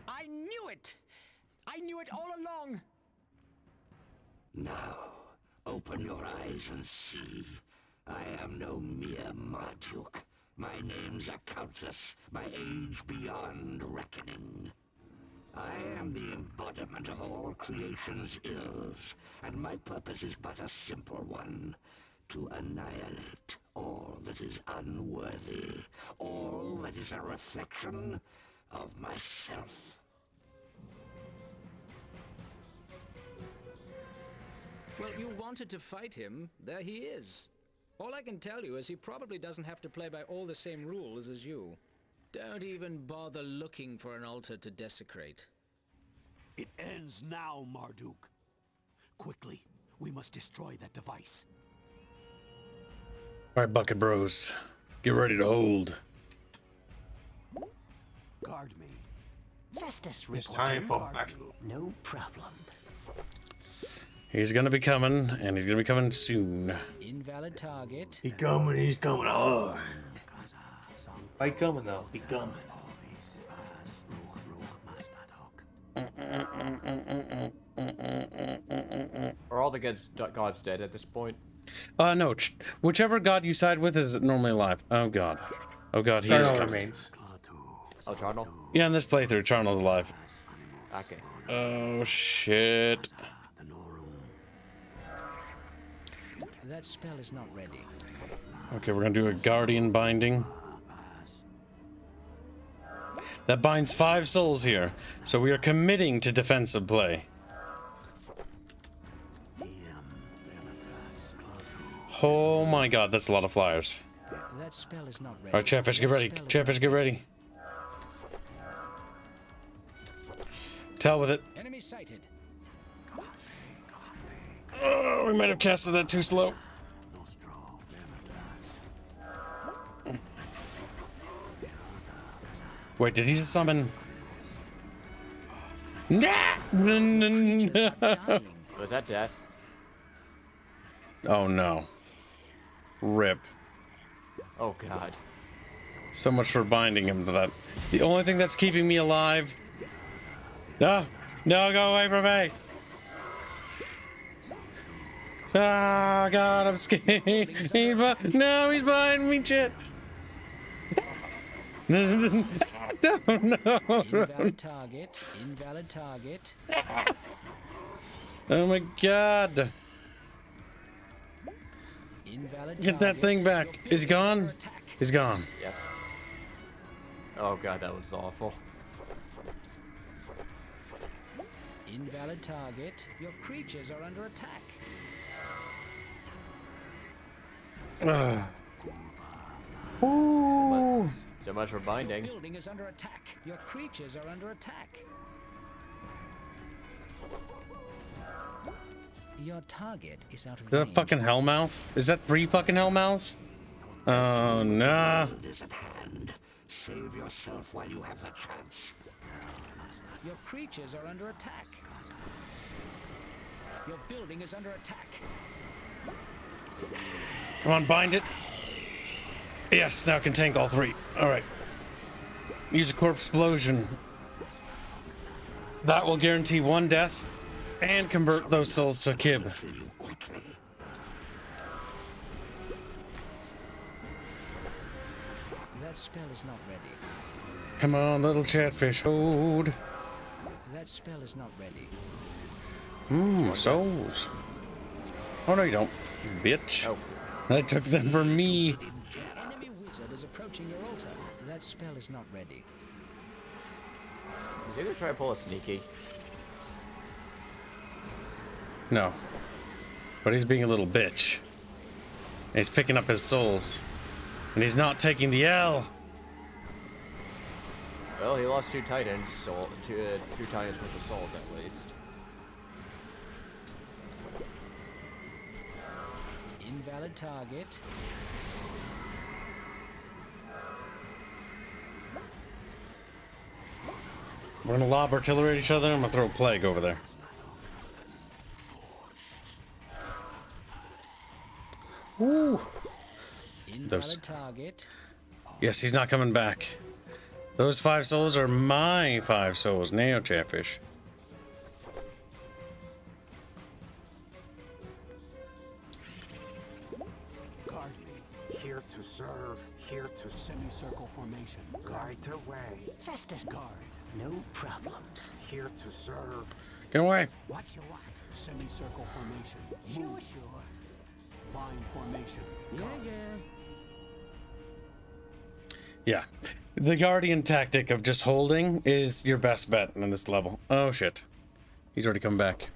I knew it! I knew it all along! Now, open your eyes and see. I am no mere Marduk. My name's a countess, my age beyond reckoning. I am the embodiment of all creation's ills, and my purpose is but a simple one. To annihilate all that is unworthy, all that is a reflection of myself. Well, you wanted to fight him. There he is. All I can tell you is he probably doesn't have to play by all the same rules as you. Don't even bother looking for an altar to desecrate. It ends now, Marduk. Quickly, we must destroy that device. All right, Bucket Bros. Get ready to hold. Guard me. Justice It's time for battle. No problem. He's gonna be coming, and he's gonna be coming soon. Invalid target. He's coming hard. He coming though. He coming. Are all the gods dead at this point? No. Whichever god you side with is normally alive. Oh god. Oh god, he is Charnel coming. remains. Oh, Charnel? Yeah, in this playthrough, Charnel's alive. Okay. Oh shit. That spell is not ready. Okay, we're gonna do a guardian binding. That binds 5 souls here, so we are committing to defensive play. Oh my god, that's a lot of flyers. That spell is not ready. Alright, Chatfish, get ready. Chatfish, get ready. Tell with it. Enemy sighted. Oh, we might have casted that too slow. Wait, did he just summon? Was that death? Oh no. Rip. Oh god. So much for binding him to that. The only thing that's keeping me alive. No, no, go away from me. Oh god, I'm scared. No, he's behind me, shit. No. Invalid target. Invalid target. Oh my god. Invalid Get that thing back. Is he gone? He's gone. Yes. Oh god, that was awful. Invalid target. Your creatures are under attack. Ooh. So much for binding. Your building is under attack. Your creatures are under attack. Your target is out of Is that a range. fucking hellmouth? Is that 3 fucking hellmouths? Oh no. Save yourself while you have the chance. Your creatures are under attack. Your building is under attack. Come on, bind it. Yes, now it can tank all 3. Alright. Use a corpse explosion. That will guarantee 1 death and convert those souls to Kib. That spell is not ready. Come on, little Chatfish, hold. That spell is not ready. Souls. Oh no, you don't, you bitch. Oh. I took them for me. Enemy wizard is approaching your altar. That spell is not ready. Did you ever try to pull a sneaky? No. But he's being a little bitch. And he's picking up his souls. And he's not taking the L. Well, he lost 2 titans, so 2 titans worth of souls at least. Invalid target. We're gonna lob artillery at each other. I'm gonna throw a plague over there. Woo! Invalid target. Yes, he's not coming back. Those 5 souls are my 5 souls. Neo Chatfish. Here to serve. Here to Semicircle formation. right away. Festus. Guard. No problem. Here to serve. Get away. Watch your what? Semicircle formation. Sure, Move. sure. Line formation. Guard. Yeah. The Guardian tactic of just holding is your best bet in this level. Oh, shit. He's already come back.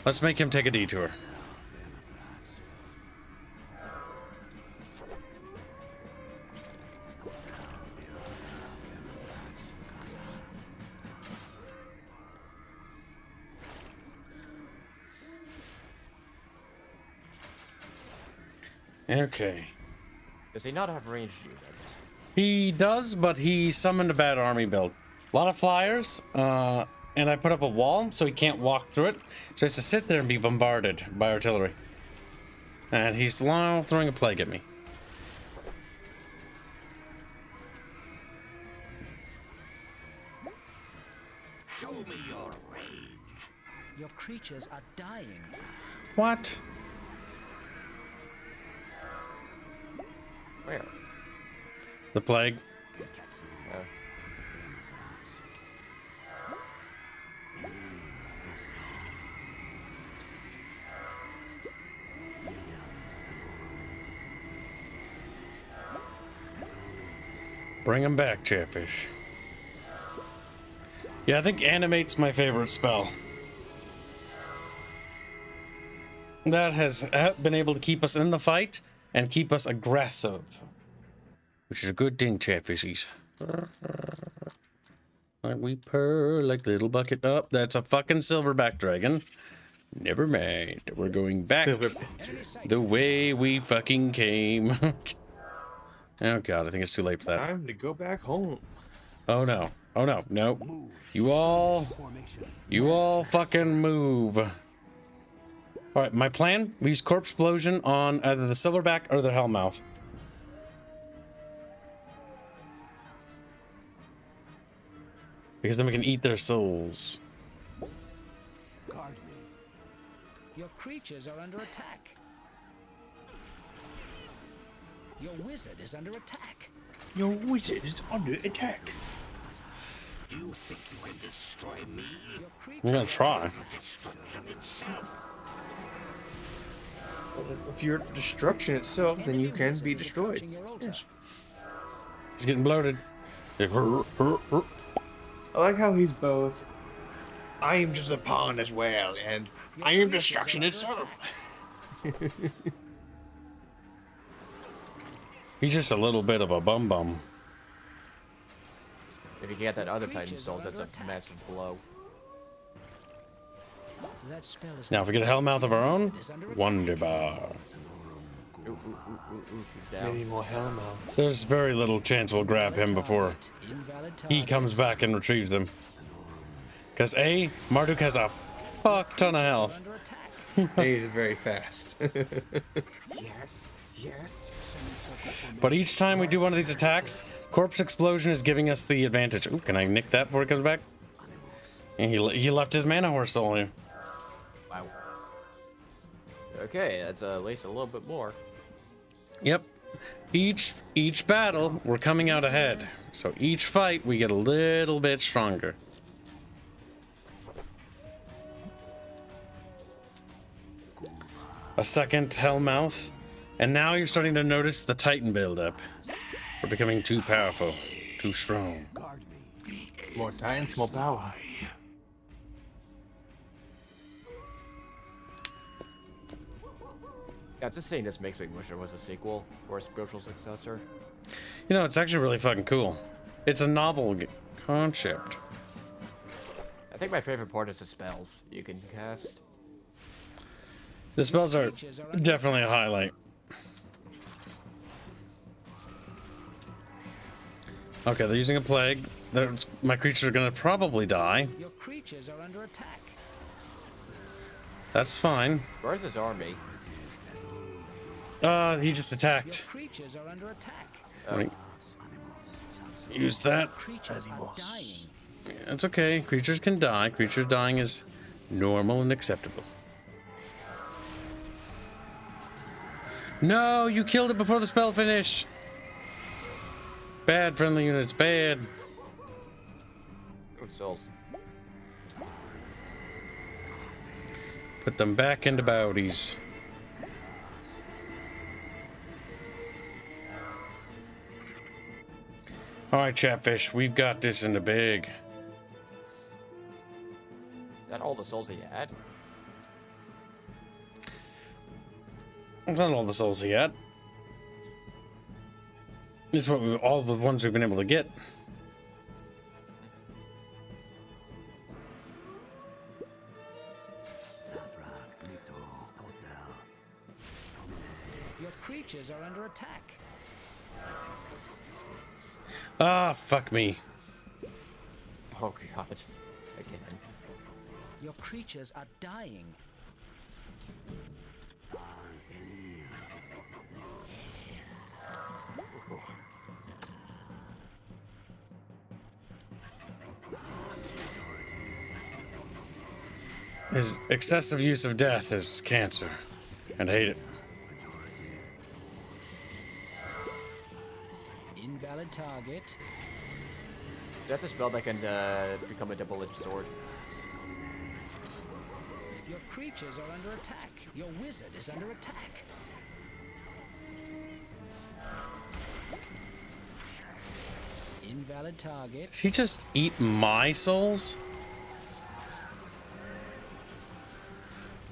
Let's make him take a detour. Okay. Does he not have ranged units? He does, but he summoned a bad army build. A lot of flyers, and I put up a wall so he can't walk through it. So he has to sit there and be bombarded by artillery. And he's now throwing a plague at me. Show me your rage. Your creatures are dying. What? Where? The plague. Oh. Bring him back, Chatfish. Yeah, I think Animate's my favorite spell. That has been able to keep us in the fight and keep us aggressive. Which is a good thing, Chatfishies. Like we purr like little bucket. Oh, that's a fucking silverback dragon. Never mind. We're going back the way we fucking came. Oh god, I think it's too late for that. Time to go back home. Oh no. Oh no. No. You all fucking move. Alright, my plan, we use Corpse Explosion on either the Silverback or the Hellmouth. Because then we can eat their souls. Guard me. Your creatures are under attack. Your wizard is under attack. Your wizard is under attack. Do you think you can destroy me? I'm gonna try. If you're destruction itself, then you can be destroyed. Yes. He's getting bloated. I like how he's both. I am just a pawn as well, and I am destruction itself. He's just a little bit of a bum. If you get that other Titan Souls, that's a massive blow. That spell is Now, if we get a Hellmouth of our own, wonderbar. He's down. Many more Hellmouths. There's very little chance we'll grab him before he comes back and retrieves them. Because A, Marduk has a fuck ton of health. He's very fast. Yes, yes. But each time we do one of these attacks, Corpse Explosion is giving us the advantage. Ooh, can I nick that before he comes back? And he left his mana horse still here. Wow. Okay, that's at least a little bit more. Yep. Each battle, we're coming out ahead. So each fight, we get a little bit stronger. A second Hellmouth. And now you're starting to notice the Titan buildup. We're becoming too powerful, too strong. More Titans, more power. Yeah, just saying this makes me wish there was a sequel or a spiritual successor. You know, it's actually really fucking cool. It's a novel concept. I think my favorite part is the spells you can cast. The spells are definitely a highlight. Okay, they're using a plague. My creatures are gonna probably die. Your creatures are under attack. That's fine. Where's his army? He just attacked. Your creatures are under attack. Right. Use that. Creatures are dying. It's okay. Creatures can die. Creatures dying is normal and acceptable. No, you killed it before the spell finished. Bad friendly units, bad. Oh, souls. Put them back into bounties. Alright, Chatfish, we've got this in the bag. Is that all the souls he had? It's not all the souls he had. This is what all the ones we've been able to get. Your creatures are under attack. Ah, fuck me. Oh god. Again. Your creatures are dying. His excessive use of death is cancer, and I hate it. Invalid target. Is that the spell that can become a double-edged sword? Your creatures are under attack. Your wizard is under attack. Invalid target. Did he just eat my souls?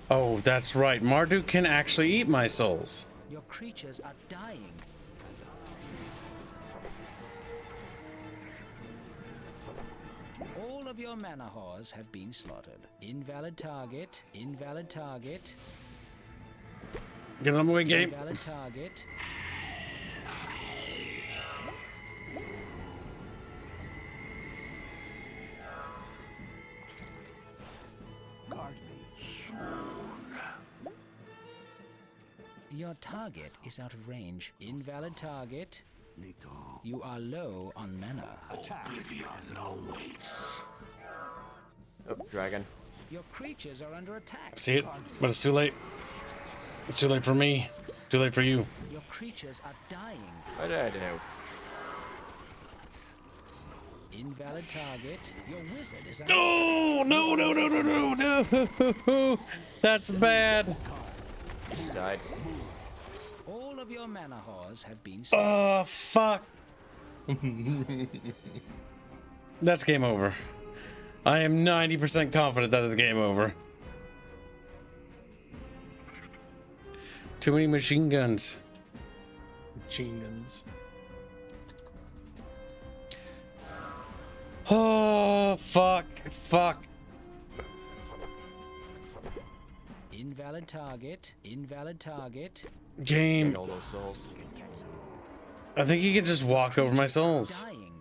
Oh, that's right. Marduk can actually eat my souls. Your creatures are dying. All of your mana whores have been slaughtered. Invalid target. Invalid target. Get on my way, game. Invalid target. Your target is out of range. Invalid target. You are low on mana. Oh, dragon. Your creatures are under attack. See it, but it's too late. It's too late for me. Too late for you. Your creatures are dying. I don't know. Invalid target. Your wizard is under Oh, no, no, no, no, no, no. That's bad. Just died. All of your mana whores have been Oh, fuck. That's game over. I am 90% confident that is game over. Too many machine guns. Machine guns. Oh, fuck. Fuck. Invalid target. Invalid target. Game. All those souls. I think he can just walk over my souls. Dying.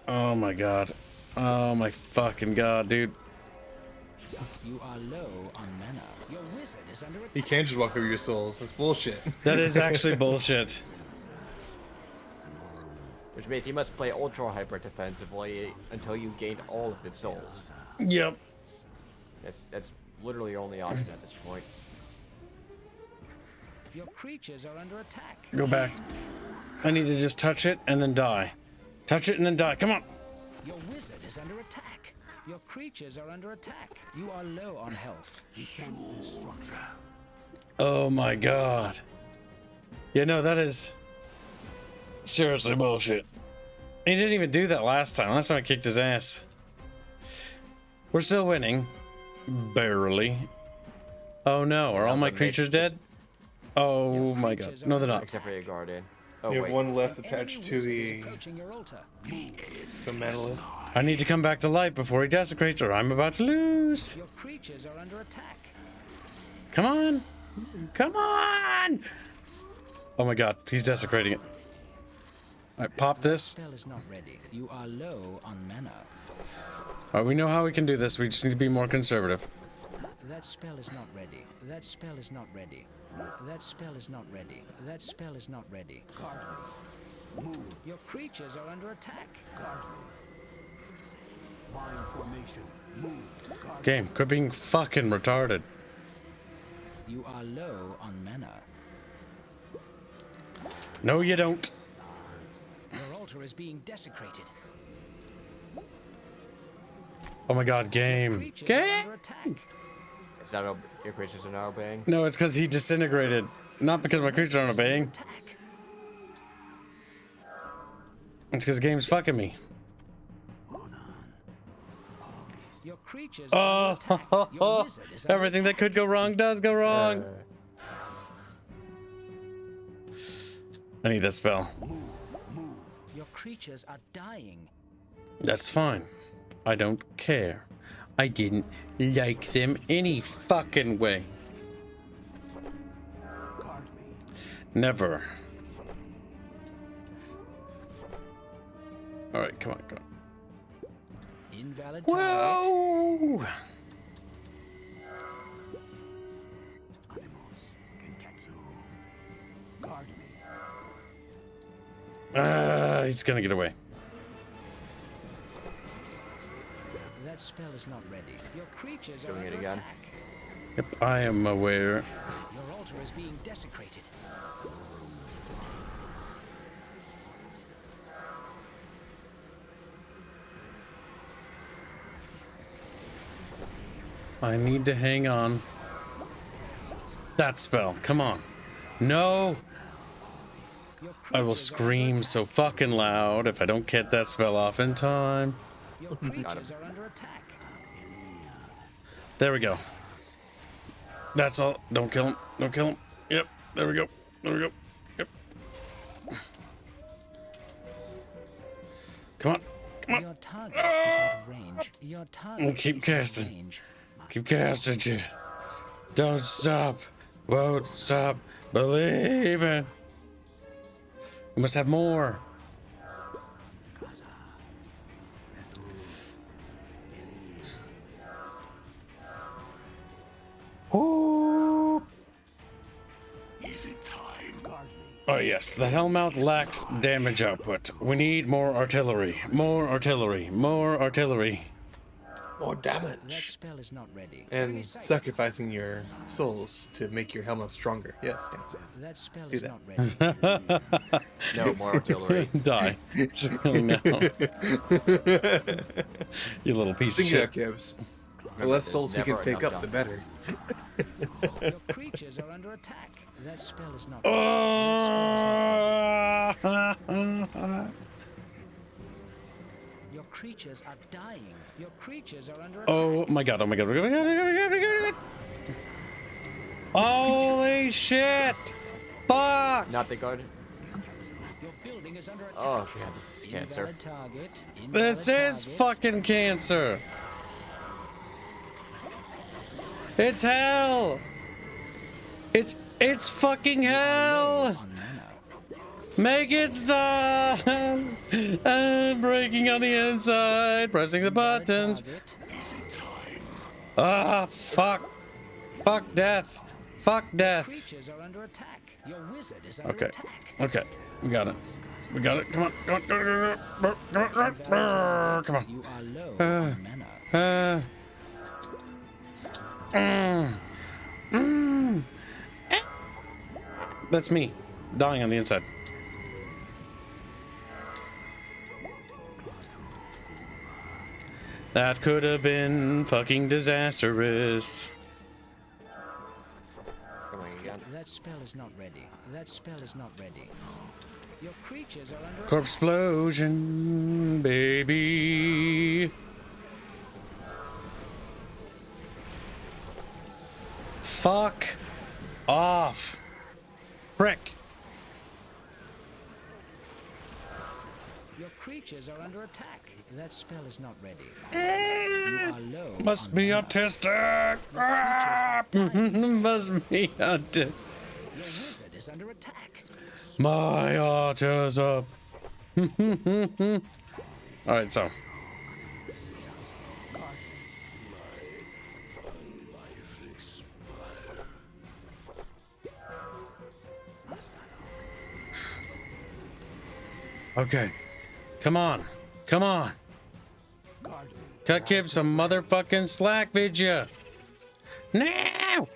Oh my god. Oh my fucking god, dude. You are low on mana. Your wizard is under attack. You can't just walk over your souls. That's bullshit. That is actually bullshit. Which means he must play ultra hyper defensively until you gain all of his souls. Yep. That's literally your only option at this point. Your creatures are under attack. Go back. I need to just touch it and then die. Touch it and then die. Come on. Your wizard is under attack. Your creatures are under attack. You are low on health. Oh my god. Yeah, no, that is seriously bullshit. He didn't even do that last time. Last time I kicked his ass. We're still winning. Barely. Oh no, are all my creatures dead? Oh my god. No, they're not. Except for your guardian. Oh, You have wait. one left attached to the medalist. I need to come back to life before he desecrates or I'm about to lose. Your creatures are under attack. Come on. Come on. Oh my god, he's desecrating it. Alright, pop this. Spell is not ready. You are low on mana. Alright, we know how we can do this. We just need to be more conservative. That spell is not ready. That spell is not ready. That spell is not ready. That spell is not ready. Your creatures are under attack. Formation. Move. Game, quit being fucking retarded. You are low on mana. No, you don't. Your altar is being desecrated. Oh my god, game. Game? Is that your creatures are now obeying? No, it's because he disintegrated. Not because my creatures aren't obeying. It's because the game's fucking me. Your creatures Oh, everything that could go wrong does go wrong. I need that spell. Your creatures are dying. That's fine. I don't care. I didn't like them any fucking way. Never. All right, come on, come on. Invalid Whoa! He's gonna get away. That spell is not ready. Your creatures are Doing it under again. attack. Yep, I am aware. Your altar is being desecrated. I need to hang on. That spell, come on. No! I will scream so fucking loud if I don't get that spell off in time. Your creatures are under attack. There we go. That's all. Don't kill him. Don't kill him. Yep. There we go. There we go. Yep. Come on. Come on. Your target is out of range. Your target Keep is casting. out of range. Keep casting shit. Don't stop. Won't stop believing. We must have more. Ooh. Easy time. Oh yes, the Hellmouth lacks damage output. We need more artillery. More artillery. More artillery. More That damage. spell is not ready. And sacrificing your souls to make your helmet stronger. Yes, yes. That spell Do is that. not ready. No, more artillery. Die. No. You little piece of Think shit. that, Gibbs. The less souls we can never pick enough up, the damage. better. Your creatures are under attack. That spell is not ready. Your creatures are dying. Your creatures are under attack. Oh my god, oh my god, oh my god, oh my god, oh my god, oh my god. Holy shit! Fuck! Not the guard. Your building is under attack. Oh god, this is cancer. Invalid target. This is fucking cancer! It's hell! It's fucking hell! Make it stop! I'm breaking on the inside, pressing the buttons. Ah, fuck. Fuck death. Fuck death. Creatures are under attack. Your wizard is under Okay. attack. Okay. We got it. We got it. Come on. Come on. Come on. You are low on mana. That's me, dying on the inside. That could have been fucking disastrous. That spell is not ready. That spell is not ready. Your creatures are under Corpse explosion, baby. Fuck off. Frick. Your creatures are under attack. That spell is not ready. You are low. Must be autistic. Must be autistic. Your wizard is under attack. My autism. All right, so. Okay. Come on. Come on. Cut Kib some motherfucking slack, vid ya. Now!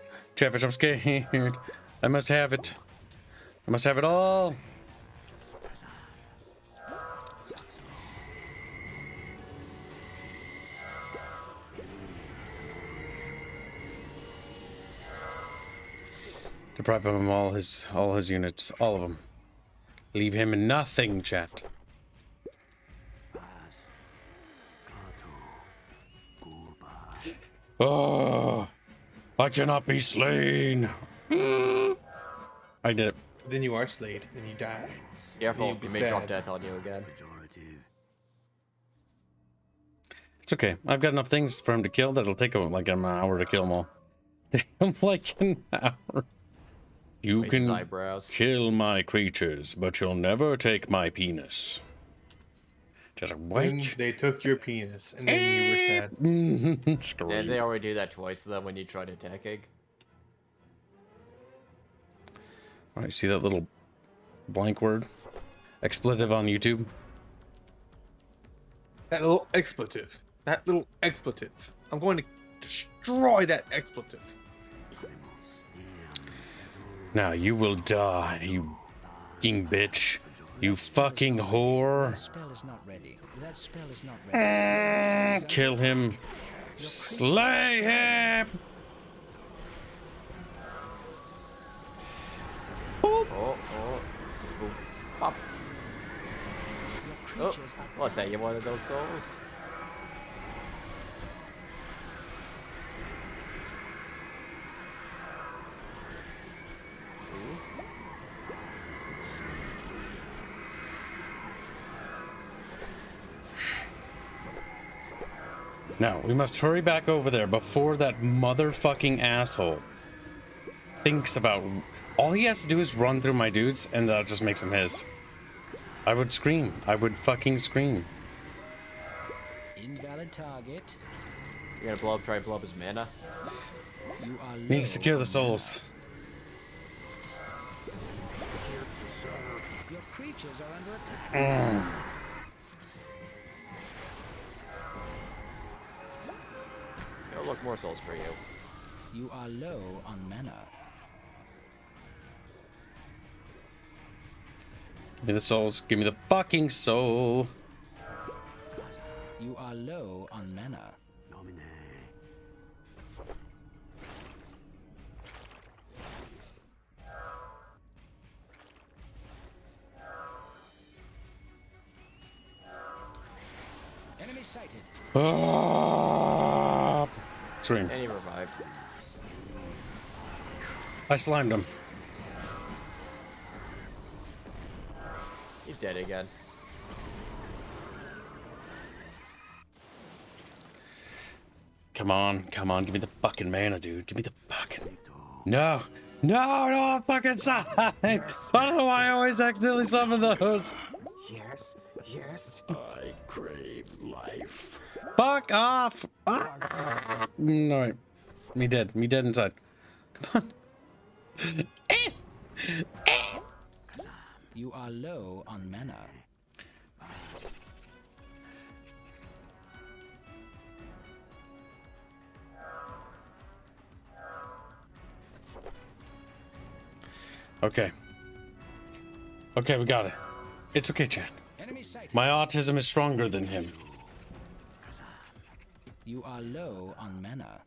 Chatfish, I'm scared. I must have it. I must have it all. Deprive him of all his units, all of them. Leave him nothing, chat. Oh, I cannot be slain. I did it. Then you are slayed, and you die. Careful, you may drop death on you again. It's okay. I've got enough things for him to kill that'll take him like an hour to kill them all. Damn, like an hour. You can kill my creatures, but you'll never take my penis. Just when they took your penis, and then you were sad. And they already do that twice, though, when you try to attack egg. Alright, see that little blank word? Expletive on YouTube? That little expletive. That little expletive. I'm going to destroy that expletive. Now you will die, you fucking bitch. You fucking whore. That spell is not ready. That spell is not ready. Kill him. Slay him! Boop. Oh. Boop. Pop. Oh, what's that? You wanted those souls? Now, we must hurry back over there before that motherfucking asshole thinks about... All he has to do is run through my dudes, and that just makes him his. I would scream. I would fucking scream. Invalid target. You're gonna try and blow up his mana? You are Need to secure the souls. Your creatures are under attack. Oh, look, more souls for you. You are low on mana. Give me the souls. Give me the fucking soul. You are low on mana. Enemy sighted. Scream. And he revived. I slimed him. He's dead again. Come on, give me the fucking mana, dude. Give me the fucking... No, on the fucking side. I don't know why I always accidentally summon those. Yes. I crave life. Fuck off. No, me dead inside. Come on. You are low on mana. Okay, we got it. It's okay, Chad. My autism is stronger than him. You are low on mana.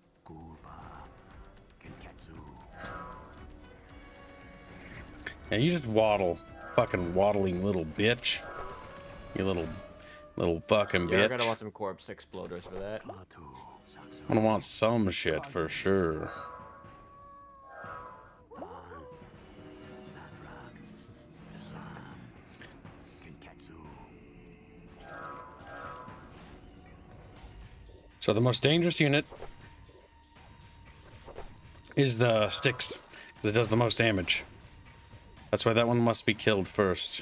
Yeah, you just waddle. Fucking waddling little bitch. You little fucking bitch. You're gonna want some corpse exploders for that. I'm gonna want some shit for sure. So the most dangerous unit is the sticks, because it does the most damage. That's why that one must be killed first.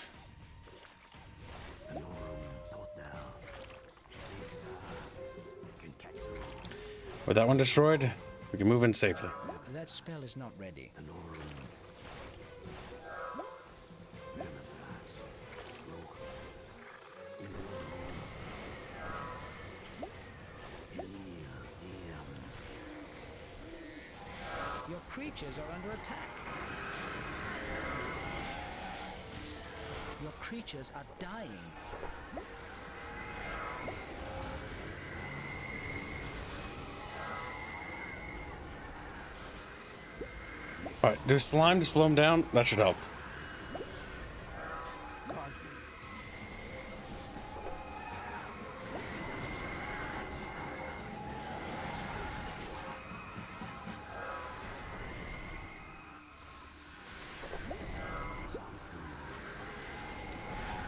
With that one destroyed, we can move in safely. That spell is not ready. Your creatures are under attack. Your creatures are dying. Alright, do slime to slow him down. That should help.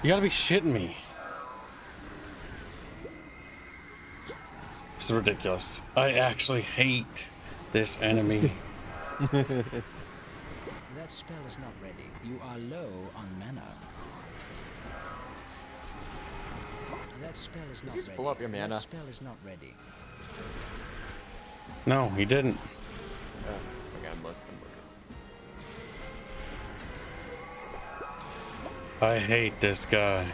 You gotta be shitting me. This is ridiculous. I actually hate this enemy. That spell is not ready. You are low on mana. That spell is not ready. Pull up your mana. That spell is not ready. No, he didn't. Okay, I'm looking. I hate this guy.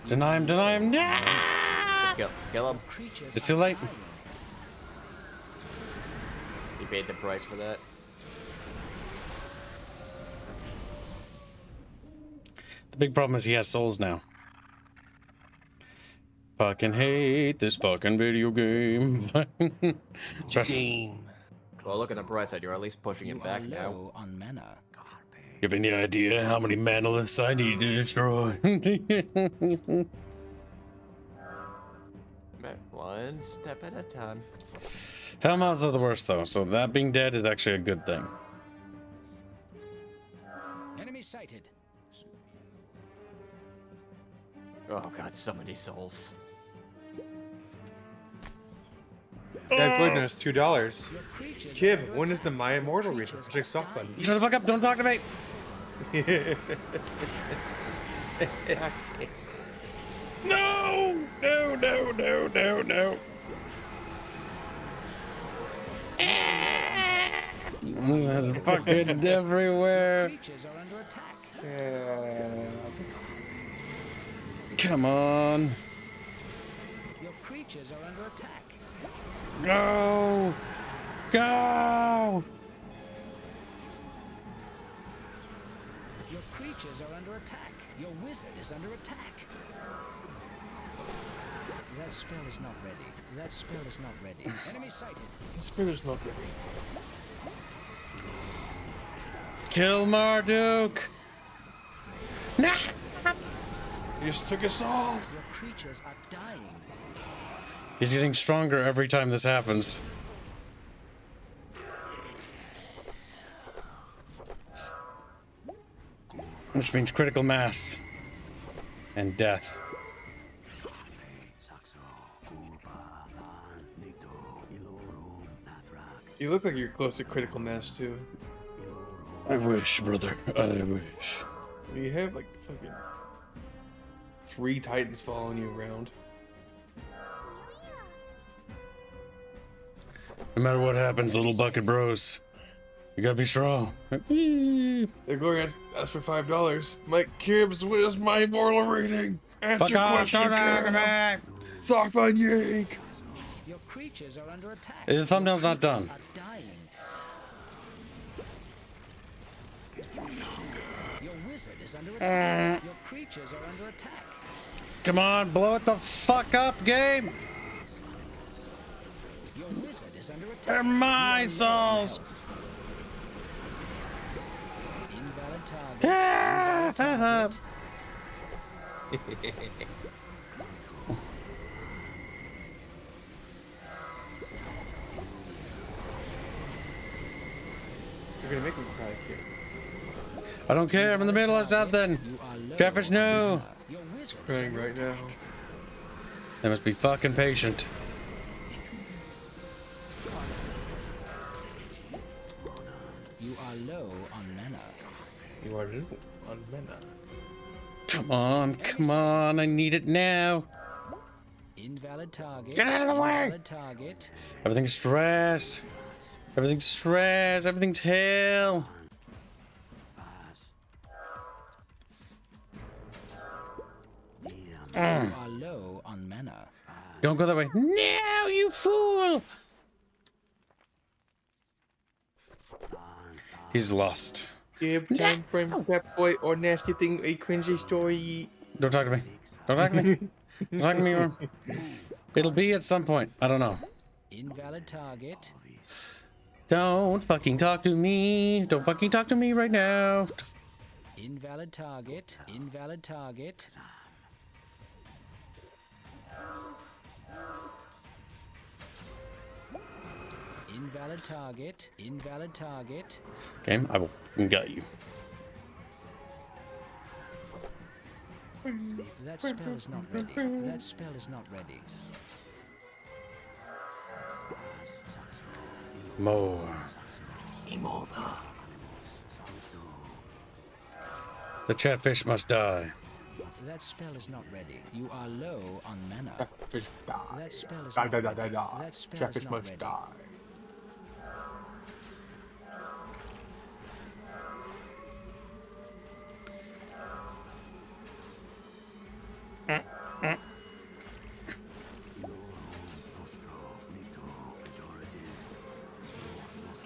Deny him, deny him. Nah! Just kill him. It's too late. He paid the price for that. The big problem is he has souls now. Fucking hate this fucking video game. Trust me. Well, look at the bright side. You're at least pushing it back now. On mana. You have any idea how many manoliths I need to destroy? One step at a time. Hellmouths are the worst though, so that being dead is actually a good thing. Enemy sighted. Oh god, so many souls. That poison is $2. Kib, when is the My Immortal reach? Check soft button. Shut the fuck up! Don't talk to me. No! No! No! No! No! No! That's fucking everywhere. Creatures are under attack. Come on. Your creatures are under attack. Go! Go! Your creatures are under attack. Your wizard is under attack. That spell is not ready. That spell is not ready. Enemy sighted. The spell is not ready. Kill Marduk! Nah! He just took us all. Your creatures are dying. He's getting stronger every time this happens. Which means critical mass and death. You look like you're close to critical mass too. I wish, brother. I wish. You have like fucking 3 titans following you around. No matter what happens, little bucket bros, you gotta be strong. The Glory asked for $5. Mike Gibbs, what is my immortal rating? Answer Fuck off, question, don't ask me. Sock on yank. Your creatures are under attack. The thumbnail's not done. Are dying. Your wizard is under attack. Your creatures are under attack. Come on, blow it the fuck up, game. Your wizard is under attack. They're my souls. Invalid target. Invalid target. You're gonna make him cry, kid. I don't care. I'm in the middle of something. Chatfish, no. Crying right now. They must be fucking patient. You are low on mana. You are low on mana. Come on, I need it now. Invalid target. Get out of the way! Invalid target. Everything's stress. Everything's stress. Everything's hell. You are low on mana. Don't go that way. No, you fool! He's lost. Give time frame that boy or nasty thing a cringy story. Don't talk to me. Don't talk to me. Don't talk to me, Worm. It'll be at some point. I don't know. Invalid target. Don't fucking talk to me. Don't fucking talk to me right now. Invalid target. Invalid target. Invalid target. Invalid target. Game, I will fucking gut you. That spell is not ready. That spell is not ready. More. The chatfish must die. That spell is not ready. You are low on mana. Fish die. That spell is Die, not die, ready. die, die. That spell Chatfish is not must ready. die.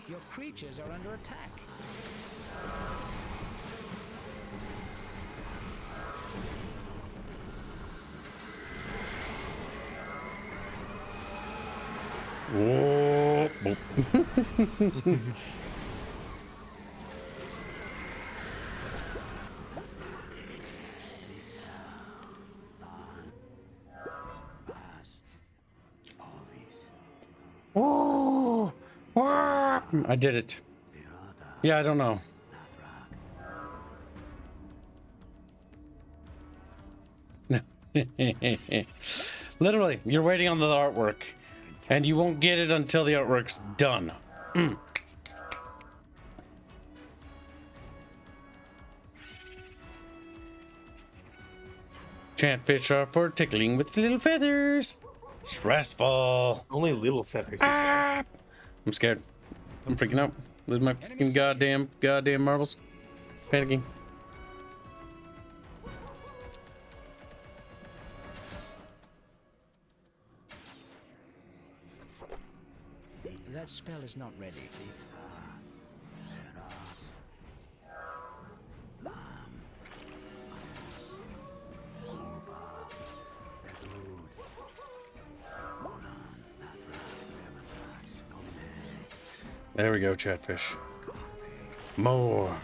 Your creatures are under attack. Whoa. Whoa. Whoa. I did it. Yeah, I don't know. Literally, you're waiting on the artwork, and you won't get it until the artwork's done. Chatfish are for tickling with little feathers. Stressful. Only little feathers. I'm scared. I'm freaking out. Lose my fucking goddamn marbles. Panicking. That spell is not ready. There we go, chatfish. More.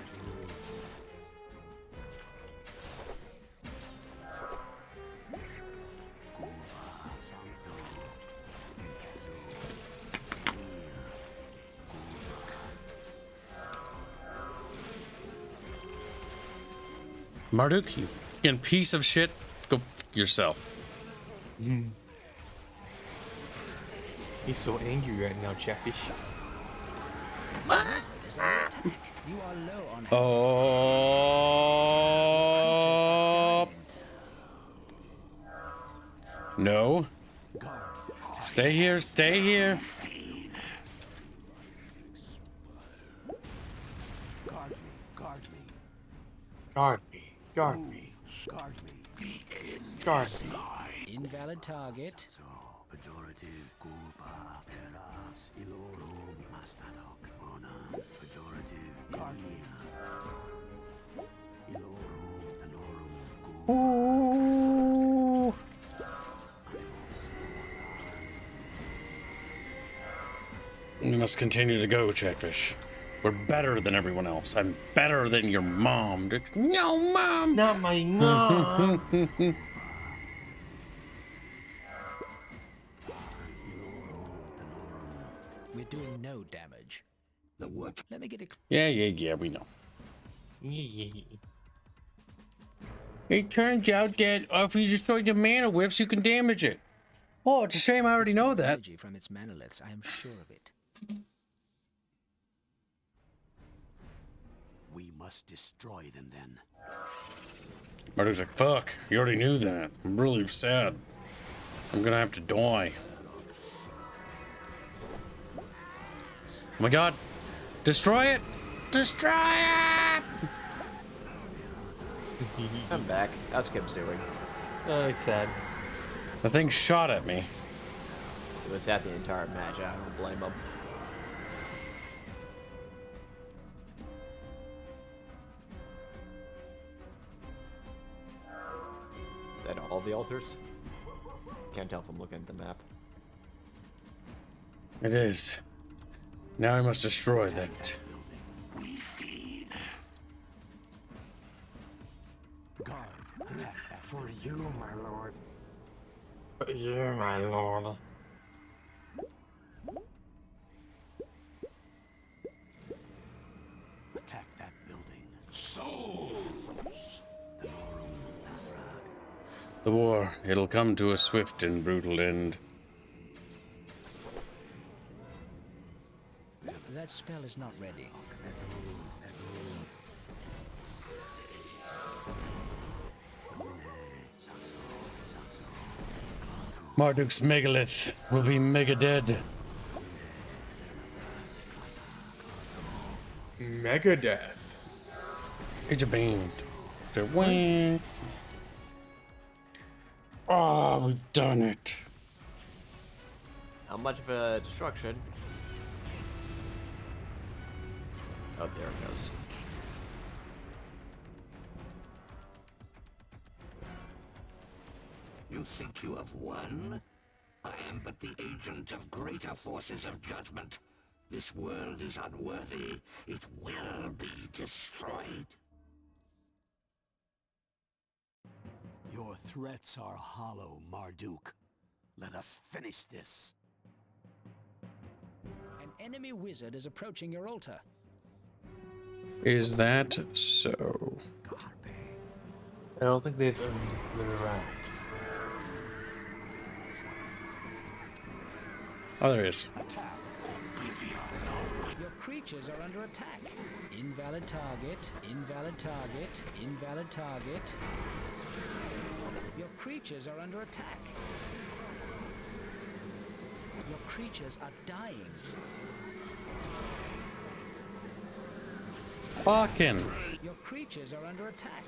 Marduk, you fucking piece of shit. Go f yourself. He's so angry right now, Chatfish. You are low on Oh. No. Stay here. Stay here. Guard me. Guard me. Guard me. Guard me. Guard me. Guard me. invalid target. Pejorative, culpa, peras, ilorum, mastadok, ona, pejorative, ilia, ilorum, tenorum, Ooh. We must continue to go, Chatfish. We're better than everyone else. I'm better than your mom. No, Mom! Not my mom! We're doing no damage. The what? Let me get it. Yeah, we know. It turns out that if you destroy the mana whiffs, you can damage it. Oh, it's a shame I already know that. From its manoliths, I am sure of it. We must destroy them then. Marduk's like, fuck, you already knew that. I'm really sad. I'm gonna have to die. Oh my god. Destroy it! Destroy it! I'm back. How's Kim's doing? It's sad. The thing shot at me. It was at the entire match. I don't blame him. Is that all the altars? Can't tell if I'm looking at the map. It is. Now I must destroy that. Guard, attack that. For you, my lord. For you, my lord. Attack that building. Souls! The war, it'll come to a swift and brutal end. That spell is not ready. Marduk's megalith will be mega dead. Megadeth. It's a beamed. Wing. Oh, we've done it. How much of a destruction? Oh, there it goes. You think you have won? I am but the agent of greater forces of judgment. This world is unworthy. It will be destroyed. Your threats are hollow, Marduk. Let us finish this. An enemy wizard is approaching your altar. Is that so? I don't think they're right. Oh, there is. Your creatures are under attack. Invalid target, invalid target, invalid target. Your creatures are under attack. Your creatures are dying. Fucking. Your creatures are under attack.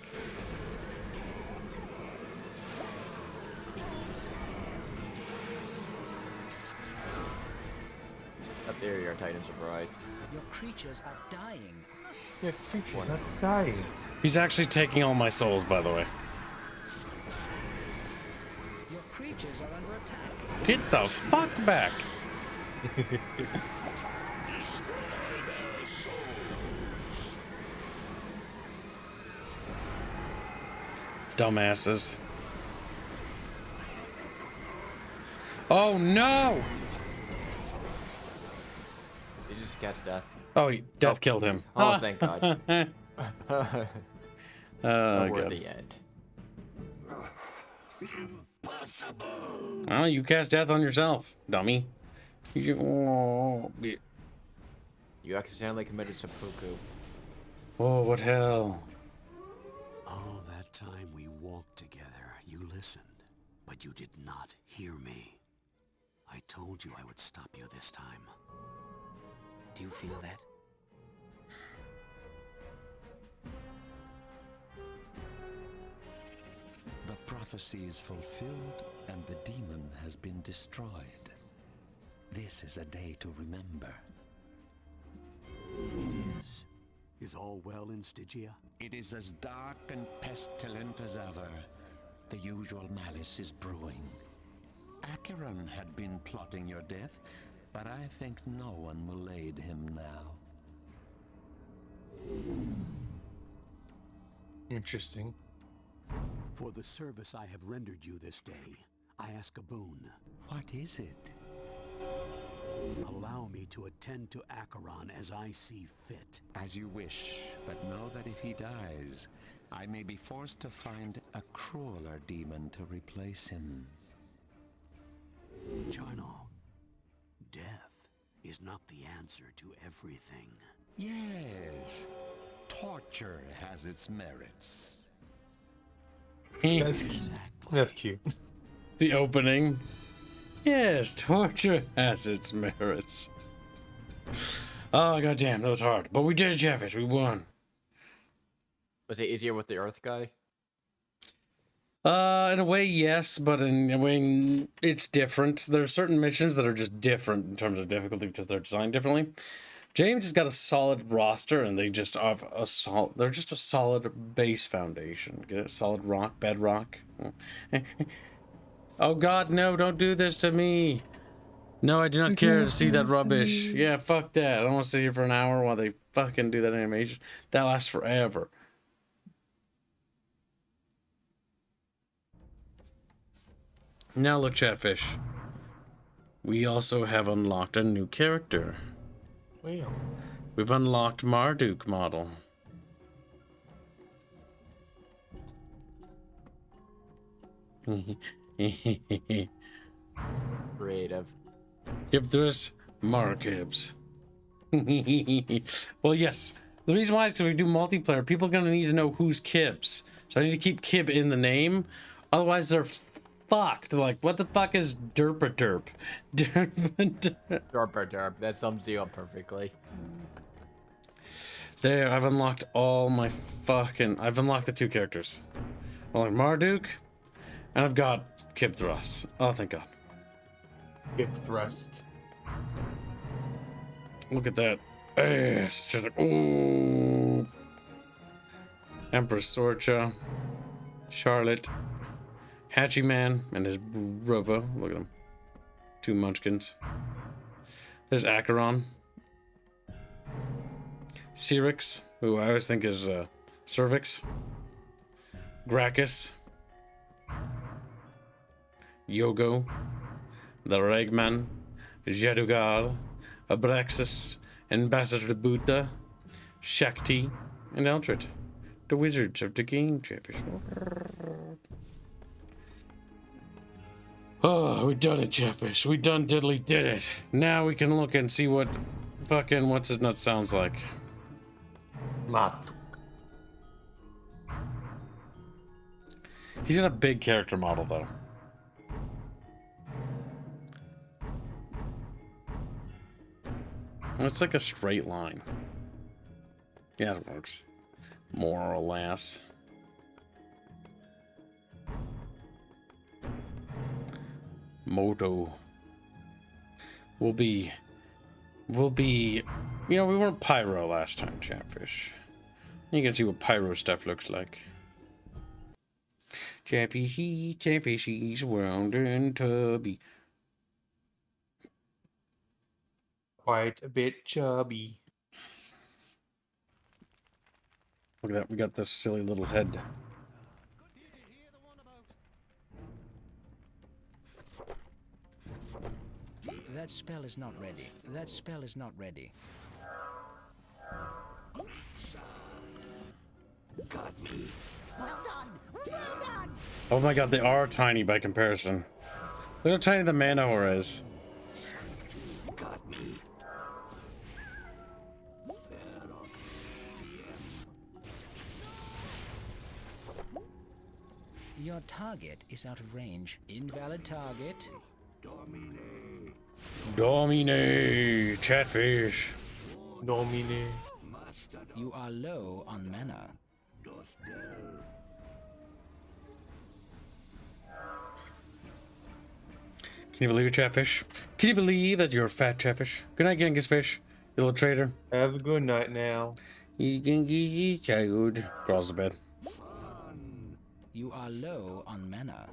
Up there, your Titans are right. Your creatures are dying. Your creatures are dying. He's actually taking all my souls, by the way. Your creatures are under attack. Get the fuck back. Dumbasses. Oh no! Did you just cast death? Oh, death killed him. Oh, thank God. Oh, Worth God. the end. Oh, you cast death on yourself, dummy. Oh, You accidentally committed seppuku. oh, what hell. All that time we walked together, you listened, but you did not hear me. I told you I would stop you this time. Do you feel that? The prophecy is fulfilled and the demon has been destroyed. This is a day to remember. It is. Is all well in Stygia? It is as dark and pestilent as ever. The usual malice is brewing. Acheron had been plotting your death, but I think no one will aid him now. Interesting. For the service I have rendered you this day, I ask a boon. What is it? Allow me to attend to Acheron as I see fit. As you wish, but know that if he dies, I may be forced to find a crueler demon to replace him. Charnel, death is not the answer to everything. Yes, torture has its merits. That's cute. The opening. Yes, torture has its merits. Oh, goddamn, that was hard. But we did it, Chatfish. We won. Was it easier with the Earth guy? In a way, yes, but in a way, it's different. There are certain missions that are just different in terms of difficulty because they're designed differently. James has got a solid roster, and they just have a solid. They're just a solid base foundation. Get it? Solid rock, bedrock. Oh God, no! Don't do this to me. No, I do not care to see that rubbish. Yeah, fuck that. I don't want to sit here for an hour while they fucking do that animation. That lasts forever. Now look, Chatfish. We also have unlocked a new character. Well. We've unlocked Marduk model. Creative. Kibthris Markibs. Well, yes. The reason why is because we do multiplayer. People are going to need to know who's Kibs. So I need to keep Kib in the name. Otherwise, they're fucked. Like, what the fuck is Derp-a-Derp? Derp. That sums you up perfectly. There, I've unlocked all my fucking... I've unlocked the 2 characters. Well, like Marduk, and I've got Kibthras. Oh, thank God. Kibthrust. Look at that ass. Just like, ooh. Empress Sorcha, Charlotte, Hatchy Man, and his brother. Look at him. 2 munchkins. There's Acheron. Syrinx, who I always think is Cervix. Gracchus. Yogo. The Regman. Jadugar. Abraxas. Ambassador to Buddha. Shakti. And Eldred. The wizards of the game, Chatfish. Oh, we done it, Chatfish. We done diddly did it. Now we can look and see what fucking what's his nut sounds like. He's got a big character model though. It's like a straight line. Yeah, it works. More or less. Moto. We'll be, you know, we weren't pyro last time, Chatfish. You can see what pyro stuff looks like. Chatfishy's round and tubby. Quite a bit chubby. Look at that, we got this silly little head. That spell is not ready. That spell is not ready. Got me. Well done! Well done! Oh my God, they are tiny by comparison. Look how tiny the mana ore is. Got me. Your target is out of range. Invalid target. Domine, Chatfish. Domine. You are low on mana. Can you believe it, Chatfish? Can you believe that you're a fat Chatfish? Good night, Genghis Fish, you little traitor. Have a good night now. Good. Crawls to bed. You are low on mana.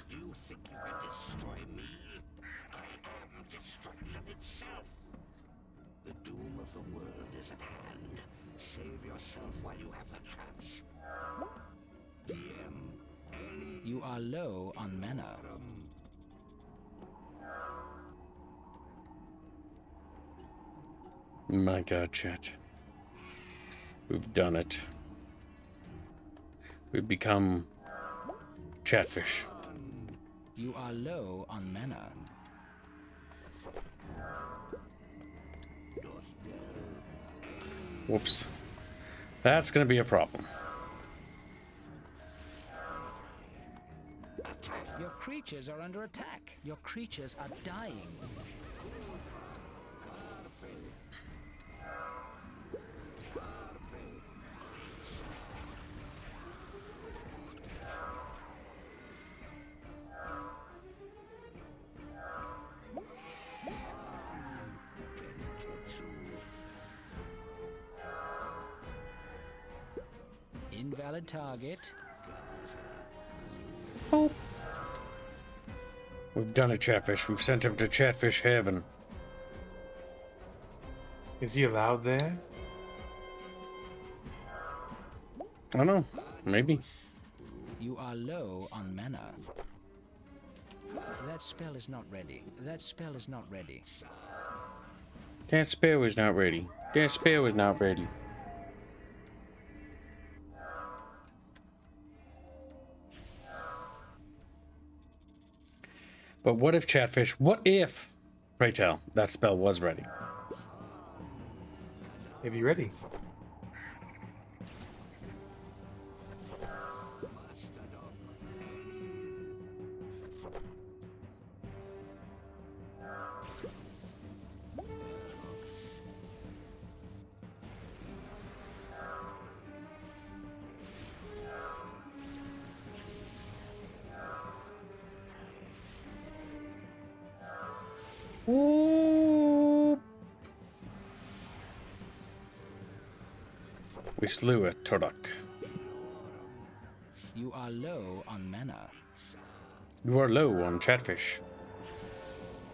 Do you think you can destroy me? I am destruction itself. The doom of the world is at hand. Save yourself while you have the chance. DM. You are low on mana. My God, Chat. We've done it. We've become Chatfish. You are low on mana. Whoops. That's gonna be a problem. Your creatures are under attack. Your creatures are dying. Invalid target. Boop. We've done it, Chatfish. We've sent him to Chatfish Heaven. Is he allowed there? I don't know. Maybe. You are low on mana. That spell is not ready. That spell is not ready. That spell is not ready. That spell is not ready. But what if, Chatfish, what if, pray tell, that spell was ready? Maybe ready. Ooh. We slew a Turok. You are low on mana. You are low on Chatfish.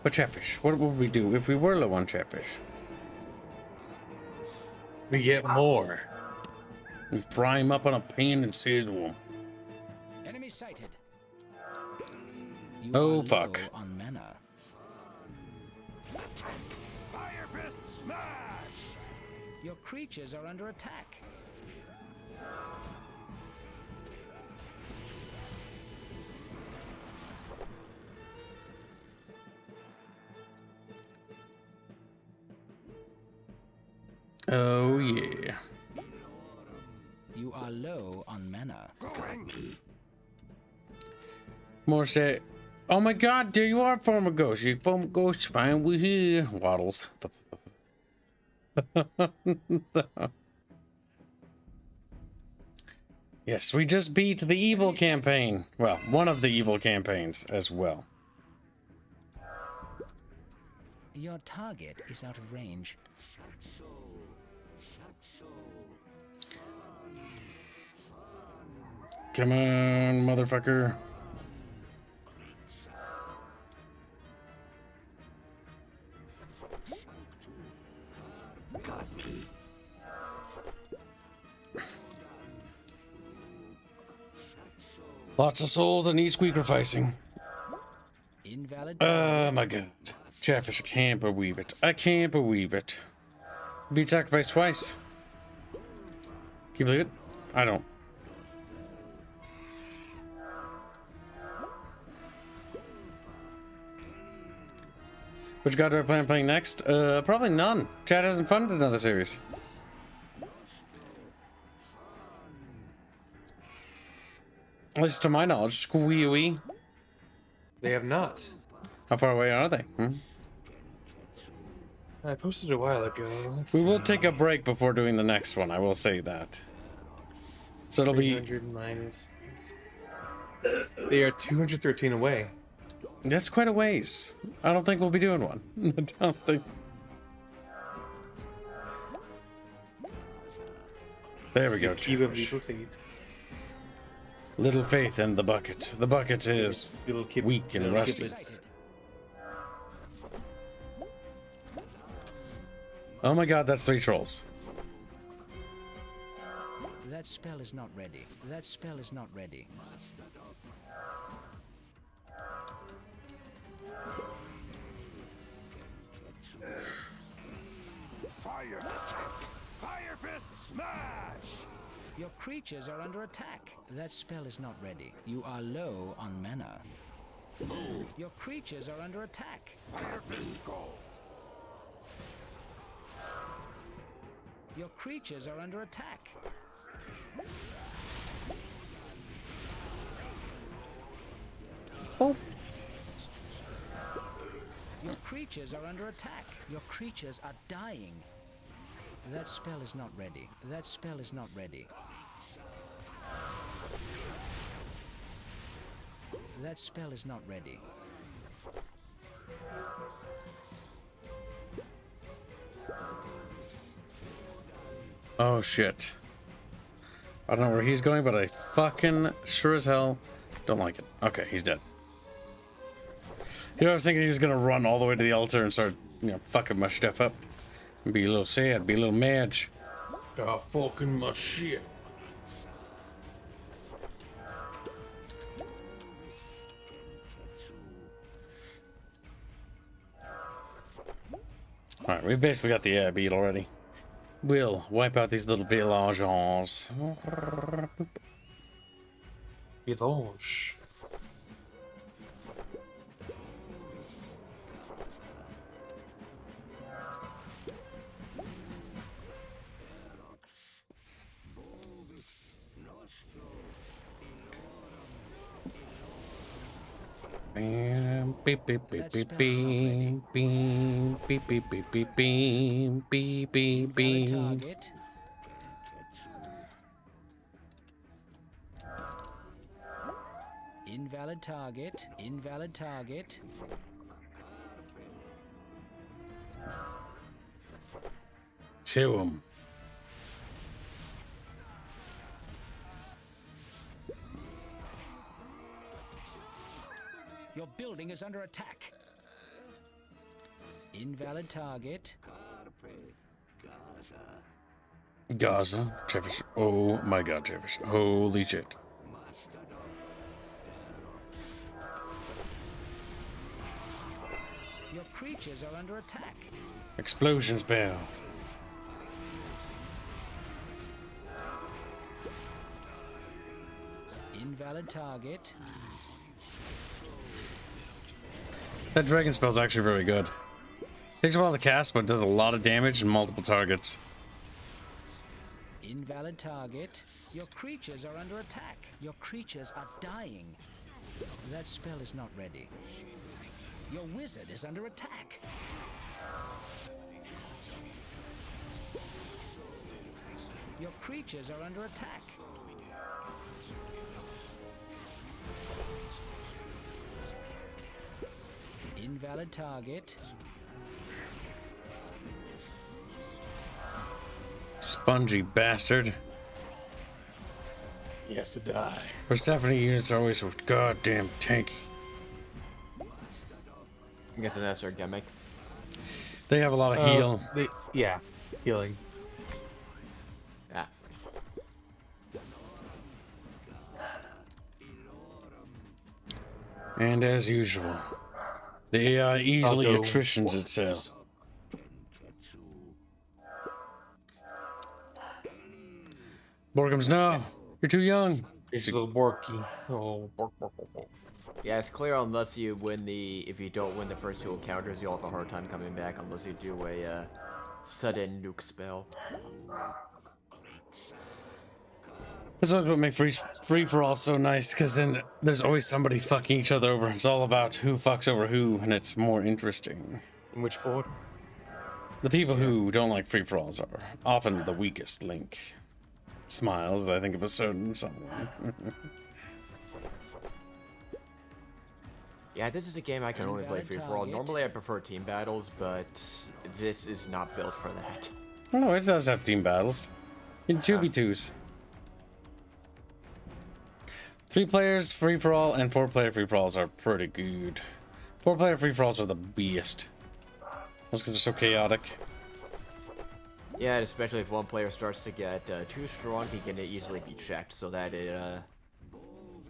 But Chatfish, what would we do if we were low on Chatfish? We get more. We fry him up on a pan and sizzle him. Enemy sighted. You Oh are fuck. low on mana. Fire fist smash! Your creatures are under attack. Oh yeah. You are low on mana. More say, oh my god, there you are, former ghost. You former ghost, fine, we here. Waddles. Yes, we just beat the evil campaign. Well, one of the evil campaigns as well. Your target is out of range. Come on, motherfucker. Lots of souls that need sacrificing. Invalid Oh my god. Chatfish, I can't believe it. I can't believe it. Beat sacrifice twice. Can you believe it? I don't. Which god do I plan on playing next? Probably none. Chad hasn't funded another series. At least to my knowledge, Squealy. They have not. How far away are they? I posted a while ago. We will take a break before doing the next one. I will say that. So it'll be. 300 minus. They are 213 away. That's quite a ways. I don't think we'll be doing one. I don't think. There we go. Little faith in the bucket. The bucket is weak and rusty. Oh my god, that's 3 trolls. That spell is not ready. That spell is not ready. Fire attack! Fire fist smash! Your creatures are under attack. That spell is not ready. You are low on mana. Move! Your creatures are under attack. Fire fist go! Your creatures are under attack. Oh. Your creatures are under attack. Your creatures are dying. That spell is not ready. That spell is not ready. That spell is not ready. Oh shit. I don't know where he's going, but I fucking sure as hell don't like it. Okay, he's dead. You know, I was thinking he was gonna run all the way to the altar and start, you know, fucking my stuff up. And be a little sad, be a little mad. Fucking my shit. Alright, we basically got the beat already. We'll wipe out these little villages. Village. Beep beep beep beep beep beep beep beep beep beep beep beep beep beep. Target. Invalid target. Invalid target. Kill him. Your building is under attack. Invalid target. Gaza, Travis. Oh my god, Travis. Holy shit. Your creatures are under attack. Explosions, Bell. Invalid target. That dragon spell's actually very good. Takes a while to cast, but does a lot of damage and multiple targets. Invalid target. Your creatures are under attack. Your creatures are dying. That spell is not ready. Your wizard is under attack. Your creatures are under attack. Invalid target. Spongy bastard. He has to die. Persephone units are always so goddamn tanky. I'm guessing that's their gimmick. They have a lot of heal. Yeah, healing. Yeah. And as usual, the AI easily I'll go attritions itself. Borgums, no! You're too young! It's a little borky. Oh, bork, bork, bork, bork. Yeah, it's clear unless you win the... If you don't win the first two encounters, you'll have a hard time coming back unless you do a sudden nuke spell. That's what make free for all so nice, because then there's always somebody fucking each other over. It's all about who fucks over who, and it's more interesting. In which order? The people who don't like free for alls are often the weakest link. Smiles, I think of a certain someone. Yeah, this is a game I can only play free for all. Normally I prefer team battles, but this is not built for that. Oh no, it does have team battles. In 2v2s. 3 players free for all and 4 player free for alls are pretty good. 4 player free for alls are the best. That's because they're so chaotic. Yeah, and especially if one player starts to get too strong, he can easily be checked so that it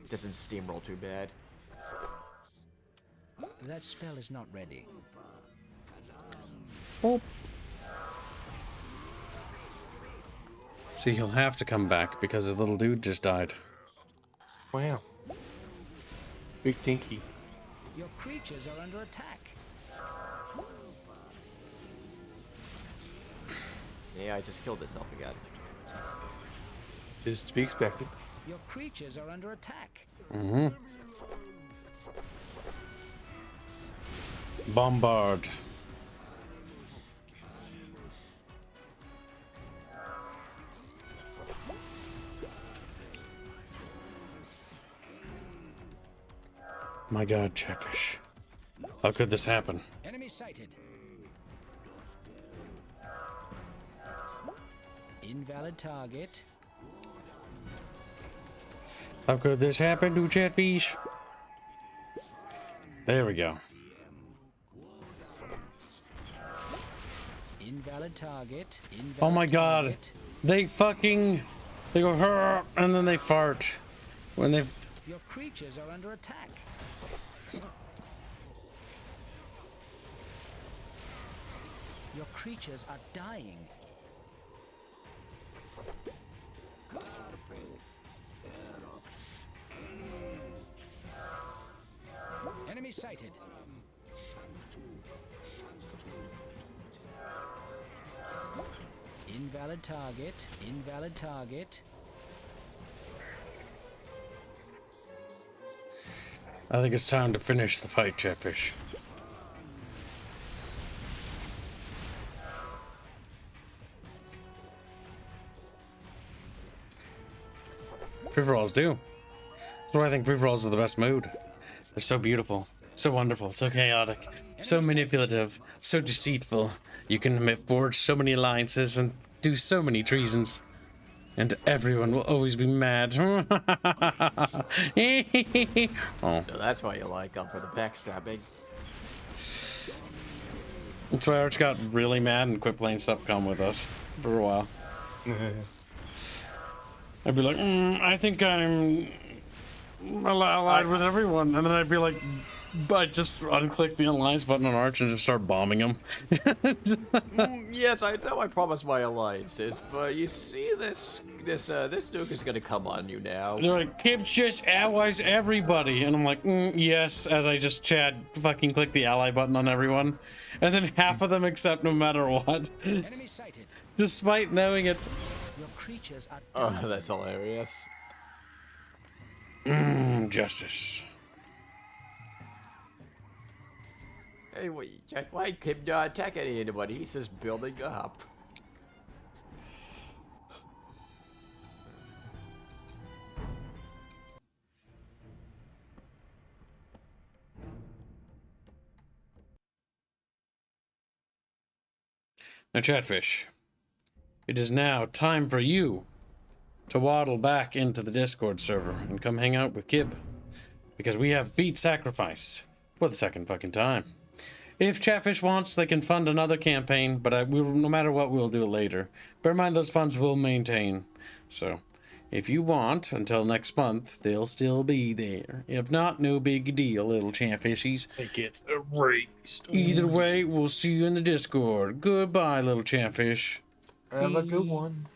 doesn't steamroll too bad. That spell is not ready. Oh. See, he'll have to come back because his little dude just died. Wow. Big Tinky. Your creatures are under attack. Yeah, I just killed itself again. Is to be expected. Your creatures are under attack. Mm-hmm. Bombard. My god, Chatfish. How could this happen? Enemy sighted. Invalid target. How could this happen to Chatfish? There we go. Invalid target. Invalid Oh my god. target. They go "Hurr," and then they fart. When they Your creatures are under attack. Your creatures are dying. Enemy sighted. Invalid target. Invalid target. I think it's time to finish the fight, Chatfish. Free-for-alls do. That's why I think free-for-alls are the best mood. They're so beautiful, so wonderful, so chaotic, so manipulative, so deceitful. You can forge so many alliances and do so many treasons. And everyone will always be mad. Oh. So that's why you like them, for the backstabbing. That's why Arch got really mad and quit playing Subcom with us for a while. I'd be like, I think I'm allied with everyone. And then I'd be like, I'd just unclick the alliance button on Arch and just start bombing him. Yes, I know I promised my alliances, but you see this nuke is gonna come on you now. They're like, Kib's just allies everybody. And I'm like, yes, as I just fucking click the ally button on everyone. And then half of them accept no matter what. Enemy sighted. Despite knowing it. Your creatures are dying. Oh, that's hilarious. Justice. Hey, wait, why Kim not attacking anybody? He's just building up. Now, Chatfish, it is now time for you to waddle back into the Discord server and come hang out with Kib, because we have beat Sacrifice for the second fucking time. If Chatfish wants, they can fund another campaign, but no matter what, we'll do it later. Bear in mind, those funds will maintain. So, if you want, until next month, they'll still be there. If not, no big deal, little Chatfishies. It gets erased. Either way, we'll see you in the Discord. Goodbye, little Chatfish. Have a good one.